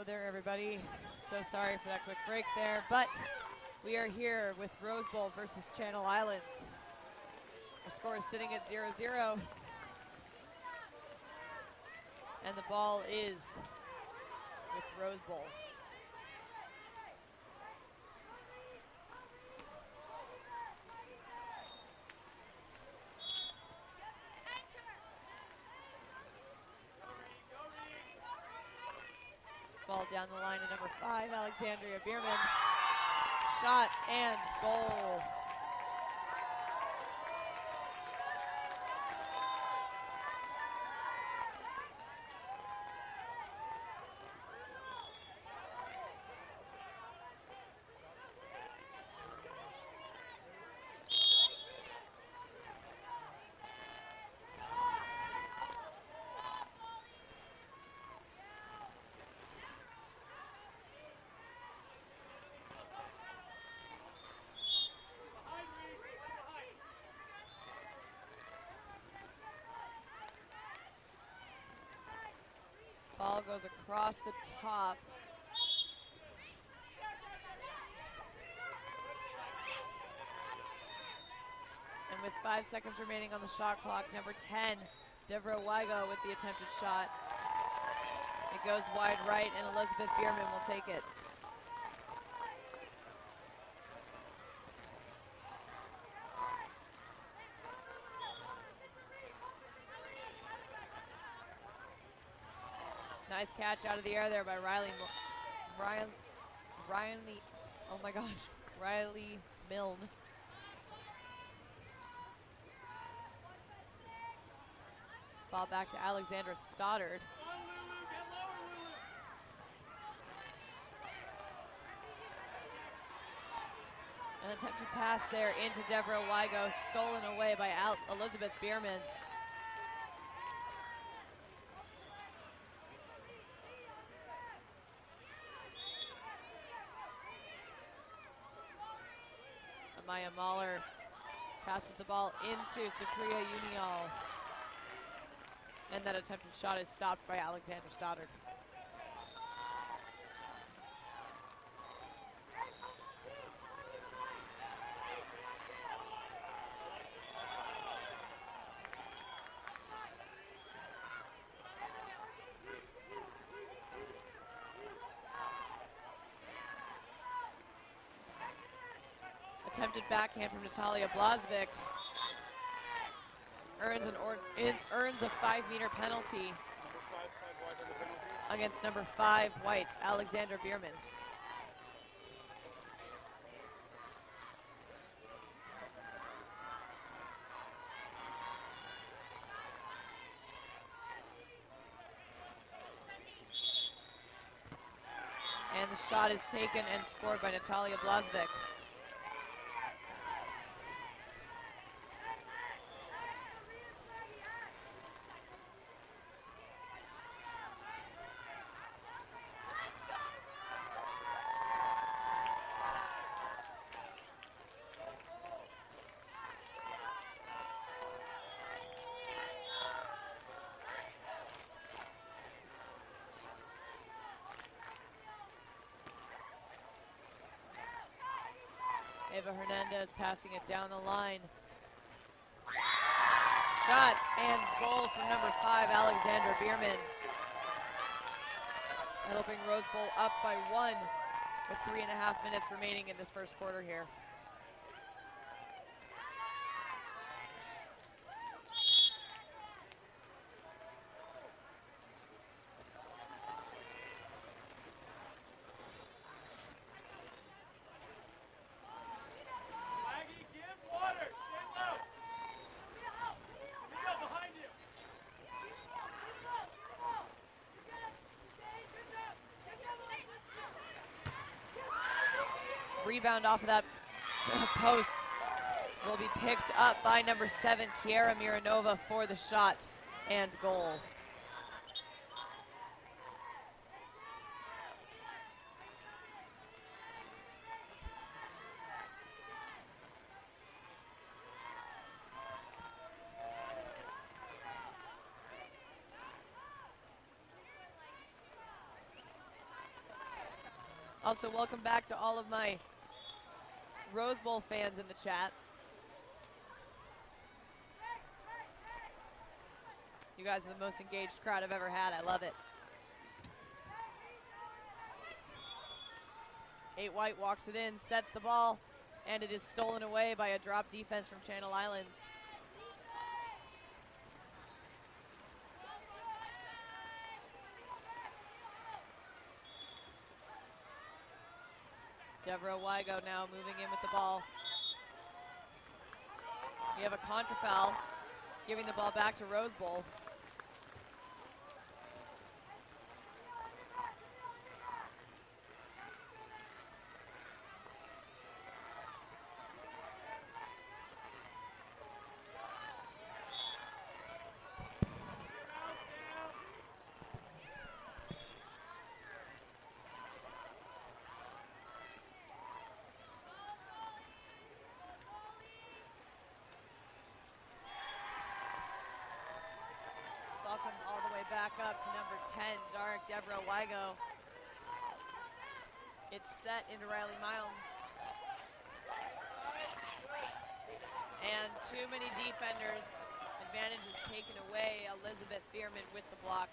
there, everybody. So sorry for that quick break there, but we are here with Rose Bowl versus Channel Islands. Our score is sitting at 0-0. And the ball is with Rose Bowl. Ball down the line to number 5, Alexandria Bierman. Shot and goal. Ball goes across the top. And with 5 seconds remaining on the shot clock, number 10, Deborah Weigo with the attempted shot. It goes wide right, and Elizabeth Bierman will take it. Nice catch out of the air there by Riley Milne. Ball back to Alexandra Stoddard. An attempted pass there into Deborah Weigo, stolen away by Elizabeth Bierman. Maya Mahler passes the ball into Supriya Unial. And that attempted shot is stopped by Alexandra Stoddard. Attempted backhand from Natalia Blazvik. Earns a 5-meter penalty against number 5 White, Alexandra Bierman. And the shot is taken and scored by Natalia Blazvik. Eva Hernandez passing it down the line. Shot and goal from number 5, Alexandra Bierman. Helping Rose Bowl up by 1 with 3.5 minutes remaining in this first quarter here. Rebound off of that post will be picked up by number 7, Kiera Miranova, for the shot and goal. Also, welcome back to all of my Rose Bowl fans in the chat. You guys are the most engaged crowd I've ever had. I love it. 8 White walks it in, sets the ball, and it is stolen away by a drop defense from Channel Islands. Deborah Wygo now moving in with the ball. We have a contra foul, giving the ball back to Rose Bowl. Ball comes all the way back up to number 10, Dark Deborah Wygo. It's set into Riley Milne. And too many defenders. Advantage is taken away. Elizabeth Bierman with the block.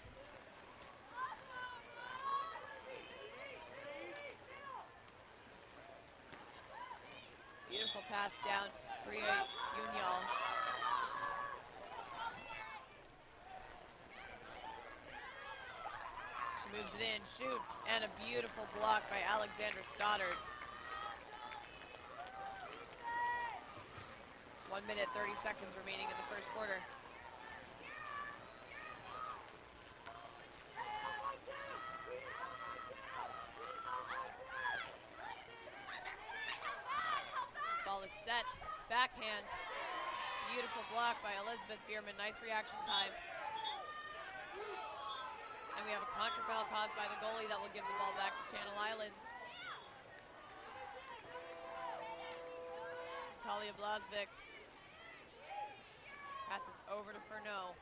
Beautiful pass down to Spria Unial. She moves it in, shoots, and a beautiful block by Alexandra Stoddard. 1 minute, 30 seconds remaining in the first quarter. Ball is set, backhand. Beautiful block by Elizabeth Bierman, nice reaction time. And we have a contra foul caused by the goalie that will give the ball back to Channel Islands. Talia Blazvik passes over to Furneaux.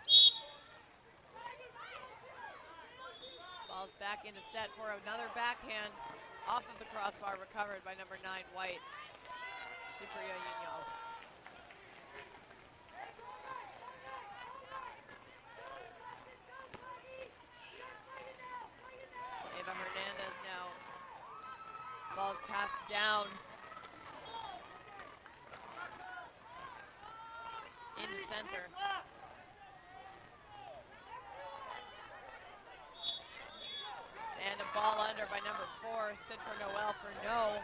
Ball's back into set for another backhand off of the crossbar, recovered by number 9, White. Supriya Unial. Eva Hernandez now. Ball's passed down. Into center. And a ball under by number 4, Citra Noel for no.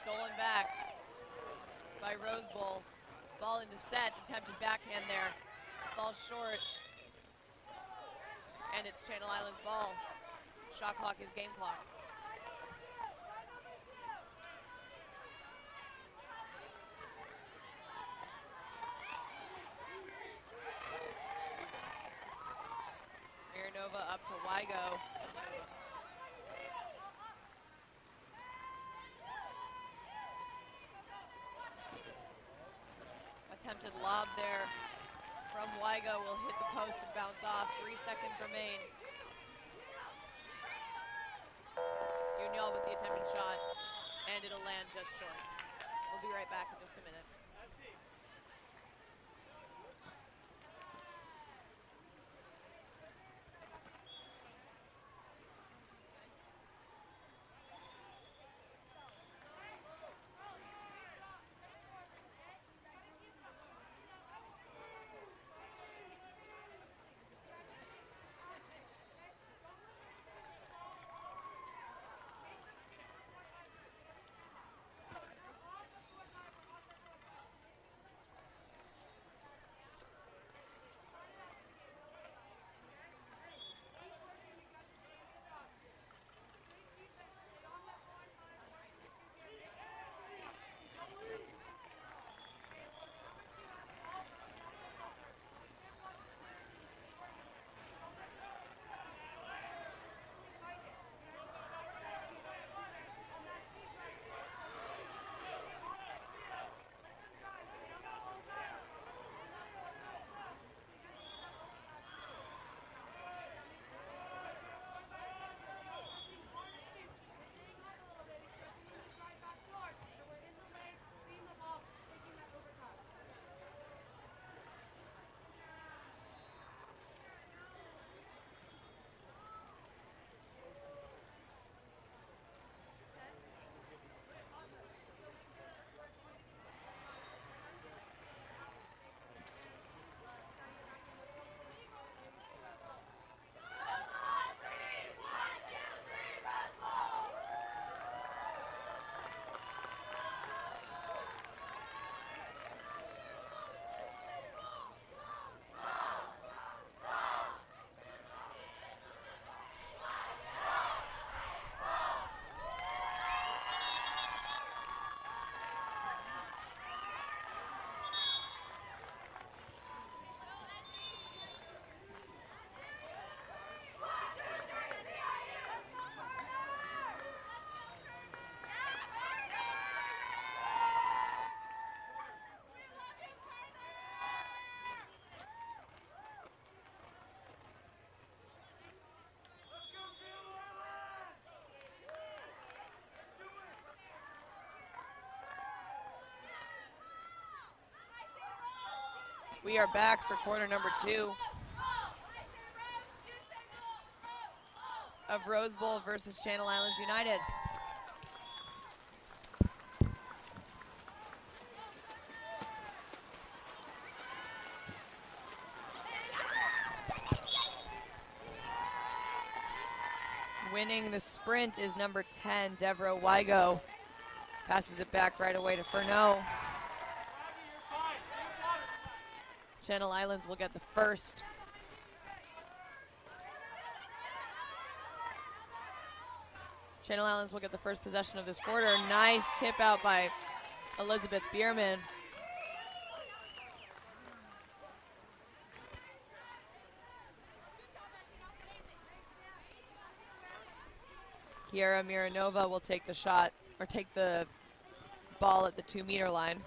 Stolen back by Rose Bowl. Ball into set, attempted backhand there. Falls short. And it's Channel Islands ball. Shot clock is game clock. Miranova up to Wygo. Attempted lob there from Wygo will hit the post and bounce off. 3 seconds remain. Unial with the attempted shot, and it'll land just short. We'll be right back in just a minute. We are back for quarter number 2 of Rose Bowl versus Channel Islands United. Winning the sprint is number 10, Devro Wygo. Passes it back right away to Furneaux. Channel Islands will get the first. Channel Islands will get the first possession of this quarter. Nice tip out by Elizabeth Bierman. Kiera Miranova will take the shot, or take the ball at the 2-meter line.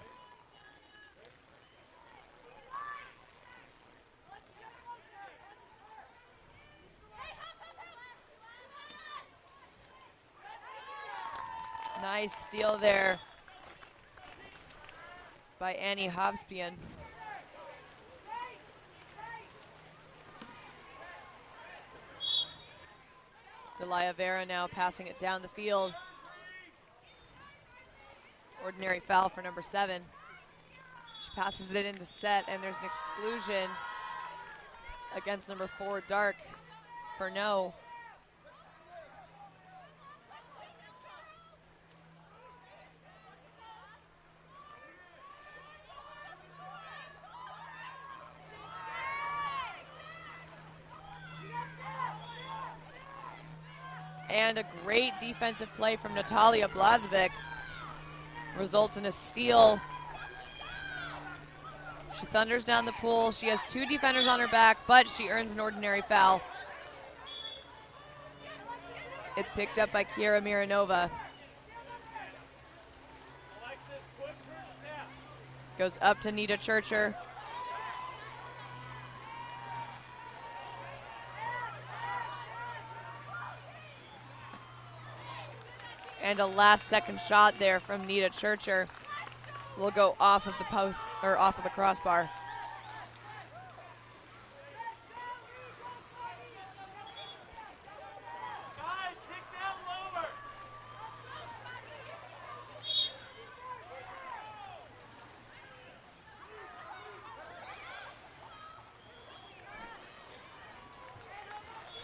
Nice steal there by Annie Hobspian. Delia Vera now passing it down the field. Ordinary foul for number 7. She passes it into set, and there's an exclusion against number 4, Dark, for no. And a great defensive play from Natalia Blazovic results in a steal. She thunders down the pool. She has 2 defenders on her back, but she earns an ordinary foul. It's picked up by Kiera Miranova. Goes up to Nita Churcher. And a last-second shot there from Nita Churcher will go off of the post, or off of the crossbar.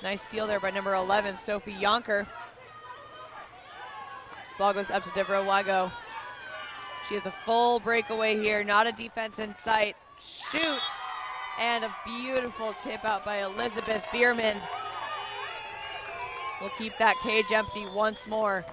Nice steal there by number 11, Sophie Yonker. Ball goes up to Devro Wygo. She has a full breakaway here, not a defense in sight. Shoots, and a beautiful tip out by Elizabeth Bierman. We'll keep that cage empty once more.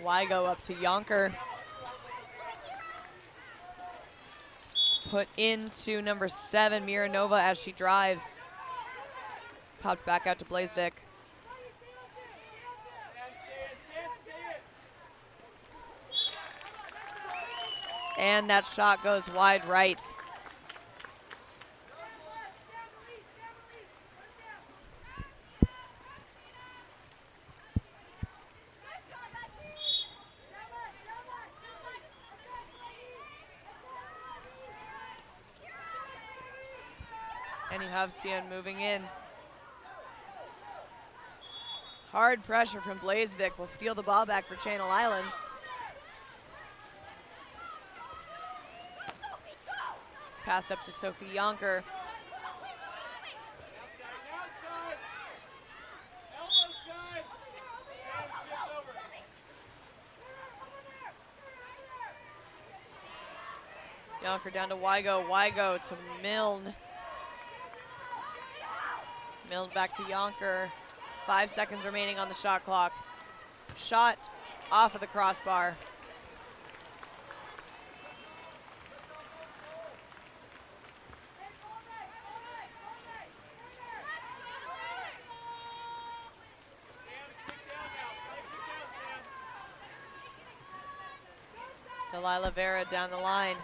Wygo up to Yonker. Put into number 7, Miranova, as she drives. It's popped back out to Blazevik. And that shot goes wide right. Annie Hobspian moving in. Hard pressure from Blazevik will steal the ball back for Channel Islands. It's passed up to Sophie Yonker. Yonker down to Wygo. Wygo to Milne. Milne back to Yonker. 5 seconds remaining on the shot clock. Shot off of the crossbar. Delilah Vera down the line.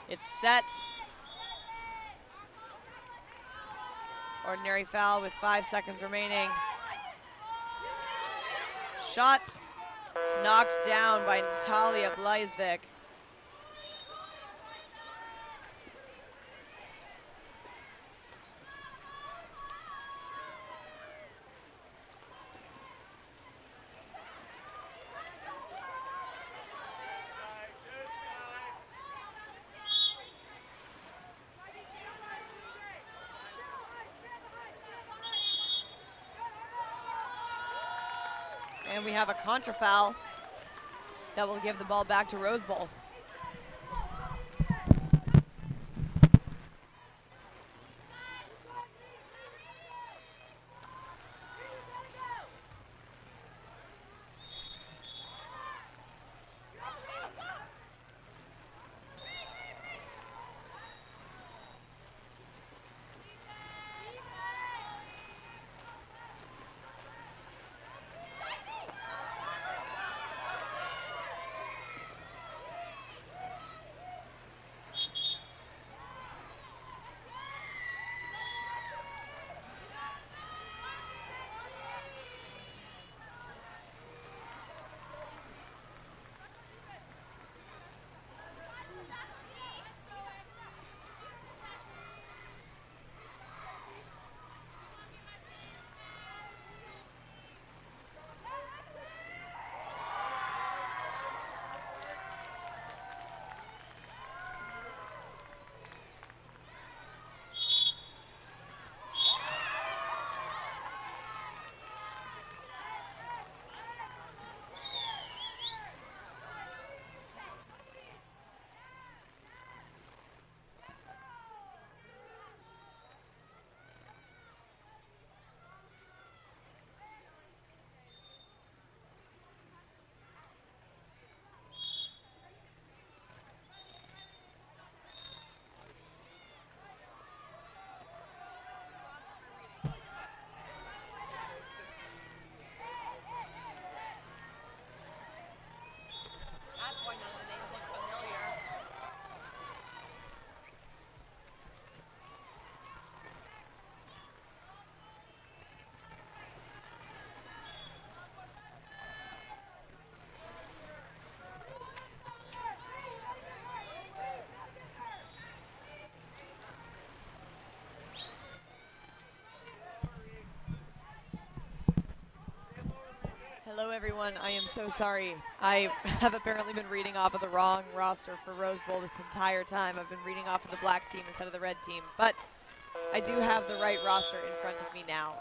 It's set. Ordinary foul with 5 seconds remaining. Shot knocked down by Natalia Bleisvik. And we have a contra foul that will give the ball back to Rose Bowl. Hello everyone, I am so sorry. I have apparently been reading off of the wrong roster for Rose Bowl this entire time. I've been reading off of the black team instead of the red team, but I do have the right roster in front of me now.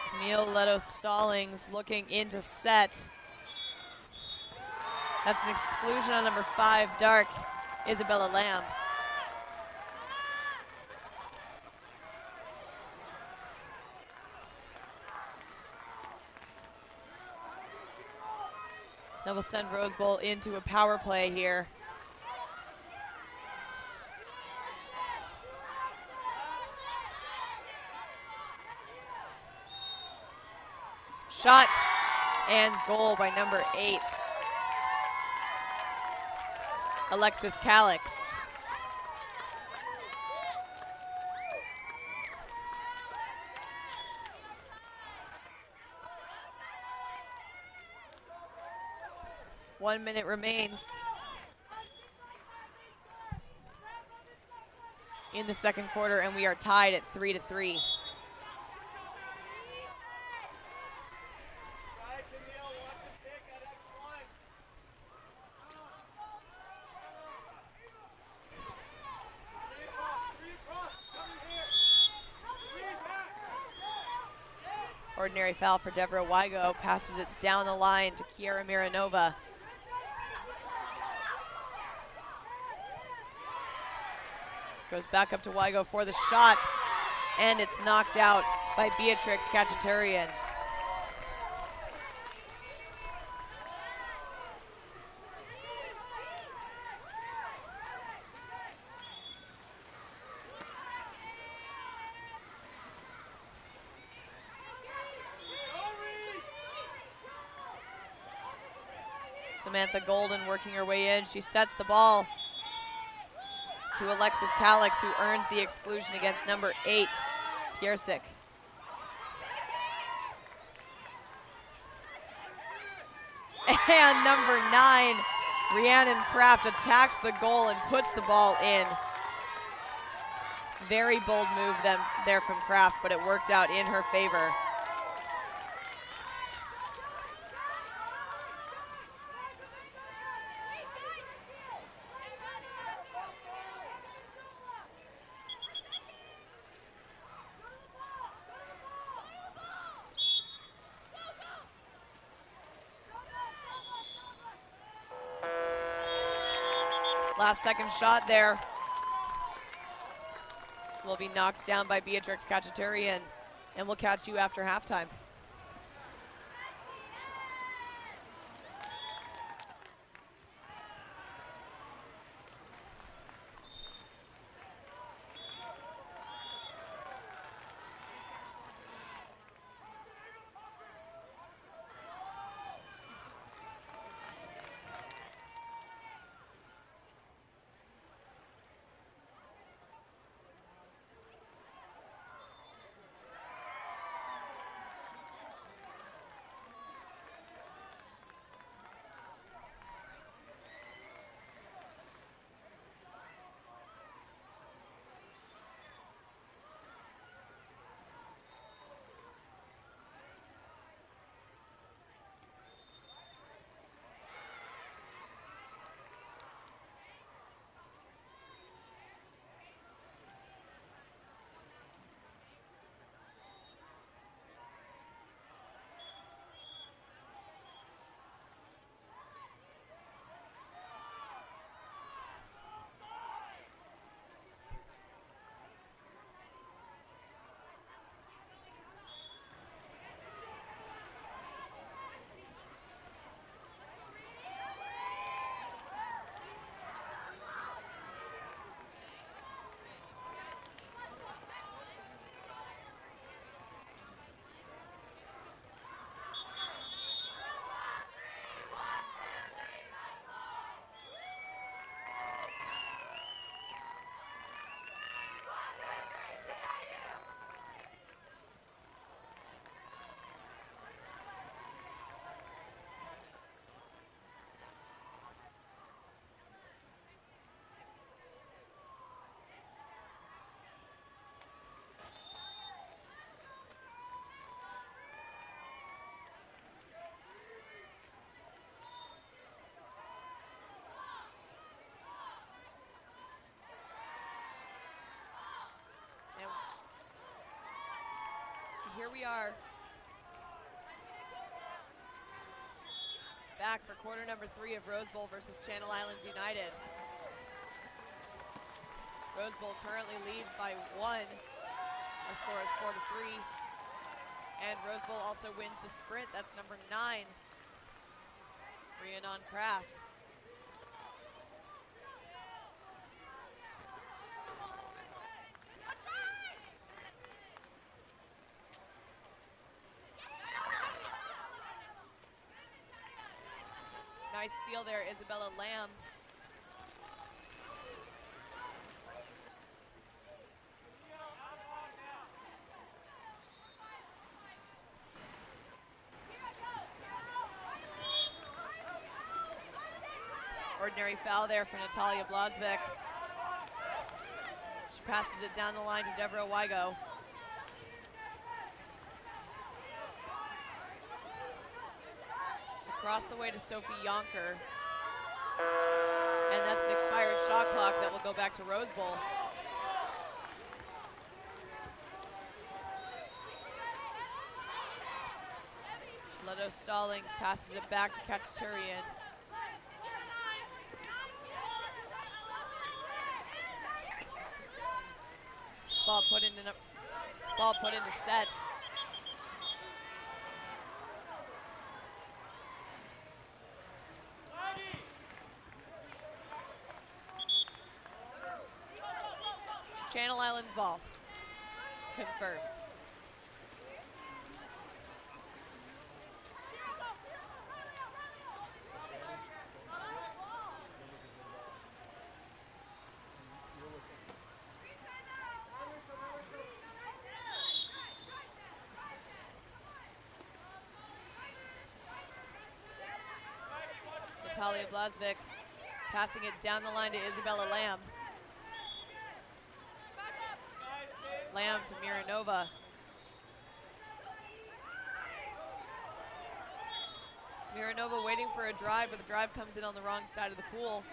Camille Leto Stallings looking into set. That's an exclusion on number 5, Dark, Isabella Lamb. That will send Rose Bowl into a power play here. Shot and goal by number 8. Alexis Calix. One minute remains in the second quarter, and we are tied at 3-3. Ordinary foul for Deborah Wygo, passes it down the line to Kiera Miranova. Goes back up to Wygo for the shot, and it's knocked out by Beatrix Kachaturian. Samantha Golden working her way in. She sets the ball to Alexis Calix, who earns the exclusion against number 8, Piersic. And number 9, Rhiannon Kraft attacks the goal and puts the ball in. Very bold move there from Kraft, but it worked out in her favor. Last second shot there will be knocked down by Beatrix Cacciaturian, and we'll catch you after halftime. Here we are, back for quarter number 3 of Rose Bowl versus Channel Islands United. Rose Bowl currently leads by 1. Our score is 4-3. And Rose Bowl also wins the sprint. That's number 9, Rhiannon Kraft. Nice steal there, Isabella Lamb. Ordinary foul there for Natalia Blazvik. She passes it down the line to Deborah Wygo. Across the way to Sophie Yonker. And that's an expired shot clock that will go back to Rose Bowl. Leto Stallings passes it back to Cacciaturian. Ball put into set. Channel Islands ball. Confirmed. Natalia Blazvik passing it down the line to Isabella Lamb. Lamb to Miranova. Miranova waiting for a drive, but the drive comes in on the wrong side of the pool.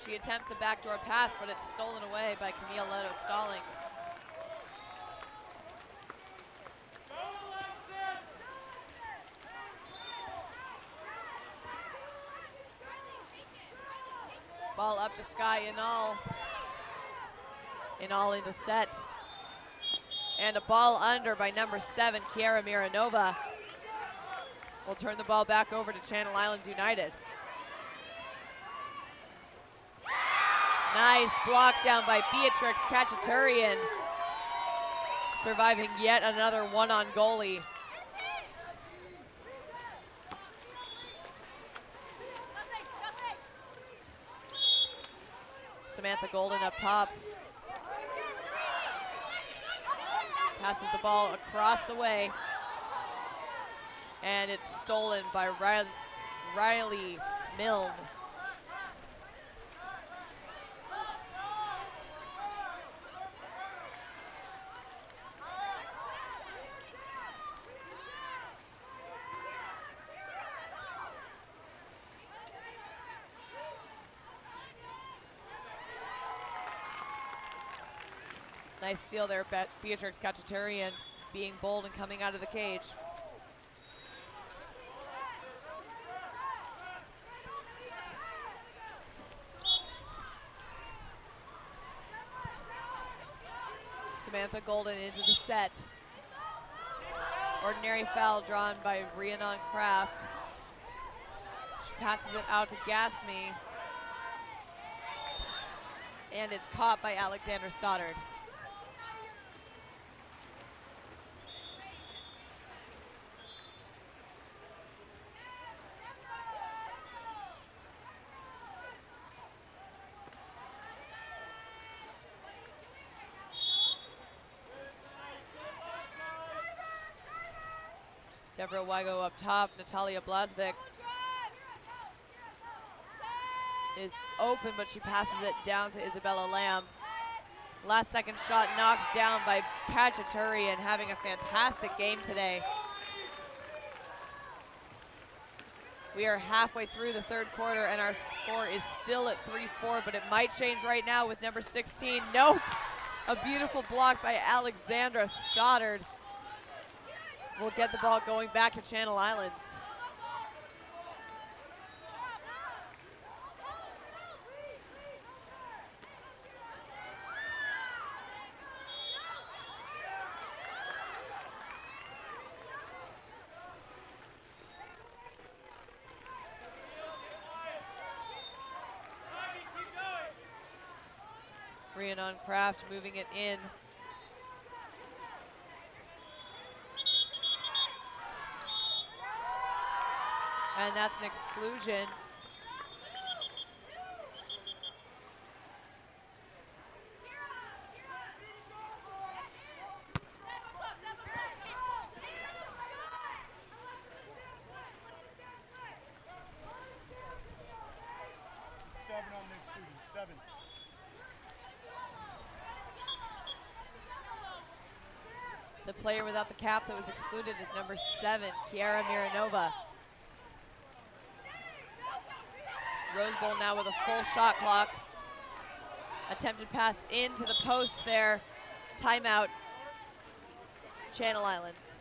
She attempts a backdoor pass, but it's stolen away by Camille Leto Stallings. Ball up to Sky Inall. Inall into set. And a ball under by number 7, Kiara Miranova. Will turn the ball back over to Channel Islands United. Nice block down by Beatrix Kachaturian. Surviving yet another one-on goalie. Samantha Golden up top. Passes the ball across the way. And it's stolen by Riley Milne. Nice steal there, Beatrix Kachaturian being bold and coming out of the cage. Samantha Golden into the set. Ordinary foul drawn by Rhiannon Kraft. She passes it out to Gasme. And it's caught by Alexandra Stoddard. Deborah Wygo up top. Natalia Blazvik is open, but she passes it down to Isabella Lamb. Last second shot knocked down by Kachaturian, having a fantastic game today. We are halfway through the third quarter and our score is still at 3-4, but it might change right now with number 16. Nope, a beautiful block by Alexandra Stoddard. We'll get the ball going back to Channel Islands. Rhiannon Kraft moving it in. And that's an exclusion. Seven on the exclusion, 7. The player without the cap that was excluded is number 7, Kiara Miranova. Rose Bowl now with a full shot clock. Attempted pass into the post there. Timeout, Channel Islands.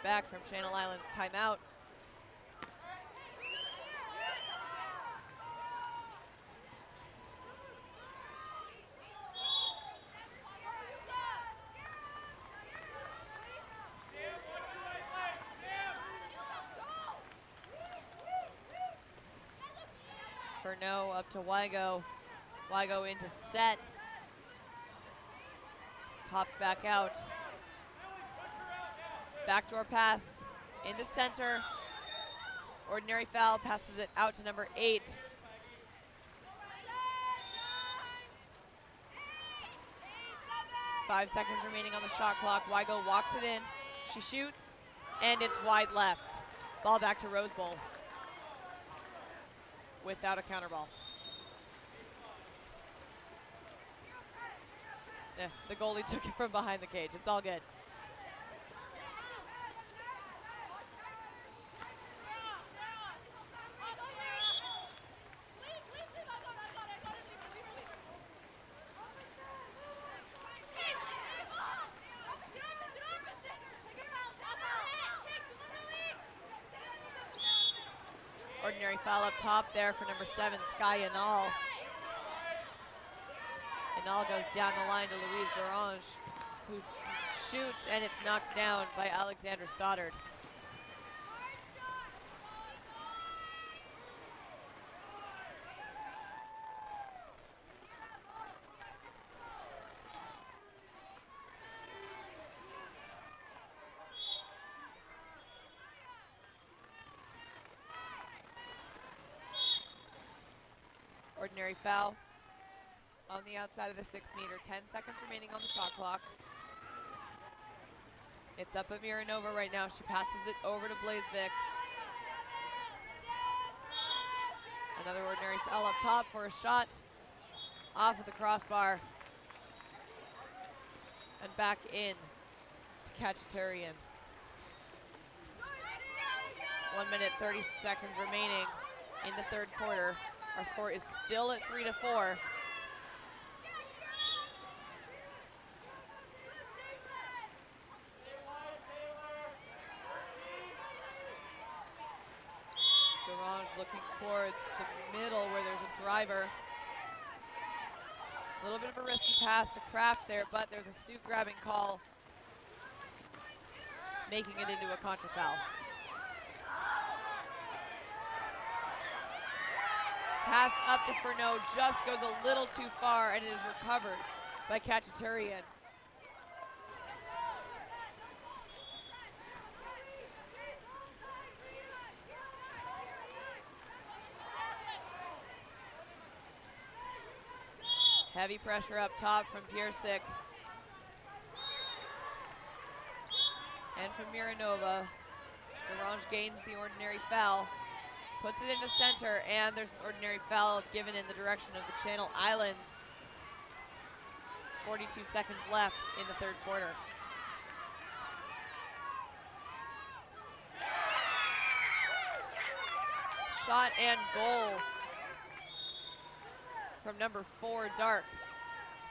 back from Channel Islands timeout. Furneaux up to Wygo. Wygo into set. Popped back out. Backdoor pass into center. Ordinary foul, passes it out to number 8. Five seconds remaining on the shot clock. Wygo walks it in. She shoots, and it's wide left. Ball back to Rose Bowl without a counter ball. Yeah, the goalie took it from behind the cage. It's all good. Ordinary foul up top there for number 7, Sky Yanal. Yanal goes down the line to Louise Orange, who shoots, and it's knocked down by Alexandra Stoddard. Ordinary foul on the outside of the 6 meter. 10 seconds remaining on the shot clock. It's up at Miranova right now. She passes it over to Blazevik. Another ordinary foul up top for a shot off of the crossbar. And back in to Kachaturian. 1 minute, 30 seconds remaining in the third quarter. Our score is still at 3-4. Derange looking towards the middle where there's a driver. A little bit of a risky pass to Kraft there, but there's a suit grabbing call, making it into a contra foul. Pass up to Furneaux just goes a little too far, and it is recovered by Kachaturian. Heavy pressure up top from Piersic. And from Miranova. Derange gains the ordinary foul. Puts it into center, and there's an ordinary foul given in the direction of the Channel Islands. 42 seconds left in the third quarter. Shot and goal from number 4, Dark,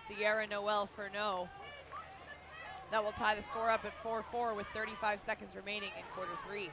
Sierra Noel Furneaux. That will tie the score up at 4-4 with 35 seconds remaining in quarter 3.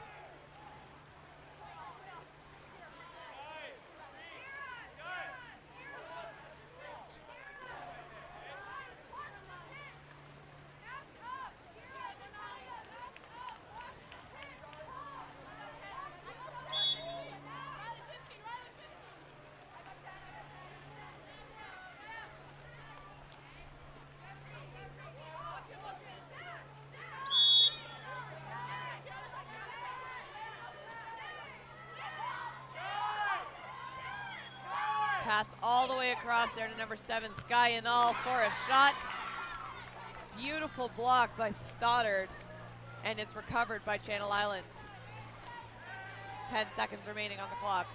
Pass all the way across there to number 7, Sky Yanal for a shot. Beautiful block by Stoddard, and it's recovered by Channel Islands. 10 seconds remaining on the clock.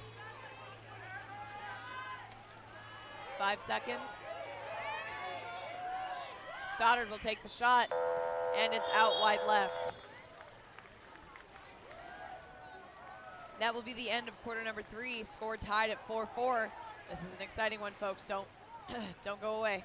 5 seconds. Stoddard will take the shot, and it's out wide left. That will be the end of quarter number 3. Score tied at 4-4. This is an exciting one, folks. Don't go away.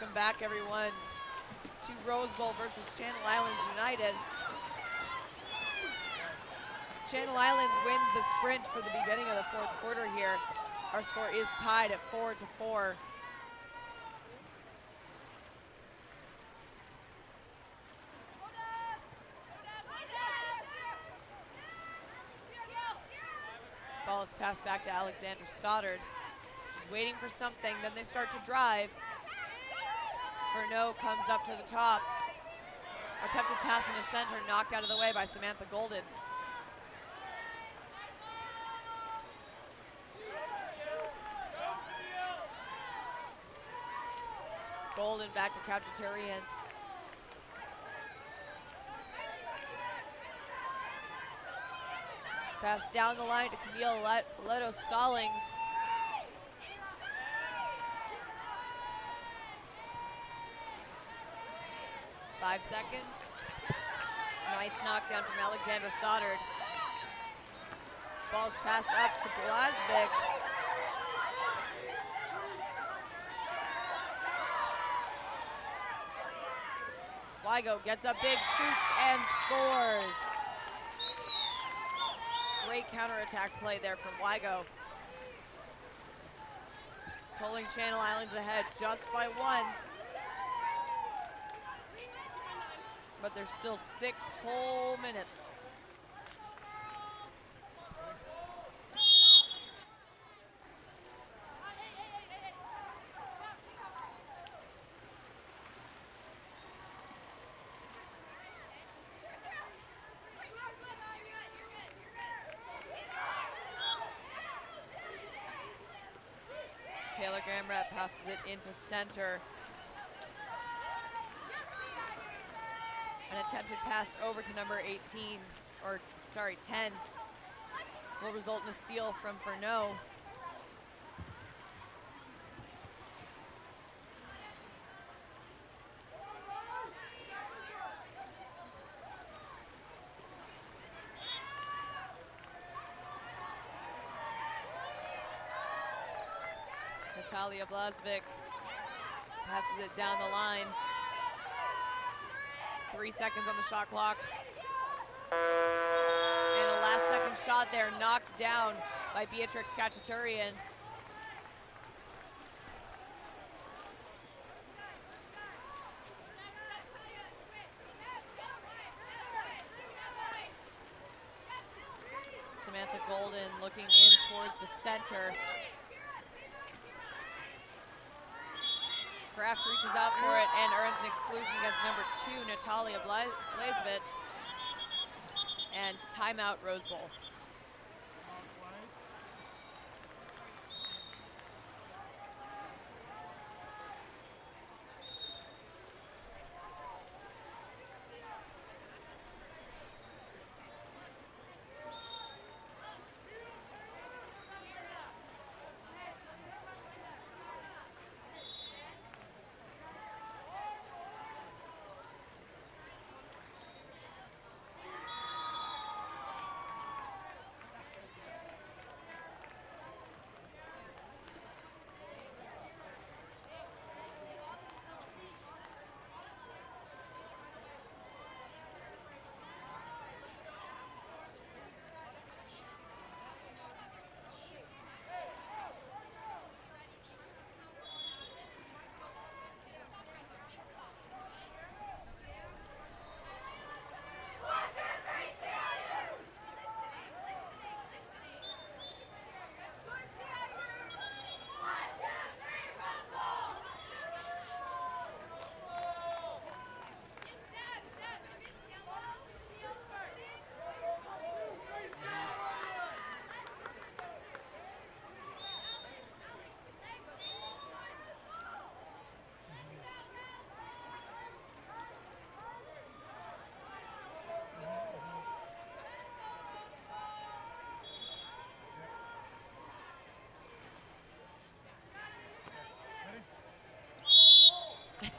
Welcome back, everyone, to Rose Bowl versus Channel Islands United. Channel Islands wins the sprint for the beginning of the fourth quarter here. Our score is tied at 4-4. Ball is passed back to Alexandra Stoddard. She's waiting for something, then they start to drive. Furneaux comes up to the top. Attempted pass into center, knocked out of the way by Samantha Golden. Golden back to Khachaturian. It's passed down the line to Camille Leto Stallings. Five seconds. Nice knockdown from Alexandra Stoddard. Ball's passed up to Blasvik. Wygo gets up big, shoots, and scores. Great counterattack play there from Wygo. Pulling Channel Islands ahead just by 1. But there's still 6 whole minutes. Taylor Gamrat passes it into center. An attempted pass over to number 10, will result in a steal from Furneaux. Natalia Blasvik passes it down the line. 3 seconds on the shot clock. And a last second shot there, knocked down by Beatrix Khachaturian. Samantha Golden looking in towards the center. Kraft reaches out for it and earns an exclusion against number 2, Natalia Blazevich. And timeout, Rose Bowl.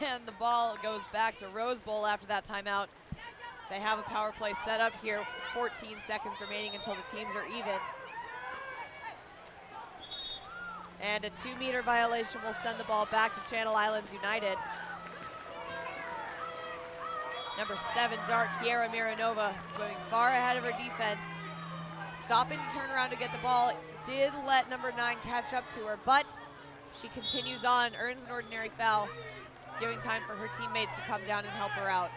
And the ball goes back to Rose Bowl after that timeout. They have a power play set up here, 14 seconds remaining until the teams are even. And a 2-meter violation will send the ball back to Channel Islands United. Number 7, Dart Kiera Miranova, swimming far ahead of her defense. Stopping to turn around to get the ball. Did let number 9 catch up to her, but she continues on, earns an ordinary foul, giving time for her teammates to come down and help her out.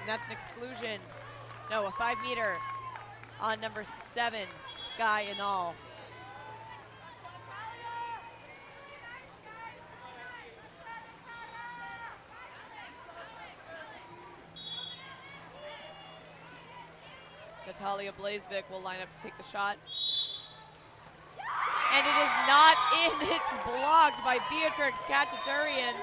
And that's an exclusion. No, a 5-meter on number 7, Sky Inall. Natalia Blazevik will line up to take the shot. And it is not in. It's blocked by Beatrix Kachaturian.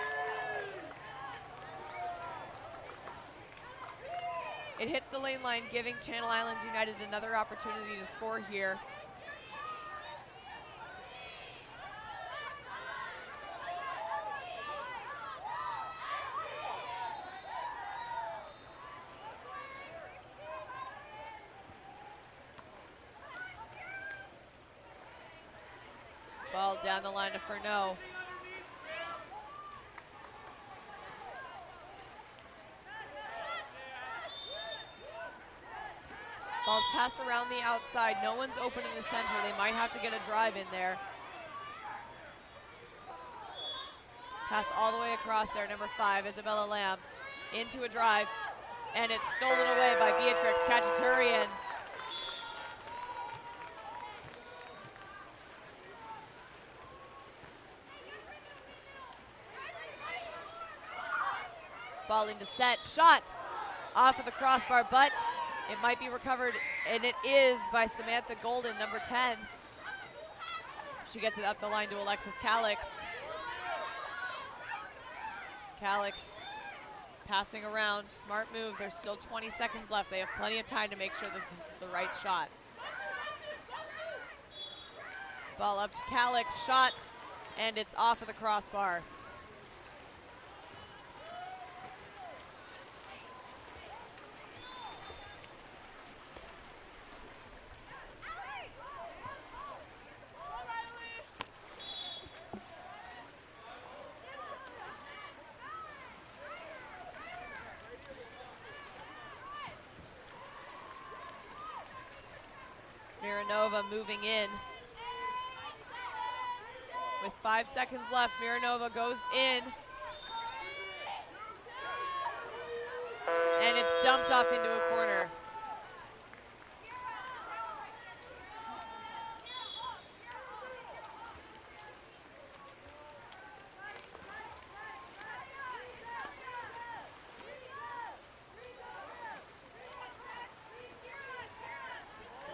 It hits the lane line, giving Channel Islands United another opportunity to score here. Ball down the line to Furneaux. Ball's passed around the outside. No one's open in the center. They might have to get a drive in there. Pass all the way across there. Number 5, Isabella Lamb, into a drive. And it's stolen away by Beatrix Kachaturian. Ball into set, shot off of the crossbar, but it might be recovered, and it is by Samantha Golden, number 10. She gets it up the line to Alexis Calix. Calix passing around, smart move. There's still 20 seconds left. They have plenty of time to make sure that this is the right shot. Ball up to Calix, shot, and it's off of the crossbar. Miranova moving in. With 5 seconds left, Miranova goes in. And it's dumped off into a corner.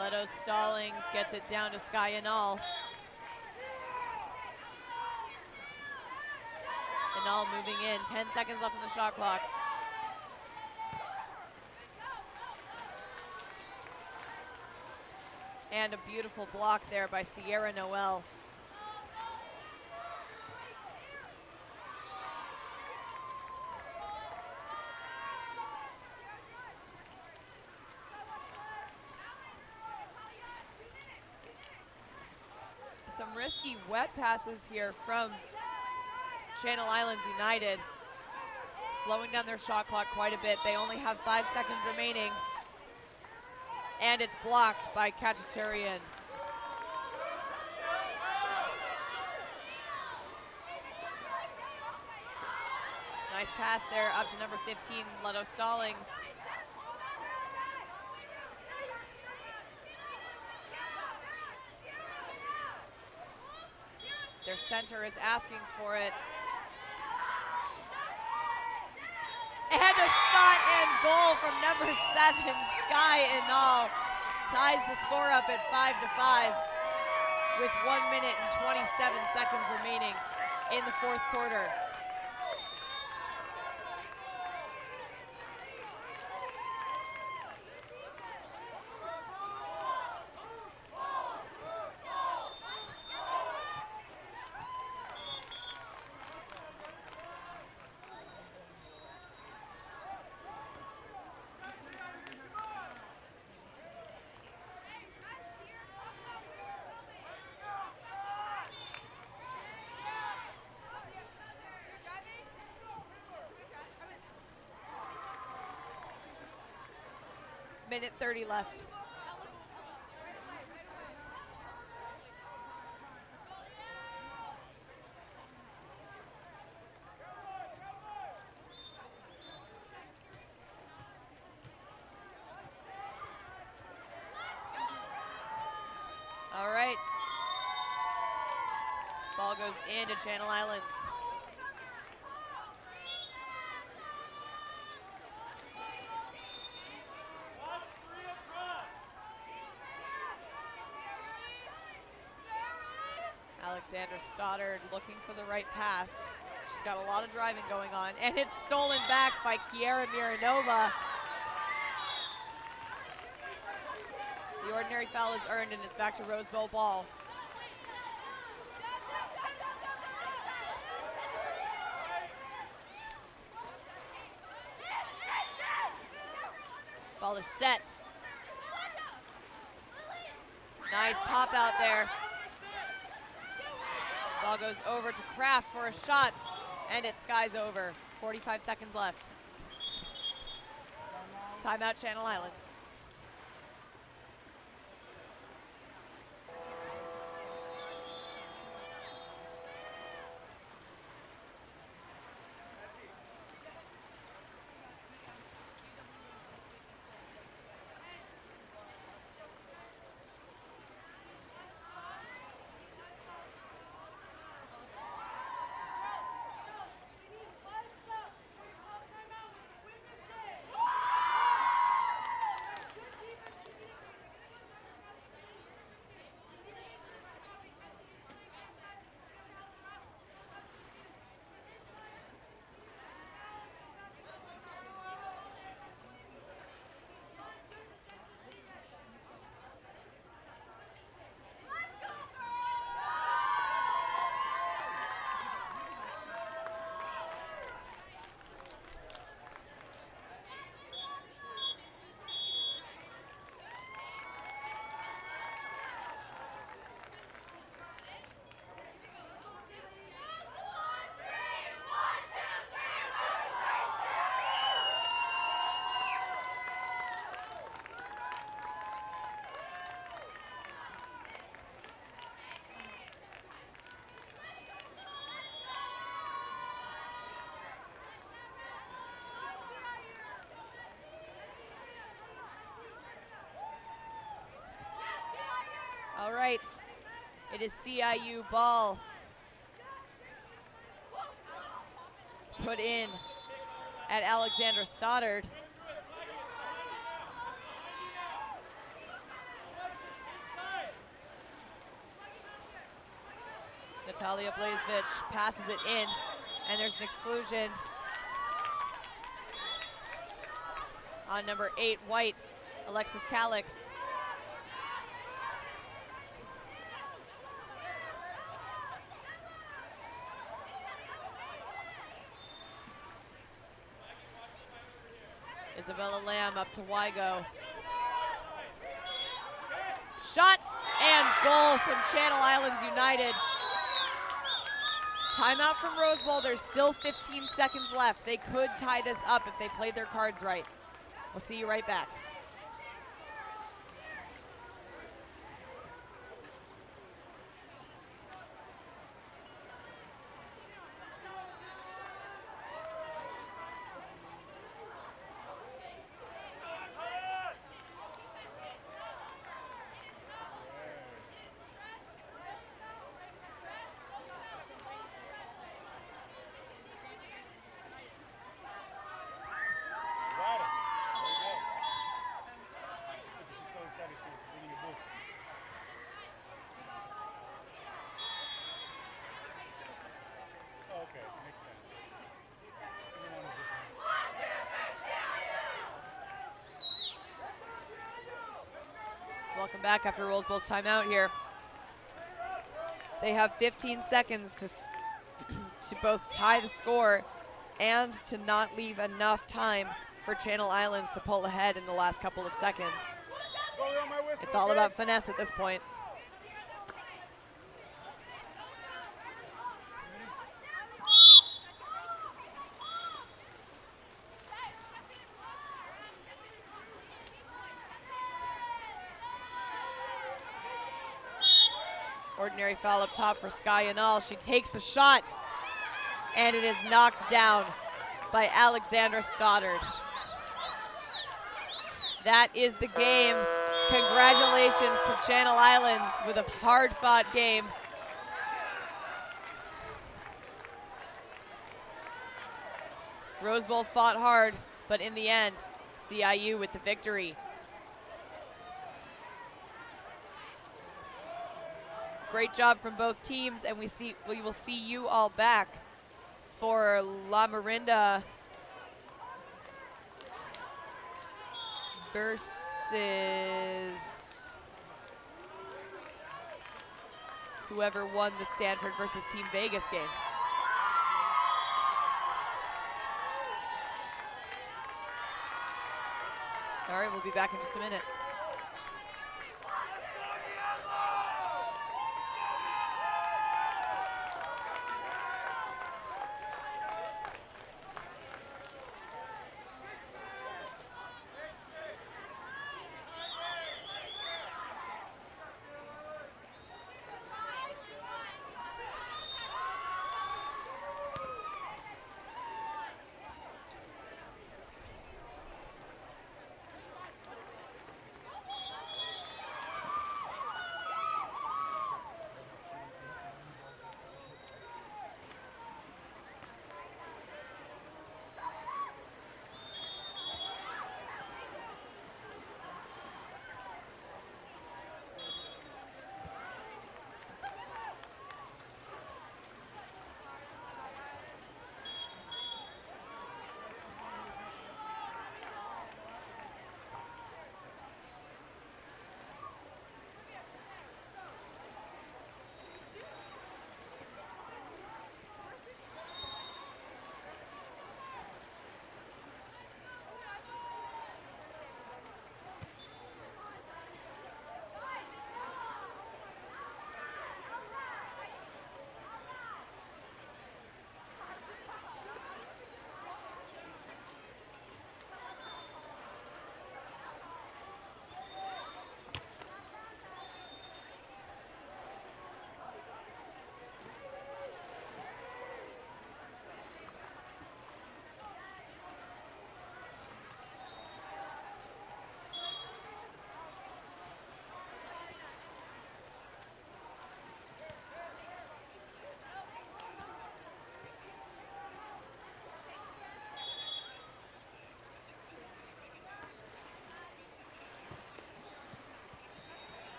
Leto Stallings gets it down to Sky Inall. Inall moving in, 10 seconds left on the shot clock. And a beautiful block there by Sierra Noel. Some risky wet passes here from Channel Islands United, slowing down their shot clock quite a bit. They only have 5 seconds remaining, and it's blocked by Kachaturian. Nice pass there up to number 15, Leto Stallings. Their center is asking for it. And a shot and goal from number 7, Sky Inall. Ties the score up at 5-5 with 1 minute and 27 seconds remaining in the fourth quarter. Minute 30 left. All right. Ball goes into Channel Islands. Alexandra Stoddard looking for the right pass. She's got a lot of driving going on, and it's stolen back by Kiera Miranova. The ordinary foul is earned, and it's back to Rose Bowl ball. Ball is set. Nice pop out there. Ball goes over to Kraft for a shot, and it skies over. 45 seconds left. Timeout, Channel Islands. All right, it is CIU ball. It's put in at Alexandra Stoddard. Natalia Blazevich passes it in, and there's an exclusion on number 8, White, Alexis Calix. Isabella Lamb up to Wygo. Shot and goal from Channel Islands United. Timeout from Rose Bowl. There's still 15 seconds left. They could tie this up if they played their cards right. We'll see you right back. Welcome back after Rose Bowl's timeout here. They have 15 seconds to both tie the score and to not leave enough time for Channel Islands to pull ahead in the last couple of seconds. It's all about finesse at this point. Ordinary foul up top for Sky and all. She takes a shot, and it is knocked down by Alexandra Stoddard. That is the game. Congratulations to Channel Islands with a hard-fought game. Rose Bowl fought hard, but in the end, CIU with the victory. Great job from both teams, and we will see you all back for La Morinda versus whoever won the Stanford versus Team Vegas game. All right, we'll be back in just a minute.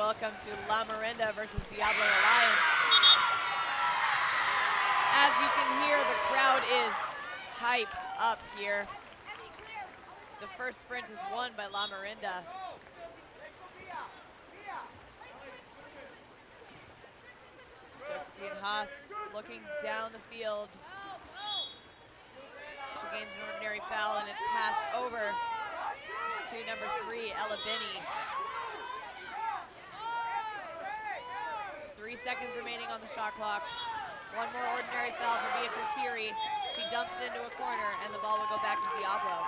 welcome to La Morinda versus Diablo Alliance. As you can hear, the crowd is hyped up here. The first sprint is won by La Morinda. Josephine Haas looking down the field. She gains an ordinary foul and it's passed over to number 3, Ella Binney. 3 seconds remaining on the shot clock. One more ordinary foul for Beatrice Heary. She dumps it into a corner and the ball will go back to Diablo.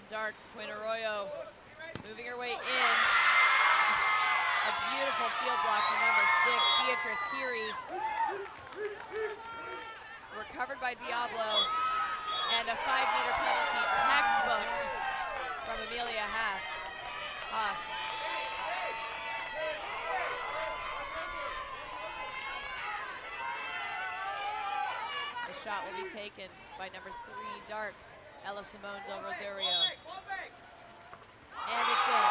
Dark, Quinn Arroyo moving her way in. A beautiful field block from number 6, Beatrice Heary. Recovered by Diablo. And a 5-meter penalty, textbook from Amelia Haas. The shot will be taken by number 3, Dark, Ella Simone Del Rosario. And it's in.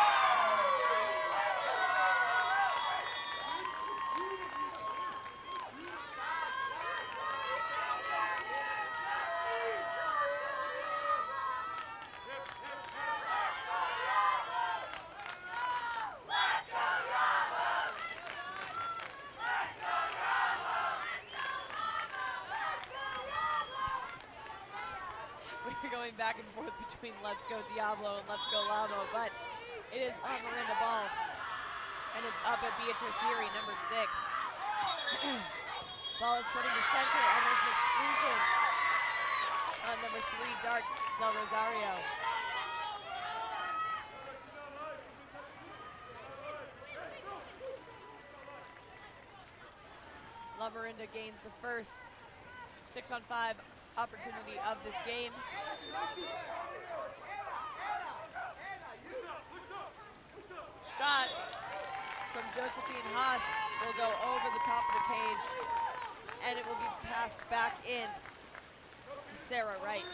Going back and forth between Let's Go Diablo and Let's Go Lamo, but it is La Morinda ball. And it's up at Beatrice Heary, number 6. Ball is put into center and there's an exclusion on number 3, Dark Del Rosario. La Morinda gains the first 6-on-5 opportunity of this game. Shot from Josephine Haas will go over the top of the cage and it will be passed back in to Sarah Wright.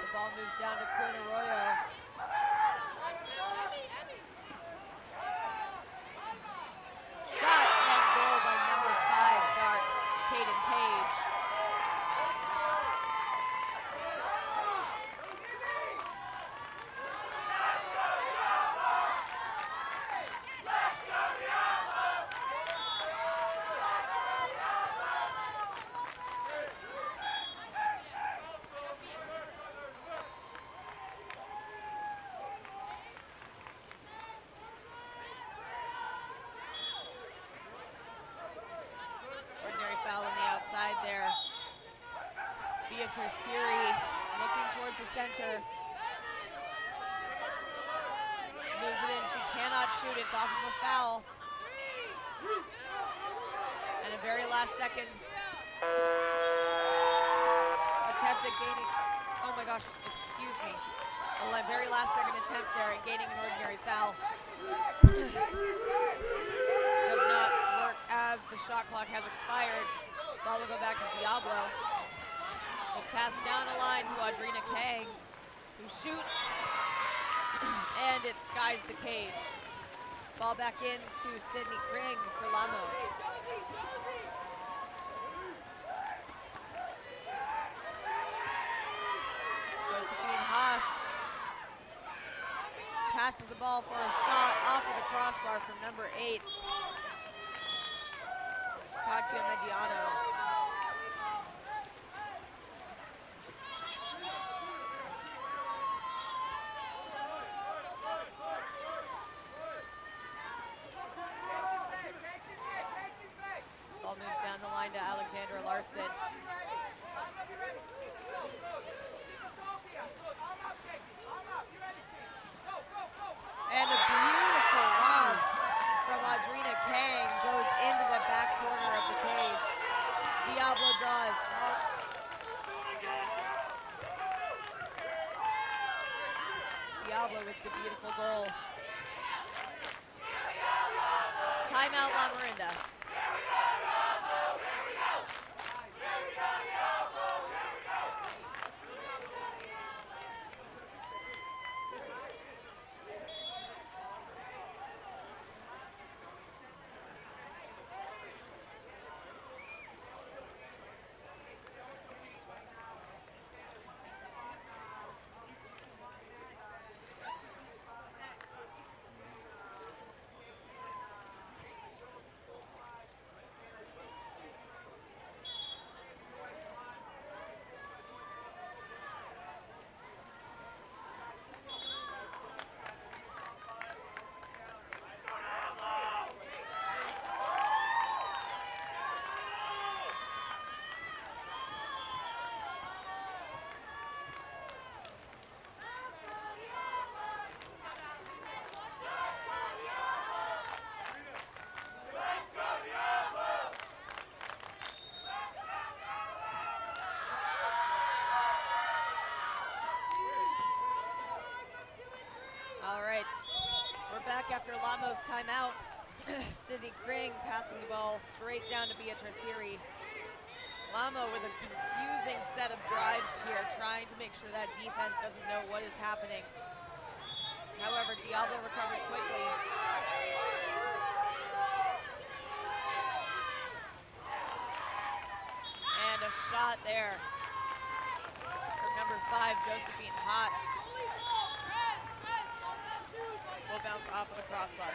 The ball moves down to Quinn Arroyo. Shot and goal by number 5, Dark, Kaden Page. There. Beatrice Heary looking towards the center. Moves it in. She cannot shoot. It's off of a foul. And a very last second attempt at gaining. Oh my gosh, excuse me. A very last second attempt there at gaining an ordinary foul. Does not work as the shot clock has expired. Ball will go back to Diablo. It's passed down the line to Audrina Kang, who shoots, and it skies the cage. Ball back in to Sydney Kring for Lamo. Josephine Haas passes the ball for a shot off of the crossbar from number 8. Katia Mediano. Ball moves down the line to Alexandra Larson. And a beautiful lob from Audrina Kang goes into the back corner of the cage. Diablo draws. Diablo with the beautiful goal. Timeout, La Morinda. All right, we're back after Lamo's timeout. Sydney Kring passing the ball straight down to Beatrice Heary. Lamo with a confusing set of drives here, trying to make sure that defense doesn't know what is happening. However, Diablo recovers quickly. And a shot there from number 5, Josephine Hott. Will bounce off of the crossbar.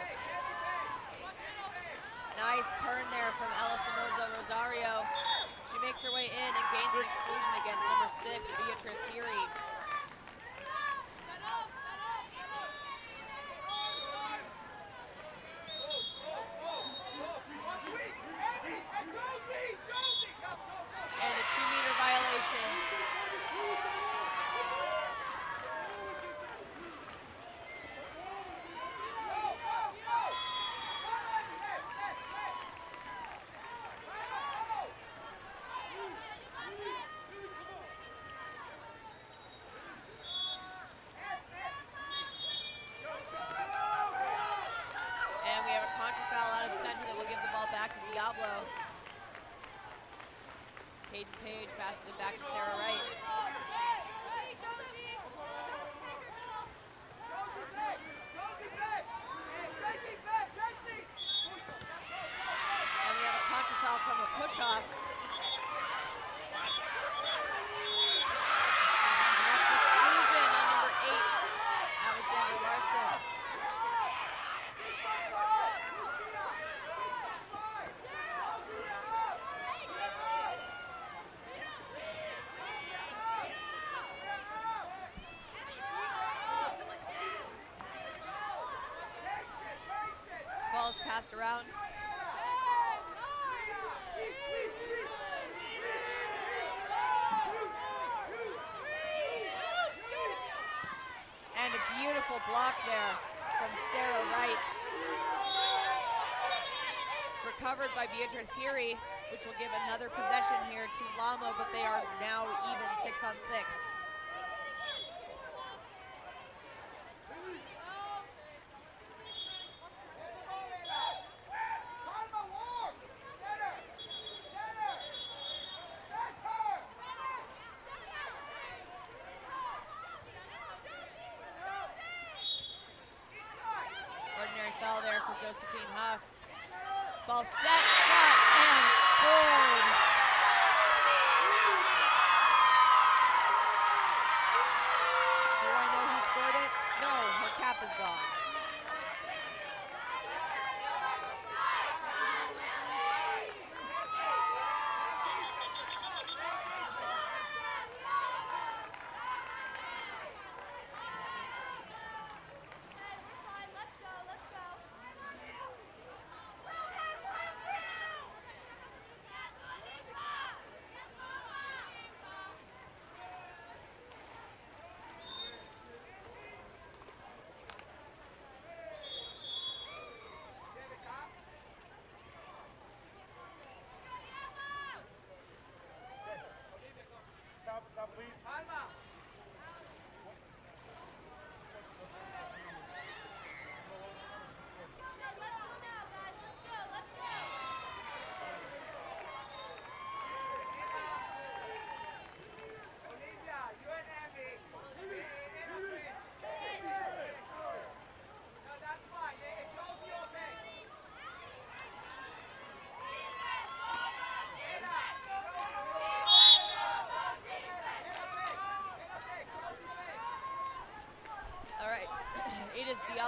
Nice turn there from Elisa Del Rosario. She makes her way in and gains an exclusion against number 6, Beatrice Heary. And a 2-meter violation. Diablo. Hayden Page passes it back to Sarah Wright. And we have a contra foul from a push-off. And that's an exclusion on number 8, Alexander Larson. Ball's passed around. And a beautiful block there from Sarah Wright. It's recovered by Beatrice Heary, which will give another possession here to Lamo, but they are now even 6-on-6. Foul there for Josephine Haast. Ball set, shot, and scored. Do I know who scored it? No, her cap is gone.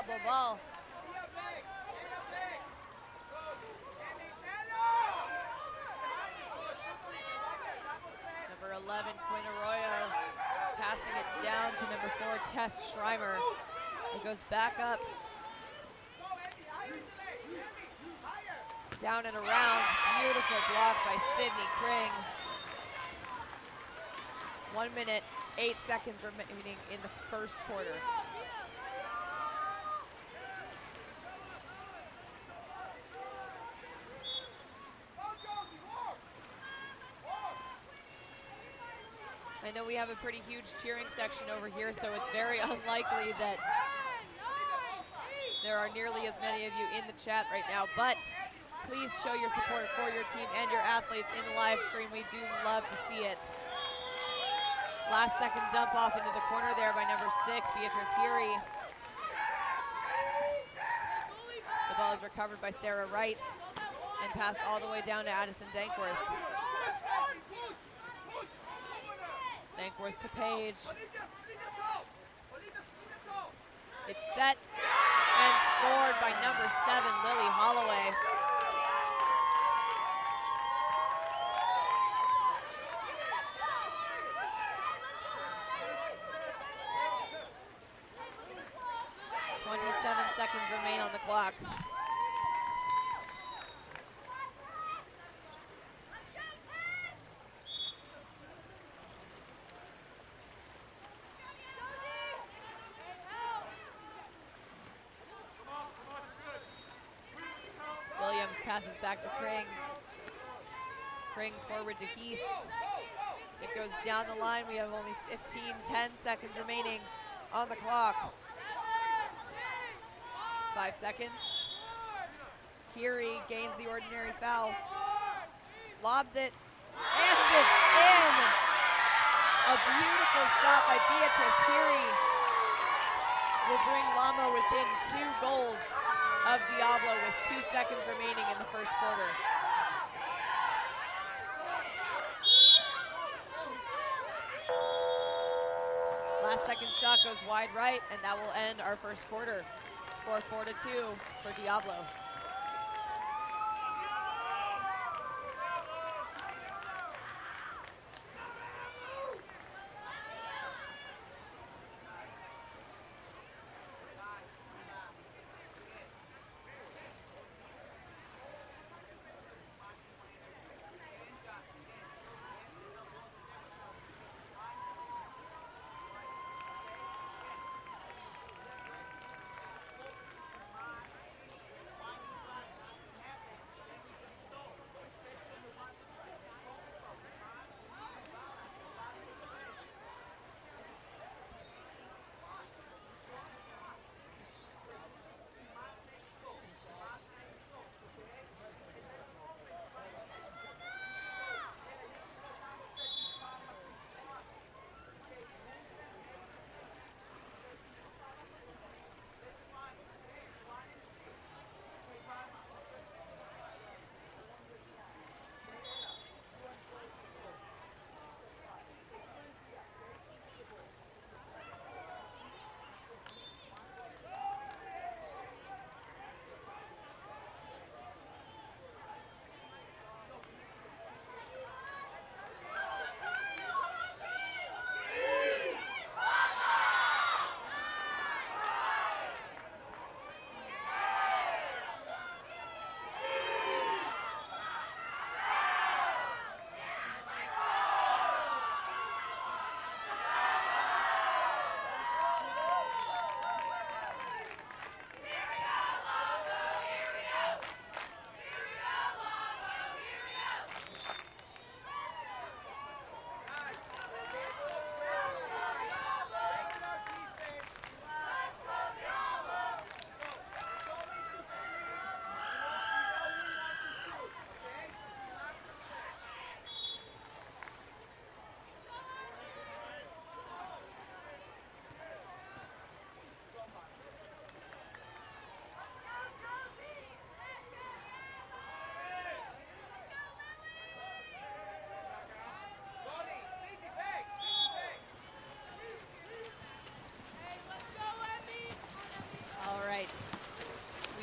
Diablo ball. Number 11, Quinn Arroyo, passing it down to number 4, Tess Schreimer. It goes back up, down and around. Beautiful block by Sydney Kring. 1 minute, 8 seconds remaining in the first quarter. I know we have a pretty huge cheering section over here, so it's very unlikely that there are nearly as many of you in the chat right now, but please show your support for your team and your athletes in the live stream. We do love to see it. Last second dump off into the corner there by number 6, Beatrice Heary. The ball is recovered by Sarah Wright and passed all the way down to Addison Dankworth. Dankworth to Page. It's set and scored by number 7, Lily Holloway. Seconds remain on the clock. Williams passes back to Kring. Kring forward to Heast. It goes down the line. We have only 10 seconds remaining on the clock. 5 seconds. Heary gains the ordinary foul. Lobs it, and it's in! A beautiful shot by Beatrice Heary will bring Lama within 2 goals of Diablo with 2 seconds remaining in the first quarter. Last second shot goes wide right, and that will end our first quarter. Score 4-2 for Diablo.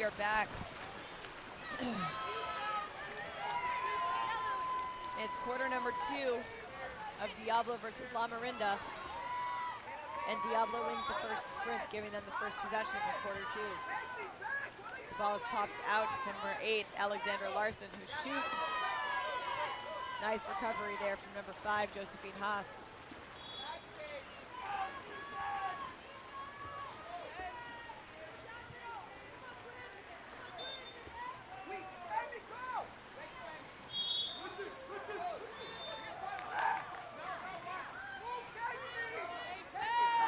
we are back. It's quarter number 2 of Diablo versus La Morinda. And Diablo wins the first sprint, giving them the first possession in quarter 2. The ball is popped out to number 8, Alexander Larson, who shoots. Nice recovery there from number 5, Josephine Haast.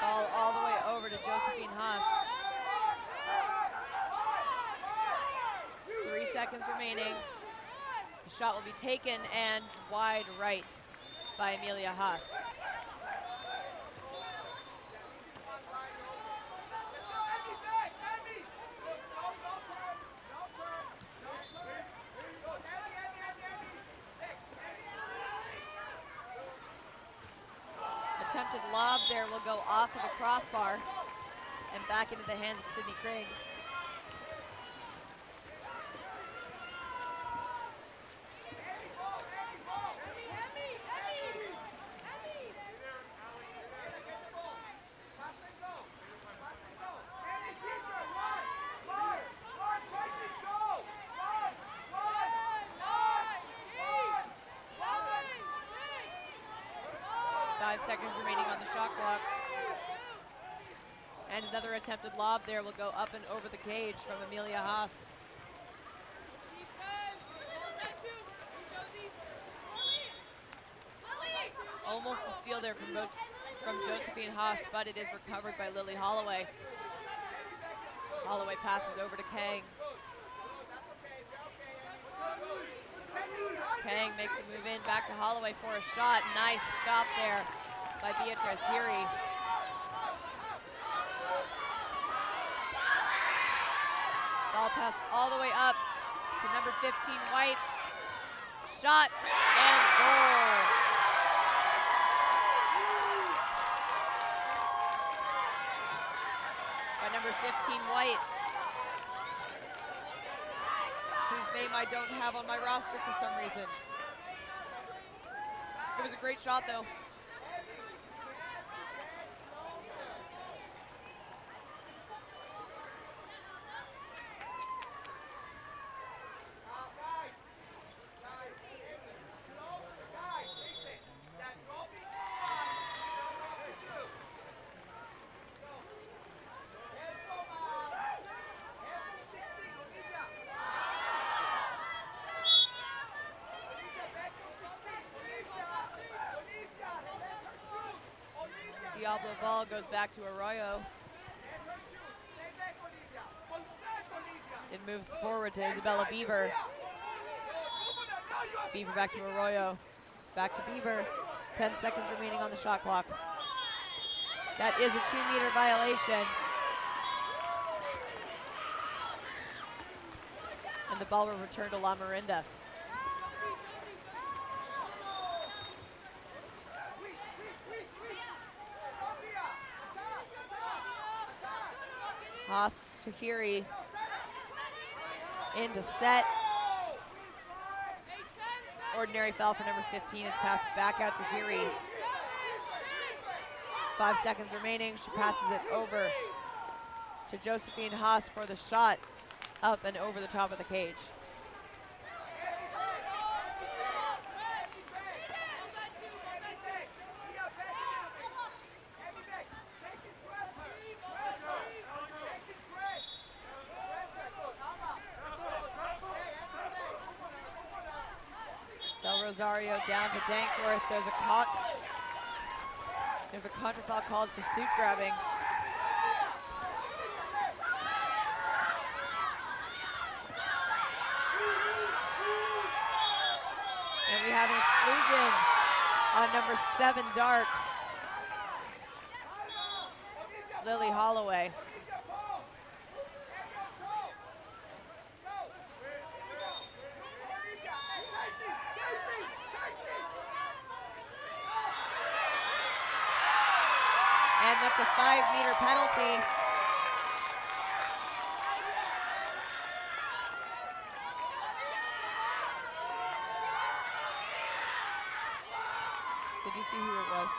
Ball all the way over to Josephine Haast. 3 seconds remaining. The shot will be taken and wide right by Amelia Haast. Attempted lob there will go off of the crossbar and back into the hands of Sydney Craig. Seconds remaining on the shot clock. And another attempted lob there will go up and over the cage from Amelia Haast. Almost a steal there from Josephine Haast, but it is recovered by Lily Holloway. Holloway passes over to Kang. Kang makes a move in, back to Holloway for a shot. Nice stop there by Beatrice Heary. Ball passed all the way up to number 15, White. Shot and goal. By number 15, White, whose name I don't have on my roster for some reason. It was a great shot though. Diablo ball goes back to Arroyo. It moves forward to Isabella Beaver. Beaver back to Arroyo. Back to Beaver. 10 seconds remaining on the shot clock. That is a 2-meter violation. And the ball will return to La Morinda. Haast to Heary. Into set. Ordinary foul for number 15. It's passed back out to Heary. 5 seconds remaining. She passes it over to Josephine Haast for the shot up and over the top of the cage. Rosario down to Dankworth. There's a contra foul called for suit grabbing. And we have an exclusion on number 7, Dark. Lily Holloway. And that's a 5-meter penalty. Did you see who it was?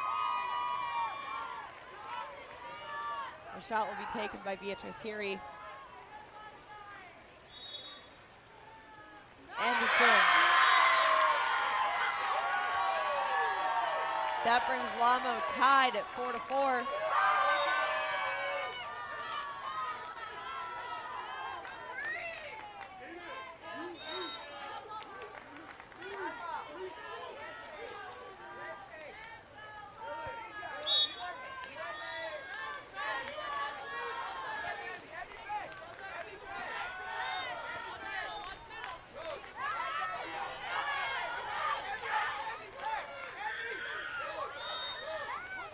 The shot will be taken by Beatrice Heary. And it's in. That brings Lamo tied at 4-4.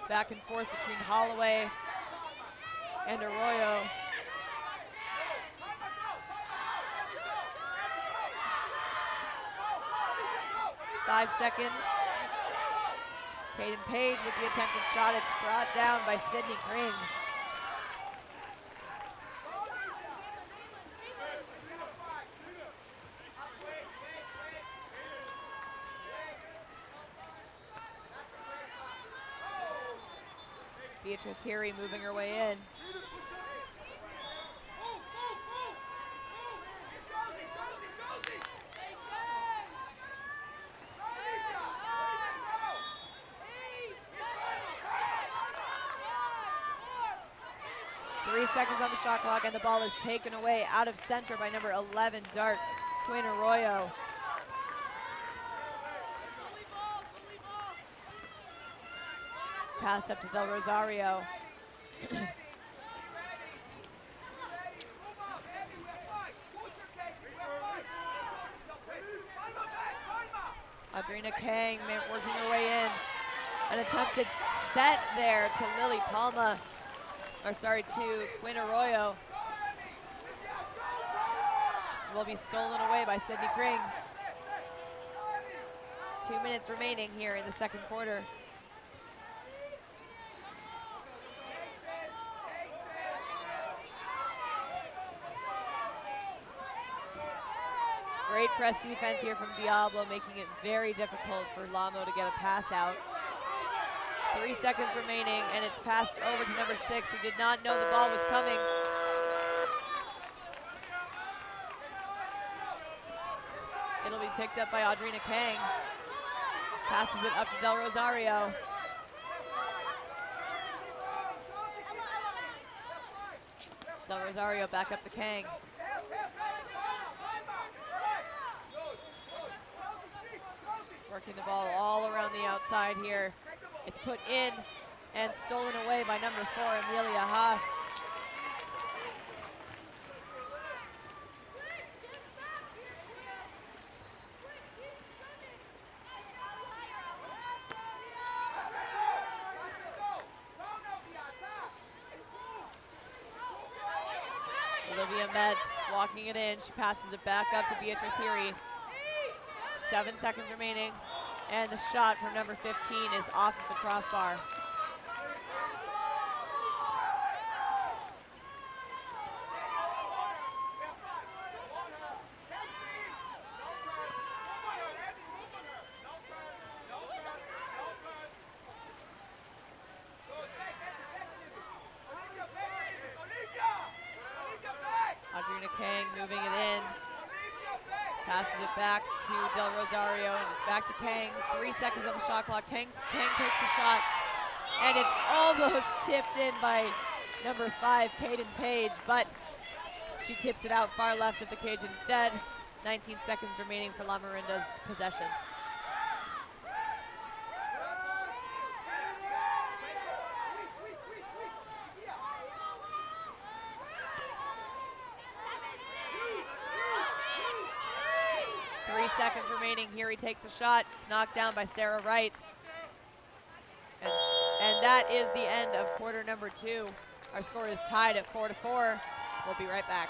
Back and forth between Holloway and Arroyo. Five seconds. Caden Page with the attempted shot. It's brought down by Sydney Kring. Beatrice Heary moving her way in. Three seconds on the shot clock, and the ball is taken away out of center by number 11, Dark Quinn Arroyo. Passed up to Del Rosario. Adrina Kang working her way in. An attempted set there to Lily Palma, or sorry, to Quinn Arroyo. Will be stolen away by Sydney Kring. 2 minutes remaining here in the second quarter. Great press defense here from Diablo, making it very difficult for Lamo to get a pass out. 3 seconds remaining, and it's passed over to number 6, who did not know the ball was coming. It'll be picked up by Audrina Kang. Passes it up to Del Rosario. Del Rosario back up to Kang. Working the ball all around the outside here. It's put in and stolen away by number 4, Amelia Haas. Olivia Metz walking it in. She passes it back up to Beatrice Heary. 7 seconds remaining, and the shot from number 15 is off of the crossbar. Audrina Kang moving it in. Passes it back to Del Rosario, and it's back to Kang. 3 seconds on the shot clock. Kang takes the shot, and it's almost tipped in by number 5, Caden Page, but she tips it out far left of the cage instead. 19 seconds remaining for La Morinda's possession. Seconds remaining. Here he takes the shot. It's knocked down by Sarah Wright. And that is the end of quarter number 2. Our score is tied at 4-4. We'll be right back.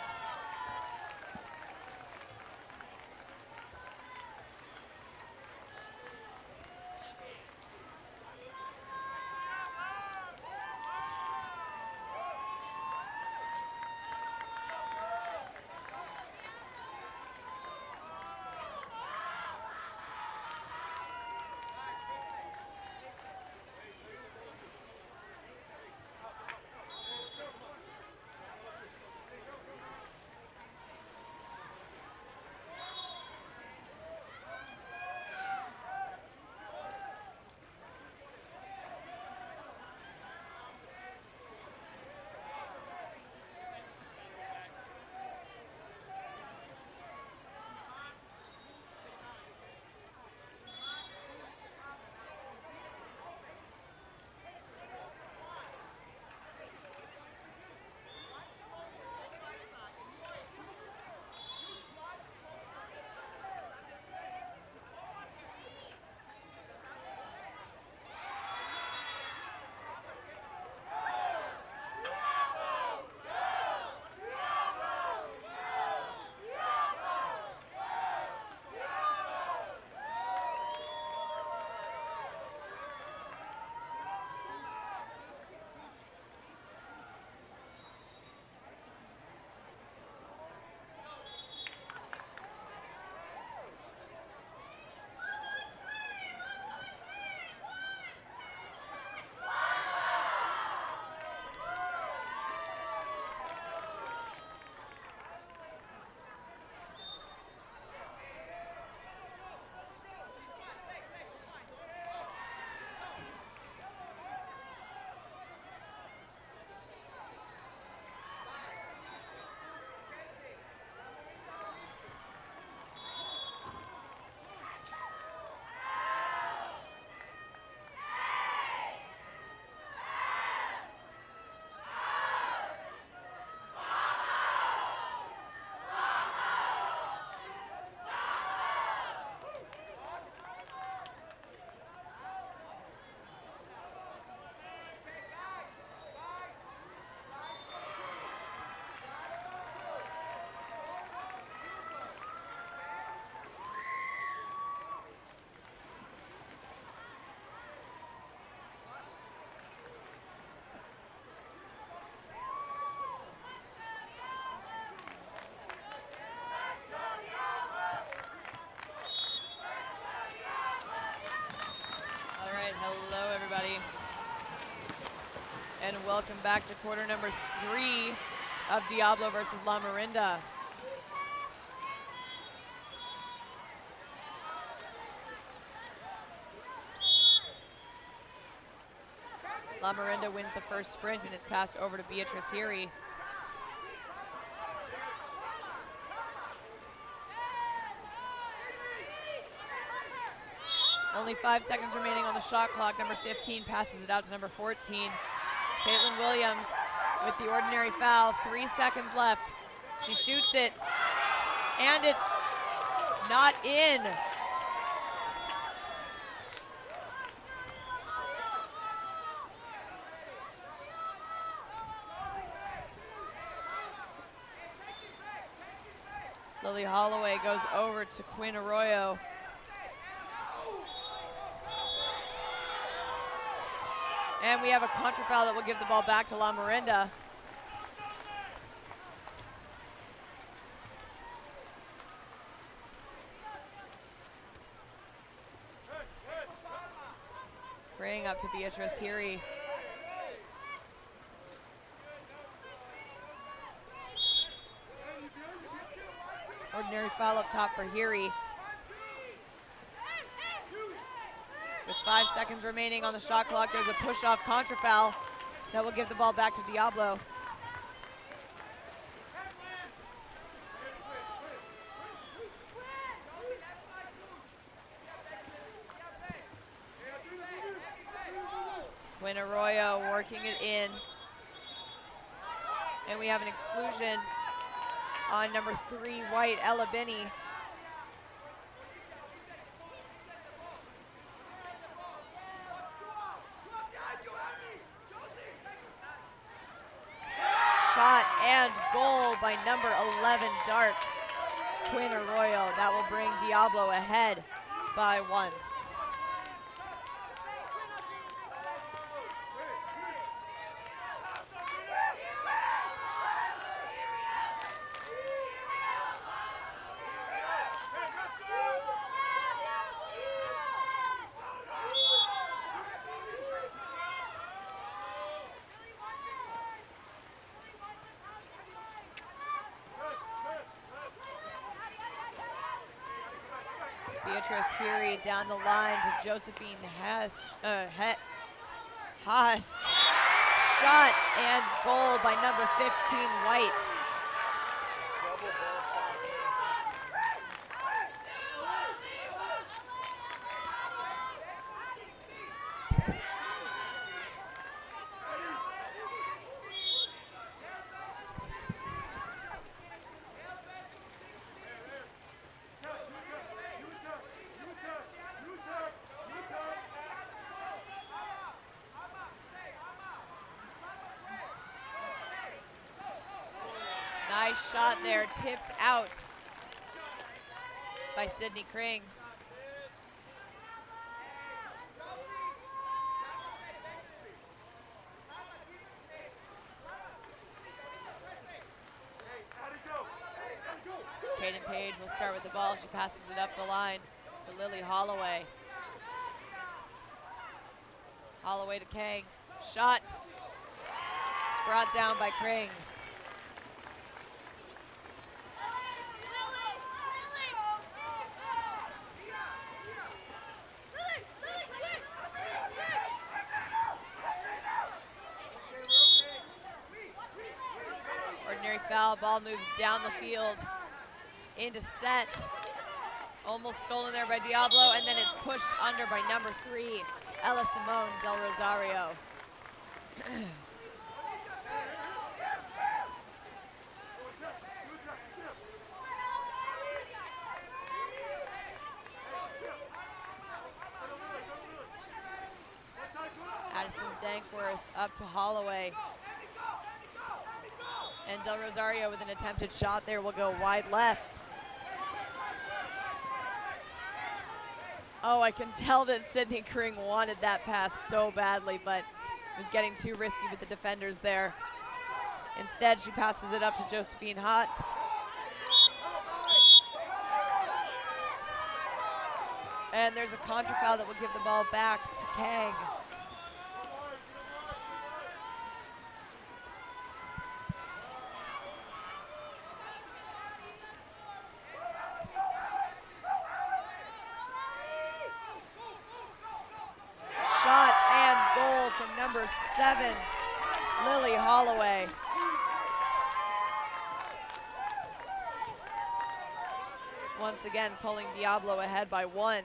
welcome back to quarter number 3 of Diablo versus La Morinda. La Morinda wins the first sprint and is passed over to Beatrice Heary. Only 5 seconds remaining on the shot clock. Number 15 passes it out to number 14. Caitlin Williams with the ordinary foul. 3 seconds left. She shoots it, and it's not in. Lily Holloway goes over to Quinn Arroyo. And we have a contra foul that will give the ball back to La Morinda. Bring up to Beatrice Heary. Ordinary foul up top for Heary. With 5 seconds remaining on the shot clock, there's a push-off contra foul that will give the ball back to Diablo. Quinn Arroyo working it in. And we have an exclusion on number 3, White, Ella Binney. Shot and goal by number 11, Dark, Quinn Arroyo. That will bring Diablo ahead by 1. Beatrice Heary down the line to Josephine Haas. Shot and goal by number 15, White. Nice shot there, tipped out by Sydney Kring. Kaden Page will start with the ball. She passes it up the line to Lily Holloway. Holloway to Kang. Shot brought down by Kring. Foul, ball moves down the field into set. Almost stolen there by Diablo, and then it's pushed under by number 3, Ella Simone Del Rosario. Addison Dankworth up to Holloway. And Del Rosario with an attempted shot there will go wide left. Oh, I can tell that Sydney Kring wanted that pass so badly, but was getting too risky with the defenders there. Instead, she passes it up to Josephine Hott. And there's a contra foul that will give the ball back to Kang. number 7, Lily Holloway. Once again, pulling Diablo ahead by 1.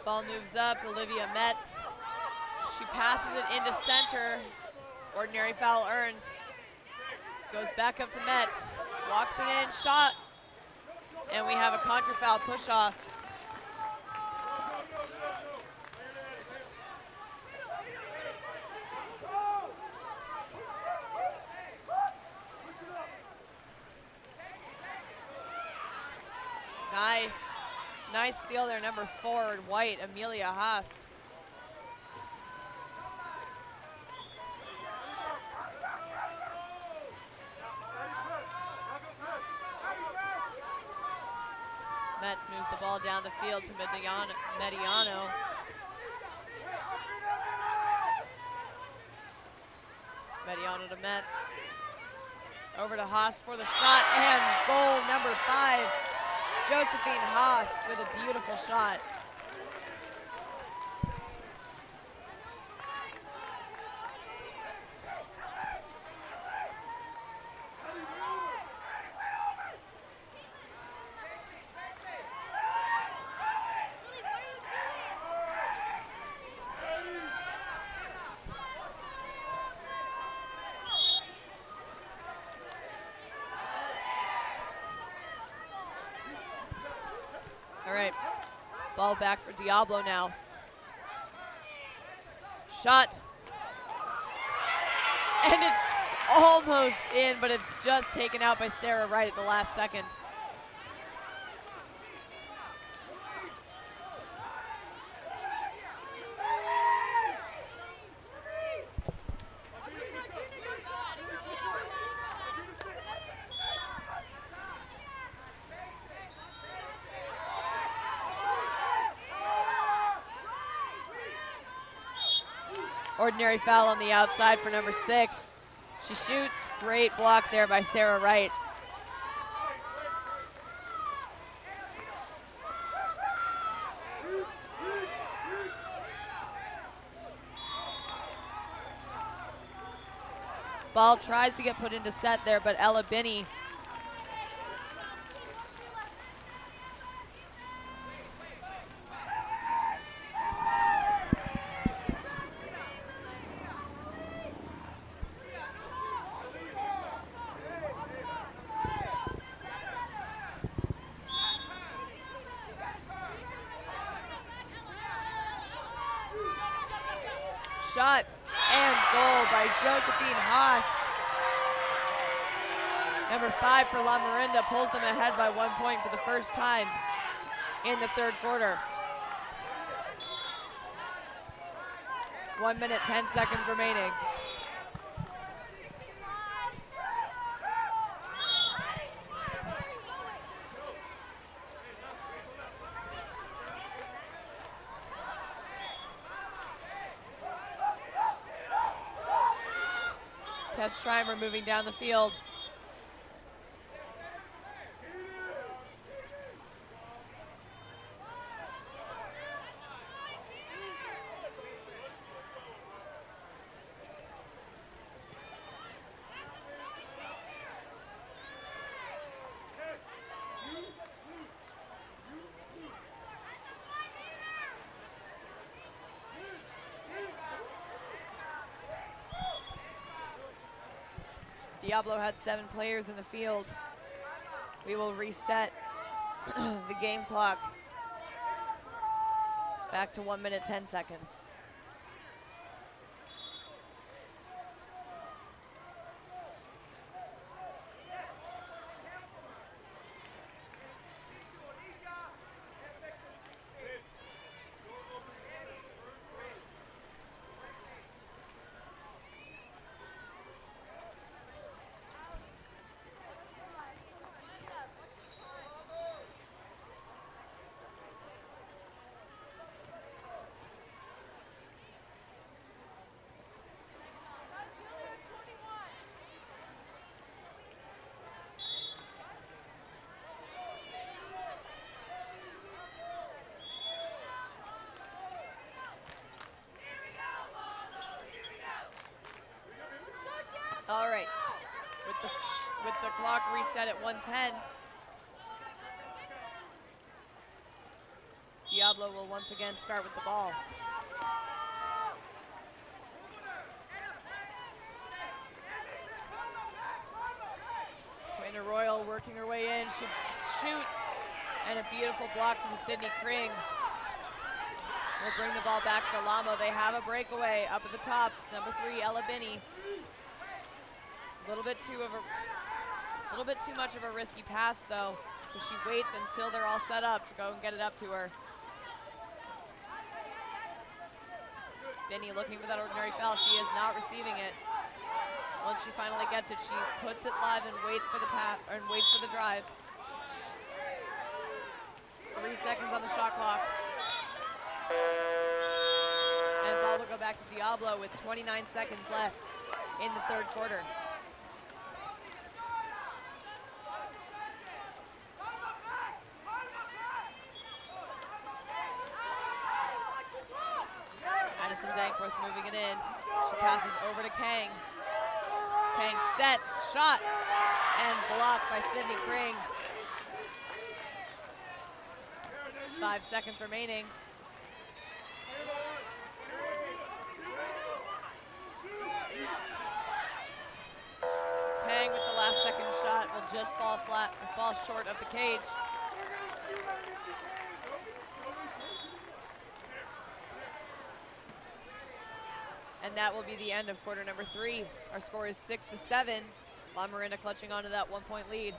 Ball moves up, Olivia Metz. She passes it into center. Ordinary foul earned. Goes back up to Metz. Walks it in, shot. And we have a contra foul push off. Nice. Nice steal there, number 4, White, Amelia Haast. Metz moves the ball down the field to Mediano. Mediano to Metz. Over to Haast for the shot, and goal number 5. Josephine Haas with a beautiful shot. Ball back for Diablo now. Shot. And it's almost in, but it's just taken out by Sarah Wright at the last second. Ordinary foul on the outside for number 6. She shoots. Great block there by Sarah Wright. Ball tries to get put into set there, but Ella Binney shot and goal by Josephine Haas. Number 5 for La Morinda pulls them ahead by 1 point for the first time in the third quarter. 1 minute, 10 seconds remaining. Tess Schreimer moving down the field. Diablo had 7 players in the field. We will reset the game clock back to 1 minute, 10 seconds. clock reset at 1:10. Diablo will once again start with the ball. Arroyo working her way in. She shoots, and a beautiful block from Sydney Kring. Will bring the ball back for Lamo. They have a breakaway up at the top. Number 3, Ella Binney. A little bit too much of a risky pass though. So she waits until they're all set up to go and get it up to her. Binney looking for that ordinary foul. She is not receiving it. Once she finally gets it, she puts it live and waits for the waits for the drive. 3 seconds on the shot clock. And ball will go back to Diablo with 29 seconds left in the third quarter. Addison Dankworth moving it in. She passes over to Kang. Kang sets, shot, and blocked by Sydney Kring. 5 seconds remaining. Kang with the last second shot will just fall short of the cage. And that will be the end of quarter number 3. Our score is 6-7. La Morinda clutching onto that 1-point lead.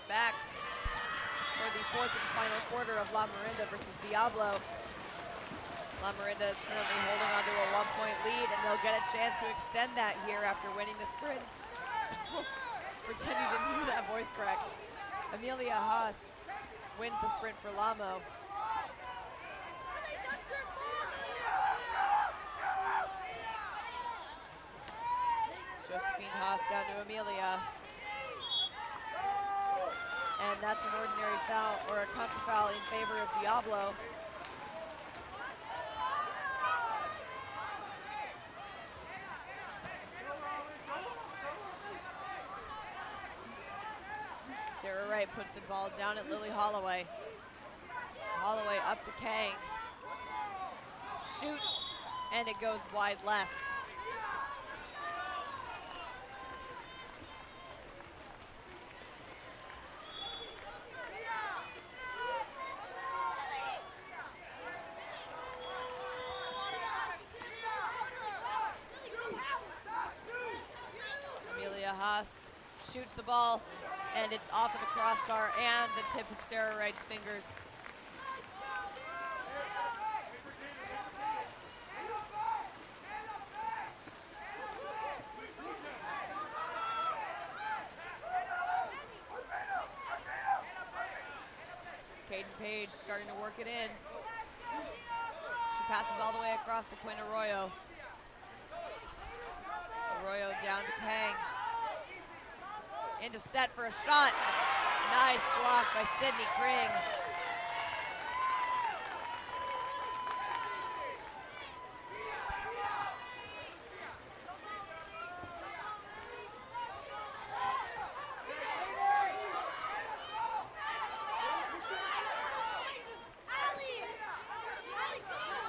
Back for the 4th and final quarter of La Morinda versus Diablo. La Morinda is currently holding on to a 1-point lead, and they'll get a chance to extend that here after winning the sprint. Pretend you didn't hear that voice crack. Amelia Haas wins the sprint for Lamo. Josephine Haas down to Amelia. And that's an ordinary foul, or a contra foul in favor of Diablo. and puts the ball down at Lily Holloway. Holloway up to Kang. Shoots, and it goes wide left. Haas shoots the ball, and it's off of the crossbar and the tip of Sarah Wright's fingers. Caden Page starting to work it in. She passes all the way across to Quinn Arroyo. Arroyo down to Kang. Into set for a shot. Nice block by Sydney Kring.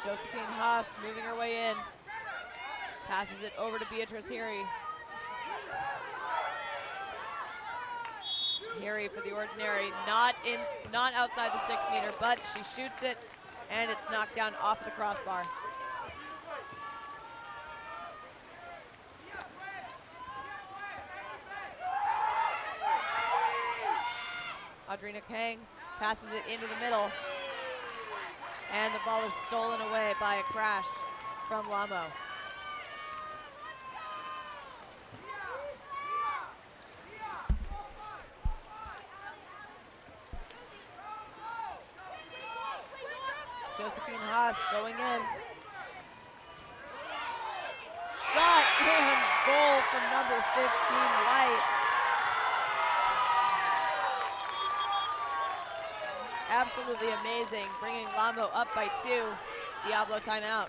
Josephine Haas moving her way in. Passes it over to Beatrice Heary. Heary for the Ordinary, not outside the 6 meter, but she shoots it, and it's knocked down off the crossbar. Audrina Kang passes it into the middle, and the ball is stolen away by a crash from Lamo. Josephine Haas going in. Shot and goal from number 15, White. Absolutely amazing, bringing Lamo up by 2. Diablo timeout.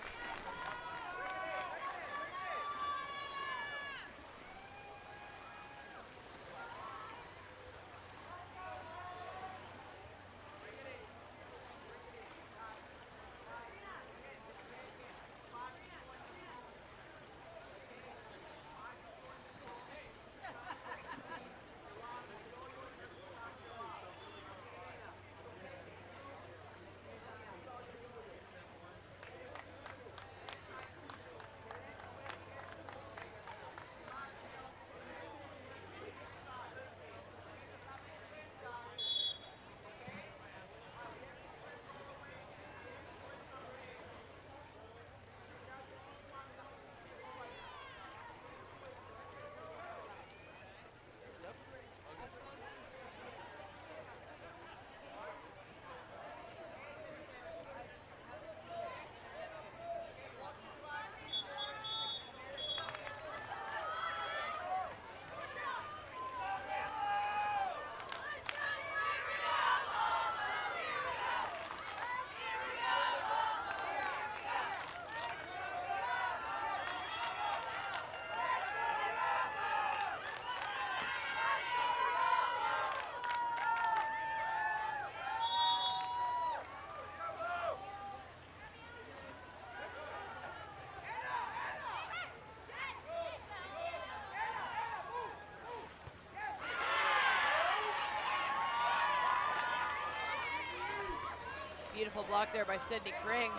Beautiful block there by Sydney Kring.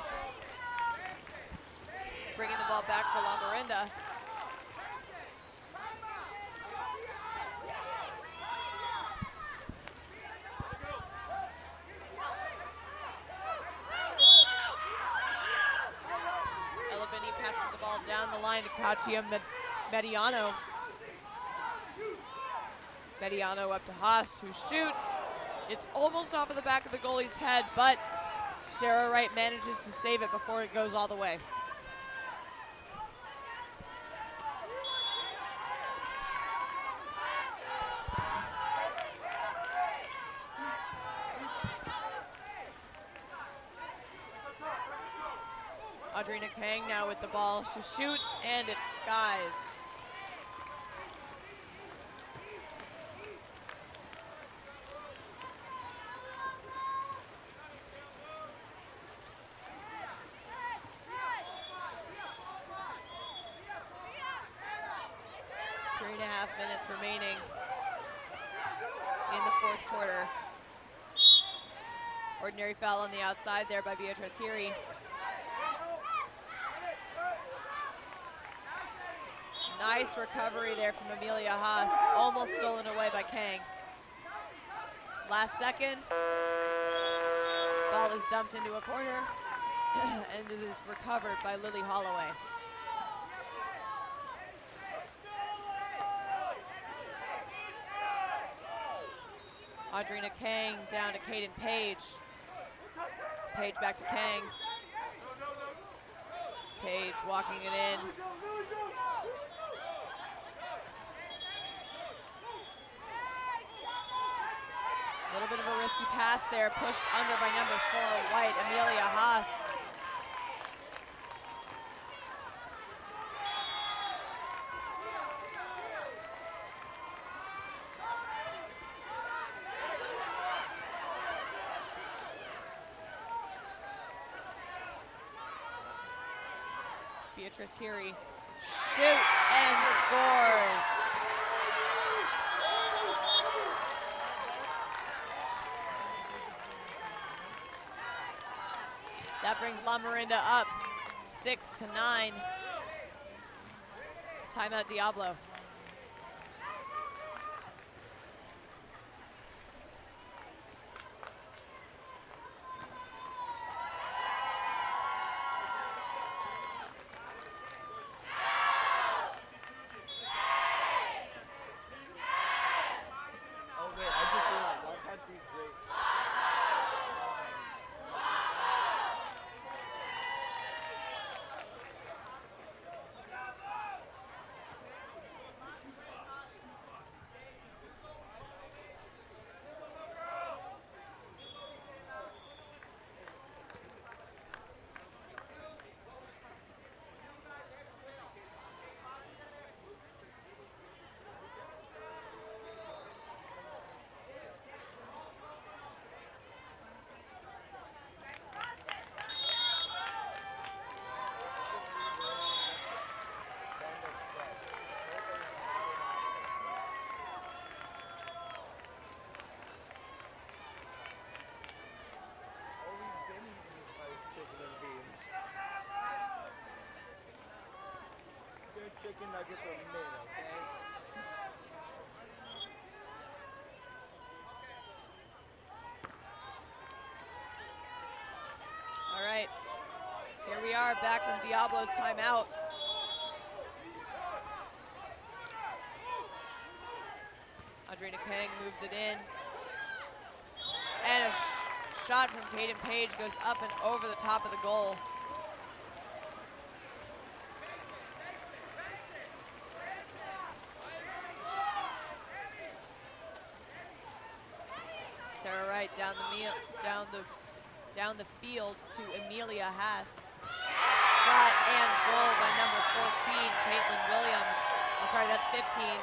Bringing the ball back for La Morinda. Ella Binney passes the ball down the line to Katia Mediano. Mediano up to Haas, who shoots. It's almost off of the back of the goalie's head, but Sarah Wright manages to save it before it goes all the way. Audrina Kang now with the ball. She shoots, and it's skies. 3.5 minutes remaining in the fourth quarter. Ordinary foul on the outside there by Beatrice Heary. Nice recovery there from Amelia Haast, almost stolen away by Kang. Last second, ball is dumped into a corner and is recovered by Lily Holloway. Audrina Kang down to Kaden Page. Page back to Kang. Page walking it in. A little bit of a risky pass there, pushed under by number 4, White, Amelia Haast. Beatrice Heary shoots and scores. That brings La Morinda up 6-9. Timeout Diablo. Chicken nuggets are made, okay? All right, here we are back from Diablo's timeout. Audrina Kang moves it in. And a shot from Kaden Page goes up and over the top of the goal. Sarah Wright down the field to Amelia Haast. Shot and goal by number 14, Caitlin Williams. I'm sorry, that's 15.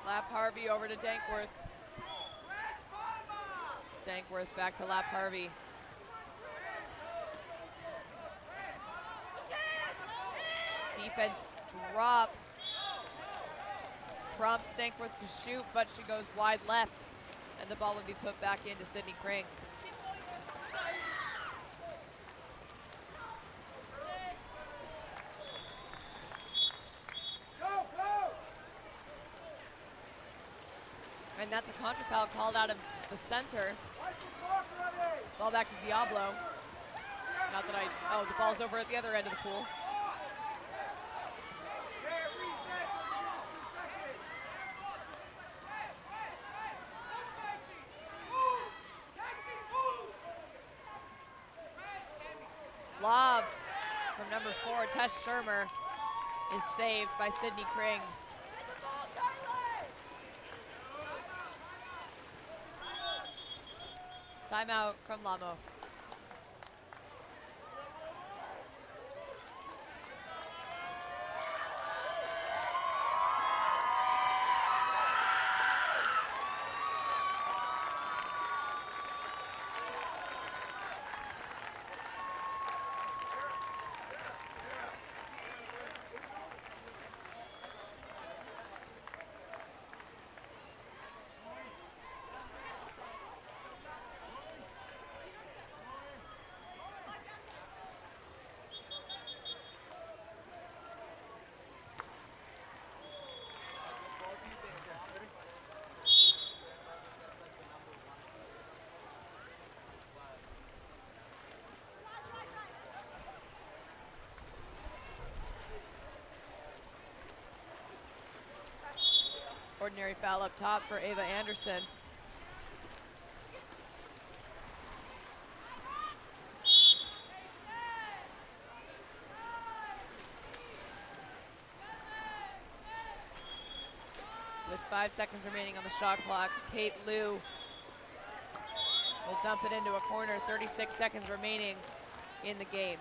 Lap Harvey over to Dankworth. Dankworth back to Lap Harvey. Defense drop. Prompts Dankworth to shoot, but she goes wide left. And the ball will be put back into Sydney Kring. And that's a contra foul called out of the center. Ball back to Diablo. Not that the ball's over at the other end of the pool. lob from number 4, Tess Shermer, is saved by Sydney Kring. Timeout from Lamo. Ordinary foul up top for Ava Anderson. With 5 seconds remaining on the shot clock, Kate Liu will dump it into a corner. 36 seconds remaining in the game.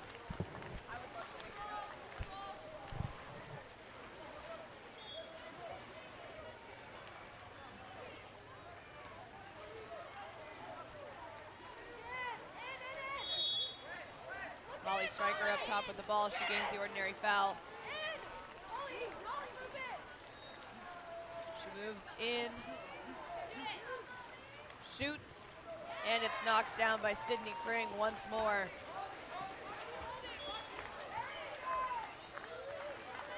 Molly Stryker up top with the ball. She gains the ordinary foul. She moves in, shoots, and it's knocked down by Sydney Kring once more.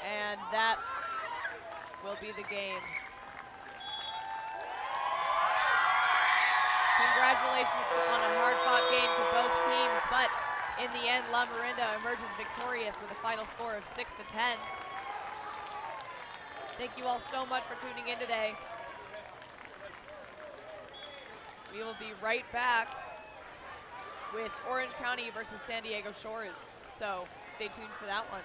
And that will be the game. Congratulations on a hard-fought game to both teams, but in the end, La Morinda emerges victorious with a final score of 6-10. Thank you all so much for tuning in today. We will be right back with Orange County versus San Diego Shores, so stay tuned for that one.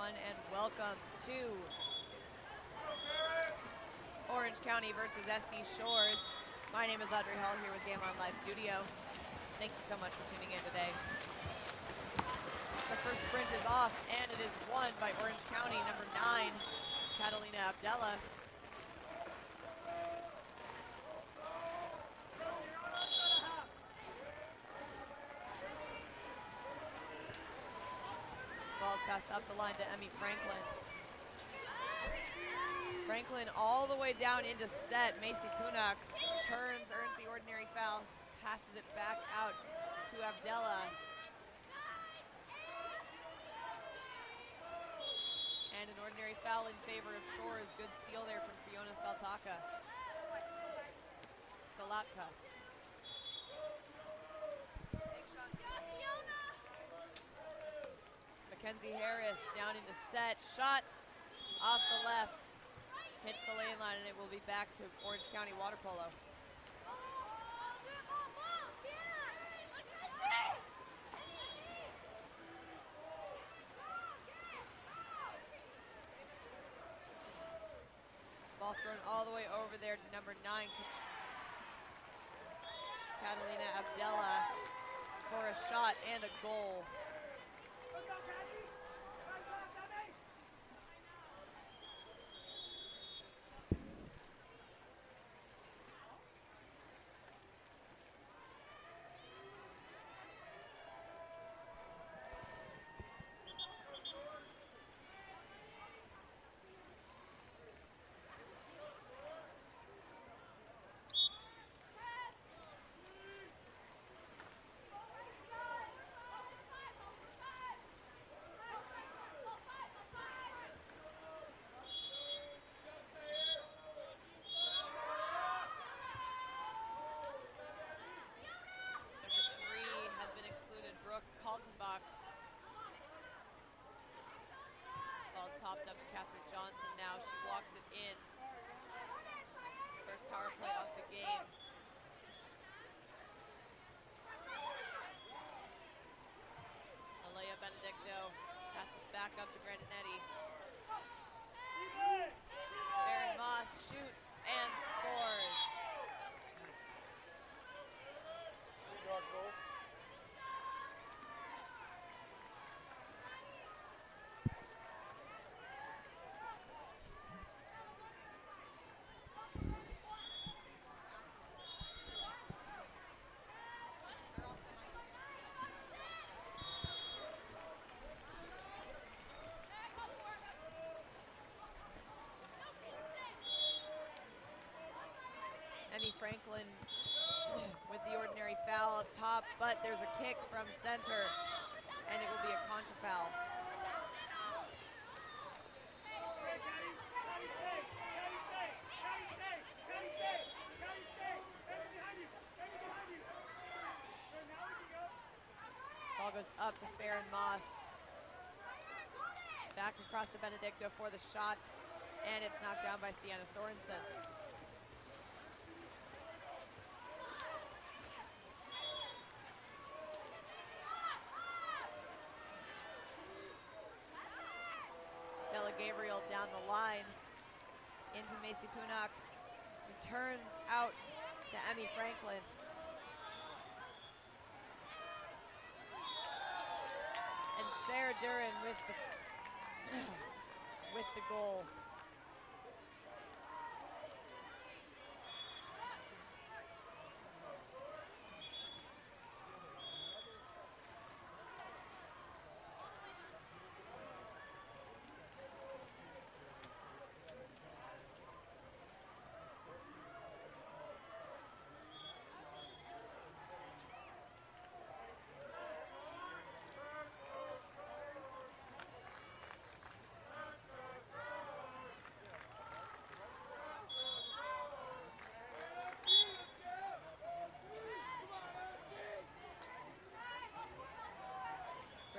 everyone, and welcome to Orange County versus SD Shores. My name is Audrey Hall here with Game On Live Studio. Thank you so much for tuning in today. The first sprint is off, and it is won by Orange County, number 9, Catalina Abdella. Ball's passed up the line to Emmy Franklin. Franklin all the way down into set. Macy Punak turns, earns the ordinary foul, passes it back out to Abdella. And an ordinary foul in favor of Shores. Good steal there from Fiona Salatka. Mackenzie Harris down into set. Shot off the left. Hits the lane line, and it will be back to Orange County Water Polo. Ball thrown all the way over there to number 9, Catalina Abdella, for a shot and a goal. Kaltenbach. Ball's popped up to Catherine Johnson now. She walks it in. First power play of the game. Alea Benedicto passes back up to Grande. Baron Moss shoots and scores. Emmy Franklin with the ordinary foul up top, but there's a kick from center, and it will be a contra foul. Ball goes up to Farron Moss. Back across to Benedicto for the shot, and it's knocked down by Sienna Sorensen. Gabriel down the line into Macy Punak. Returns out to Emmy Franklin. And Sarah Duran with the goal.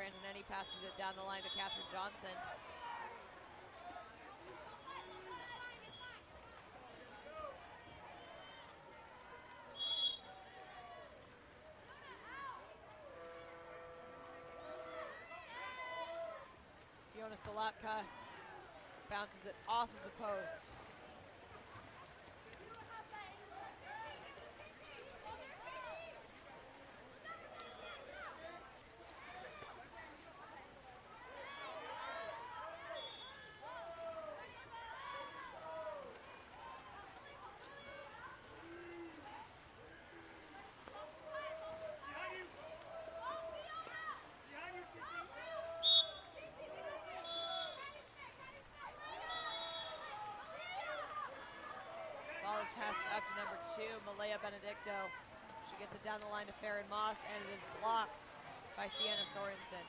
Antonetti passes it down the line to Catherine Johnson. Fiona Salatka bounces it off of the post. Ball is passed up to number 2, Malaya Benedicto. She gets it down the line to Farron Moss, and it is blocked by Sienna Sorensen.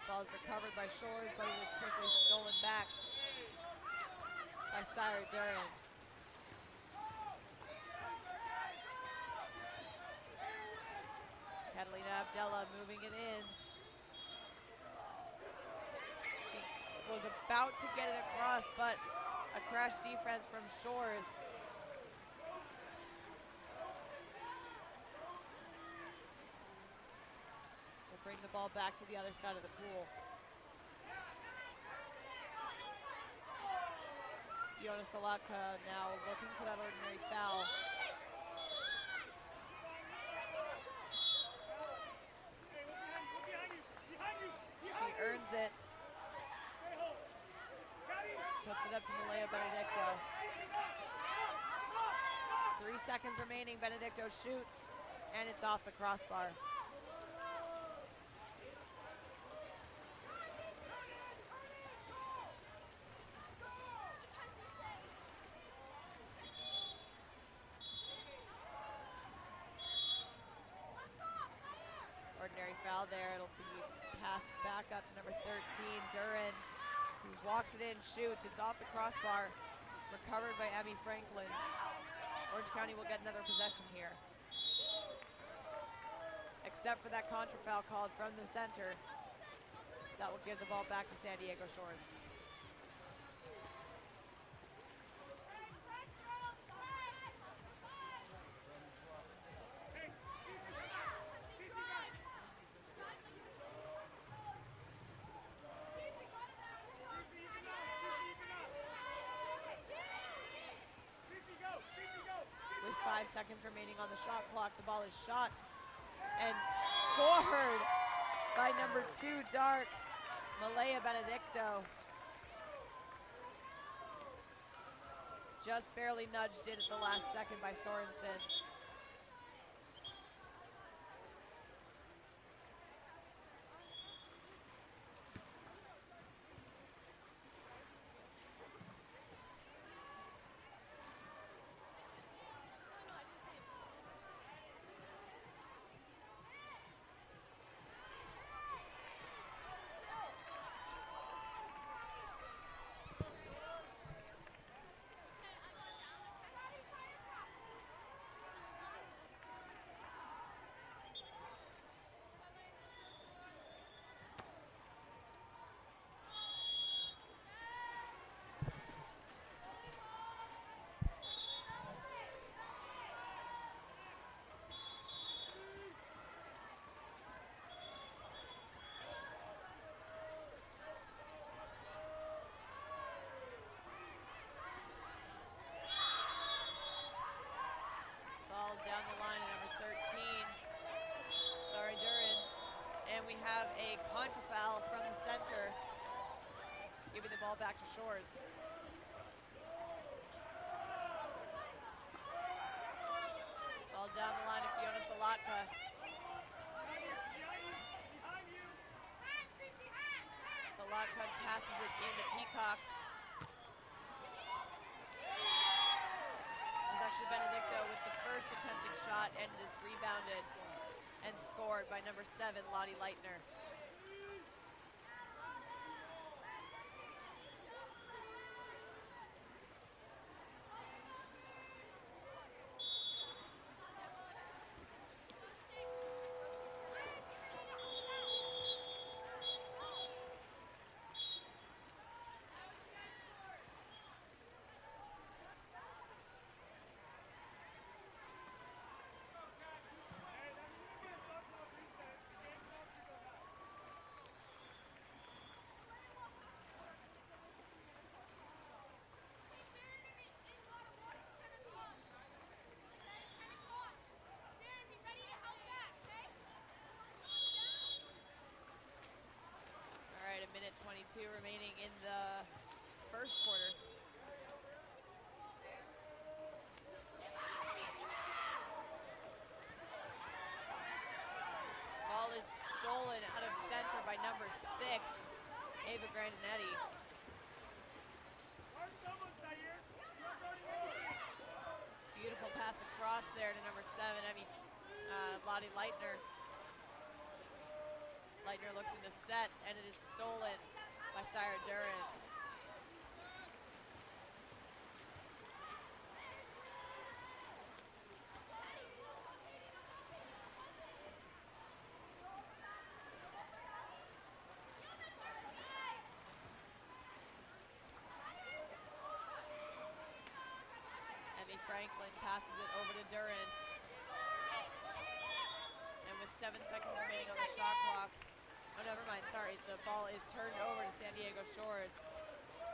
Ball is recovered by Shores, but it is quickly stolen back by Sire Duran. Catalina Abdella moving it in. She was about to get it across, but a crash defense from Shores. Will bring the ball back to the other side of the pool. Fiona Salatka now looking for that ordinary foul. She earns it. Puts it up to Malaya Benedicto. 3 seconds remaining. Benedicto shoots, and it's off the crossbar. Ordinary foul there. It'll be passed back up to number 13, Duran, who walks it in, shoots. It's off the crossbar. Recovered by Emmy Franklin. Orange County will get another possession here. Except for that contra foul called from the center. That will give the ball back to San Diego Shores. With 5 seconds remaining on the shot clock, the ball is shot and scored by number 2, Dark, Malaya Benedicto. Just barely nudged in at the last second by Sorensen. Down the line at number 13, sorry, Duran. And we have a contra foul from the center, giving the ball back to Shores. Ball down the line to Fiona Salatka. Salatka passes it into Peacock. Actually Benedicto with the first attempted shot, and it is rebounded and scored by number 7, Lottie Leitner. 2:32 remaining in the first quarter. Ball is stolen out of center by number 6, Ava Grandinetti. Beautiful pass across there to number 7, Emmy Lottie Leitner. Leitner looks into set, and it is stolen by Sarah Duran. Emmy Franklin passes it over to Duran. And with 7 seconds remaining on the shot clock, oh, never mind, sorry. The ball is turned over to San Diego Shores.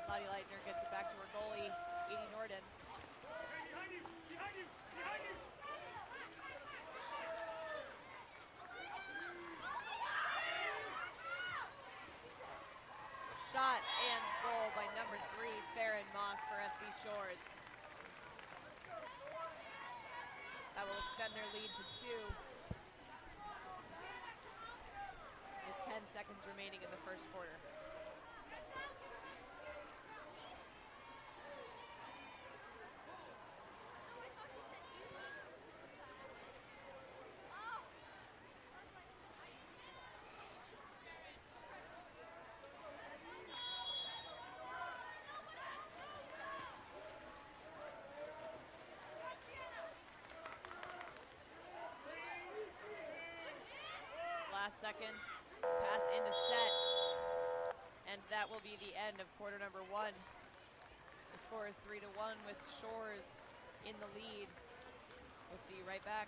Lottie Leitner gets it back to her goalie, Edie Norden. Behind you! Behind you! Behind you! Shot and goal by number 3, Farron Moss for SD Shores. That will extend their lead to 2. With 10 seconds remaining in the first quarter. Last second, pass into set, and that will be the end of quarter number 1. The score is 3-1 with Shores in the lead. We'll see you right back.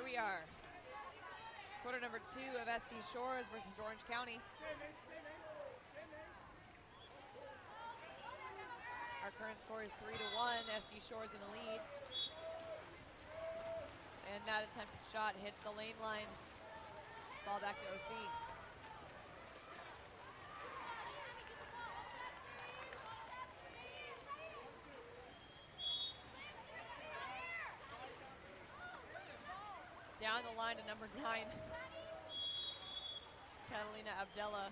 here we are. Quarter number 2 of SD Shores versus Orange County. Our current score is 3-1, SD Shores in the lead. And that attempted shot hits the lane line. Ball back to OC. Down the line to number 9, Catalina Abdella.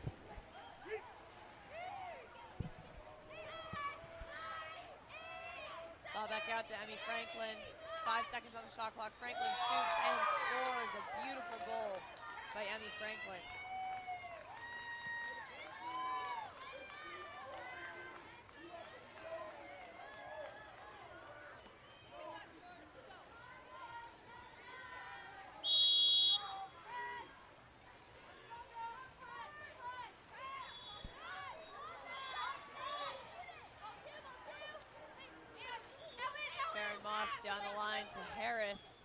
Ball back out to Emmy Franklin. 5 seconds on the shot clock. Franklin shoots and scores a beautiful goal by Emmy Franklin. Down the line to Harris.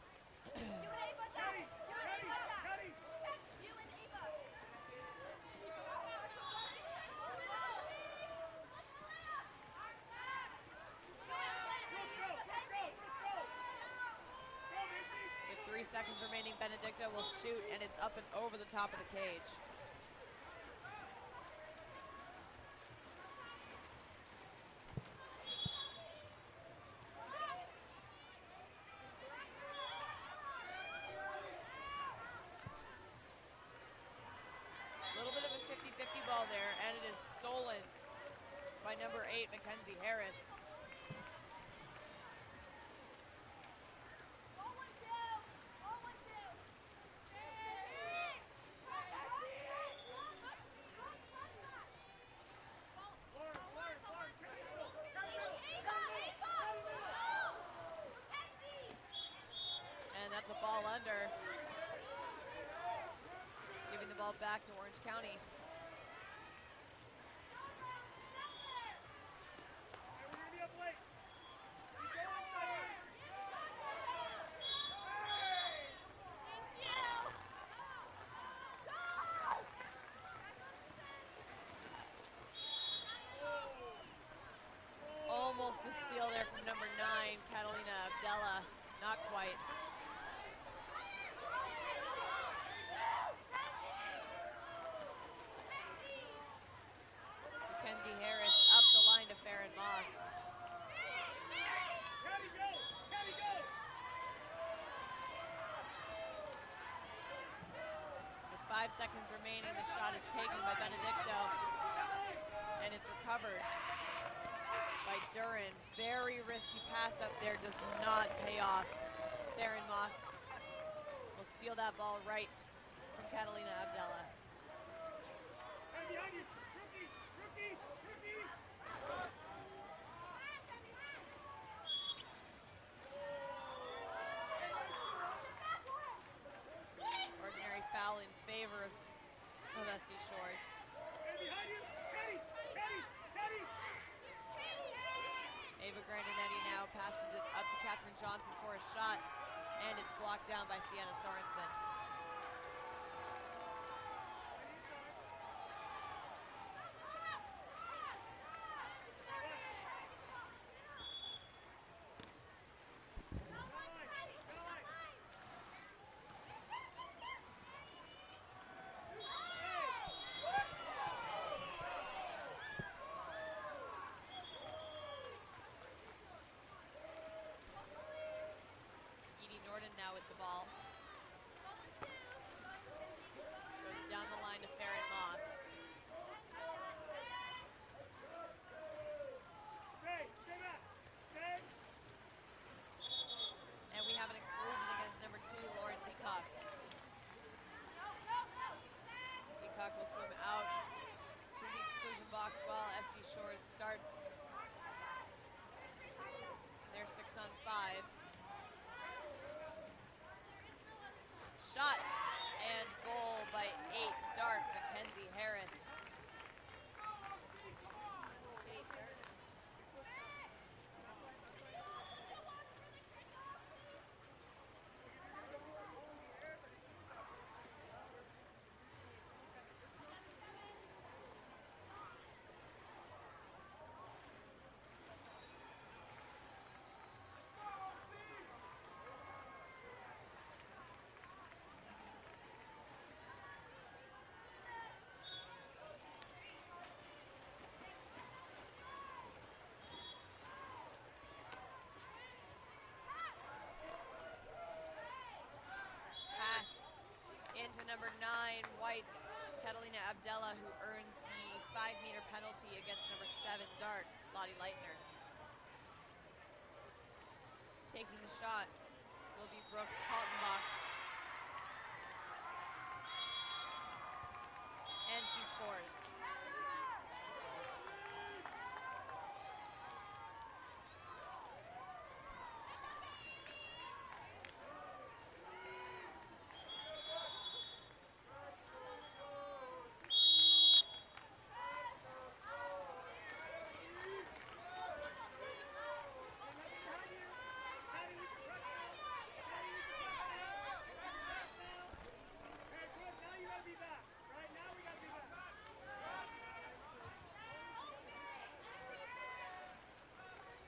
With 3 seconds remaining, Benedicto will shoot, and it's up and over the top of the cage. Ball there, and it is stolen by number 8, Mackenzie Harris. And that's a ball under, giving the ball back to Orange County. Almost a steal there from number 9, Catalina Abdella. Not quite. Mackenzie Harris up the line to Farron Moss. With 5 seconds remaining, the shot is taken by Benedicto, and it's recovered by Duran. Very risky pass up there, does not pay off. Farron Moss will steal that ball right from Catalina Abdella. Ordinary foul in favor of SD Shores. Ava Grandinetti now passes it up to Catherine Johnson for a shot, and it's blocked down by Sienna Sorensen. Now with the ball. Goes down the line to Farron Moss. And we have an exclusion against number 2, Lauren Peacock. Peacock will swim out to the exclusion box while SD Shores starts their 6-on-5. Shot and goal by 8, Dark Mackenzie Harris. white, Catalina Abdella, who earns the 5-meter penalty against number 7 dark, Lottie Leitner. Taking the shot will be Brooke Kaltenbach. And she scores. Now you gotta be back. Right now we gotta be back.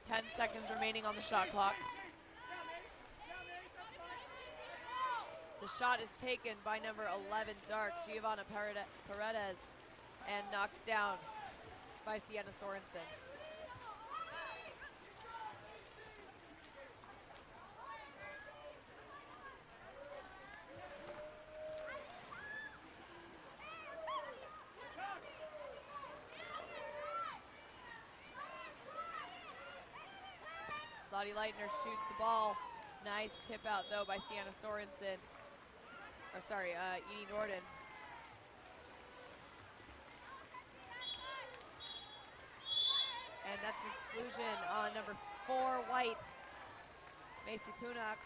10 seconds remaining on the shot clock. The shot is taken by number 11 dark, Giovanna Paredes, and knocked down by Sienna Sorensen. Lottie Leitner shoots the ball. Nice tip out though by Sienna Sorensen. Or sorry, Edie Norden. And that's an exclusion on number 4 white, Macy Punak.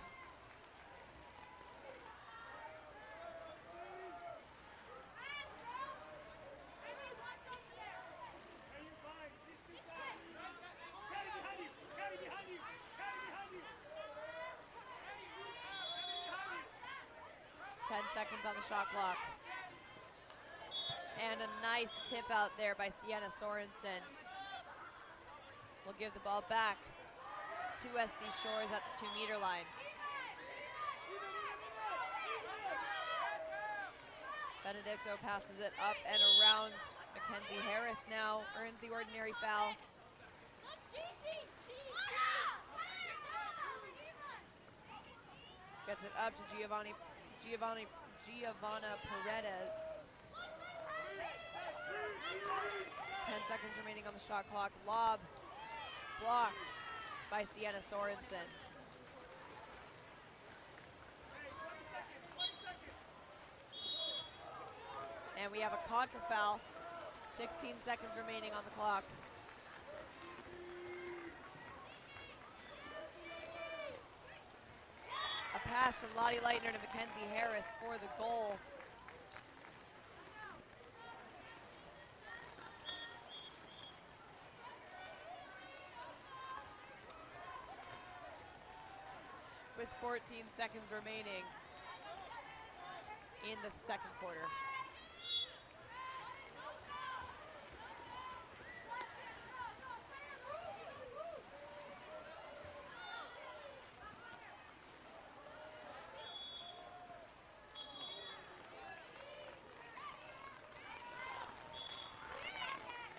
Seconds on the shot clock. And a nice tip out there by Sienna Sorensen. We'll give the ball back to SD Shores at the 2-meter line. Benedicto passes it up and around. Mackenzie Harris now earns the ordinary foul. Gets it up to Giovanna Paredes. 10 seconds remaining on the shot clock. Lob blocked by Sienna Sorensen. And we have a contra foul. 16 seconds remaining on the clock. A pass from Lottie Leitner to Mackenzie Harris for the goal. With 14 seconds remaining in the second quarter.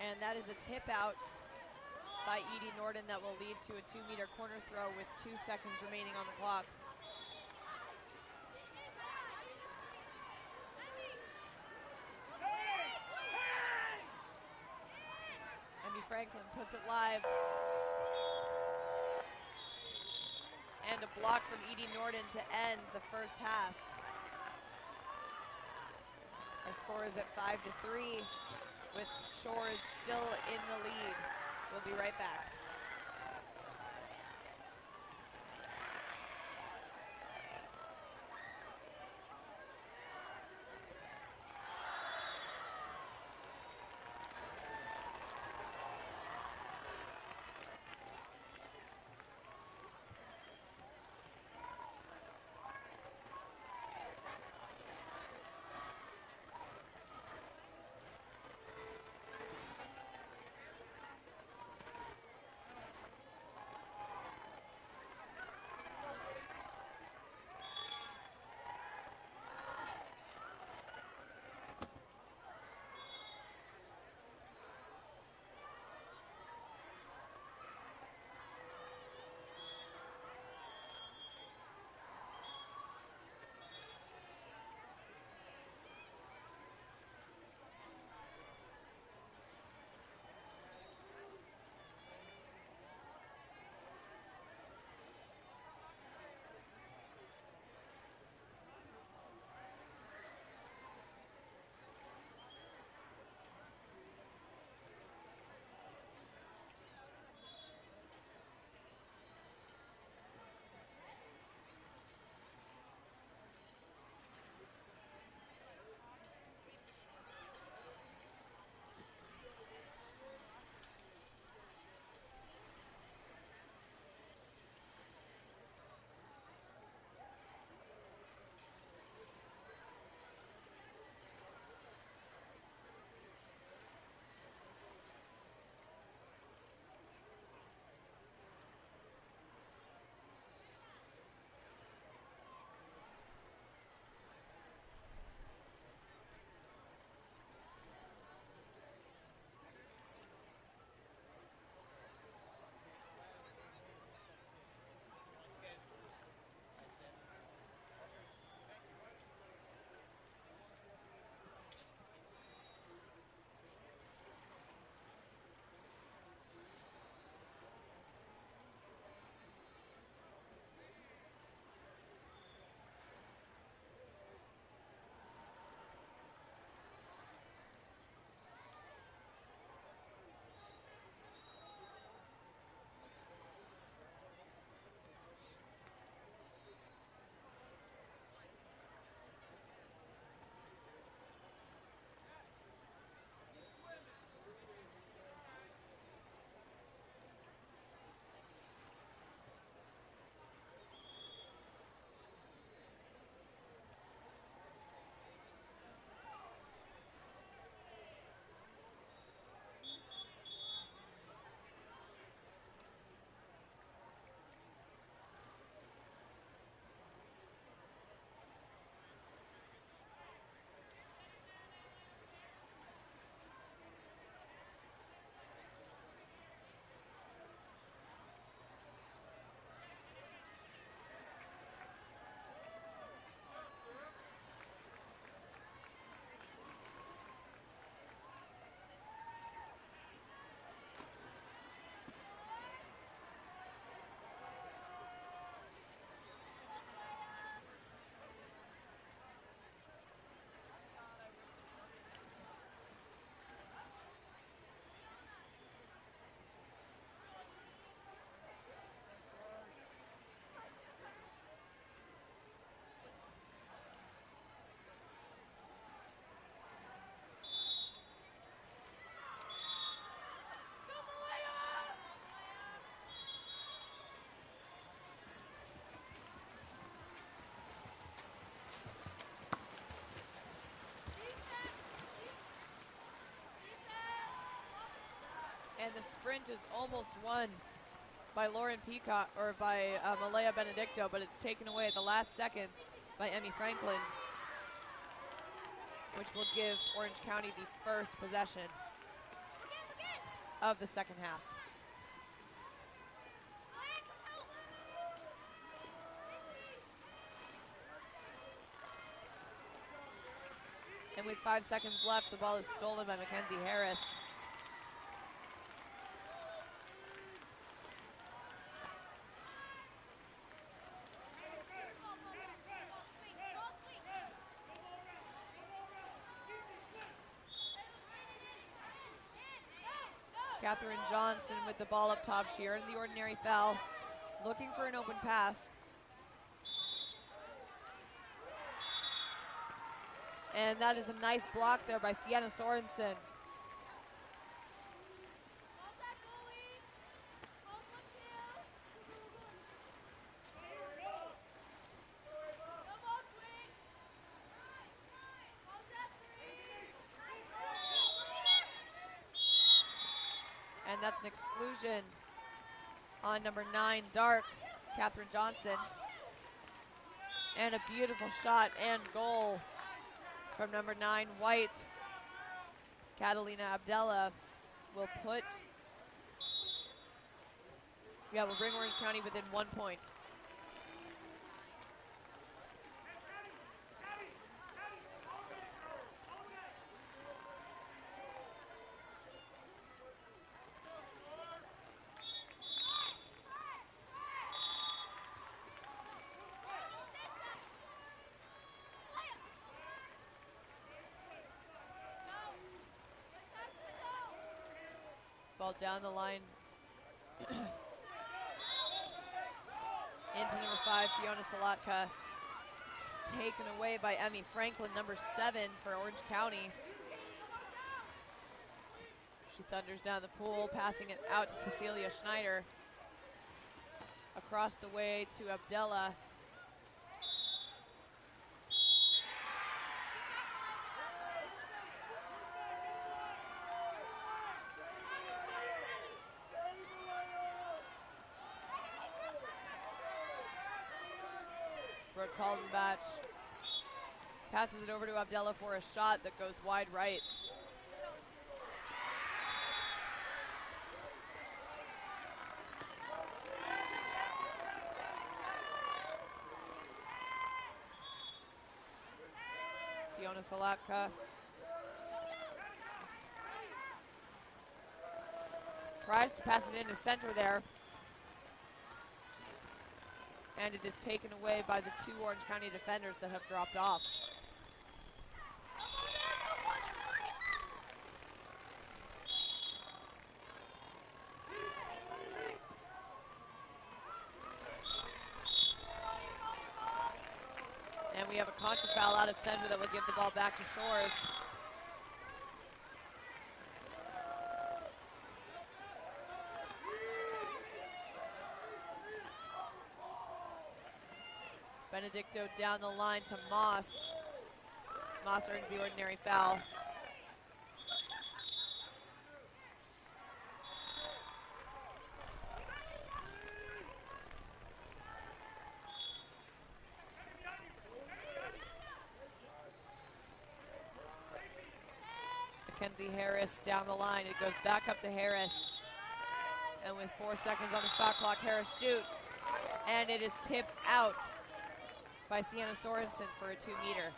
And that is a tip out by Edie Norden that will lead to a 2-meter corner throw with 2 seconds remaining on the clock. Emmy Franklin puts it live. And a block from Edie Norden to end the first half. Our score is at 5-3. With Shores still in the lead. We'll be right back. And the sprint is almost won by Lauren Peacock, or by Malaya Benedicto, but it's taken away at the last second by Emmy Franklin, which will give Orange County the first possession of the second half. And with 5 seconds left, the ball is stolen by Mackenzie Harris. Catherine Johnson with the ball up top. She earned the ordinary foul, looking for an open pass. And that is a nice block there by Sienna Sorensen. And that's an exclusion on number 9, Dark, Catherine Johnson. And a beautiful shot and goal from number 9, White. Catalina Abdella will bring Orange County within 1 point. Ball down the line into number 5, Fiona Salatka. It's taken away by Emmy Franklin, number 7 for Orange County. She thunders down the pool, passing it out to Cecilia Schneider. Across the way to Abdella. Kaldenbach passes it over to Abdella for a shot that goes wide right. Fiona Salatka tries to pass it into center there. And it is taken away by the 2 Orange County defenders that have dropped off. And we have a contra foul out of center that will give the ball back to Shores. Benedicto down the line to Moss. Moss earns the ordinary foul. Mackenzie Harris down the line. It goes back up to Harris. And with 4 seconds on the shot clock, Harris shoots. And it is tipped out by Sienna Sorensen for a 2-meter.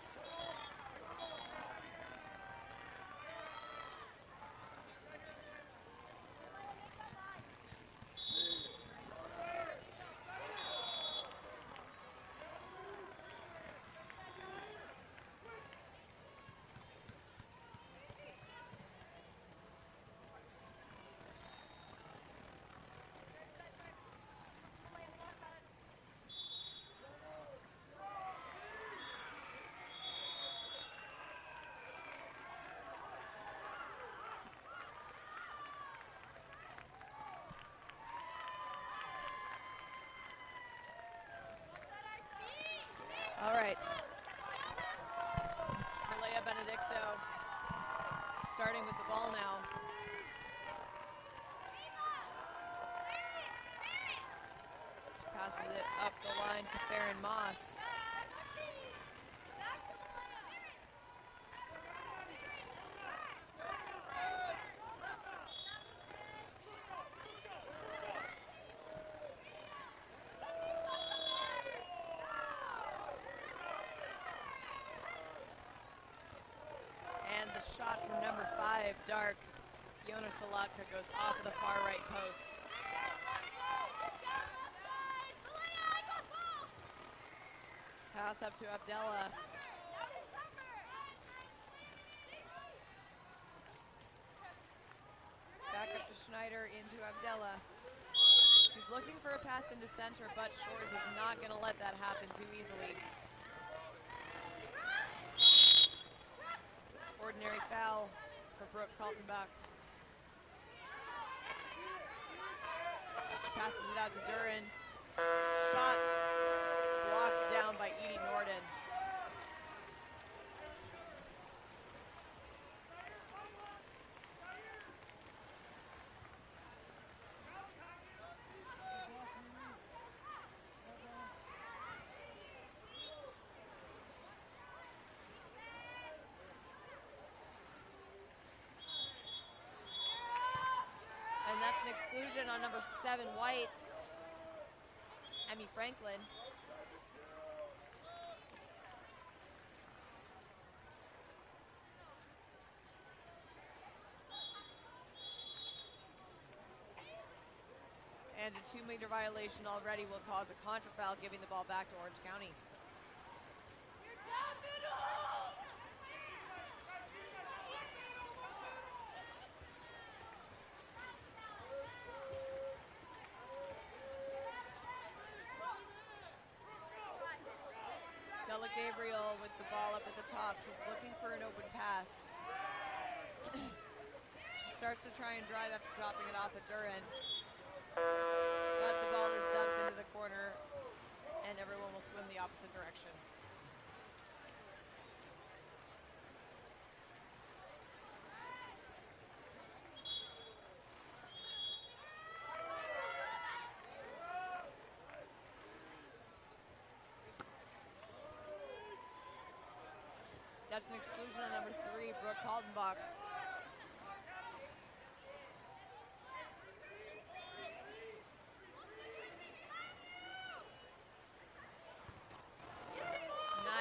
All right. Malaya Benedicto starting with the ball now. Moss. And the shot from number 5, Dark. Fiona Salatka goes off of the far right post. Pass up to Abdella. Back up to Schneider, into Abdella. She's looking for a pass into center, but Shores is not going to let that happen too easily. Ordinary foul for Brooke Kaltenbach. She passes it out to Duran. Shot blocked down by Edie Norden. And that's an exclusion on number 7, White. Emmy Franklin. And a 2-meter violation already will cause a contra foul, giving the ball back to Orange County. Stella Gabriel with the ball up at the top. She's looking for an open pass. She starts to try and drive after dropping it off at Duran. But the ball is dumped into the corner, and everyone will swim the opposite direction. That's an exclusion on number 3, Brooke Kaltenbach.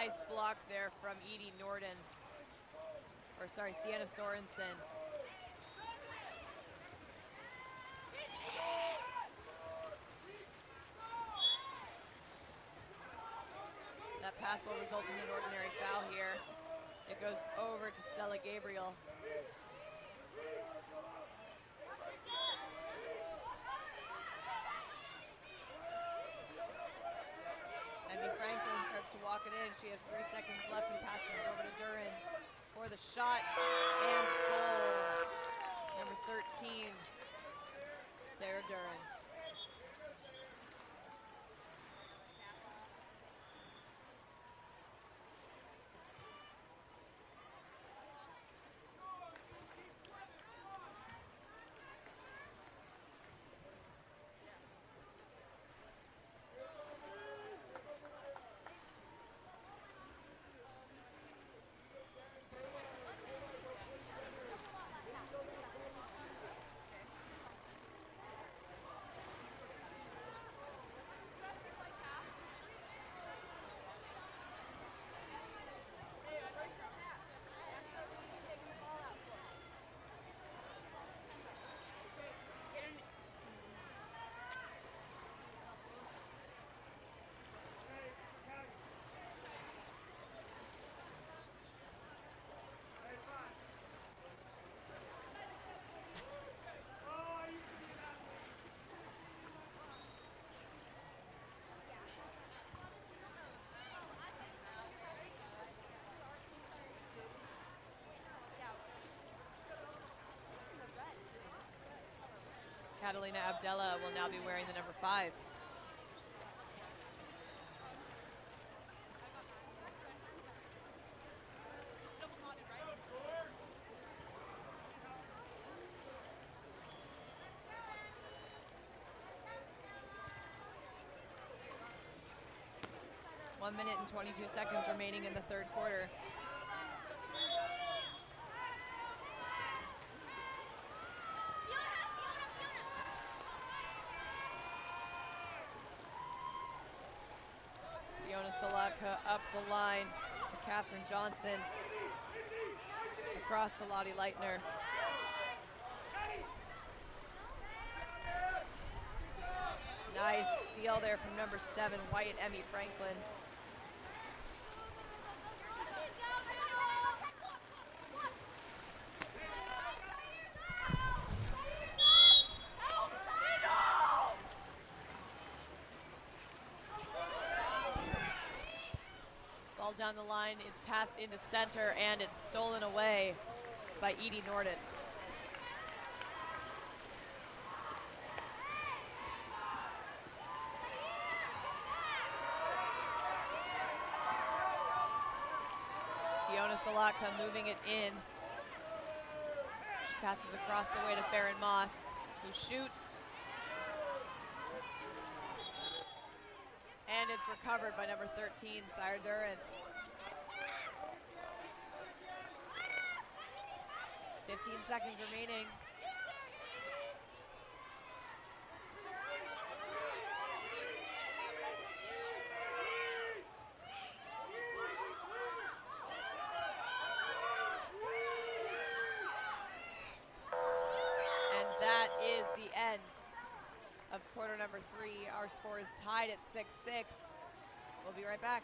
Nice block there from Edie Norden. Or sorry, Sienna Sorensen. That pass will result in an ordinary foul here. It goes over to Stella Gabriel. Emmy Franklin starts to walk it in. She has 3 seconds left and passes it over to Duran for the shot and goal. Number 13, Sarah Duran. Catalina Abdella will now be wearing the number 5. 1 minute and 22 seconds remaining in the third quarter. Fiona Salaka up the line to Catherine Johnson. Across to Lottie Leitner. Nice steal there from number 7, Wyatt Emmy Franklin. Ball down the line, it's passed into center, and it's stolen away by Edie Norden. Fiona Salaka moving it in. She passes across the way to Farron Moss, who shoots. And it's recovered by number 13, Sire Duran. 15 seconds remaining. And that is the end of quarter number 3. Our score is tied at 6-6. We'll be right back.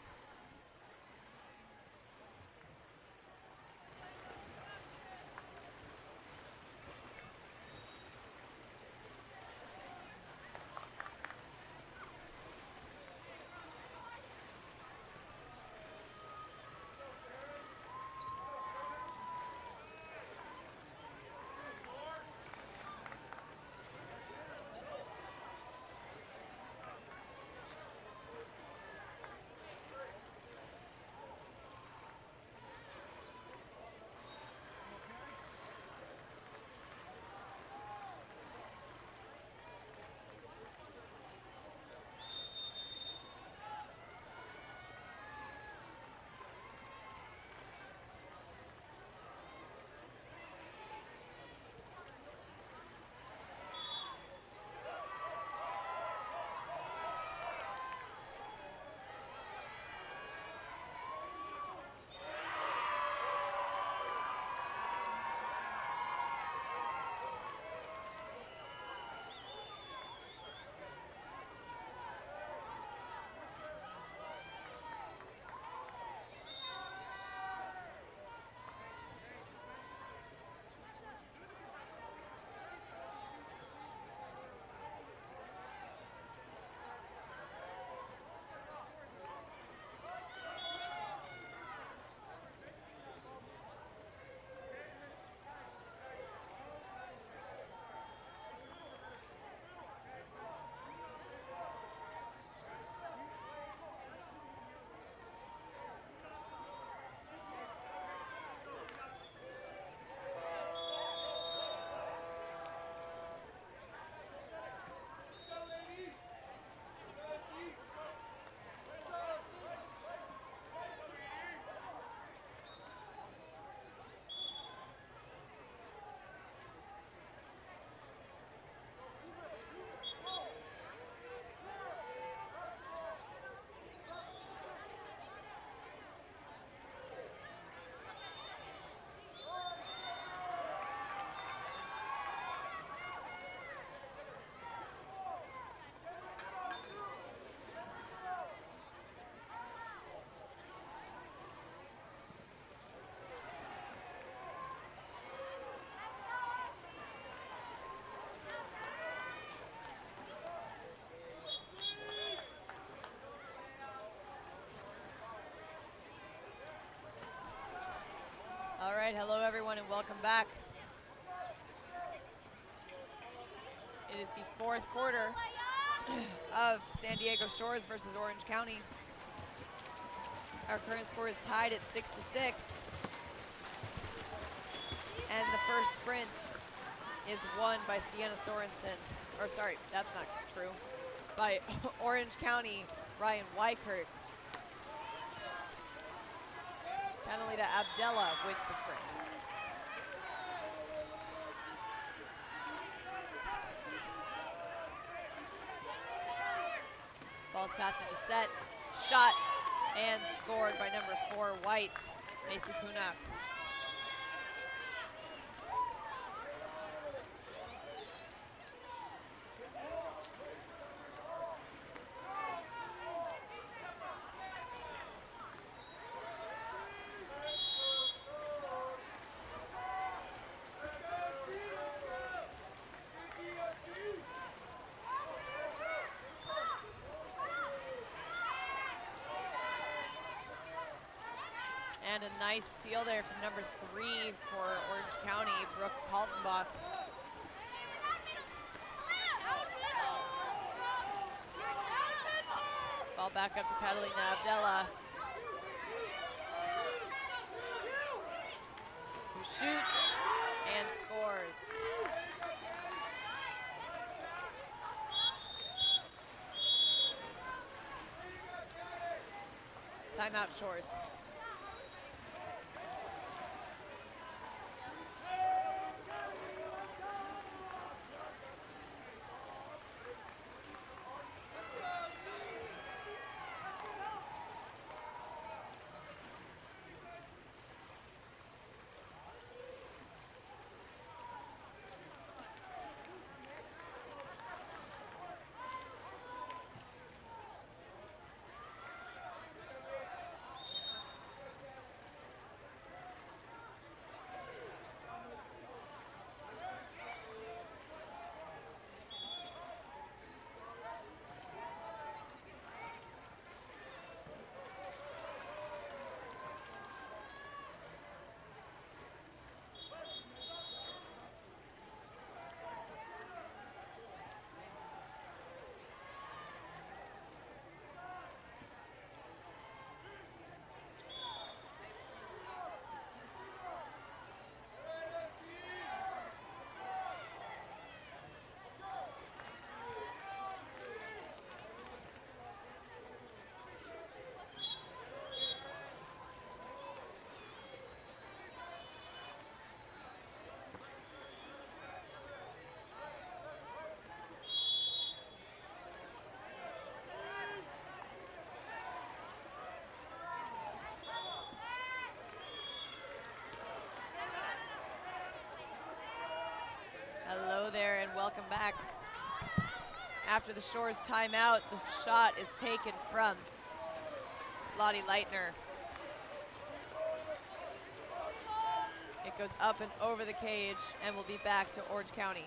All right, hello everyone and welcome back. It is the fourth quarter of San Diego Shores versus Orange County. Our current score is tied at 6-6. And the first sprint is won by Sienna Sorensen. Or sorry, that's not true. By Orange County, Ryan Weichert. Catalina Abdella wins the sprint. Ball's passed into set, shot, and scored by number 4, White, Macy Kunak. And a nice steal there from number 3 for Orange County, Brooke Kaltenbach. Ball back up to Catalina Abdella, who shoots and scores. Timeout, Shores. Hello there and welcome back. After the Shores timeout, the shot is taken from Lottie Leitner. It goes up and over the cage and will be back to Orange County.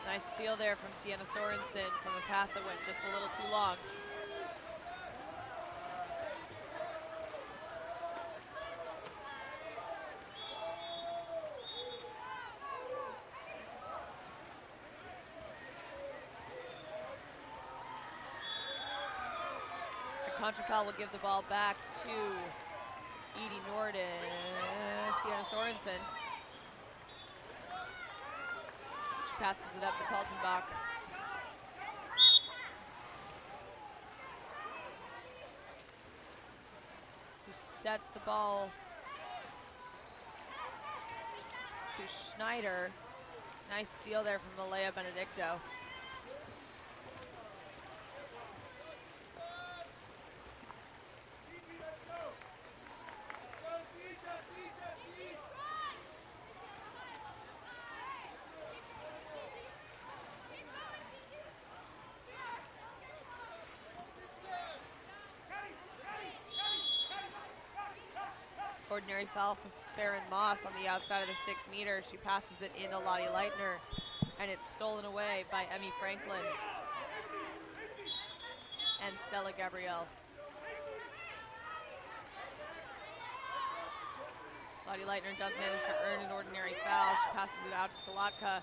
Nice steal there from Sienna Sorensen from a pass that went just a little too long. Contra foul will give the ball back to Edie Norden, Sienna Sorensen. She passes it up to Kaltenbach. Who sets the ball to Schneider. Nice steal there from Malaya Benedicto. Ordinary foul for Farron Moss on the outside of the 6 meter. She passes it into Lottie Leitner, and it's stolen away by Emmy Franklin and Stella Gabrielle. Lottie Leitner does manage to earn an ordinary foul. She passes it out to Salatka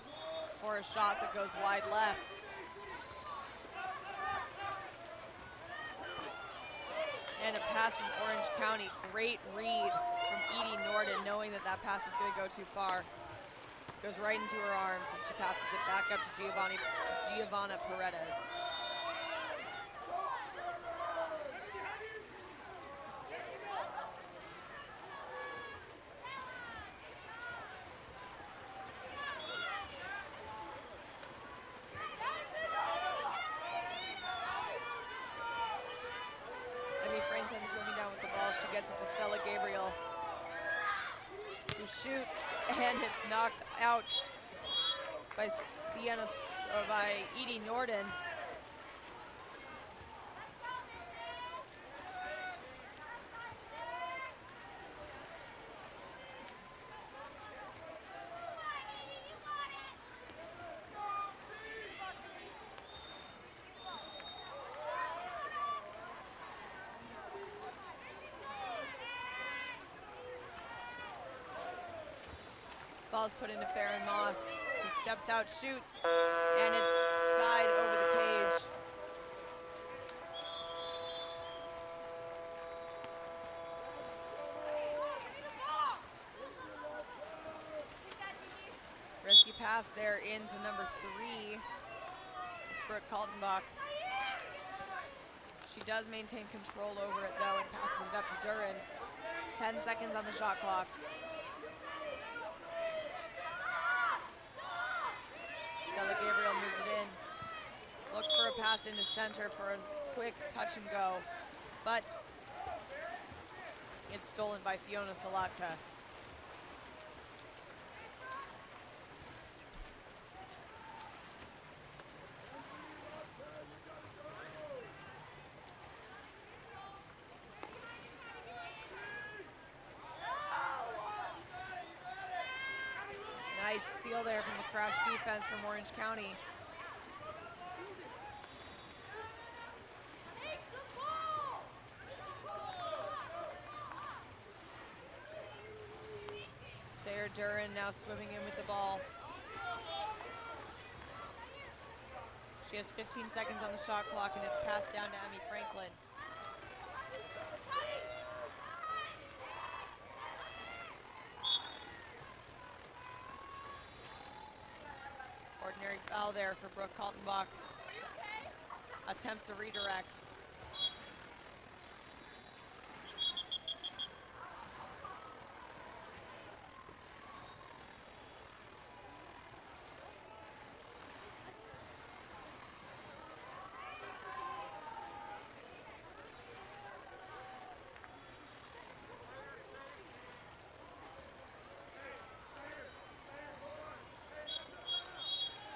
for a shot that goes wide left. And a pass from Orange County. Great read from Edie Norden, knowing that that pass was going to go too far. Goes right into her arms, and she passes it back up to Giovanna Paredes. Franklin's moving down with the ball. She gets it to Stella Gabriel, who shoots, and it's knocked out by Edie Norden. Ball's put into Farron Moss, who steps out, shoots, and it's skied over the cage. Risky pass there into number 3. It's Brooke Kaltenbach. She does maintain control over it though and passes it up to Duran. 10 seconds on the shot clock. Stella Gabriel moves it in. Looks for a pass into center for a quick touch and go. But it's stolen by Fiona Salatka. Nice steal there from the crash defense from Orange County. Sarah Duran now swimming in with the ball. She has 15 seconds on the shot clock, and it's passed down to Emmy Franklin. Ordinary foul there for Brooke Kaltenbach. Attempts a redirect.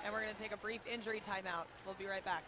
And we're going to take a brief injury timeout. We'll be right back.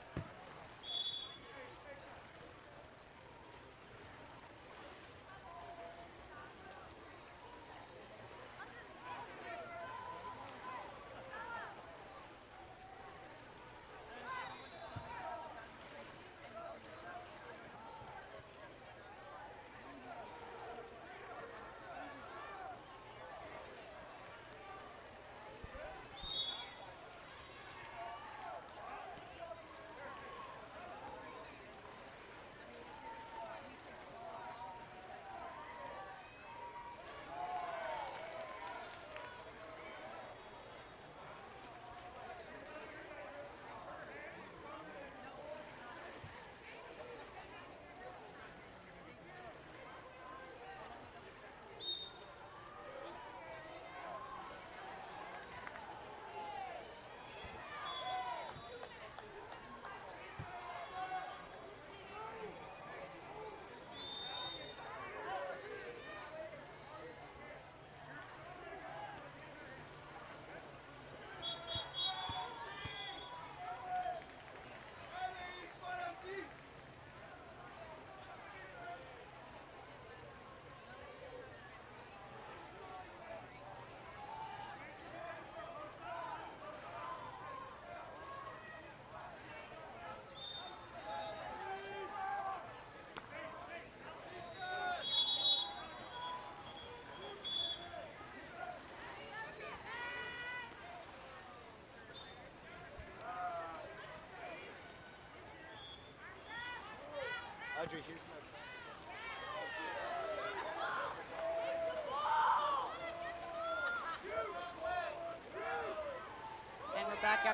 Audrey, here's my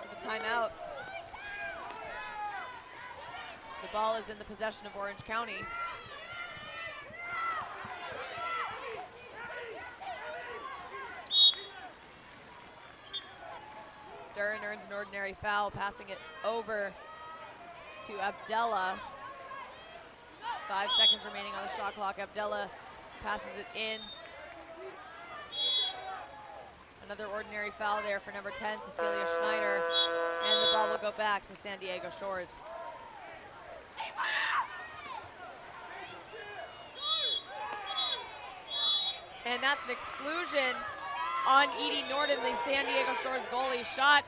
after the timeout. The ball is in the possession of Orange County. Duran earns an ordinary foul, passing it over to Abdella. 5 seconds remaining on the shot clock. Abdella passes it in. Another ordinary foul there for number 10, Cecilia Schneider. And the ball will go back to San Diego Shores. And that's an exclusion on Edie Norden, the San Diego Shores goalie. Shot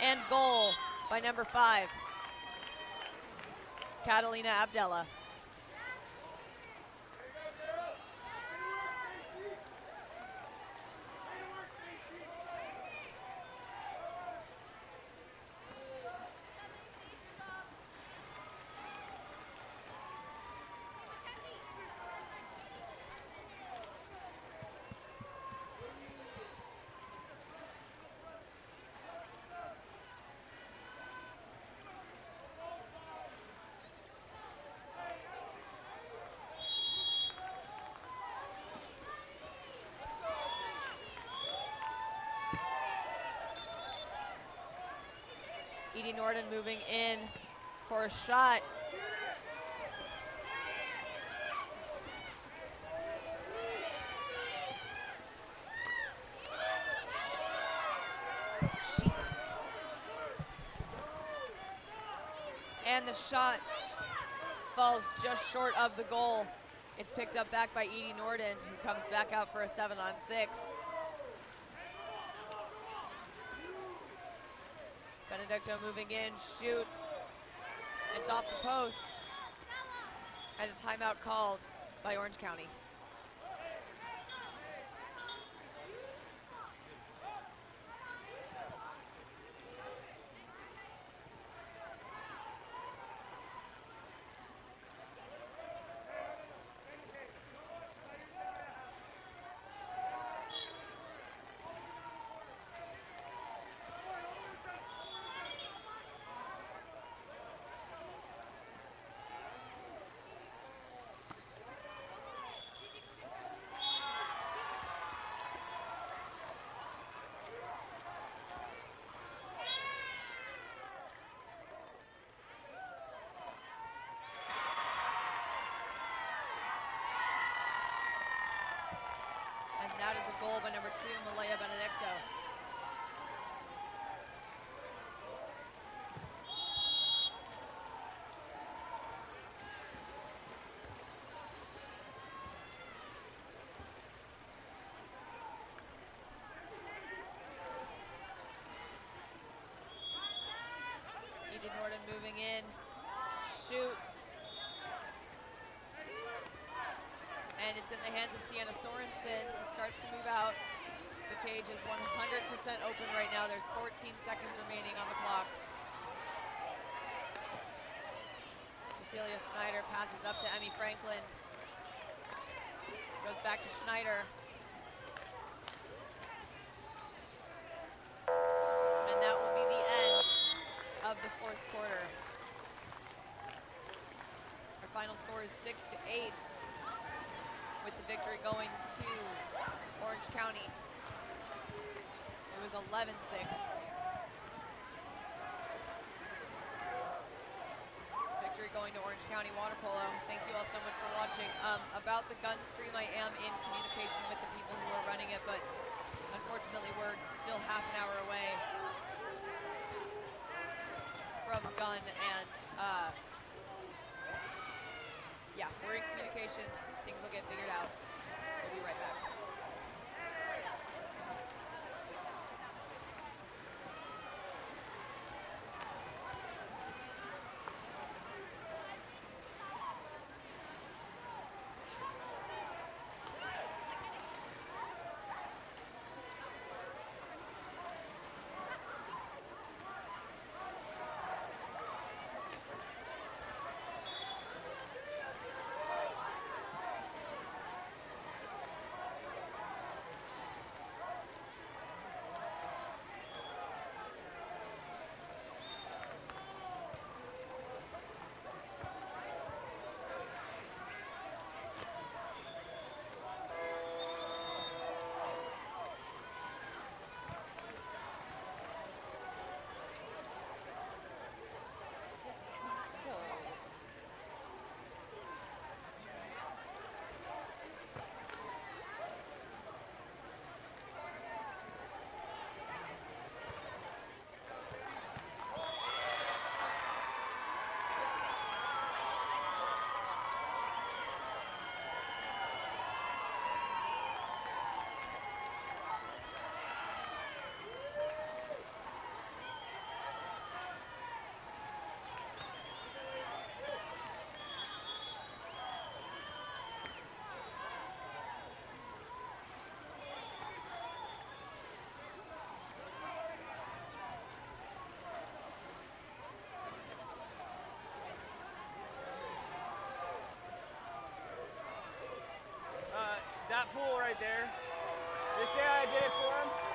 and goal by number 5, Catalina Abdella. Edie Norden moving in for a shot. And the shot falls just short of the goal. It's picked up back by Edie Norden, who comes back out for a 7-on-6. Benedicto moving in, shoots. It's off the post. And a timeout called by Orange County. And that is a goal by number 2, Malaya Benedicto. Edie Norden moving in, shoots. And it's in the hands of Sienna Sorensen, who starts to move out. The cage is 100% open right now. There's 14 seconds remaining on the clock. Cecilia Schneider passes up to Emmy Franklin. Goes back to Schneider. And that will be the end of the fourth quarter. Our final score is 6-8. With the victory going to Orange County. It was 11-6. Victory going to Orange County Water Polo. Thank you all so much for watching. About the gun stream, I am in communication with the people who are running it, but unfortunately we're still half an hour away from gun, and yeah, we're in communication. Things will get figured out. We'll be right back. that pool right there. They say I did it for him.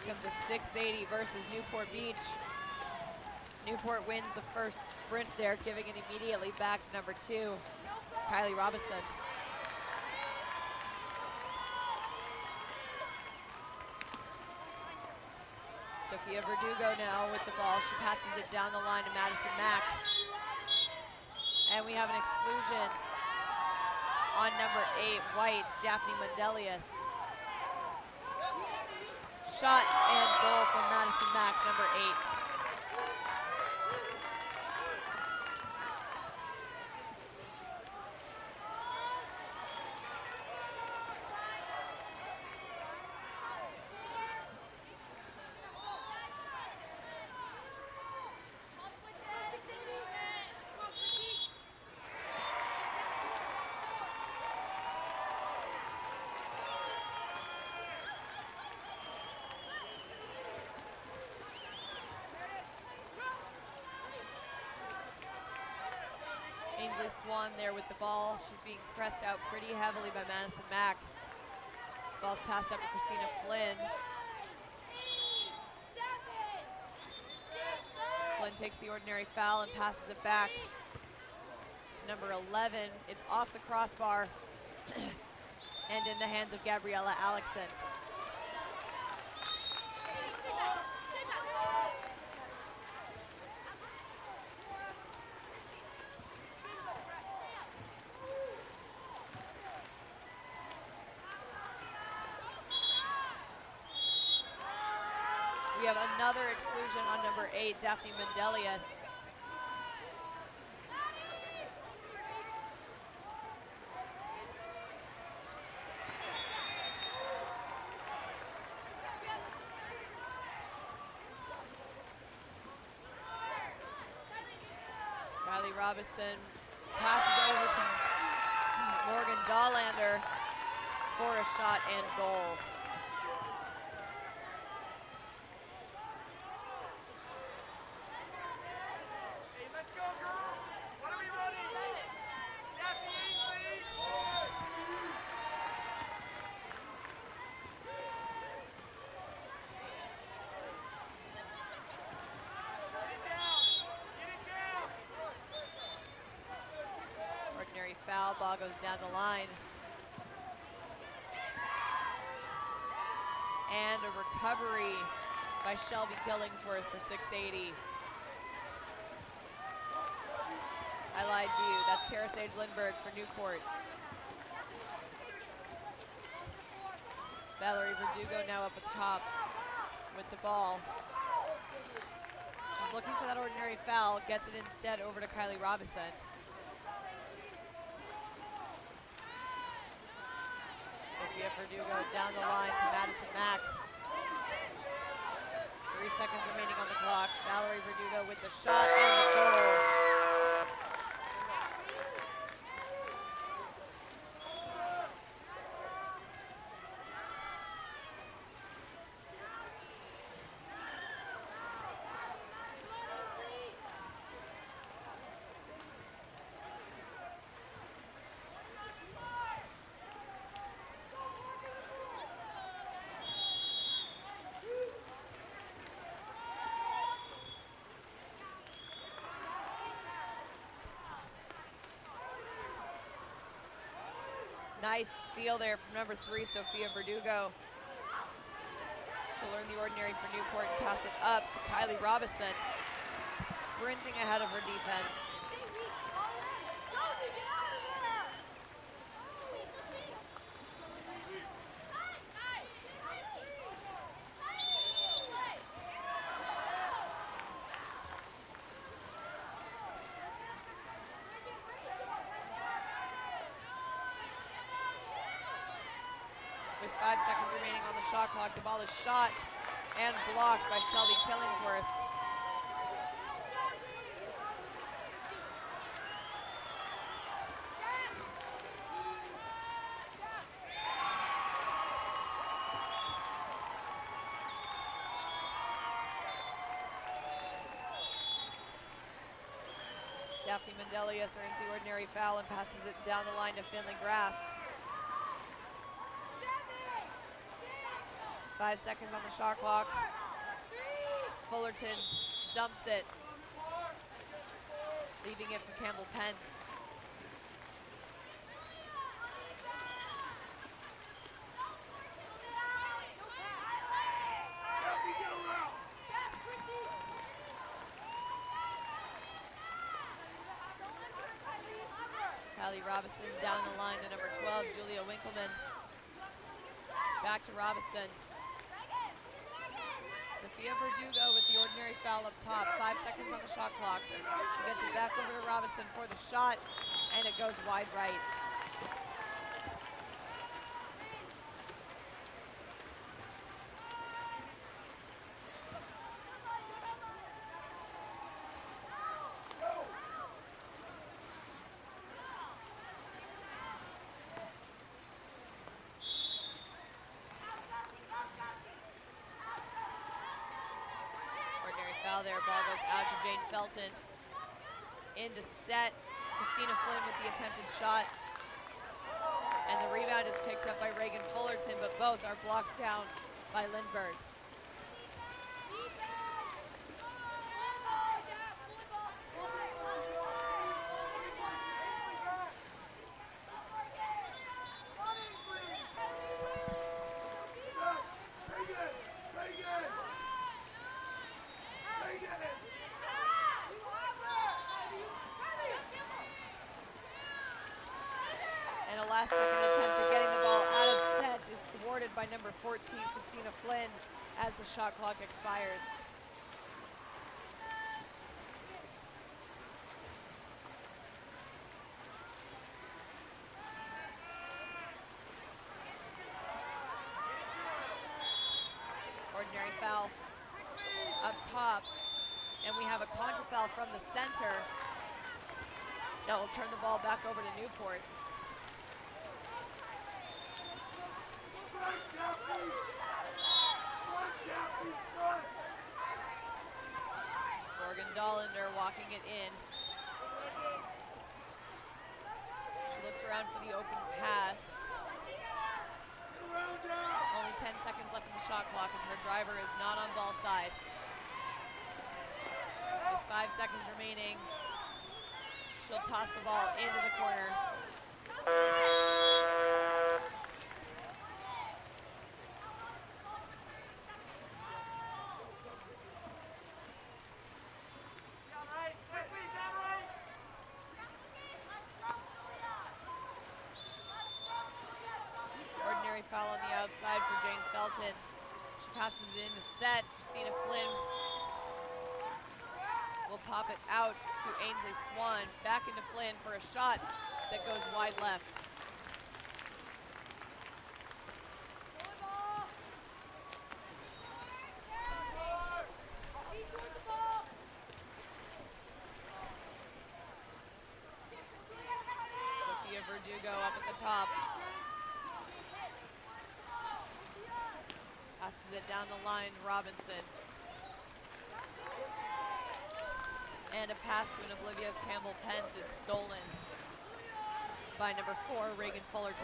them to 680 versus Newport Beach. Newport wins the first sprint there, giving it immediately back to number 2, Kylie Robinson. Sophia Verdugo now with the ball. She passes it down the line to Madison Mack. And we have an exclusion on number 8, White, Daphne Mundelius. Shot and goal from Madison Mack, number 8. Ainsley Swan there with the ball. She's being pressed out pretty heavily by Madison Mack. Ball's passed up to Christina Flynn. Flynn takes the ordinary foul and passes it back to number 11. It's off the crossbar and in the hands of Gabriella Alexson. We have another exclusion on number 8, Daphne Mundelius. Kylie Robinson passes over to Morgan Dahlander for a shot and goal. Foul, ball goes down the line. And a recovery by Shelby Killingsworth for 680. I lied to you, that's Tara Sage Lindbergh for Newport. Valerie Verdugo now up at the top with the ball. She's looking for that ordinary foul, gets it instead over to Kylie Robinson. Sophia Verdugo down the line to Madison Mack. 3 seconds remaining on the clock. Valerie Verdugo with the shot and the goal. Nice steal there from number 3, Sophia Verdugo. She'll learn the ordinary for Newport and pass it up to Kylie Robinson, sprinting ahead of her defense. With 5 seconds remaining on the shot clock, the ball is shot and blocked by Shelby Killingsworth. Daphne Mundelius earns the ordinary foul and passes it down the line to Finley Graff. 5 seconds on the shot clock. Fullerton dumps it, leaving it for Campbell Pence. Callie Robinson down the line to number 12, Julia Winkleman. Back to Robinson. Sophia Verdugo with the ordinary foul up top. 5 seconds on the shot clock. She gets it back over to Robinson for the shot, and it goes wide right. There, ball goes out to Jane Felton. Into set, Christina Flynn with the attempted shot. And the rebound is picked up by Reagan Fullerton, but both are blocked down by Lindbergh. Last second attempt at getting the ball out of set is thwarted by number 14, Christina Flynn, as the shot clock expires. Ordinary foul up top, and we have a contra foul from the center that will turn the ball back over to Newport. Morgan Dollander walking it in. She looks around for the open pass. Only 10 seconds left in the shot clock, and her driver is not on ball side. With 5 seconds remaining, she'll toss the ball into the corner. Foul on the outside for Jane Felton. She passes it into set. Christina Flynn will pop it out to Ainsley Swan. Back into Flynn for a shot that goes wide left. Sophia Verdugo up at the top. Passes it down the line, Robinson. And a pass to an oblivious Campbell Pence is stolen by number 4, Reagan Fullerton.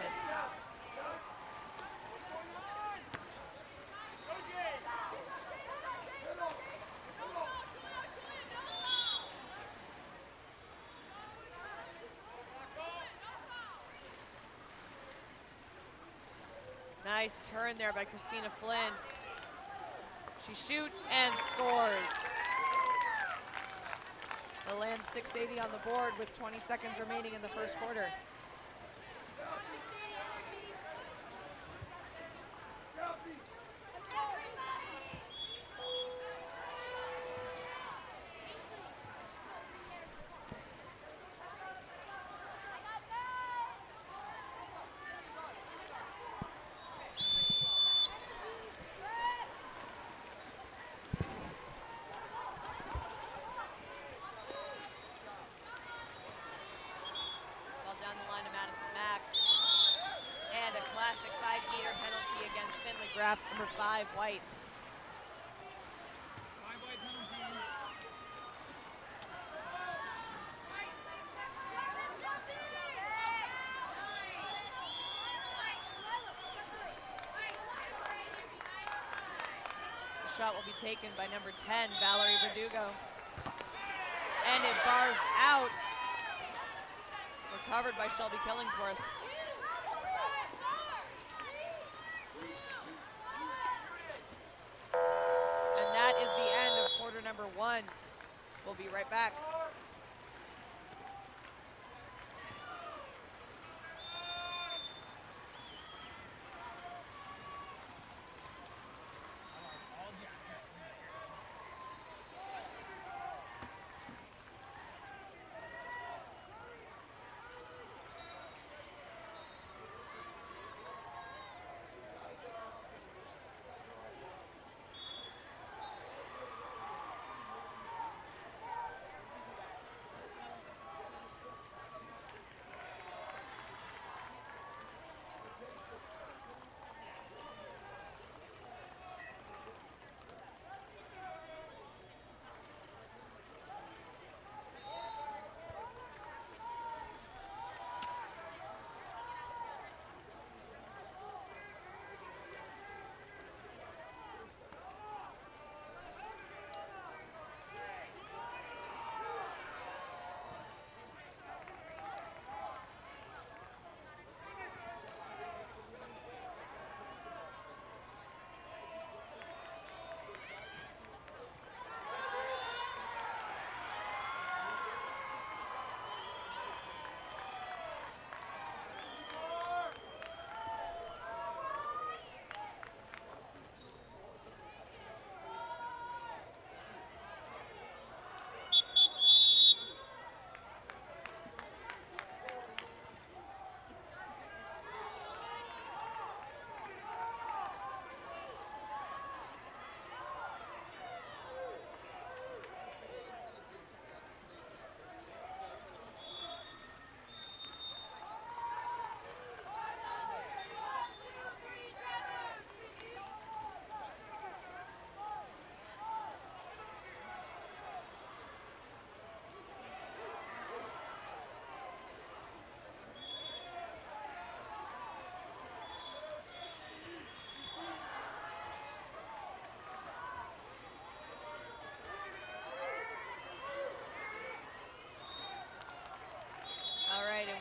Nice turn there by Christina Flynn. She shoots and scores. The land 680 on the board with 20 seconds remaining in the first quarter. Number 5, White. 5 White penalty. shot will be taken by number 10, Valerie Verdugo. And it bars out. Recovered by Shelby Killingsworth. And that is the end of quarter number 1. We'll be right back.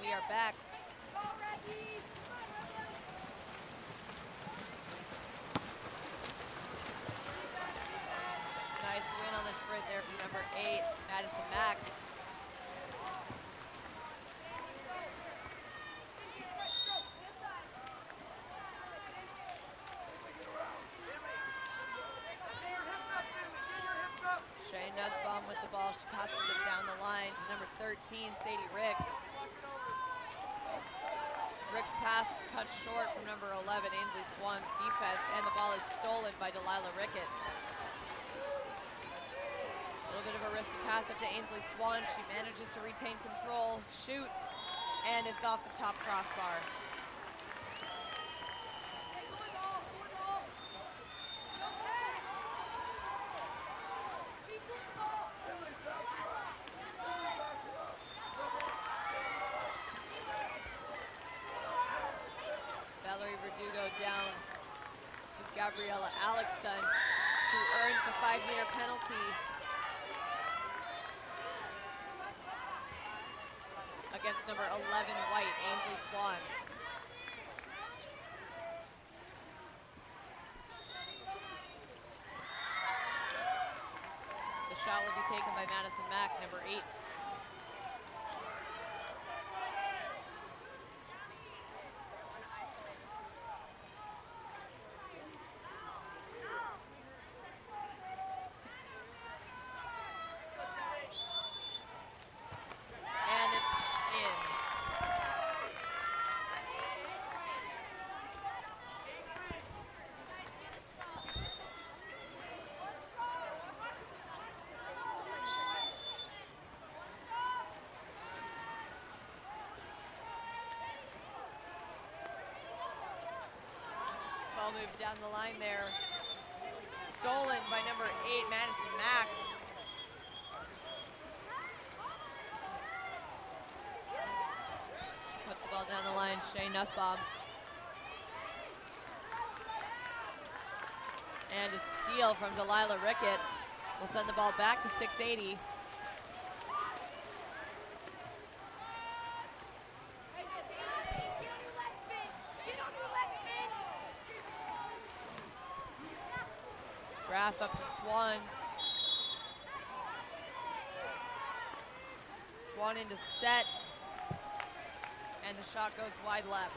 We are back. Nice win on the sprint there from number 8, Madison Mack. Shane Nussbaum with the ball. She passes it down the line to number 13, Sadie Ricks. Rick's pass cut short from number 11, Ainsley Swan's defense, and the ball is stolen by Delilah Ricketts. A little bit of a risky pass up to Ainsley Swan. She manages to retain control, shoots, and it's off the top crossbar. Down to Gabriella Alexson, who earns the 5-meter penalty against number 11 White, Ainsley Swan. The shot will be taken by Madison Mack, number 8. Move down the line there. Stolen by number 8, Madison Mack. She puts the ball down the line, Shane Nussbaum. And a steal from Delilah Ricketts will send the ball back to 680. Graff up to Swan. Swan into set. And the shot goes wide left.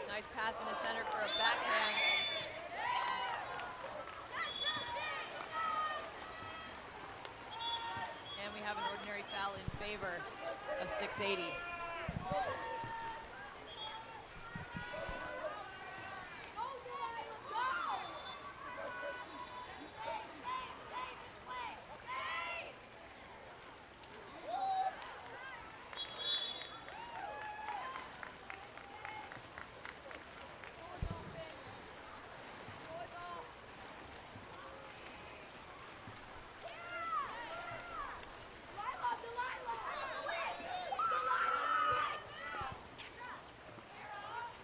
Nice pass into center for a backhand. And we have an ordinary foul in favor of 680.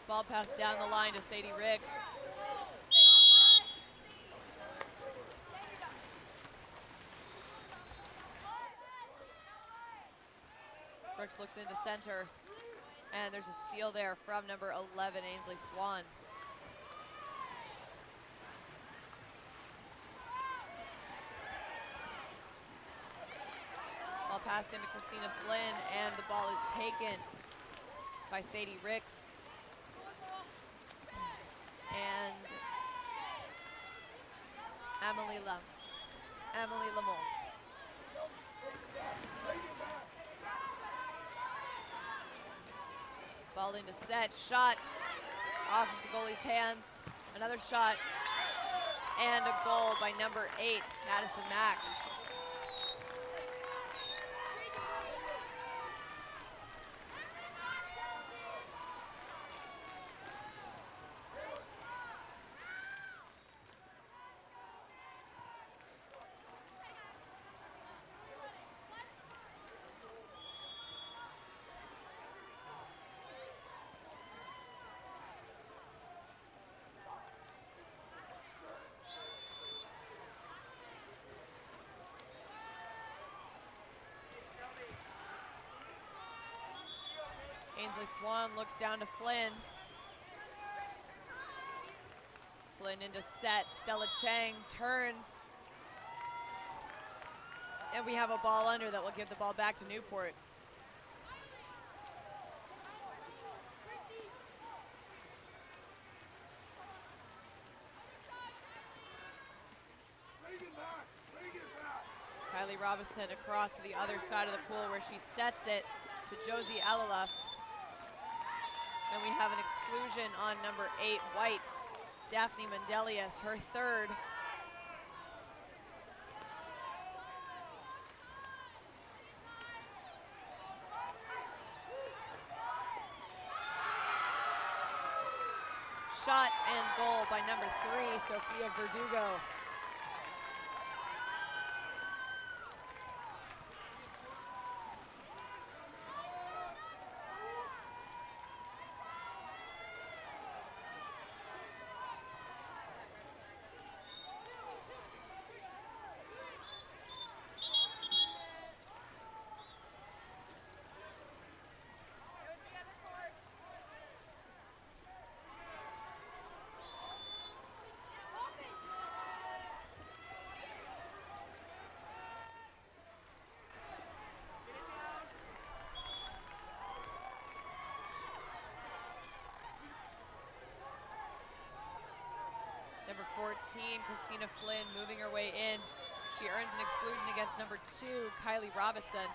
Ball passed down the line to Sadie Ricks. Ricks looks into center, and there's a steal there from number 11, Ainsley Swan. Ball passed into Christina Flynn, and the ball is taken by Sadie Ricks. And Emily Lamont. Ball into set, shot off of the goalie's hands. Another shot, and a goal by number 8, Madison Mack. Ainsley Swan looks down to Flynn. Flynn into set, Stella Chang turns. And we have a ball under that will give the ball back to Newport. Kylie Robinson across to the other side of the pool where she sets it to Josie Alaluf. And we have an exclusion on number 8, White, Daphne Mendelius, her third. Shot and goal by number 3, Sophia Verdugo. Number 14, Christina Flynn, moving her way in. She earns an exclusion against number 2, Kylie Robinson.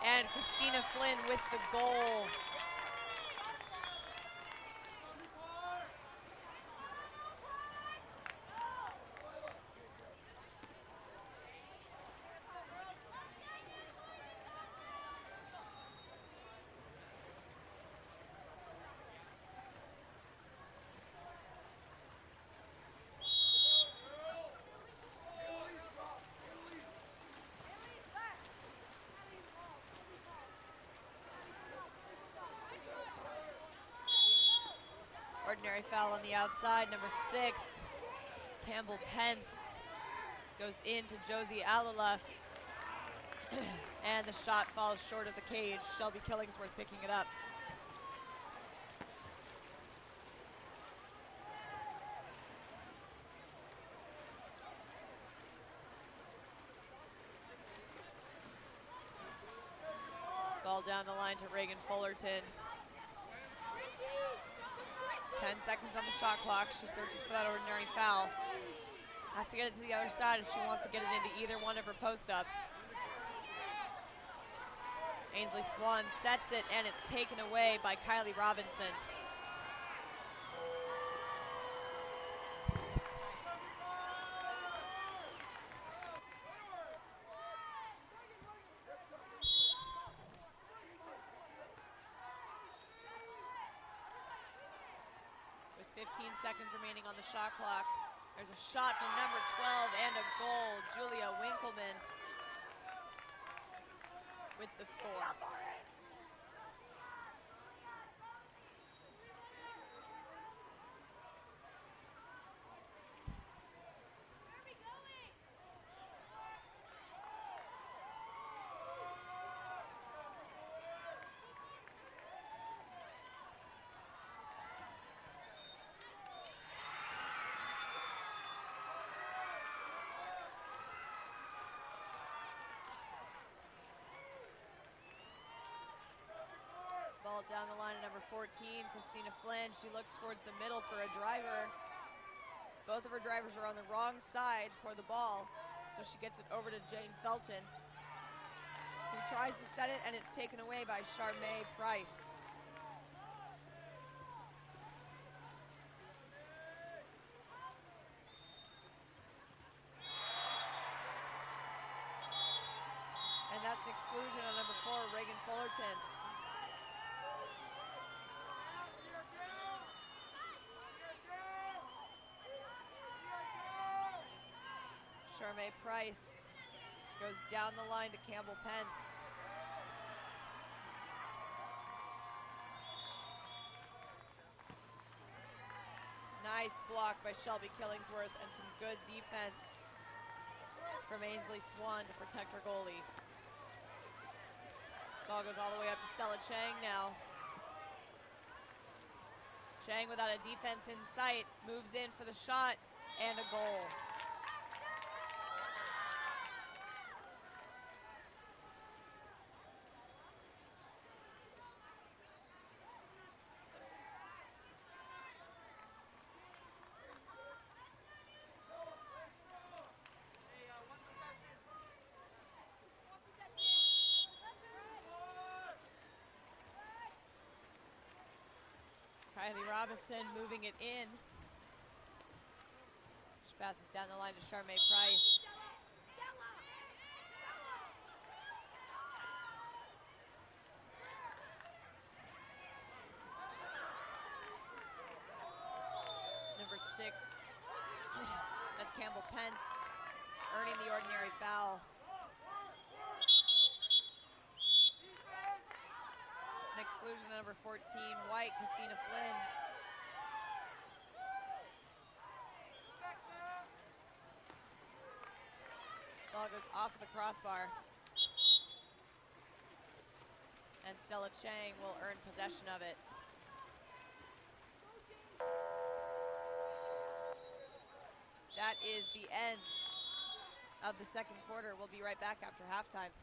And Christina Flynn with the goal. ordinary foul on the outside. Number 6, Campbell Pence, goes into Josie Alalef. And the shot falls short of the cage. Shelby Killingsworth picking it up. Ball down the line to Reagan Fullerton. 10 seconds on the shot clock. She searches for that ordinary foul. Has to get it to the other side if she wants to get it into either one of her post-ups. Ainsley Swan sets it, and it's taken away by Kylie Robinson. With 15 seconds remaining on the shot clock, there's a shot from number 12 and a goal. Julia Winkleman with the score. Ball down the line at number 14, Christina Flynn. She looks towards the middle for a driver. Both of her drivers are on the wrong side for the ball, so she gets it over to Jane Felton, who tries to set it, and it's taken away by Charmaine Price. And that's an exclusion on number 4, Reagan Fullerton. Charmaine Price goes down the line to Campbell Pence. Nice block by Shelby Killingsworth and some good defense from Ainsley Swan to protect her goalie. Ball goes all the way up to Stella Chang now. Chang, without a defense in sight, moves in for the shot and a goal. Kylie Robinson moving it in. She passes down the line to Charmaine Price. Number 6, that's Campbell Pence, earning the ordinary foul. An exclusion on number 14, White, Christina Flynn. Ball goes off of the crossbar. And Stella Chang will earn possession of it. That is the end of the second quarter. We'll be right back after halftime.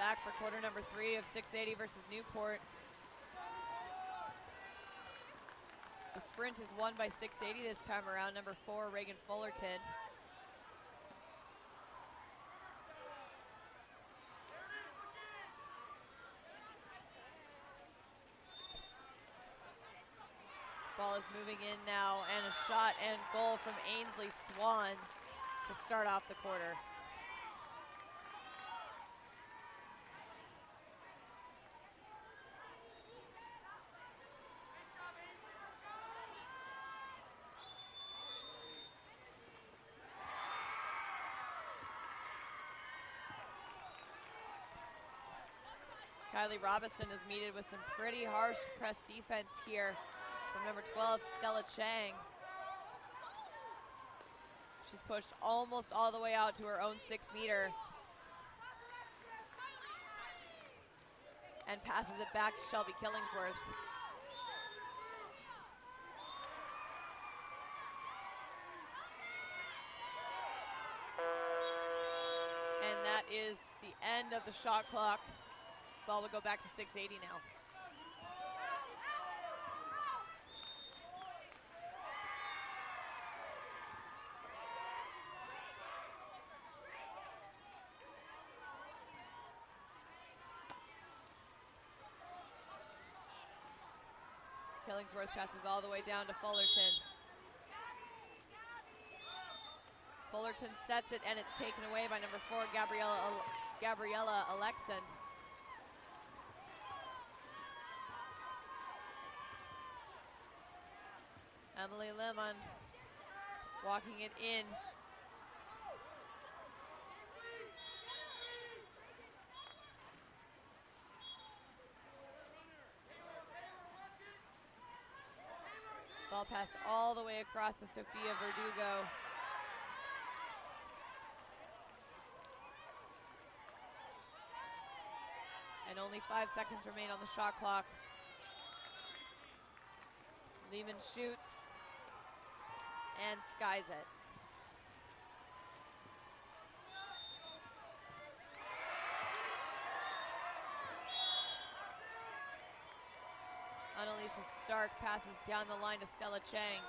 back for quarter number 3 of 680 versus Newport. The sprint is won by 680 this time around, number 4, Reagan Fullerton. Ball is moving in now, and a shot and goal from Ainsley Swan to start off the quarter. Kylie Robinson is meted with some pretty harsh press defense here from number 12, Stella Chang. She's pushed almost all the way out to her own 6-meter and passes it back to Shelby Killingsworth. And that is the end of the shot clock. Ball will go back to 680 now. Killingsworth passes all the way down to Fullerton. Fullerton sets it, and it's taken away by number 4, Gabriella Alexon. Emily Lemon walking it in. Ball passed all the way across to Sophia Verdugo. And only 5 seconds remain on the shot clock. Lehman shoots and skies it. Annalisa Stark passes down the line to Stella Chang.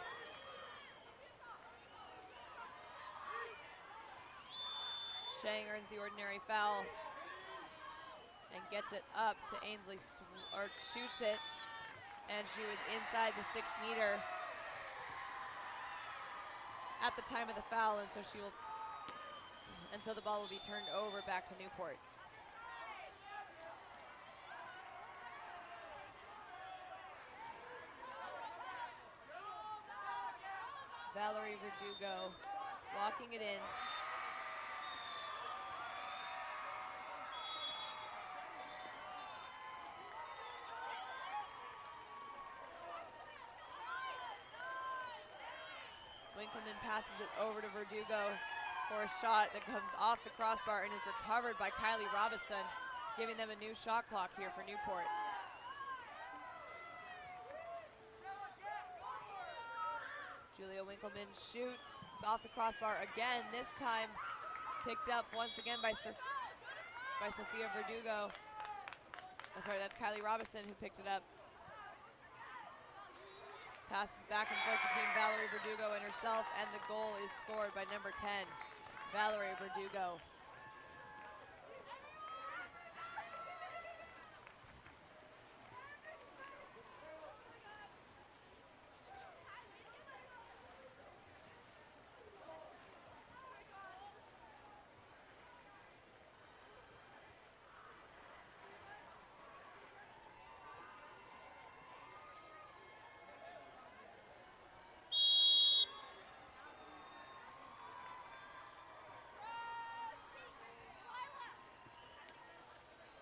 Chang earns the ordinary foul and gets it up to Ainsley, or shoots it, and she was inside the 6-meter at the time of the foul, and so the ball will be turned over back to Newport. Valerie Verdugo walking it in. Winkleman passes it over to Verdugo for a shot that comes off the crossbar and is recovered by Kylie Robinson, giving them a new shot clock here for Newport. Julia Winkleman shoots. It's off the crossbar again, this time picked up once again by Sophia Verdugo. Oh, sorry, that's Kylie Robinson who picked it up. Passes back and forth between Valerie Verdugo and herself, and the goal is scored by number 10, Valerie Verdugo.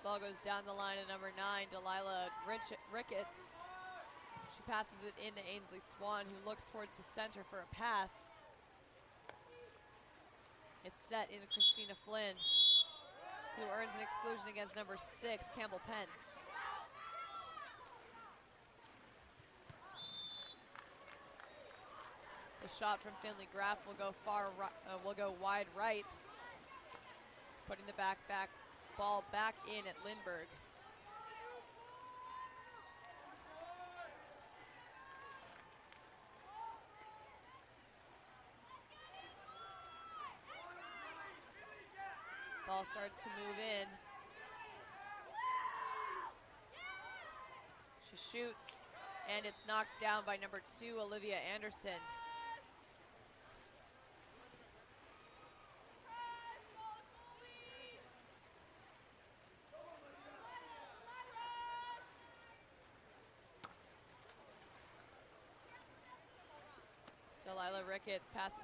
Ball goes down the line to number 9, Delilah Ricketts. She passes it into Ainsley Swan, who looks towards the center for a pass. It's set into Christina Flynn, who earns an exclusion against number 6, Campbell Pence. The shot from Finley Graff will go wide right, putting the ball back in at Lindbergh. Ball starts to move in. She shoots, and it's knocked down by number 2, Olivia Anderson. Delilah Ricketts passing,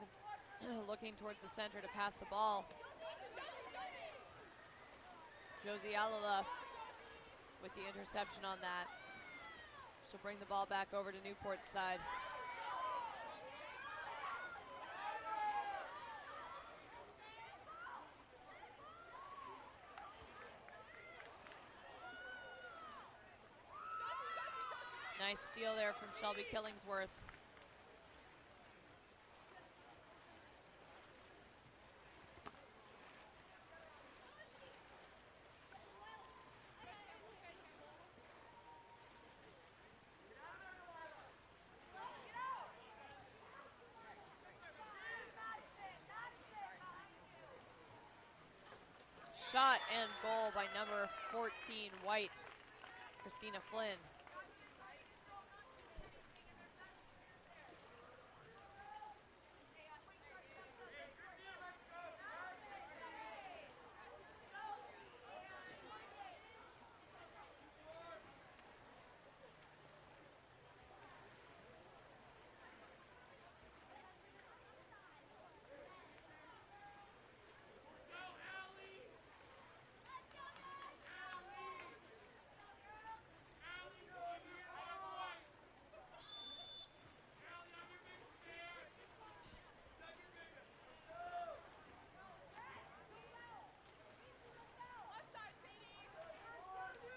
looking towards the center to pass the ball. Josie Alala with the interception on that. She'll bring the ball back over to Newport's side. Nice steal there from Shelby Killingsworth. Shot and goal by number 14, White, Christina Flynn.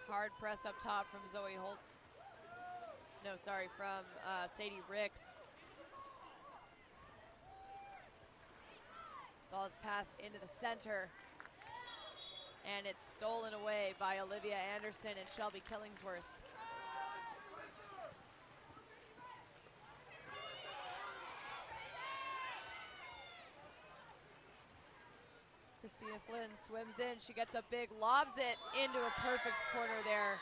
Hard press up top from Zoe Holt. No, sorry, from Sadie Ricks. Ball is passed into the center. And it's stolen away by Olivia Anderson and Shelby Killingsworth. Christina Flynn swims in, she gets up big, lobs it into a perfect corner there.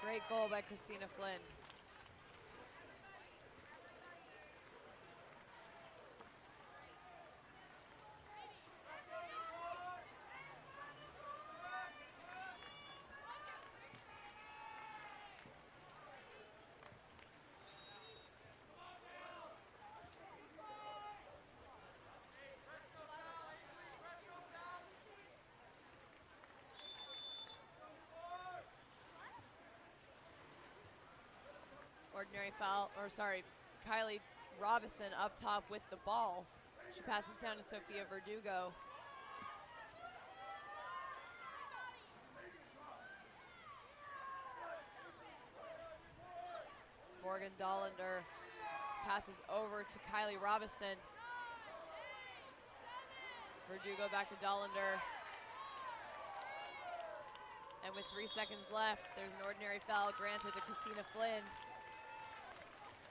Great goal by Christina Flynn. Ordinary foul, or sorry, Kylie Robinson up top with the ball. She passes down to Sophia Verdugo. Morgan Dollander passes over to Kylie Robinson. Verdugo back to Dollander. And with 3 seconds left, there's an ordinary foul granted to Christina Flynn.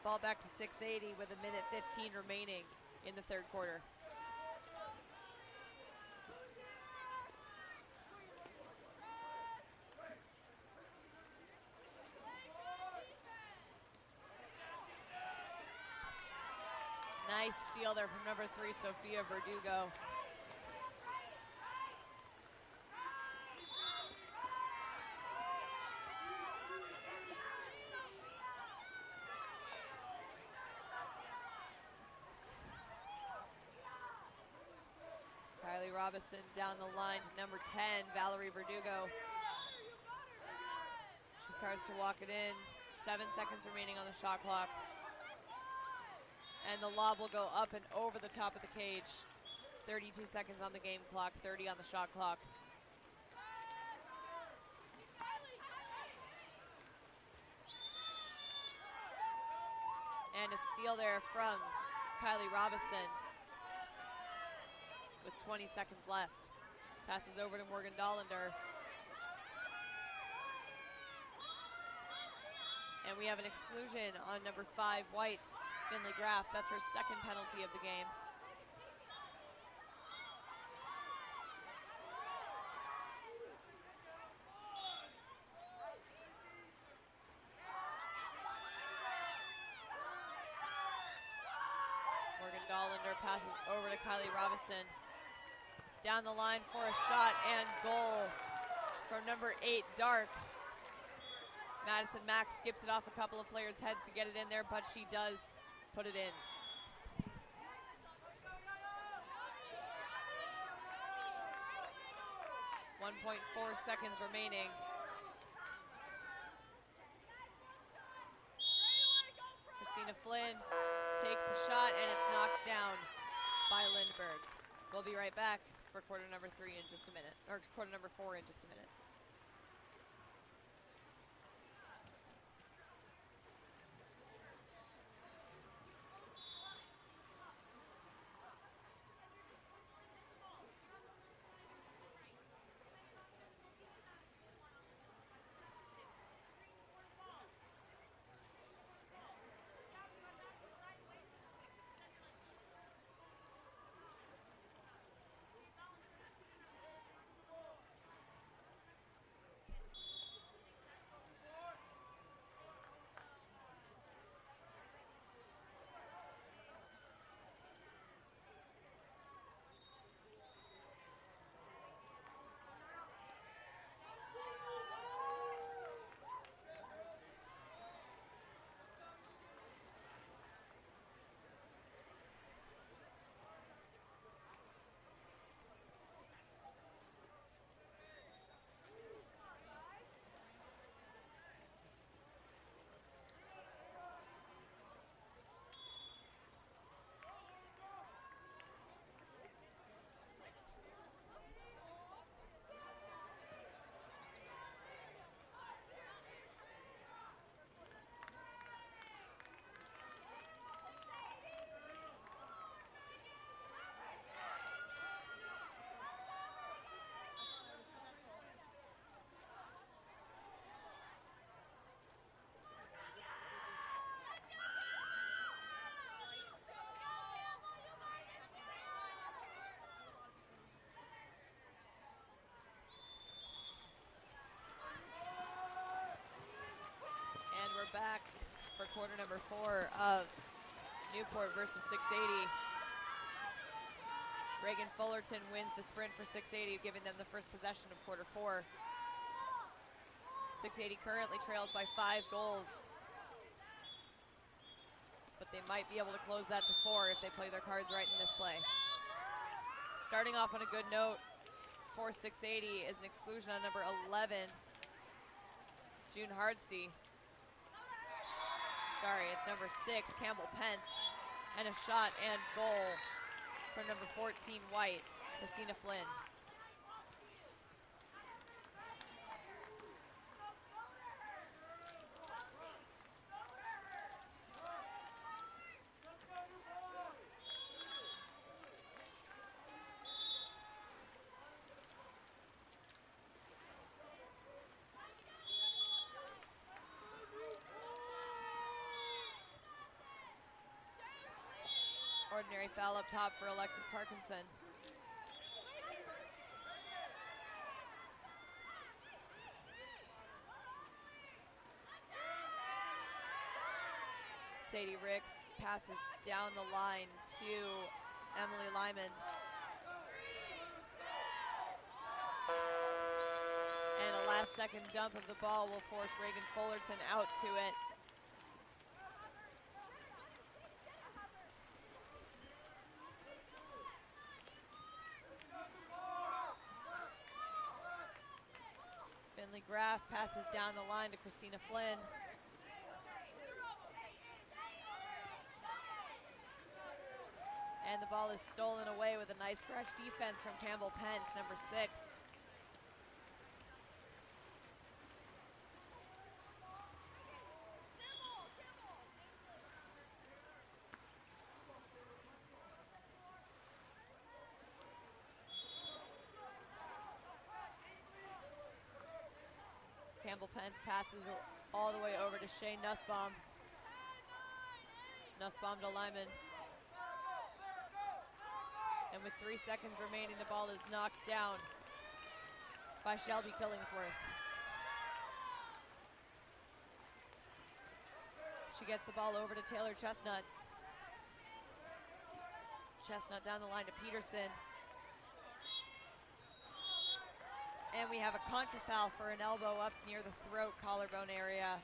Ball back to 680 with 1:15 remaining in the third quarter. Nice steal there from number 3, Sophia Verdugo. Kylie Robinson down the line to number 10, Valerie Verdugo. She starts to walk it in. 7 seconds remaining on the shot clock. And the lob will go up and over the top of the cage. 32 seconds on the game clock, 30 on the shot clock. And a steal there from Kylie Robinson with 20 seconds left. Passes over to Morgan Dollander. And we have an exclusion on number 5, White, Finley Graff. That's her second penalty of the game. Morgan Dollander passes over to Kylie Robinson. Down the line for a shot and goal from number 8, Dark. Madison Mack skips it off a couple of players' heads to get it in there, but she does put it in. .4 seconds remaining. Christina Flynn takes the shot and it's knocked down by Lindbergh. We'll be right back for quarter number 3 in just a minute, or quarter number 4 in just a minute. Back for quarter number 4 of Newport versus 680. Reagan Fullerton wins the sprint for 680, giving them the first possession of quarter 4. 680 currently trails by 5 goals, but they might be able to close that to 4 if they play their cards right in this play. Starting off on a good note for 680 is an exclusion on number 11, June Hardsey. Sorry, it's number 6, Campbell Pence, and a shot and goal from number 14, White, Christina Flynn. Ordinary foul up top for Alexis Parkinson. Sadie Ricks passes down the line to Emily Lyman. And a last-second dump of the ball will force Reagan Fullerton out to it. Finley Graff passes down the line to Christina Flynn. And the ball is stolen away with a nice crush defense from Campbell Pence, number 6. Campbell Pence passes all the way over to Shane Nussbaum. Nussbaum to Lyman. And with 3 seconds remaining, the ball is knocked down by Shelby Killingsworth. She gets the ball over to Taylor Chestnut. Chestnut down the line to Peterson. And we have a contra foul for an elbow up near the throat collarbone area.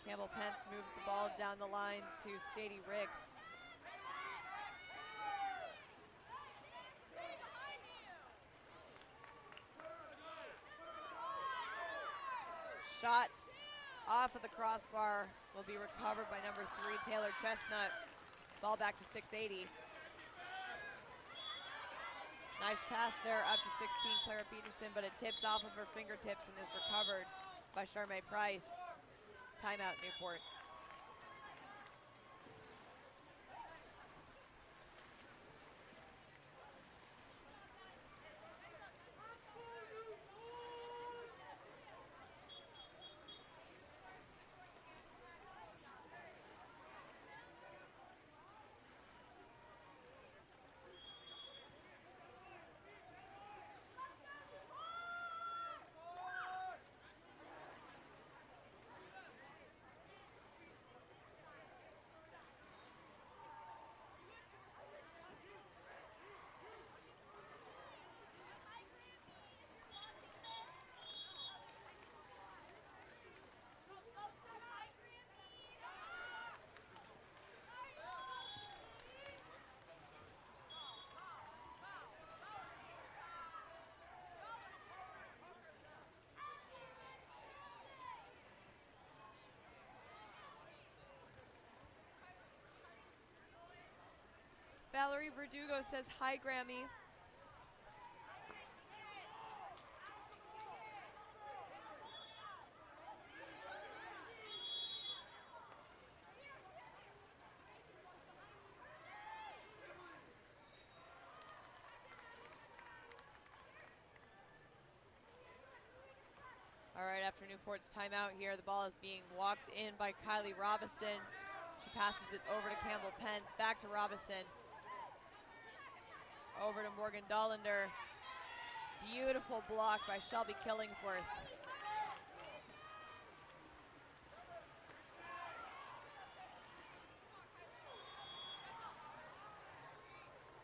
Campbell Pence moves the ball down the line to Sadie Ricks. Shot off of the crossbar will be recovered by number 3, Taylor Chestnut. Ball back to 680. Nice pass there up to 16, Clara Peterson, but it tips off of her fingertips and is recovered by Charmaine Price. Timeout, Newport. Valerie Verdugo says, hi, Grammy. All right, after Newport's timeout here, the ball is being walked in by Kylie Robison. She passes it over to Campbell Pence, back to Robison. Over to Morgan Dollander. Beautiful block by Shelby Killingsworth.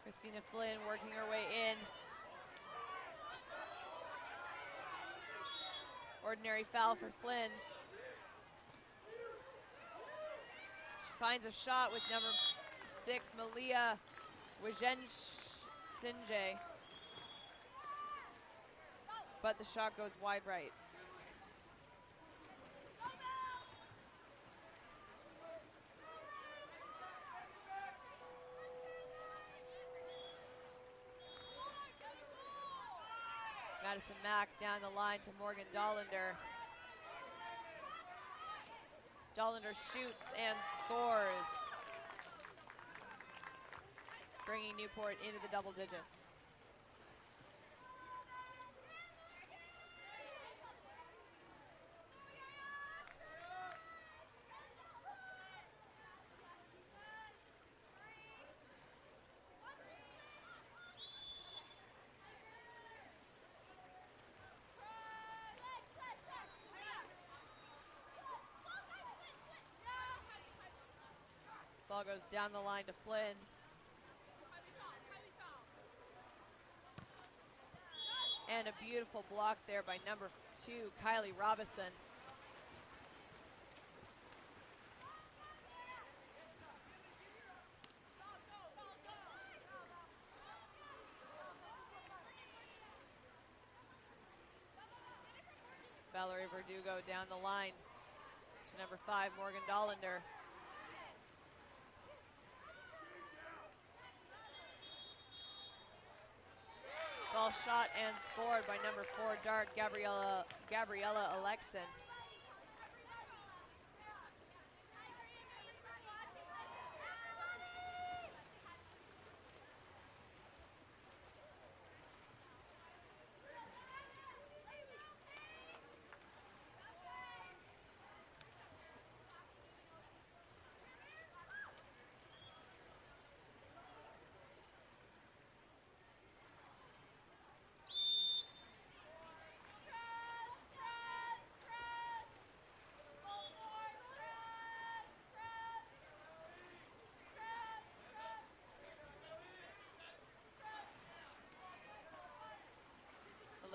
Christina Flynn working her way in. Ordinary foul for Flynn. She finds a shot with number 6, Malia Wijensinje. But the shot goes wide right. Madison Mack down the line to Morgan Dollander. Dollander shoots and scores, bringing Newport into the double digits. Ball goes down the line to Flynn. And a beautiful block there by number 2, Kylie Robison. Valerie Verdugo down the line to number 5, Morgan Dollander. Ball shot and scored by number 4, Dart Gabriella Alexin.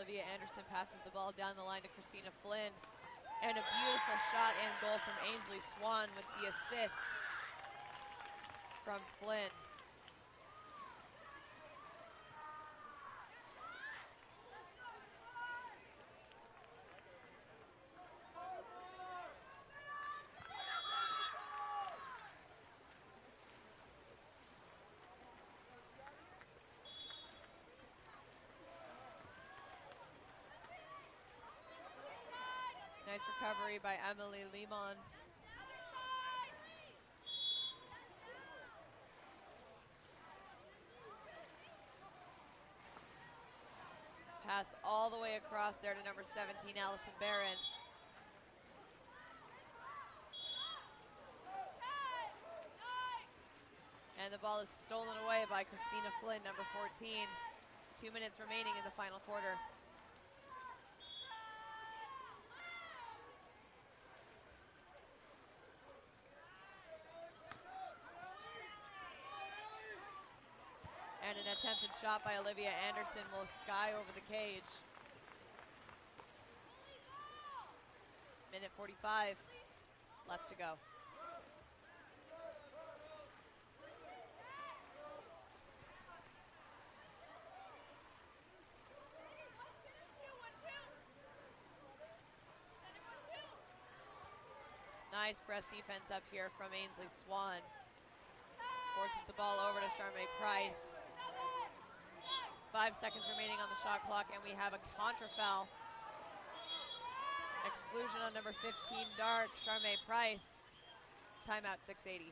Olivia Anderson passes the ball down the line to Christina Flynn. And a beautiful shot and goal from Ainsley Swan with the assist from Flynn. Nice recovery by Emily Limon. Pass all the way across there to number 17, Allison Barron. And the ball is stolen away by Christina Flynn, number 14. 2 minutes remaining in the final quarter. And an attempted shot by Olivia Anderson will sky over the cage. Minute 45 left to go. Nice press defense up here from Ainsley Swan. Forces the ball over to Charmaine Price. 5 seconds remaining on the shot clock, and we have a contra foul. Exclusion on number 15, Dark, Charmaine Price. Timeout 680.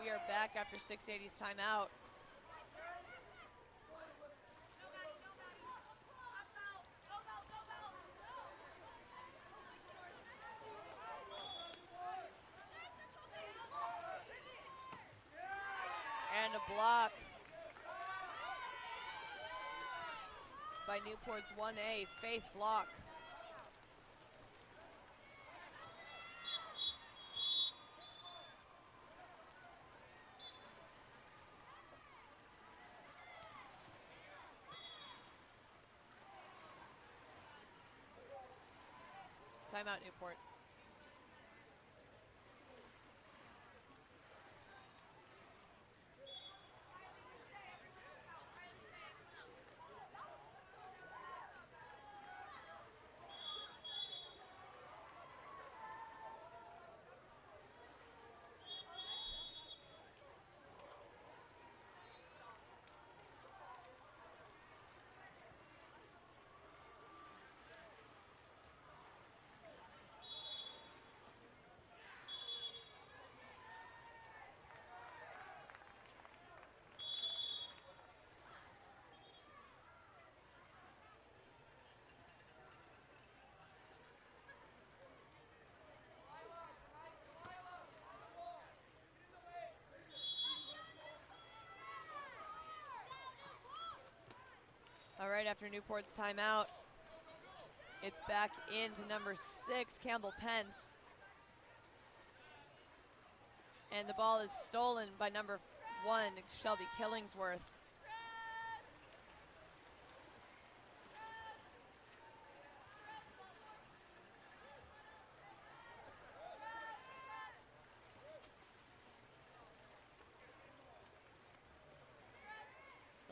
We are back after 680's timeout. And a block by Newport's 1A, Faith Block. Timeout, Newport. All right, after Newport's timeout, it's back into number 6, Campbell Pence. And the ball is stolen by number 1, Shelby Killingsworth.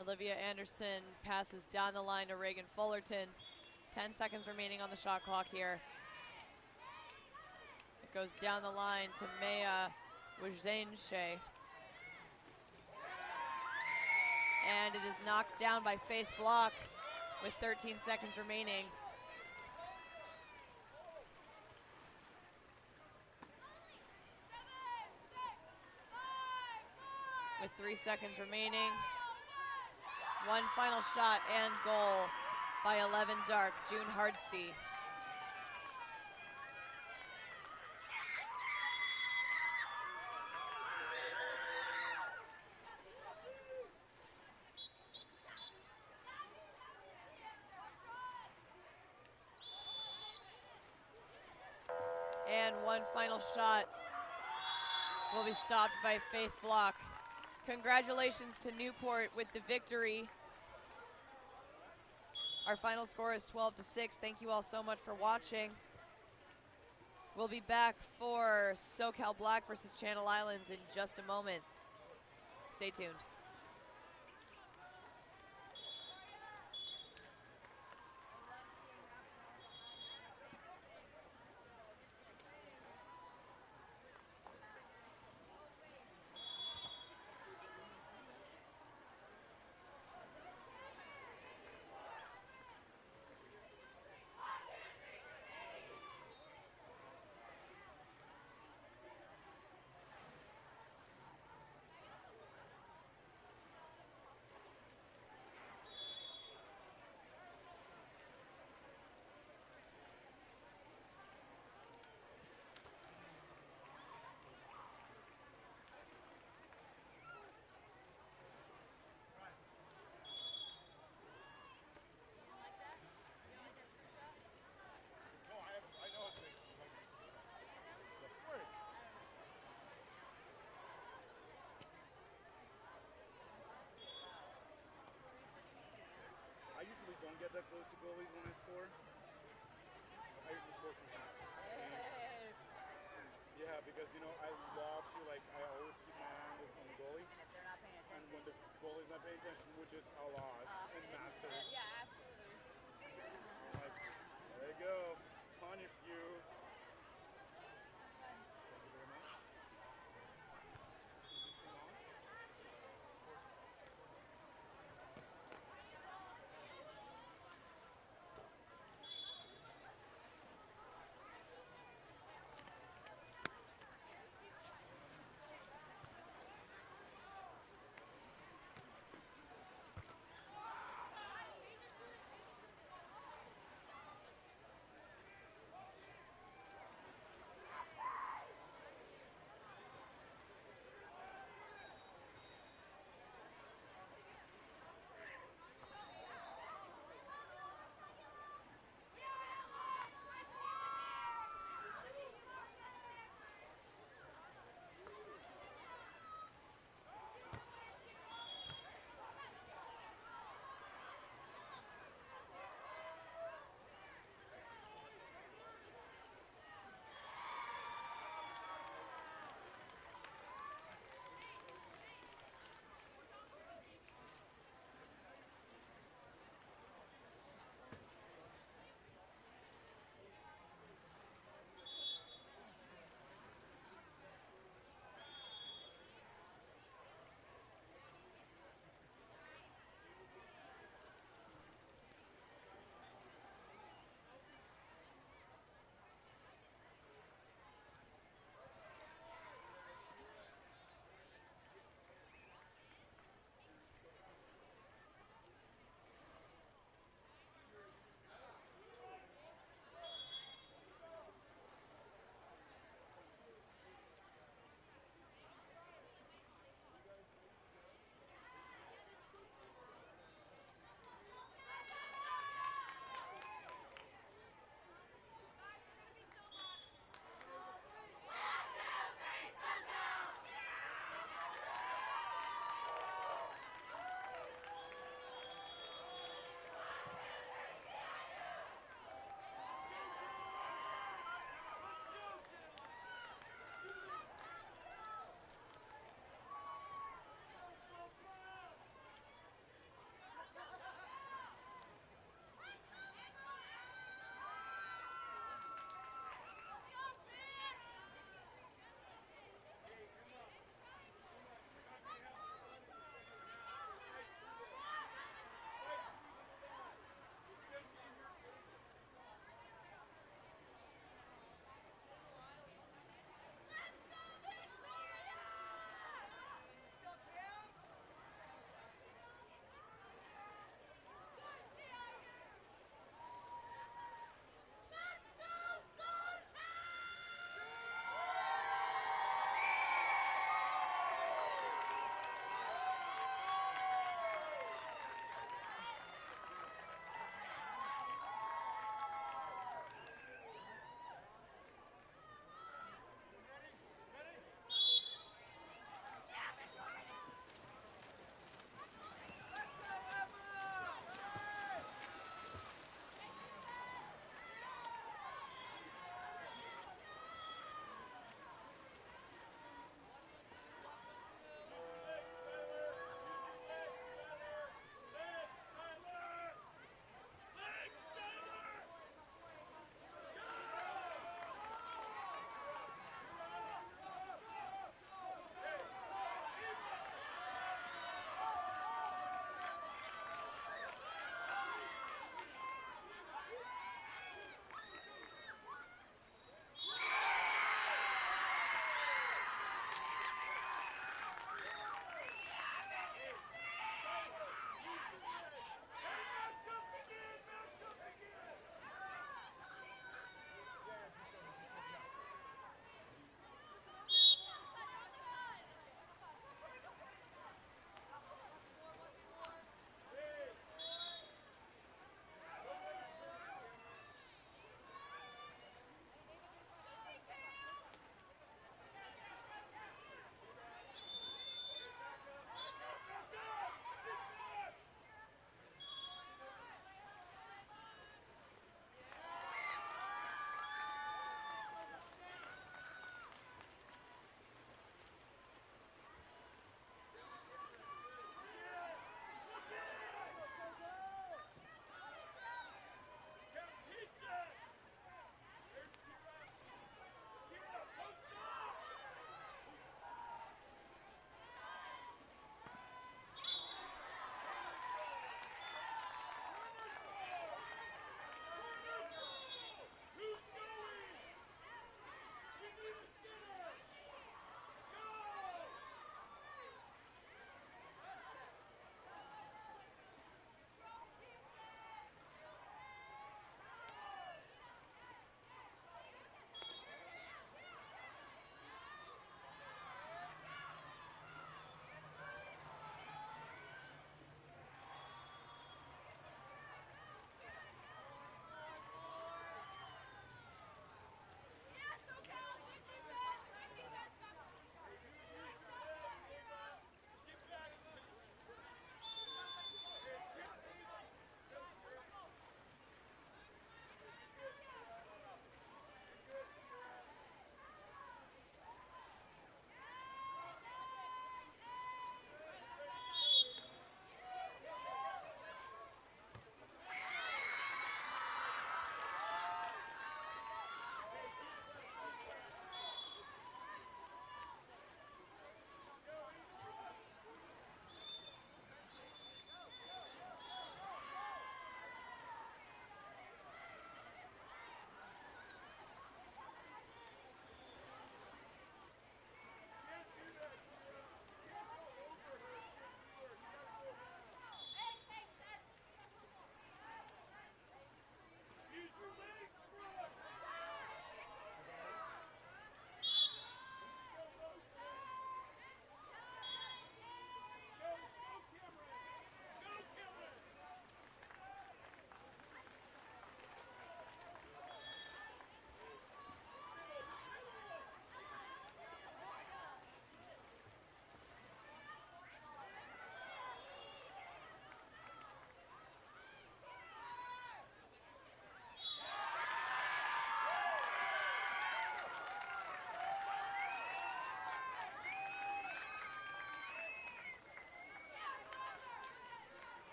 Olivia Anderson passes down the line to Reagan Fullerton. 10 seconds remaining on the shot clock here. It goes down the line to Maya Wajenche. And it is knocked down by Faith Block with 13 seconds remaining. With 3 seconds remaining. One final shot and goal by 11 Dark, June Hardsty. And one final shot will be stopped by Faith Block. Congratulations to Newport with the victory. Our final score is 12-6. Thank you all so much for watching. We'll be back for SoCal Black versus Channel Islands in just a moment. Stay tuned. No, I know how to make like of course. I usually don't get that close to goalies when I score. I usually score from half. Yeah, because you know I love to I always keep my eye on the goalie. And if they're not paying And attention. when the goalie's not paying attention, which is a lot in Masters, Yeah, absolutely. I'm like, there you go, punish you. Thank you very much. Is this thing on?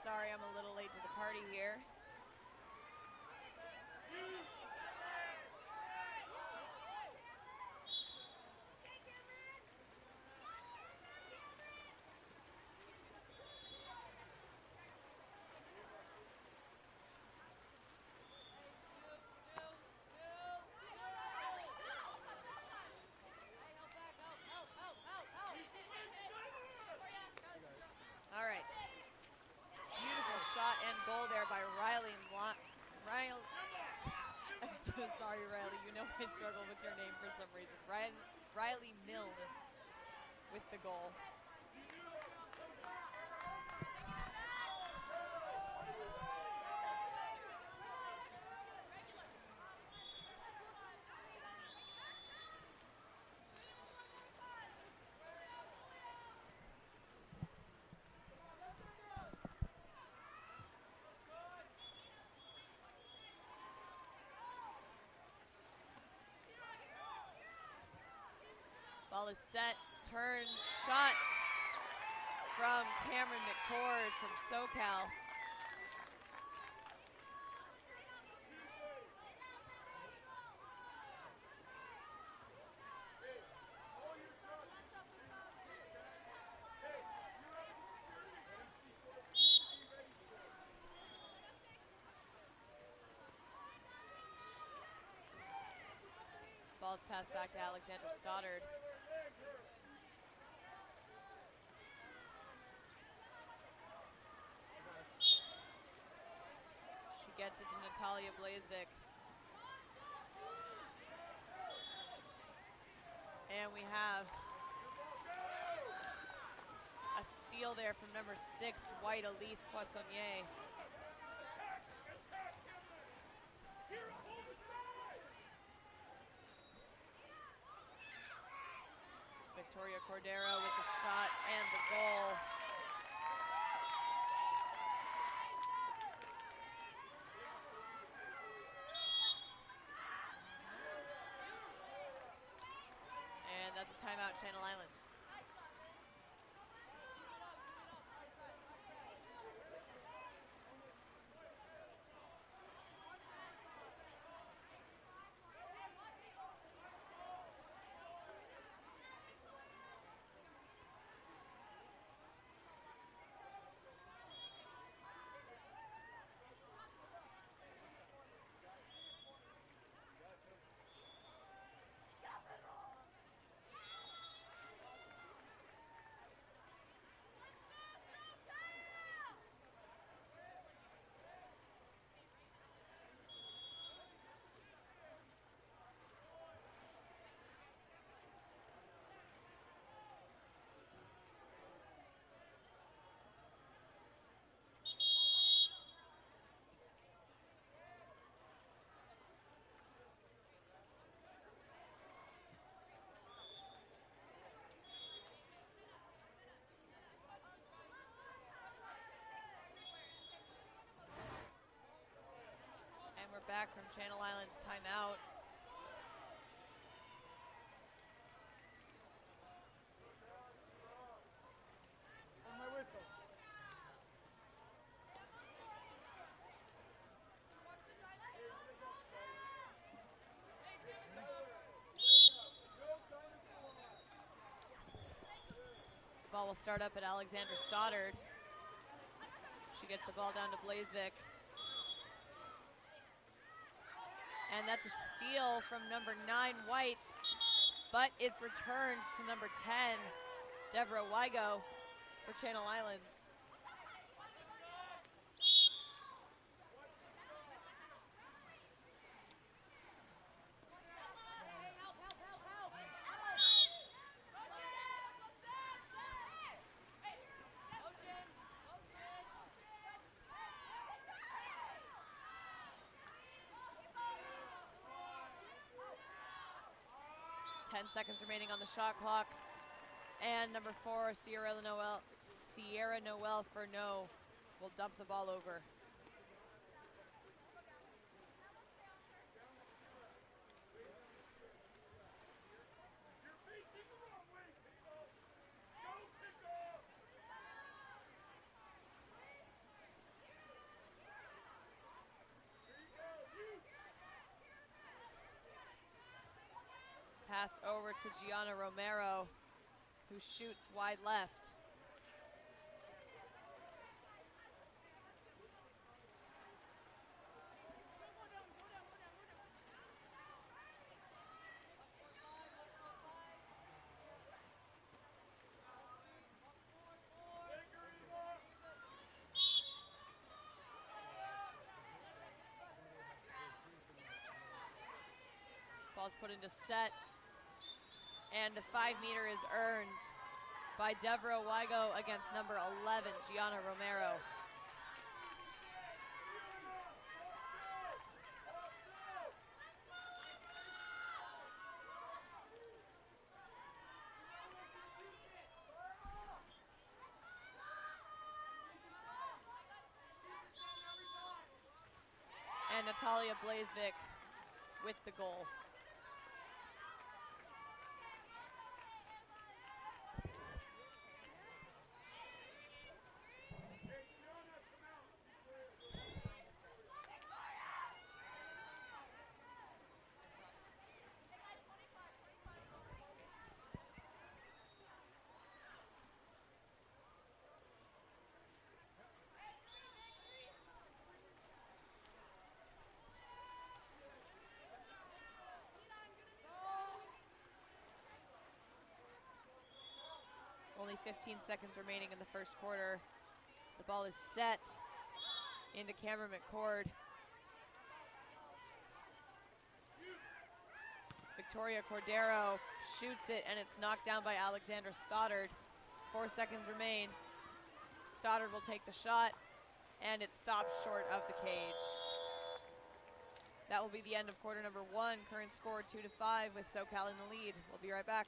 sorry I'm a little late to the party here. All right. Beautiful shot and goal there by Riley. I'm so sorry, Riley. You know I struggle with your name for some reason. Riley Milne with the goal. Ball is set, turn, shot from Cameron McCord from SoCal. Ball's passed back to Alexander Stoddard. She gets it to Natalia Blazevik. And we have a steal there from number 6, White Elise Poissonnier. Victoria Cordero with the shot and the goal. And that's a timeout, Channel Islands. We're back from Channel Islands timeout. On my whistle. Ball will start up at Alexander Stoddard. She gets the ball down to Blazevik. And that's a steal from number 9, White, but it's returned to number 10, Deborah Wygo for Channel Islands. Seconds remaining on the shot clock. And number 4, Sierra Noel Furneaux will dump the ball over. pass over to Gianna Romero, who shoots wide left. Ball's put into set, and the 5-meter is earned by Deborah Wygo against number 11, Gianna Romero. And Natalia Blazevik with the goal. Only 15 seconds remaining in the first quarter. The ball is set into Cameron McCord. Victoria Cordero shoots it, and it's knocked down by Alexandra Stoddard. 4 seconds remain. Stoddard will take the shot, and it stops short of the cage. That will be the end of quarter number 1. Current score 2-5 with SoCal in the lead. We'll be right back.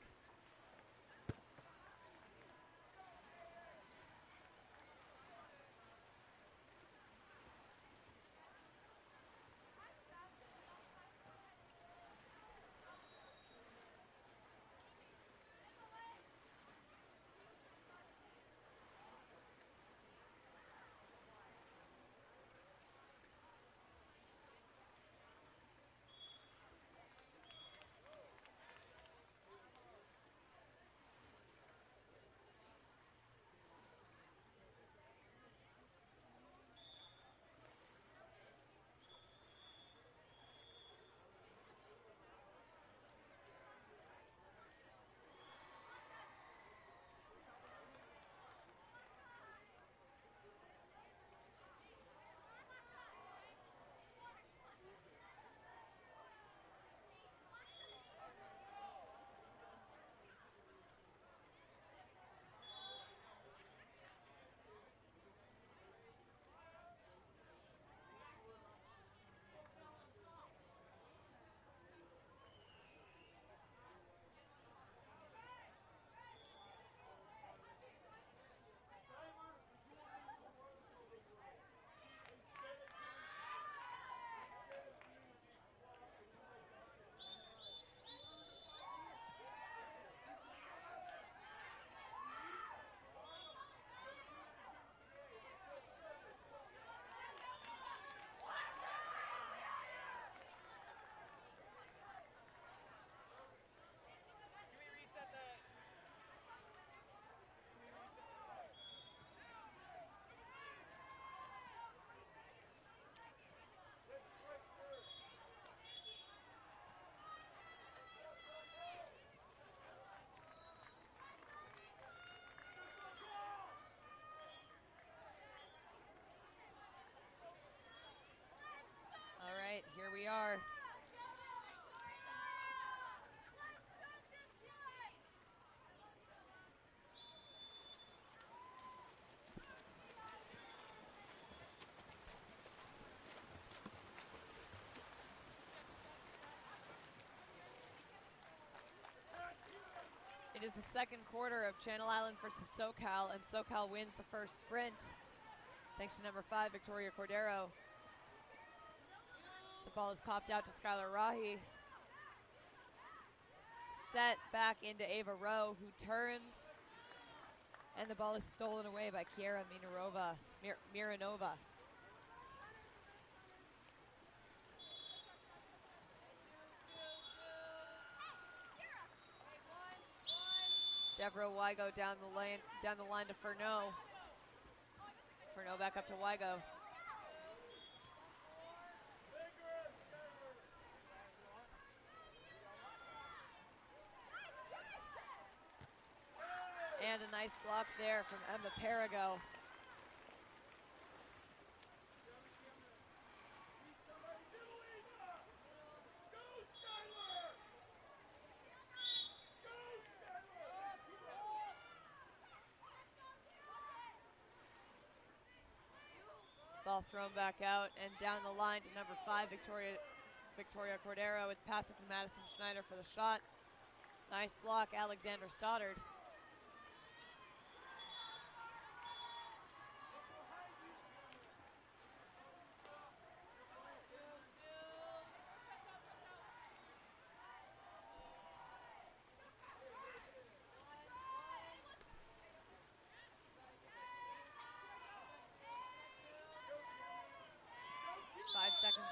Here we are. It is the second quarter of Channel Islands versus SoCal, and SoCal wins the first sprint thanks to number 5, Victoria Cordero. The ball is popped out to Skylar Rahi. Set back into Ava Rowe, who turns, and the ball is stolen away by Kiera Miranova. Devereaux Wygo down the line to Furneaux. Furneaux back up to Wygo. And a nice block there from Emma Perigo. Ball thrown back out and down the line to number 5, Victoria Cordero. It's passed up to Madison Schneider for the shot. Nice block, Alexander Stoddard.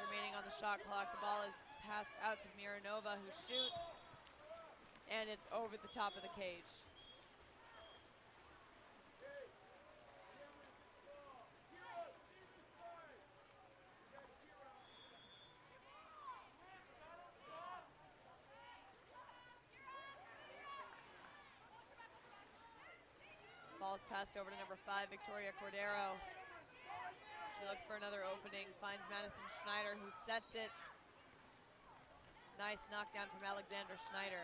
Remaining on the shot clock. The ball is passed out to Miranova, who shoots, and it's over the top of the cage. Ball's passed over to number 5, Victoria Cordero. She looks for another opening, finds Madison Schneider, who sets it. Nice knockdown from Alexander Schneider.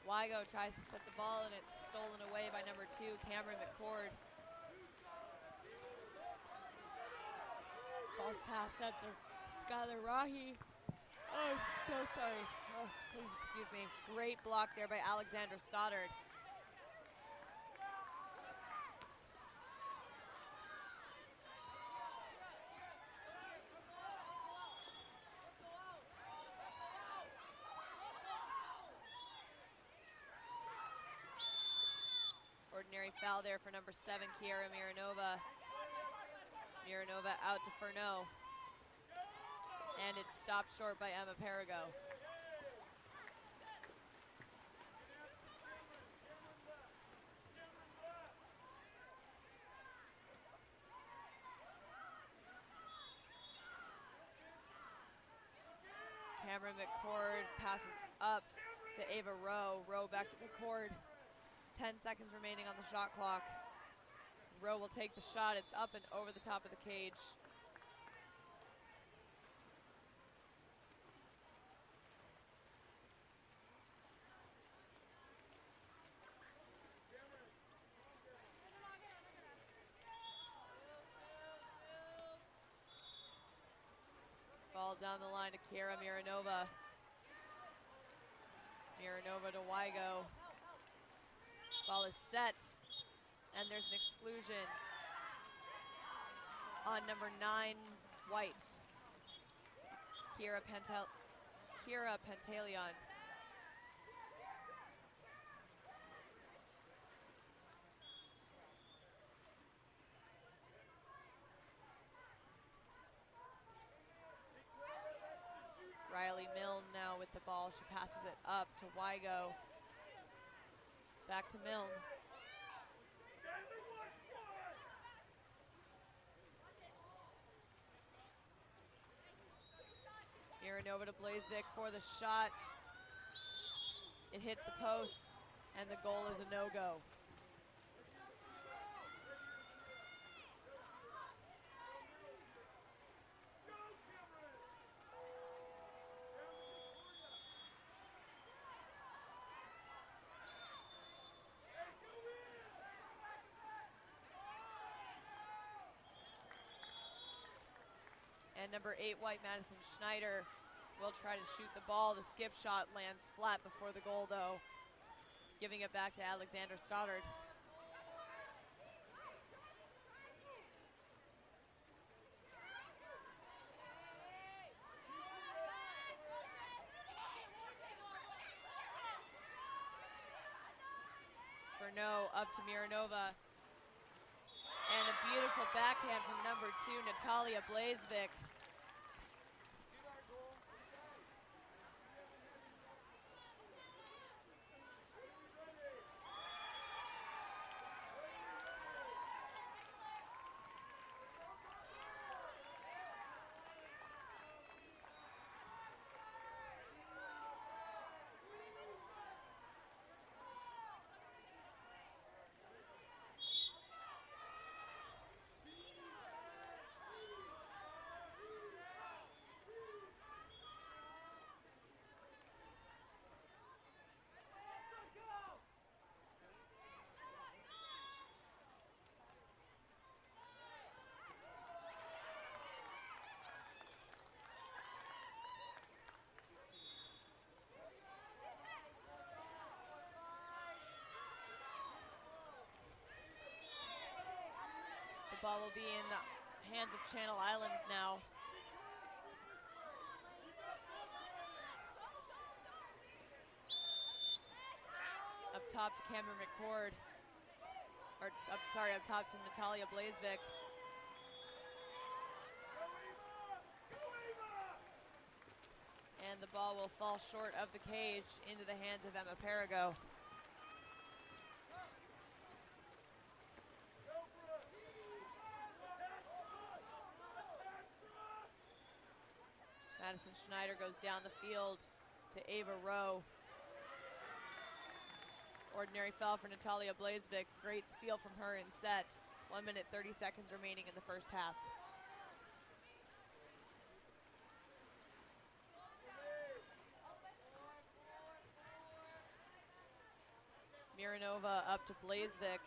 Wygo tries to set the ball, and it's stolen away by number 2, Cameron McCord. Ball's passed up to Skylar Rahi. Oh, I'm so sorry. Oh, please excuse me. Great block there by Alexander Stoddard. Ordinary foul there for number 7, Kiara Miranova. Miranova out to Furneaux. And it's stopped short by Emma Perigo. Cameron McCord passes up to Ava Rowe. Rowe back to McCord. 10 seconds remaining on the shot clock. Rowe will take the shot. It's up and over the top of the cage. Ball down the line to Kiara Miranova. Miranova to Wygo. Ball is set, and there's an exclusion on number 9, White. Kira Pantaleon. Riley Milne now with the ball. She passes it up to Wygo. Back to Milne. Miranova to Blazevik for the shot. It hits the post, and the goal is a no-go. And number 8, White Madison Schneider will try to shoot the ball. The skip shot lands flat before the goal, though, giving it back to Alexander Stoddard. no, up to Mironova. And a beautiful backhand from number 2, Natalia Blazevik. The ball will be in the hands of Channel Islands now. Up top to Cameron McCord. Up top to Natalia Blazevik. And the ball will fall short of the cage into the hands of Emma Perigo. Madison Schneider goes down the field to Ava Rowe. Ordinary foul for Natalia Blazevik. Great steal from her in set. 1 minute, 30 seconds remaining in the first half. Mironova up to Blazevik.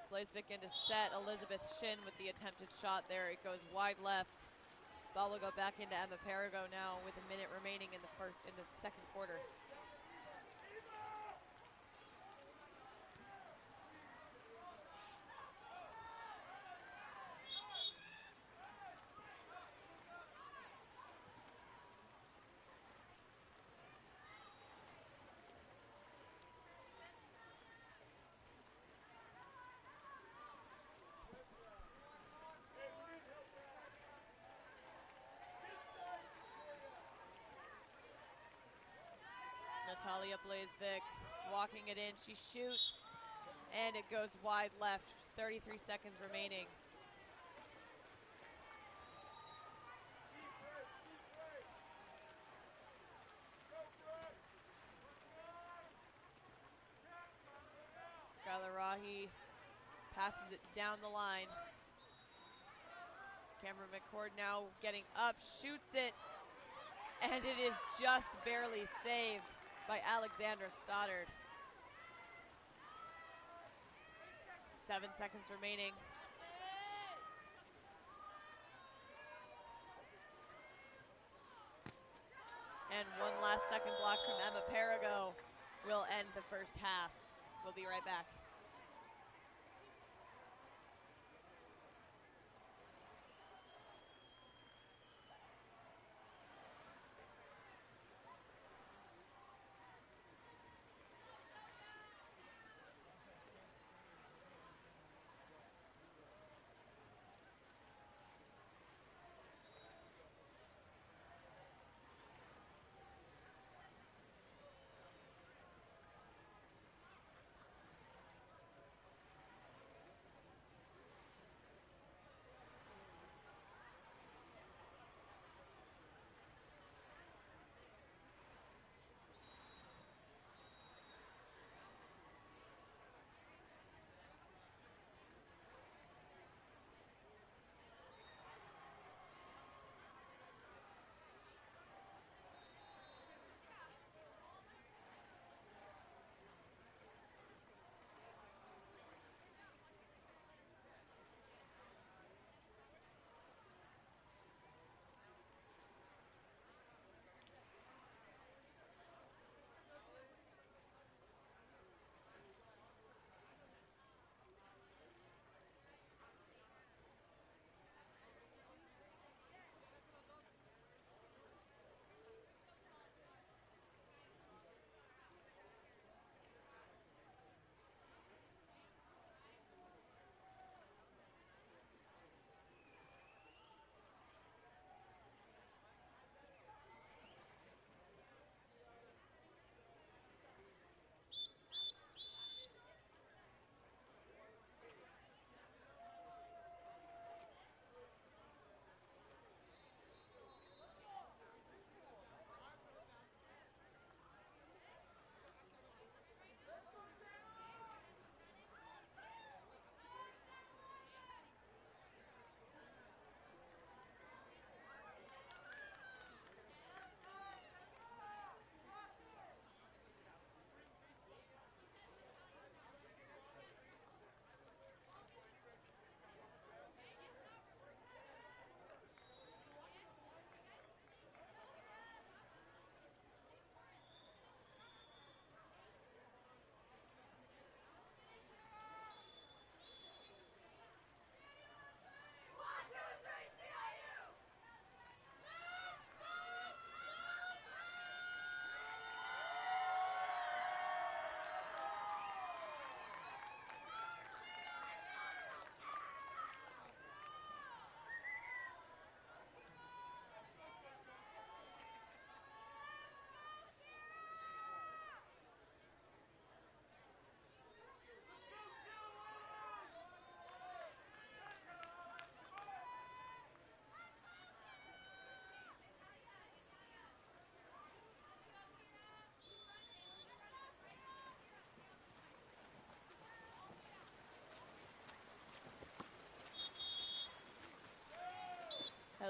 Blazevik into set. Elizabeth Shin with the attempted shot there. It goes wide left. Ball will go back into Emma Perigo now with a minute remaining in the second quarter. Natalia Blazevik walking it in. She shoots, and it goes wide left. 33 seconds remaining. Skylar Rahi passes it down the line. Cameron McCord now getting up, shoots it, and it is just barely saved by Alexandra Stoddard. 7 seconds remaining. And one last second block from Emma Perigo will end the first half. We'll be right back.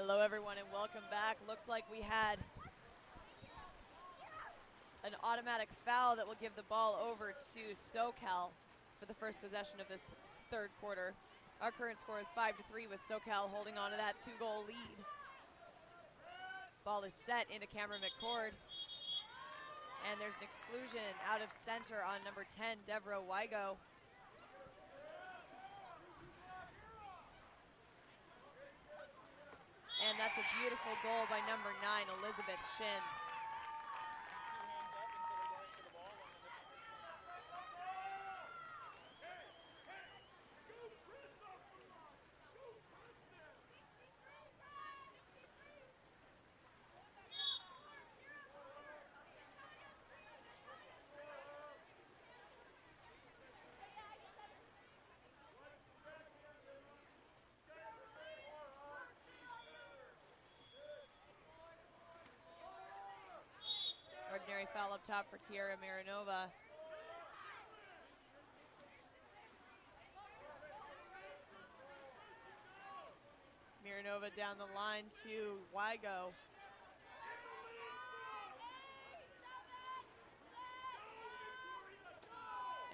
Hello everyone and welcome back. Looks like we had an automatic foul that will give the ball over to SoCal for the first possession of this third quarter. Our current score is 5-3 with SoCal holding on to that 2-goal lead. Ball is set into Cameron McCord. And there's an exclusion out of center on number 10, Devro Wygo. And that's a beautiful goal by number 9, Elizabeth Shin. Ordinary foul up top for Kiera Marinova. Marinova down the line to Wygo.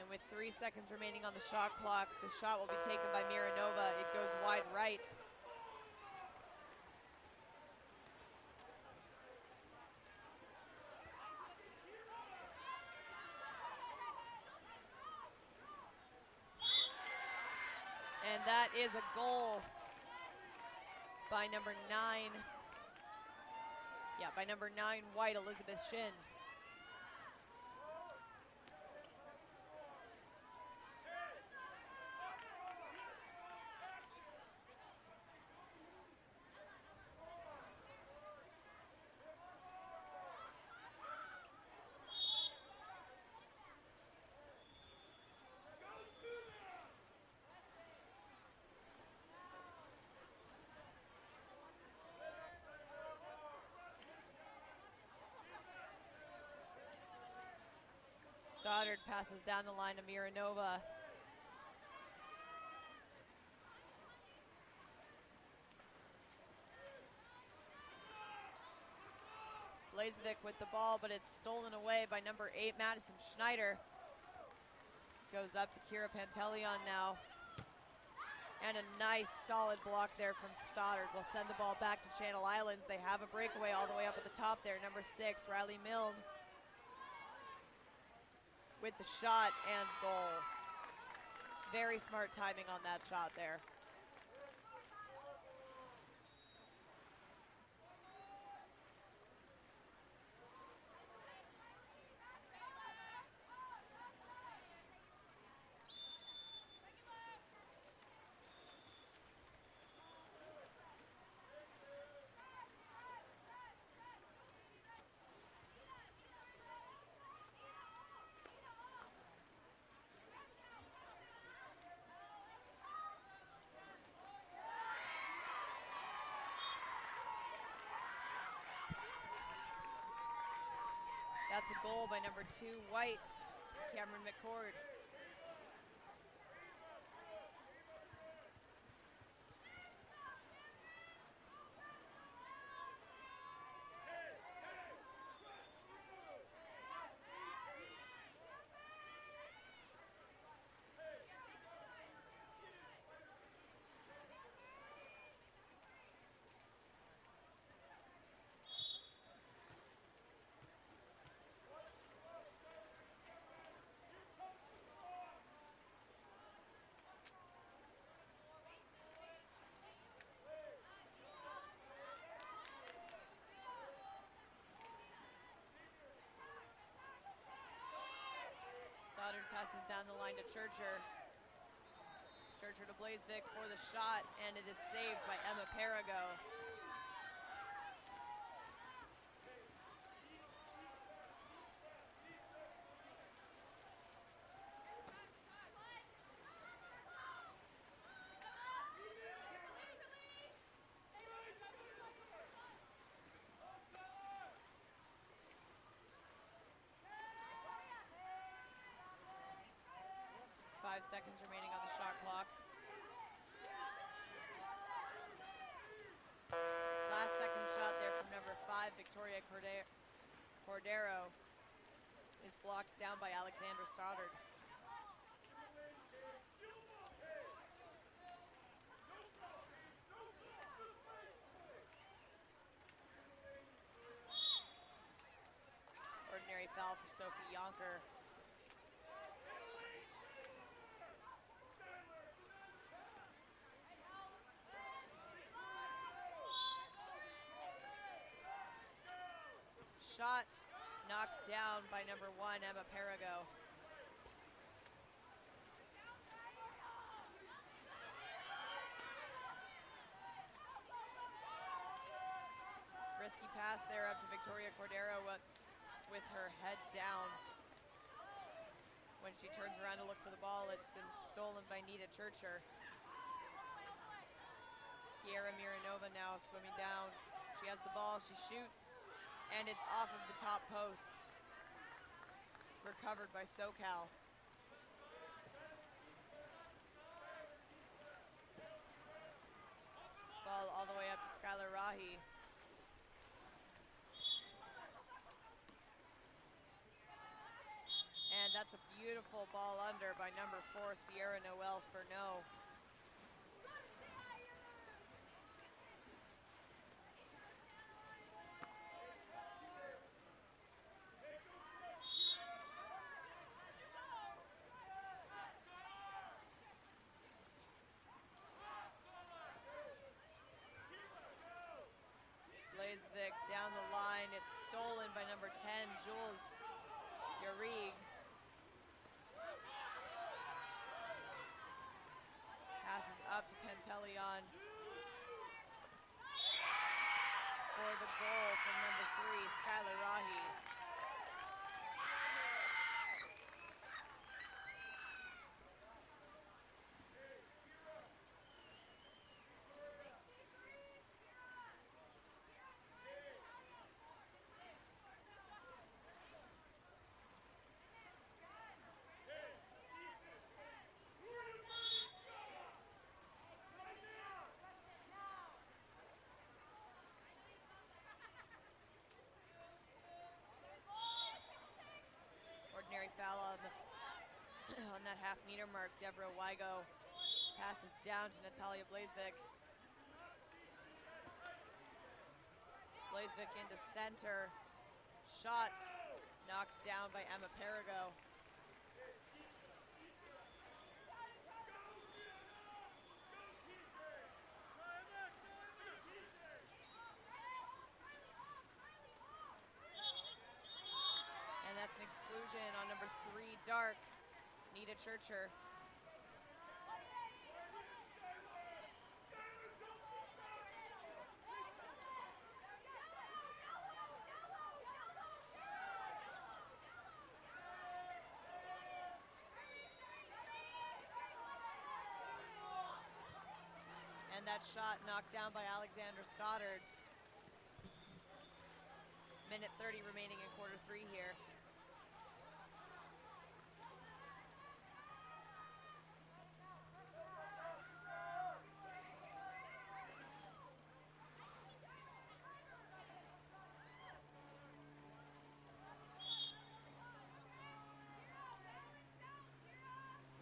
And with 3 seconds remaining on the shot clock, the shot will be taken by Marinova. It goes wide right. And that is a goal by number 9. Yeah, by number 9, White, Elizabeth Shin. Stoddard passes down the line to Marinova. Blazevic with the ball, but it's stolen away by number 8, Madison Schneider. Goes up to Kira Panteleon now. And a nice solid block there from Stoddard. Will send the ball back to Channel Islands. They have a breakaway all the way up at the top there. Number 6, Riley Milne, with the shot and goal. Very smart timing on that shot there. That's a goal by number 2, White, Cameron McCord. Stoddard passes down the line to Churcher. Churcher to Blazevic for the shot, and it is saved by Emma Perigo. Five seconds remaining on the shot clock. 5, Victoria Cordero, is blocked down by Alexandra Stoddard. Ordinary foul for Sophie Yonker. Shot knocked down by number 1, Emma Perigo. Risky pass there up to Victoria Cordero with her head down. When she turns around to look for the ball, it's been stolen by Nita Churcher. Kiera Miranova now swimming down. She has the ball, she shoots, and it's off of the top post. Recovered by SoCal. Ball all the way up to Skylar Rahi. And that's a beautiful ball under by number 4, Sierra Noel Furneaux. Blazevic down the line. It's stolen by number 10, Jules Yarig. Passes up to Panteleon for the goal from number 3, Skylar Rahi. Ordinary foul on that half-meter mark. Deborah Wygo passes down to Natalia Blazevic. Blazevic into center. Shot knocked down by Emma Perigo. And that's an exclusion on number 3, Dark, Nita Churcher. And that shot knocked down by Alexandra Stoddard. Minute 30 remaining in quarter 3 here.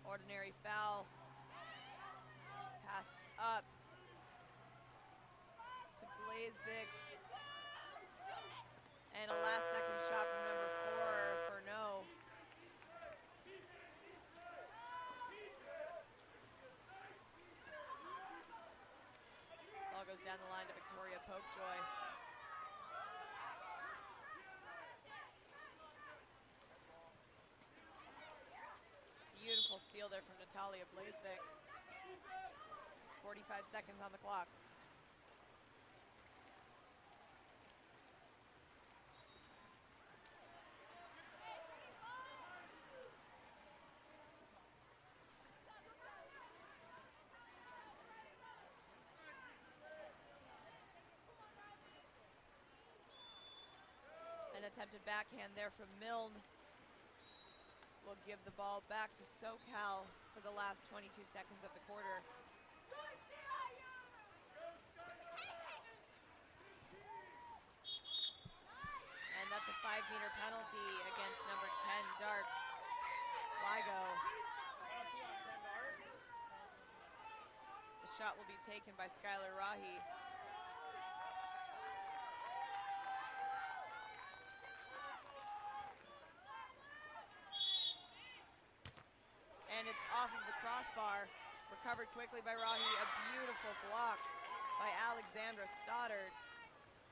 Ordinary foul. Passed up to Blazevic. And a last-second shot from number 4, Furneaux. Ball goes down the line to Victoria Popejoy. Beautiful steal there from Natalia Blazevic. 45 seconds on the clock. An attempted backhand there from Milne. Will give the ball back to SoCal for the last 22 seconds of the quarter. 6-meter penalty against number 10, Dark Ligo. The shot will be taken by Skylar Rahi. And it's off of the crossbar. Recovered quickly by Rahi. A beautiful block by Alexandra Stoddard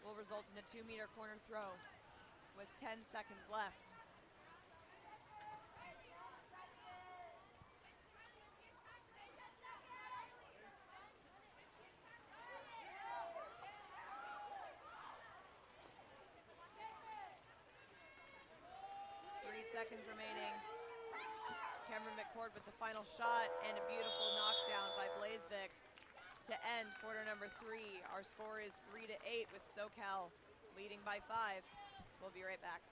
will result in a 2-meter corner throw with 10 seconds left. Seconds remaining. Cameron McCord with the final shot and a beautiful knockdown by Blazevik to end quarter number 3. Our score is 3-8 with SoCal leading by 5. We'll be right back.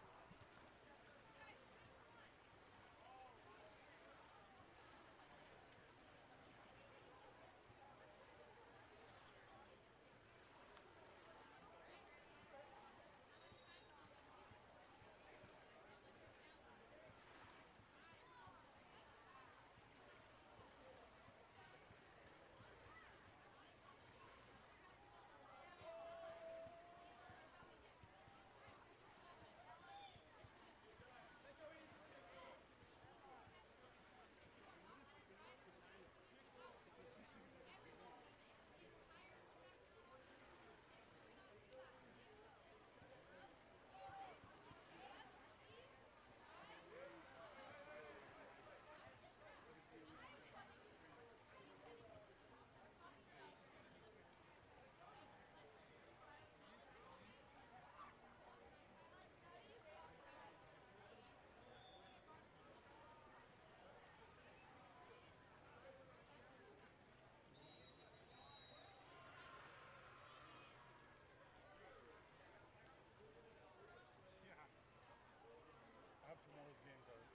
I have tomorrow's games already.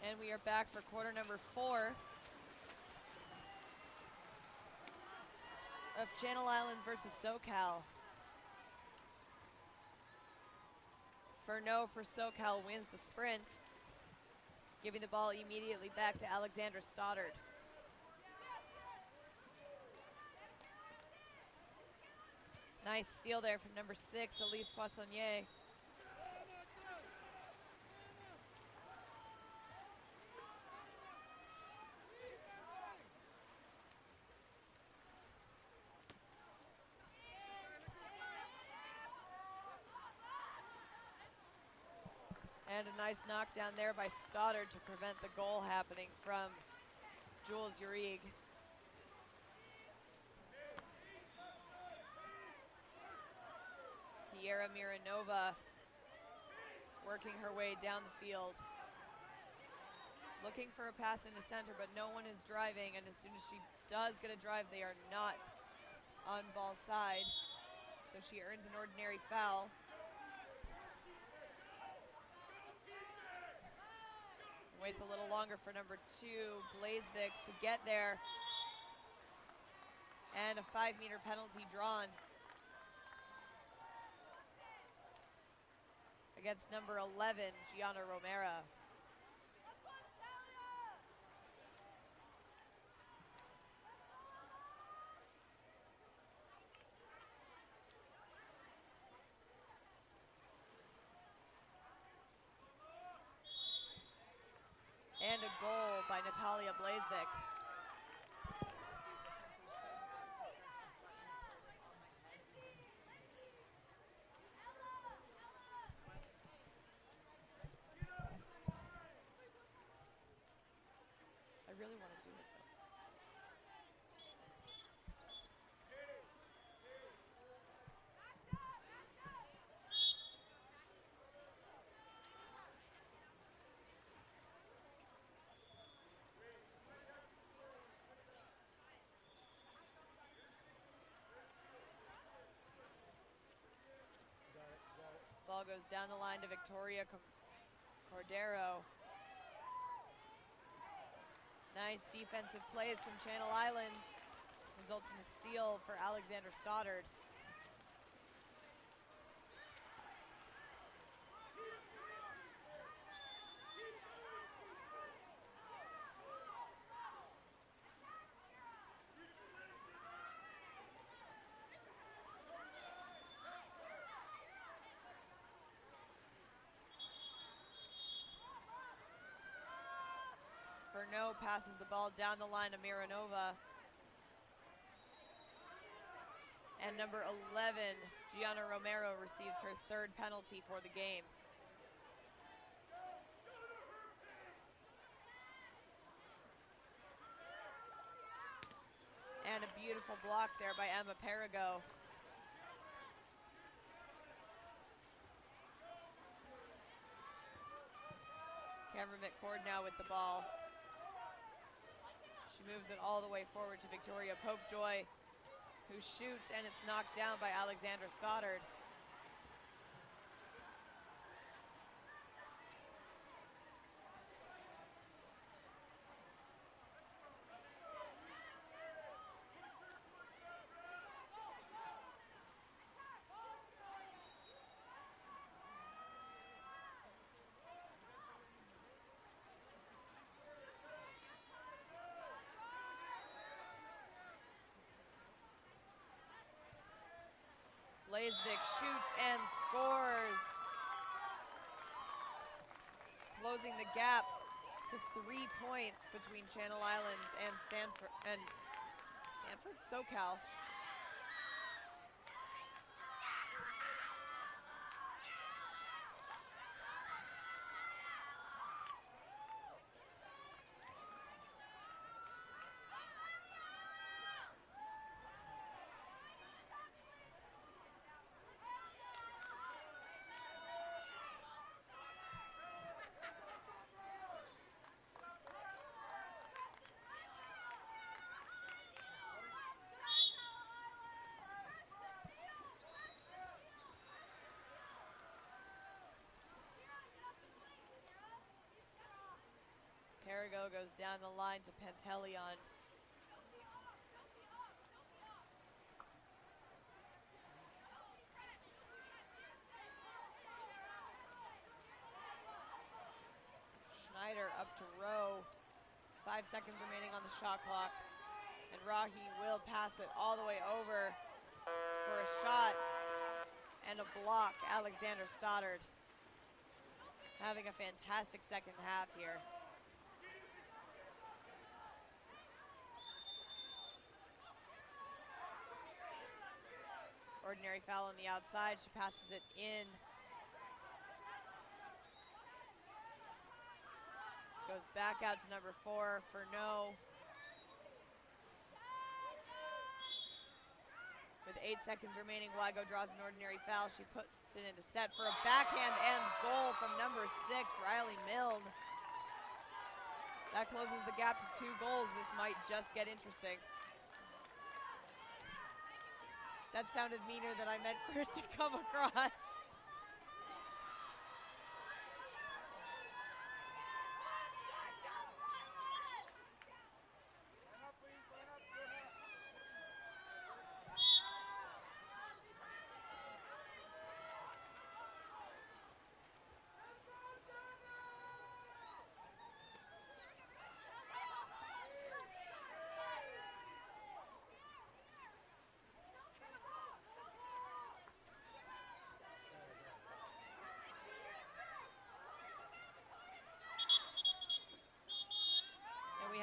And we are back for quarter number 4 of Channel Islands versus SoCal. Furneaux for SoCal wins the sprint, giving the ball immediately back to Alexandra Stoddard. Nice steal there from number 6, Elise Poissonnier. And a nice knockdown there by Stoddard to prevent the goal happening from Jules Urigue. Kiera Miranova working her way down the field. Looking for a pass into center, but no one is driving, and as soon as she does get a drive, they are not on ball side. So she earns an ordinary foul. Waits a little longer for number 2, Blazevik, to get there. And a 5-meter penalty drawn against number 11, Gianna Romero. by Natalia Blazevik. I really want to do it though. Ball goes down the line to Victoria Cordero. Nice defensive plays from Channel Islands. Results in a steal for Alexander Stoddard. Furneaux passes the ball down the line to Miranova. And number 11, Gianna Romero, receives her third penalty for the game. And a beautiful block there by Emma Perigo. Cameron McCord now with the ball. She moves it all the way forward to Victoria Popejoy, who shoots, and it's knocked down by Alexandra Stoddard. Blazevik shoots and scores, closing the gap to 3 points between Channel Islands and Stanford SoCal. Perigo goes down the line to Panteleon. Schneider up to Rowe. 5 seconds remaining on the shot clock. And Rahi will pass it all the way over for a shot and a block. Alexander Stoddard having a fantastic second half here. Ordinary foul on the outside. She passes it in. Goes back out to number 4, Furneaux. With 8 seconds remaining, Wygo draws an ordinary foul. She puts it into set for a backhand and goal from number 6, Riley Milne. That closes the gap to 2 goals. This might just get interesting. That sounded meaner than I meant for it to come across.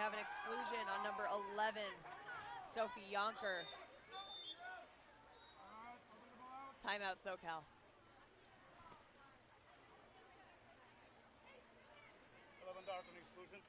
have an exclusion on number 11, Sophie Yonker. Timeout, SoCal. 11 dark on exclusion.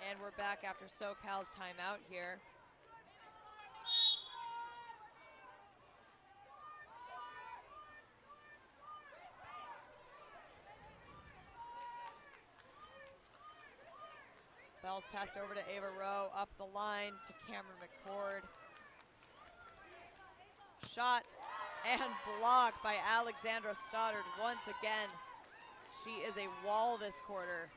And we're back after SoCal's timeout here. Ball's passed over to Ava Rowe, up the line to Cameron McCord. Shot and blocked by Alexandra Stoddard once again. She is a wall this quarter.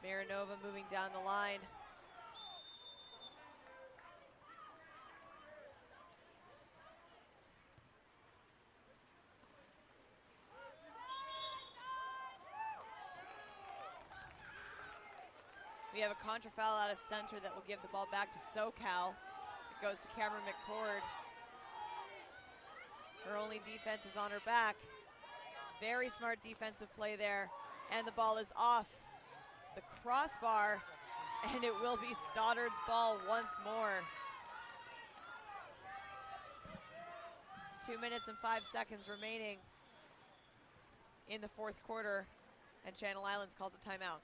Marinova moving down the line. We have a contra foul out of center that will give the ball back to SoCal. It goes to Cameron McCord. Her only defense is on her back. Very smart defensive play there. And the ball is off the crossbar, and it will be Stoddard's ball once more. 2 minutes and 5 seconds remaining in the fourth quarter, and Channel Islands calls a timeout.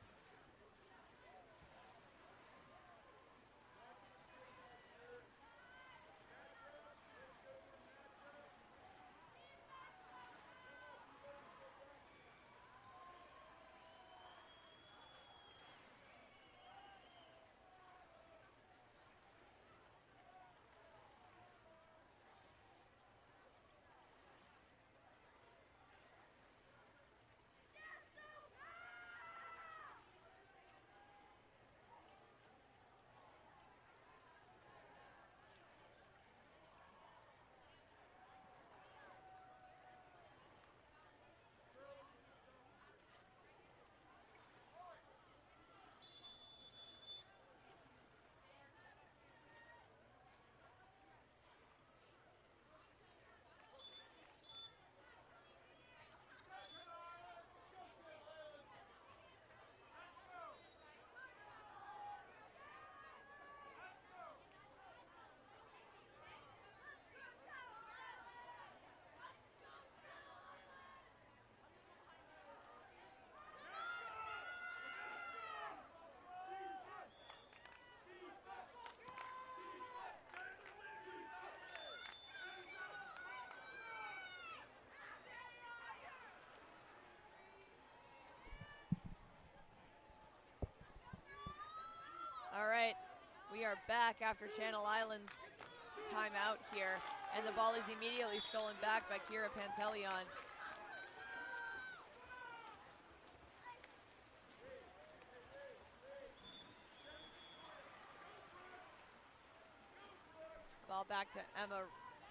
All right, we are back after Channel Islands timeout here, and the ball is immediately stolen back by Kira Pantelion. Ball back to Emma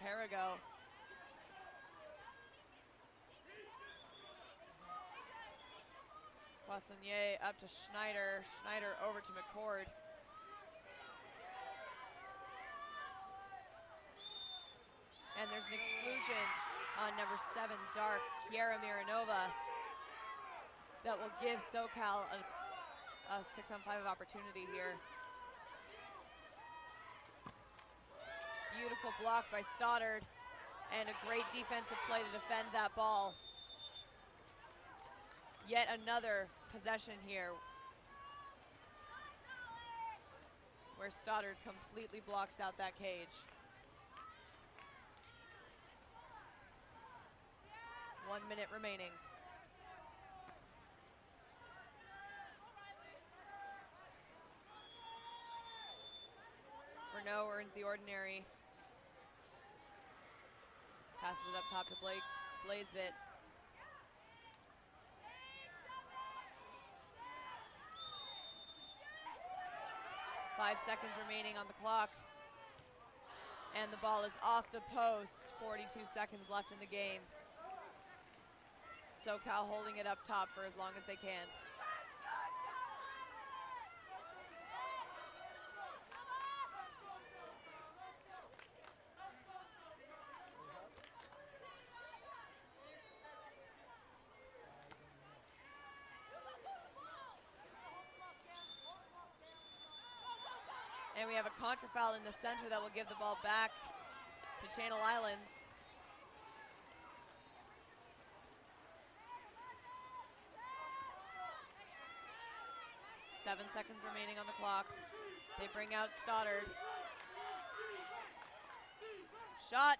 Perigo. Poissonnier up to Schneider. Schneider over to McCord. And there's an exclusion on number 7, Dark, Kiara Miranova, that will give SoCal a 6-on-5 opportunity here. beautiful block by Stoddard and a great defensive play to defend that ball. Yet another possession here where Stoddard completely blocks out that cage. 1 minute remaining. Furneaux earns the ordinary. Passes it up top to Blazevit. Five seconds remaining on the clock. And the ball is off the post. 42 seconds left in the game. SoCal holding it up top for as long as they can. And we have a contra foul in the center that will give the ball back to Channel Islands. Seven seconds remaining on the clock. They bring out Stoddard. Shot,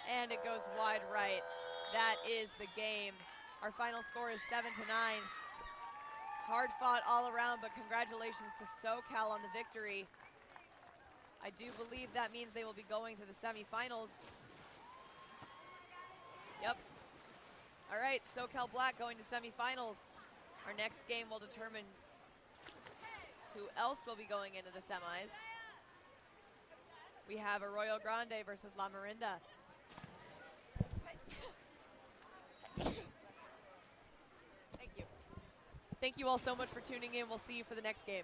and it goes wide right. That is the game. Our final score is 7-9. Hard fought all around, but congratulations to SoCal on the victory. I do believe that means they will be going to the semifinals. Yep. All right, SoCal Black going to semifinals. Our next game will determine who else will be going into the semis. We have Arroyo Grande versus La Morinda. Thank you. Thank you all so much for tuning in. We'll see you for the next game.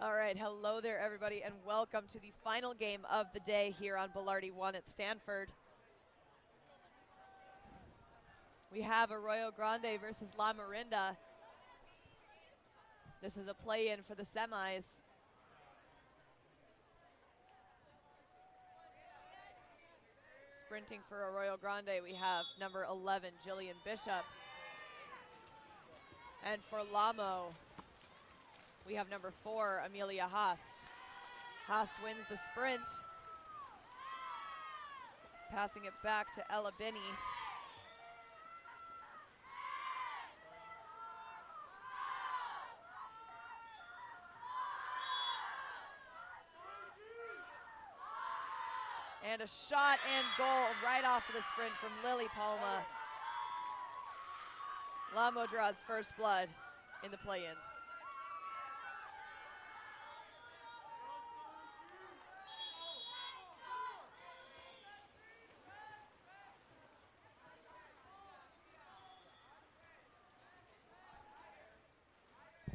All right, hello there, everybody, and welcome to the final game of the day here on Bellardi 1 at Stanford. We have Arroyo Grande versus La Morinda. This is a play-in for the semis. Sprinting for Arroyo Grande, we have number 11, Jillian Bishop. And for Lamo, we have number 4, Amelia Haast. Haast wins the sprint. Passing it back to Ella Binney. And a shot and goal right off of the sprint from Lily Palma. Lamo draws first blood in the play-in.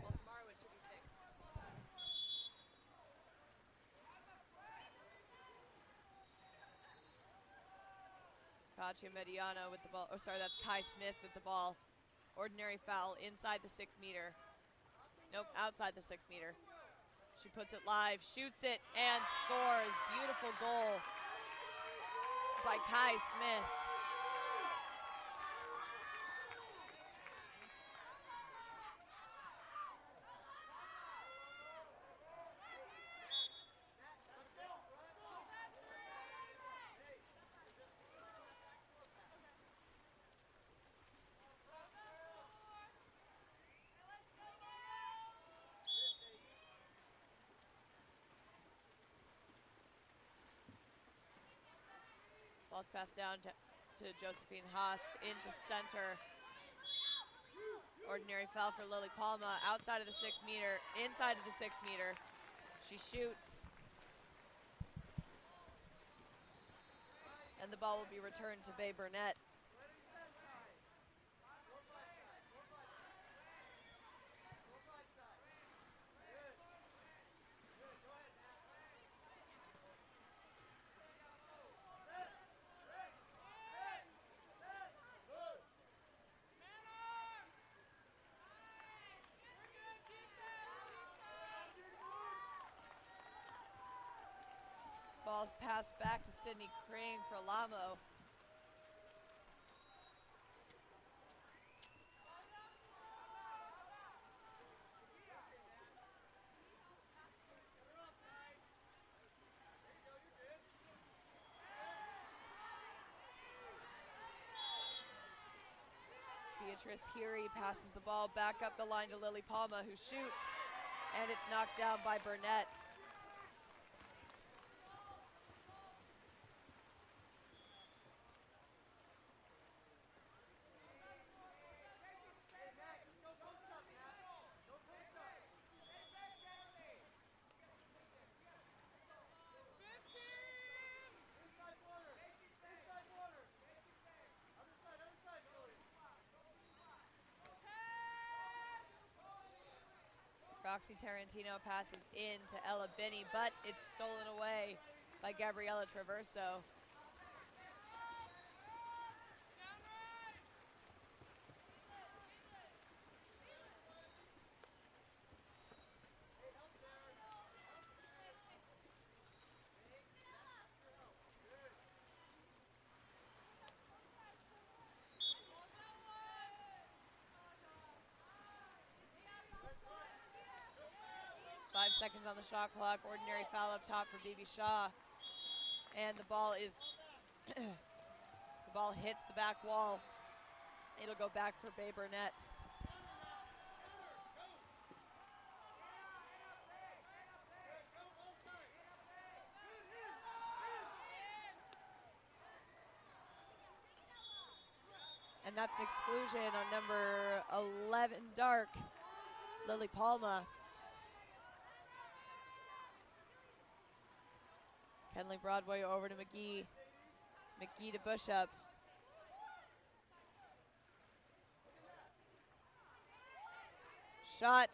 Well, tomorrow it should be fixed. Katia Mediano with the ball. Oh, sorry, that's Kai Smith with the ball. Ordinary foul inside the 6 meter. Nope, outside the 6 meter. She puts it live, shoots it, and scores. Beautiful goal by Kai Smith. Ball's passed down to Josephine Haast into center. Ordinary foul for Lily Palma outside of the 6 meter, inside of the 6 meter. She shoots. And the ball will be returned to Bae Burnett. 'Ball's passed back to Sydney Crane for Lamo. Beatrice Heary passes the ball back up the line to Lily Palma, who shoots, and it's knocked down by Burnett. Roxy Tarantino passes in to Ella Binney, but it's stolen away by Gabriella Traverso. Seconds on the shot clock. Ordinary foul up top for BB Shaw, and the ball is the ball hits the back wall. It'll go back for Bae Burnett. And that's an exclusion on number 11 Dark, Lily Palma. Kenley Broadway over to McGee. McGee to Bishop. Shot.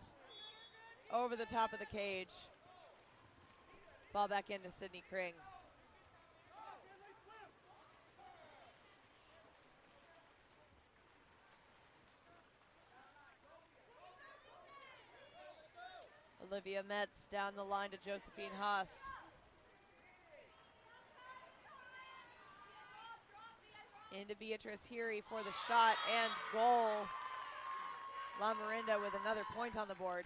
over the top of the cage. Ball back into Sydney Kring. Olivia Metz down the line to Josephine Haast. Into Beatrice Heary for the shot and goal. La Morinda with another point on the board.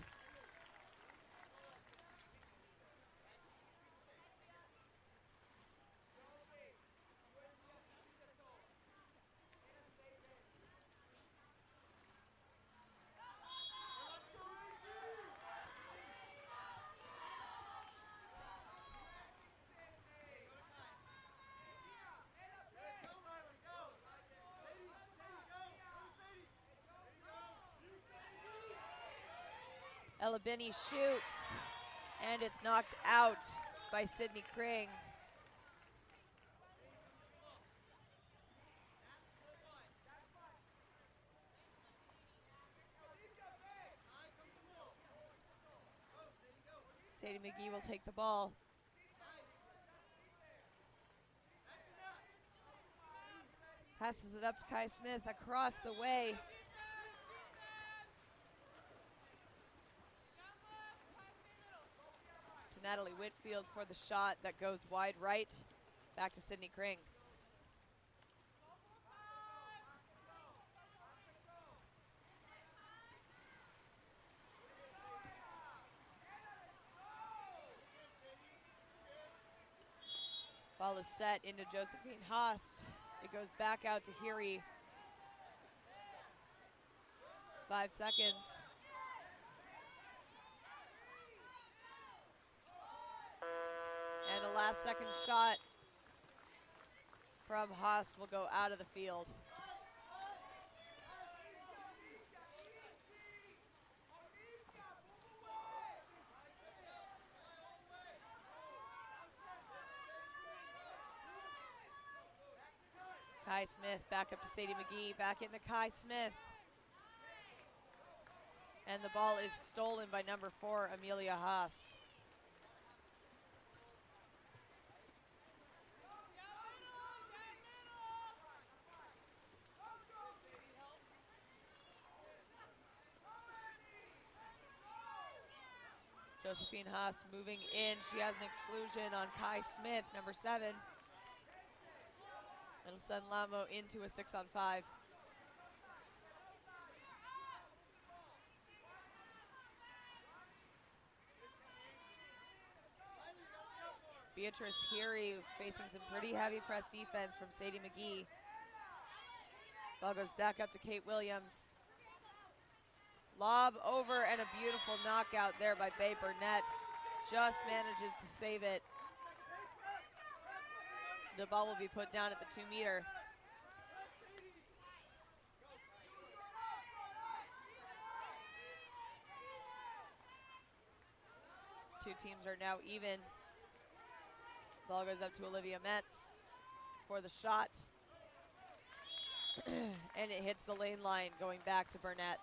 Ella Binney shoots, and it's knocked out by Sydney Kring. Sadie McGee will take the ball. Passes it up to Kai Smith across the way. To Natalie Whitfield for the shot that goes wide right. Back to Sydney Kring. Ball is set into Josephine Haast. It goes back out to Heary. 5 seconds. And a last second shot from Haast will go out of the field. Kai Smith back up to Sadie McGee, back into Kai Smith. And the ball is stolen by number 4, Amelia Haas. Josephine Haast moving in. She has an exclusion on Kai Smith, number 7. It'll send Lamo into a 6-on-5. Beatrice Heary facing some pretty heavy press defense from Sadie McGee. Ball goes back up to Kate Williams. Lob over and a beautiful knockout there by Babe Burnett. Just manages to save it. The ball will be put down at the 2-meter. Two teams are now even. Ball goes up to Olivia Metz for the shot. And it hits the lane line, going back to Burnett.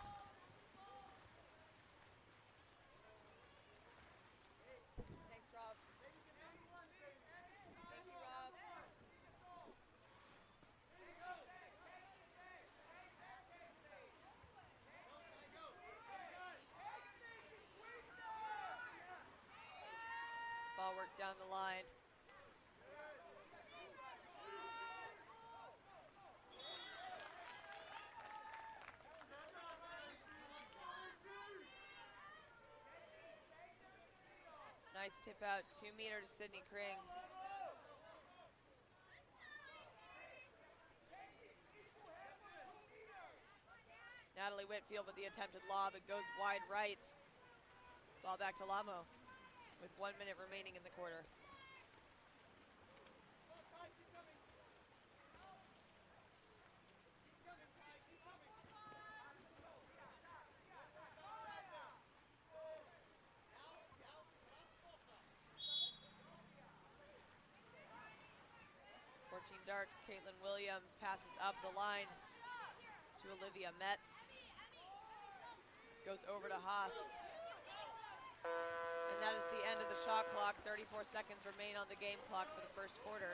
Thanks, Rob. Thank you, Rob. Ball work down the line. Nice tip out, 2-meter to Sydney Kring. Natalie Whitfield with the attempted lob. It goes wide right. Ball back to Lamo with 1 minute remaining in the quarter. Dark, Caitlin Williams passes up the line to Olivia Metz. Goes over to Haast. And that is the end of the shot clock. 34 seconds remain on the game clock for the first quarter.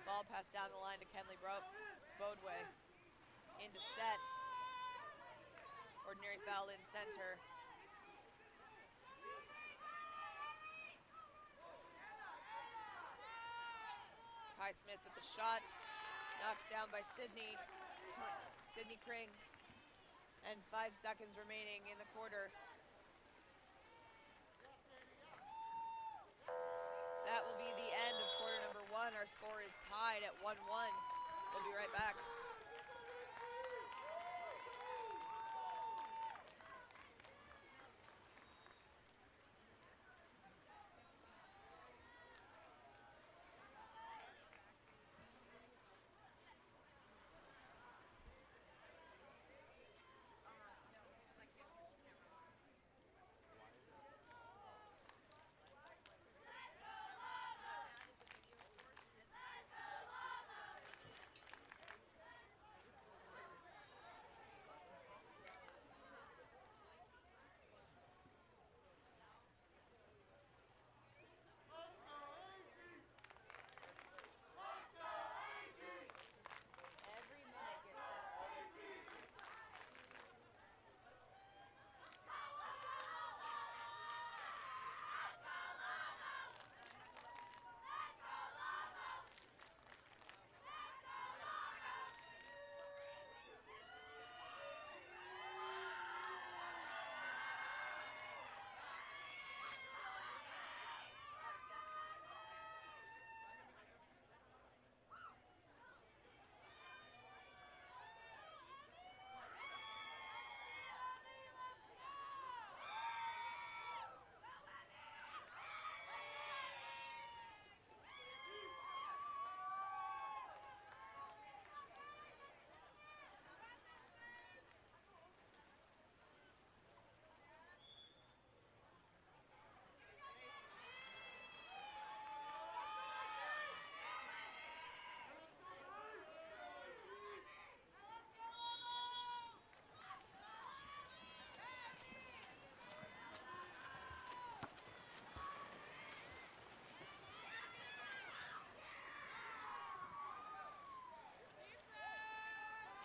Ball passed down the line to Kenley Bodway. Into set. Ordinary foul in center. Kai Smith with the shot. Knocked down by Sydney Kring. And 5 seconds remaining in the quarter. That will be the end of quarter number 1. Our score is tied at 1-1. We'll be right back.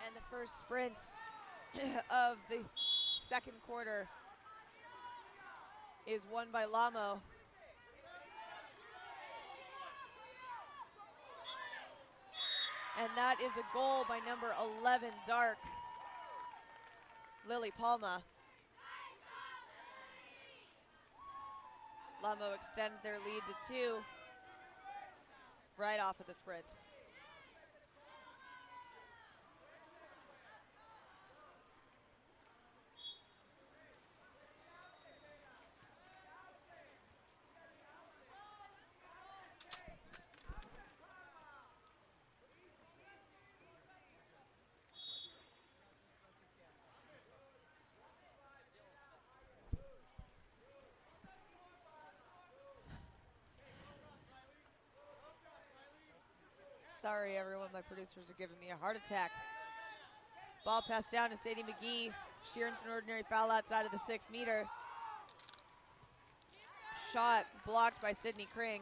And the first sprint of the second quarter is won by Lamo. And that is a goal by number 11, Dark, Lily Palma. Lamo extends their lead to 2 right off of the sprint. Sorry, everyone, my producers are giving me a heart attack. Ball passed down to Sadie McGee. Sheeran's an ordinary foul outside of the 6 meter. Shot blocked by Sydney Kring.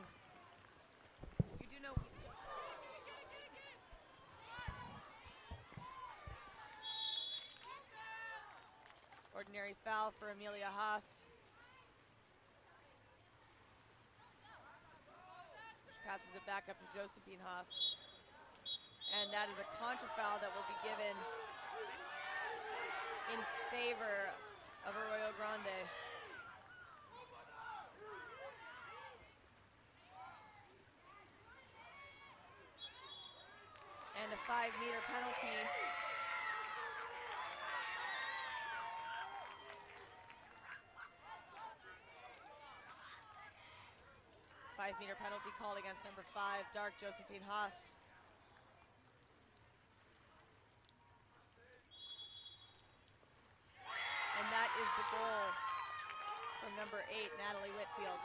You do know. Ordinary foul for Amelia Haas. She passes it back up to Josephine Haas. And that is a contra foul that will be given in favor of Arroyo Grande. And a 5 meter penalty. Five-meter penalty called against number 5, Dark Josephine Haas. And that is the goal from number 8, Natalie Whitfield.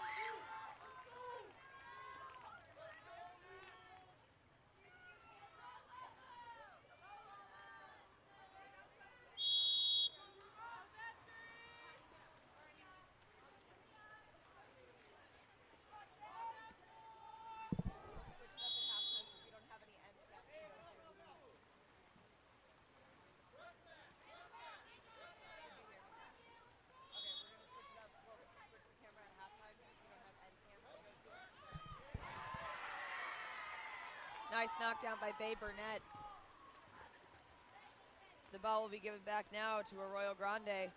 Nice knockdown by Babe Burnett. The ball will be given back now to Arroyo Grande.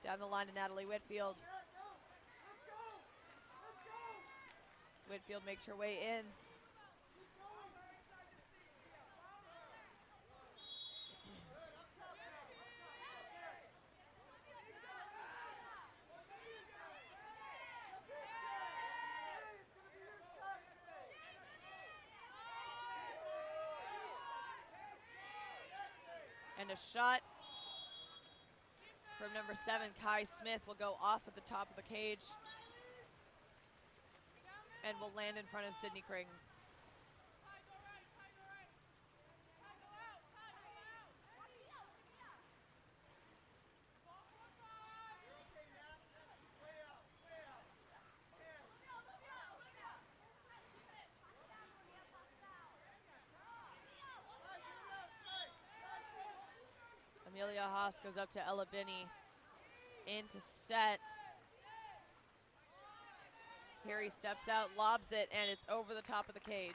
Down the line to Natalie Whitfield. Whitfield makes her way in. And a shot from number 7, Kai Smith, will go off at the top of the cage and will land in front of Sydney Kring. Amelia Haas goes up to Ella Binney into set. Here he steps out, lobs it, and it's over the top of the cage.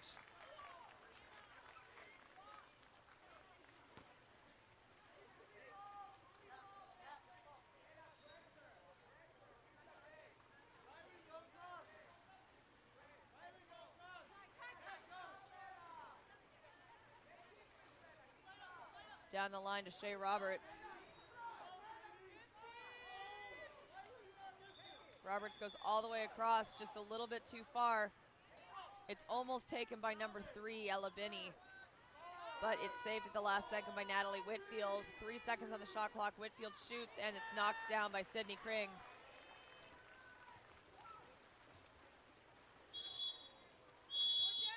Down the line to Shea Roberts. Roberts goes all the way across, just a little bit too far. It's almost taken by number 3, Ella Binney, but it's saved at the last second by Natalie Whitfield. 3 seconds on the shot clock. Whitfield shoots, and it's knocked down by Sydney Kring.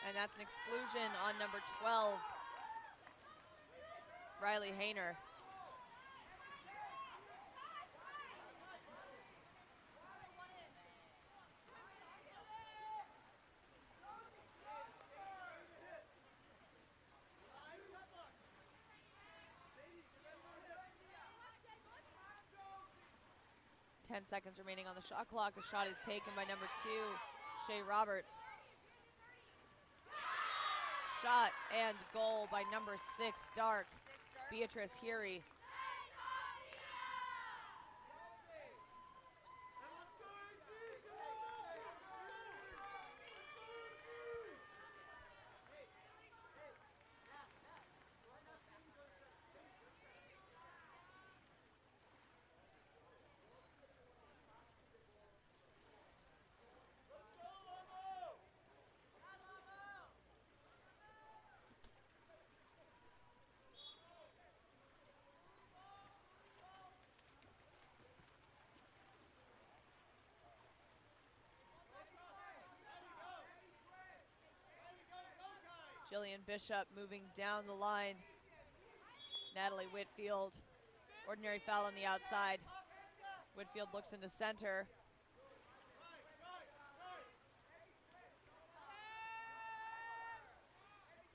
And that's an exclusion on number 12, Riley Hayner. Ten seconds remaining on the shot clock. The shot is taken by number 2, Shea Roberts. Shot and goal by number 6, Dark, Beatrice Heary. Jillian Bishop moving down the line. Natalie Whitfield, ordinary foul on the outside. Whitfield looks into center.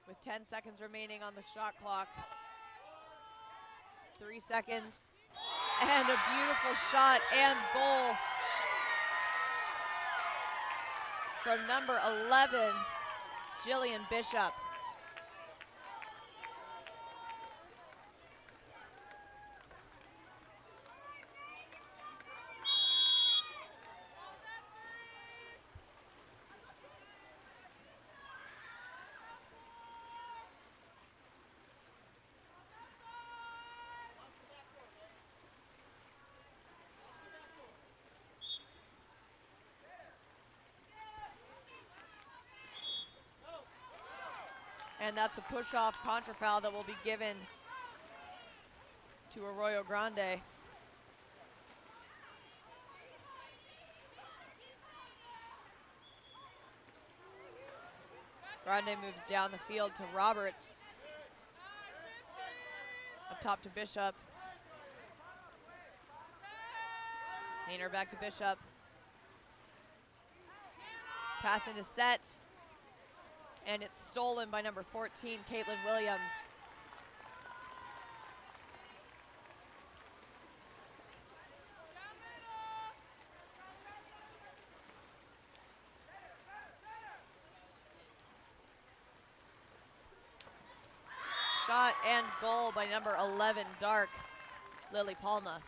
With 10 seconds remaining on the shot clock. 3 seconds, and a beautiful shot and goal from number 11, Jillian Bishop. And that's a push-off contra foul that will be given to Arroyo Grande. Grande moves down the field to Roberts. Up top to Bishop. Hayner back to Bishop. Pass into set. And it's stolen by number 14, Caitlin Williams. shot and goal by number 11, Dark, Lily Palma.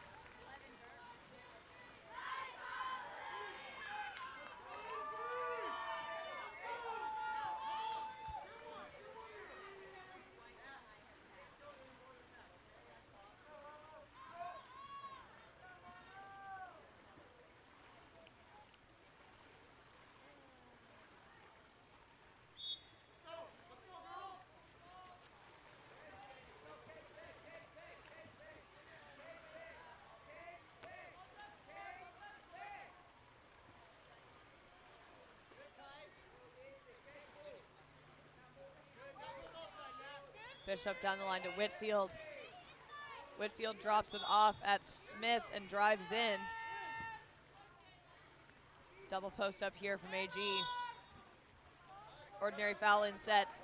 Bishop down the line to Whitfield. Whitfield drops it off at Smith and drives in. Double post up here from AG. Ordinary foul in set.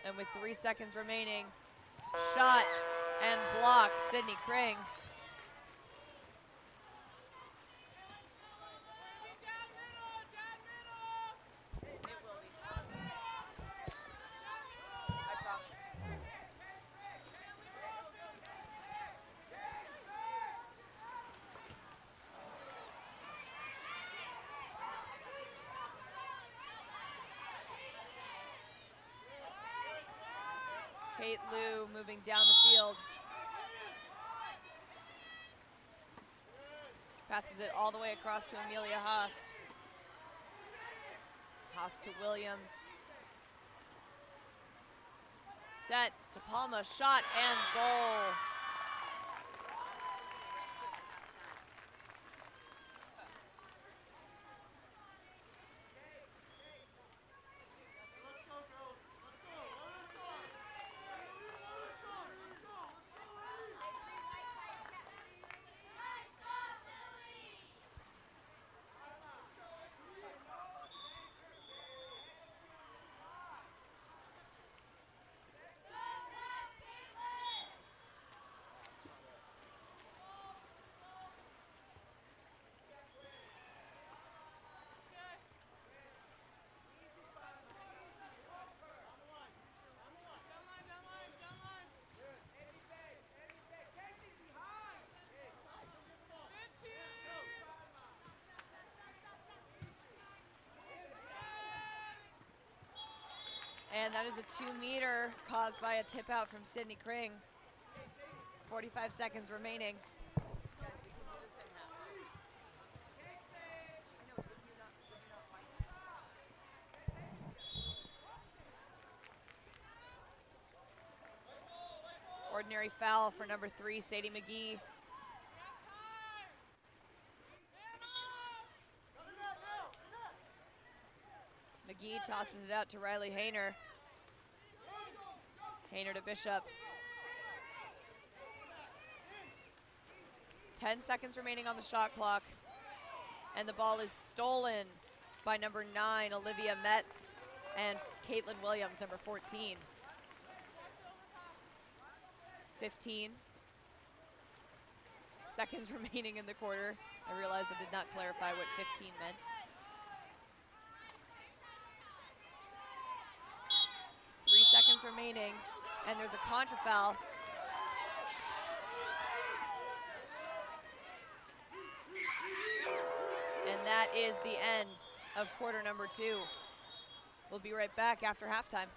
And with 3 seconds remaining, shot and block, Sydney Kring. Kate Liu moving down the field. Passes it all the way across to Amelia Haast. Haast to Williams. Set to Palma, shot and goal. And that is a 2-meter caused by a tip out from Sydney Kring. 45 seconds remaining. Ordinary foul for number 3, Sadie McGee. McGee tosses it out to Riley Hayner. Hayner to Bishop. 10 seconds remaining on the shot clock. And the ball is stolen by number 9, Olivia Metz, and Caitlin Williams, number 14. 15 seconds remaining in the quarter. I realized I did not clarify what 15 meant. 3 seconds remaining, and there's a contra foul. And that is the end of quarter number 2. We'll be right back after halftime.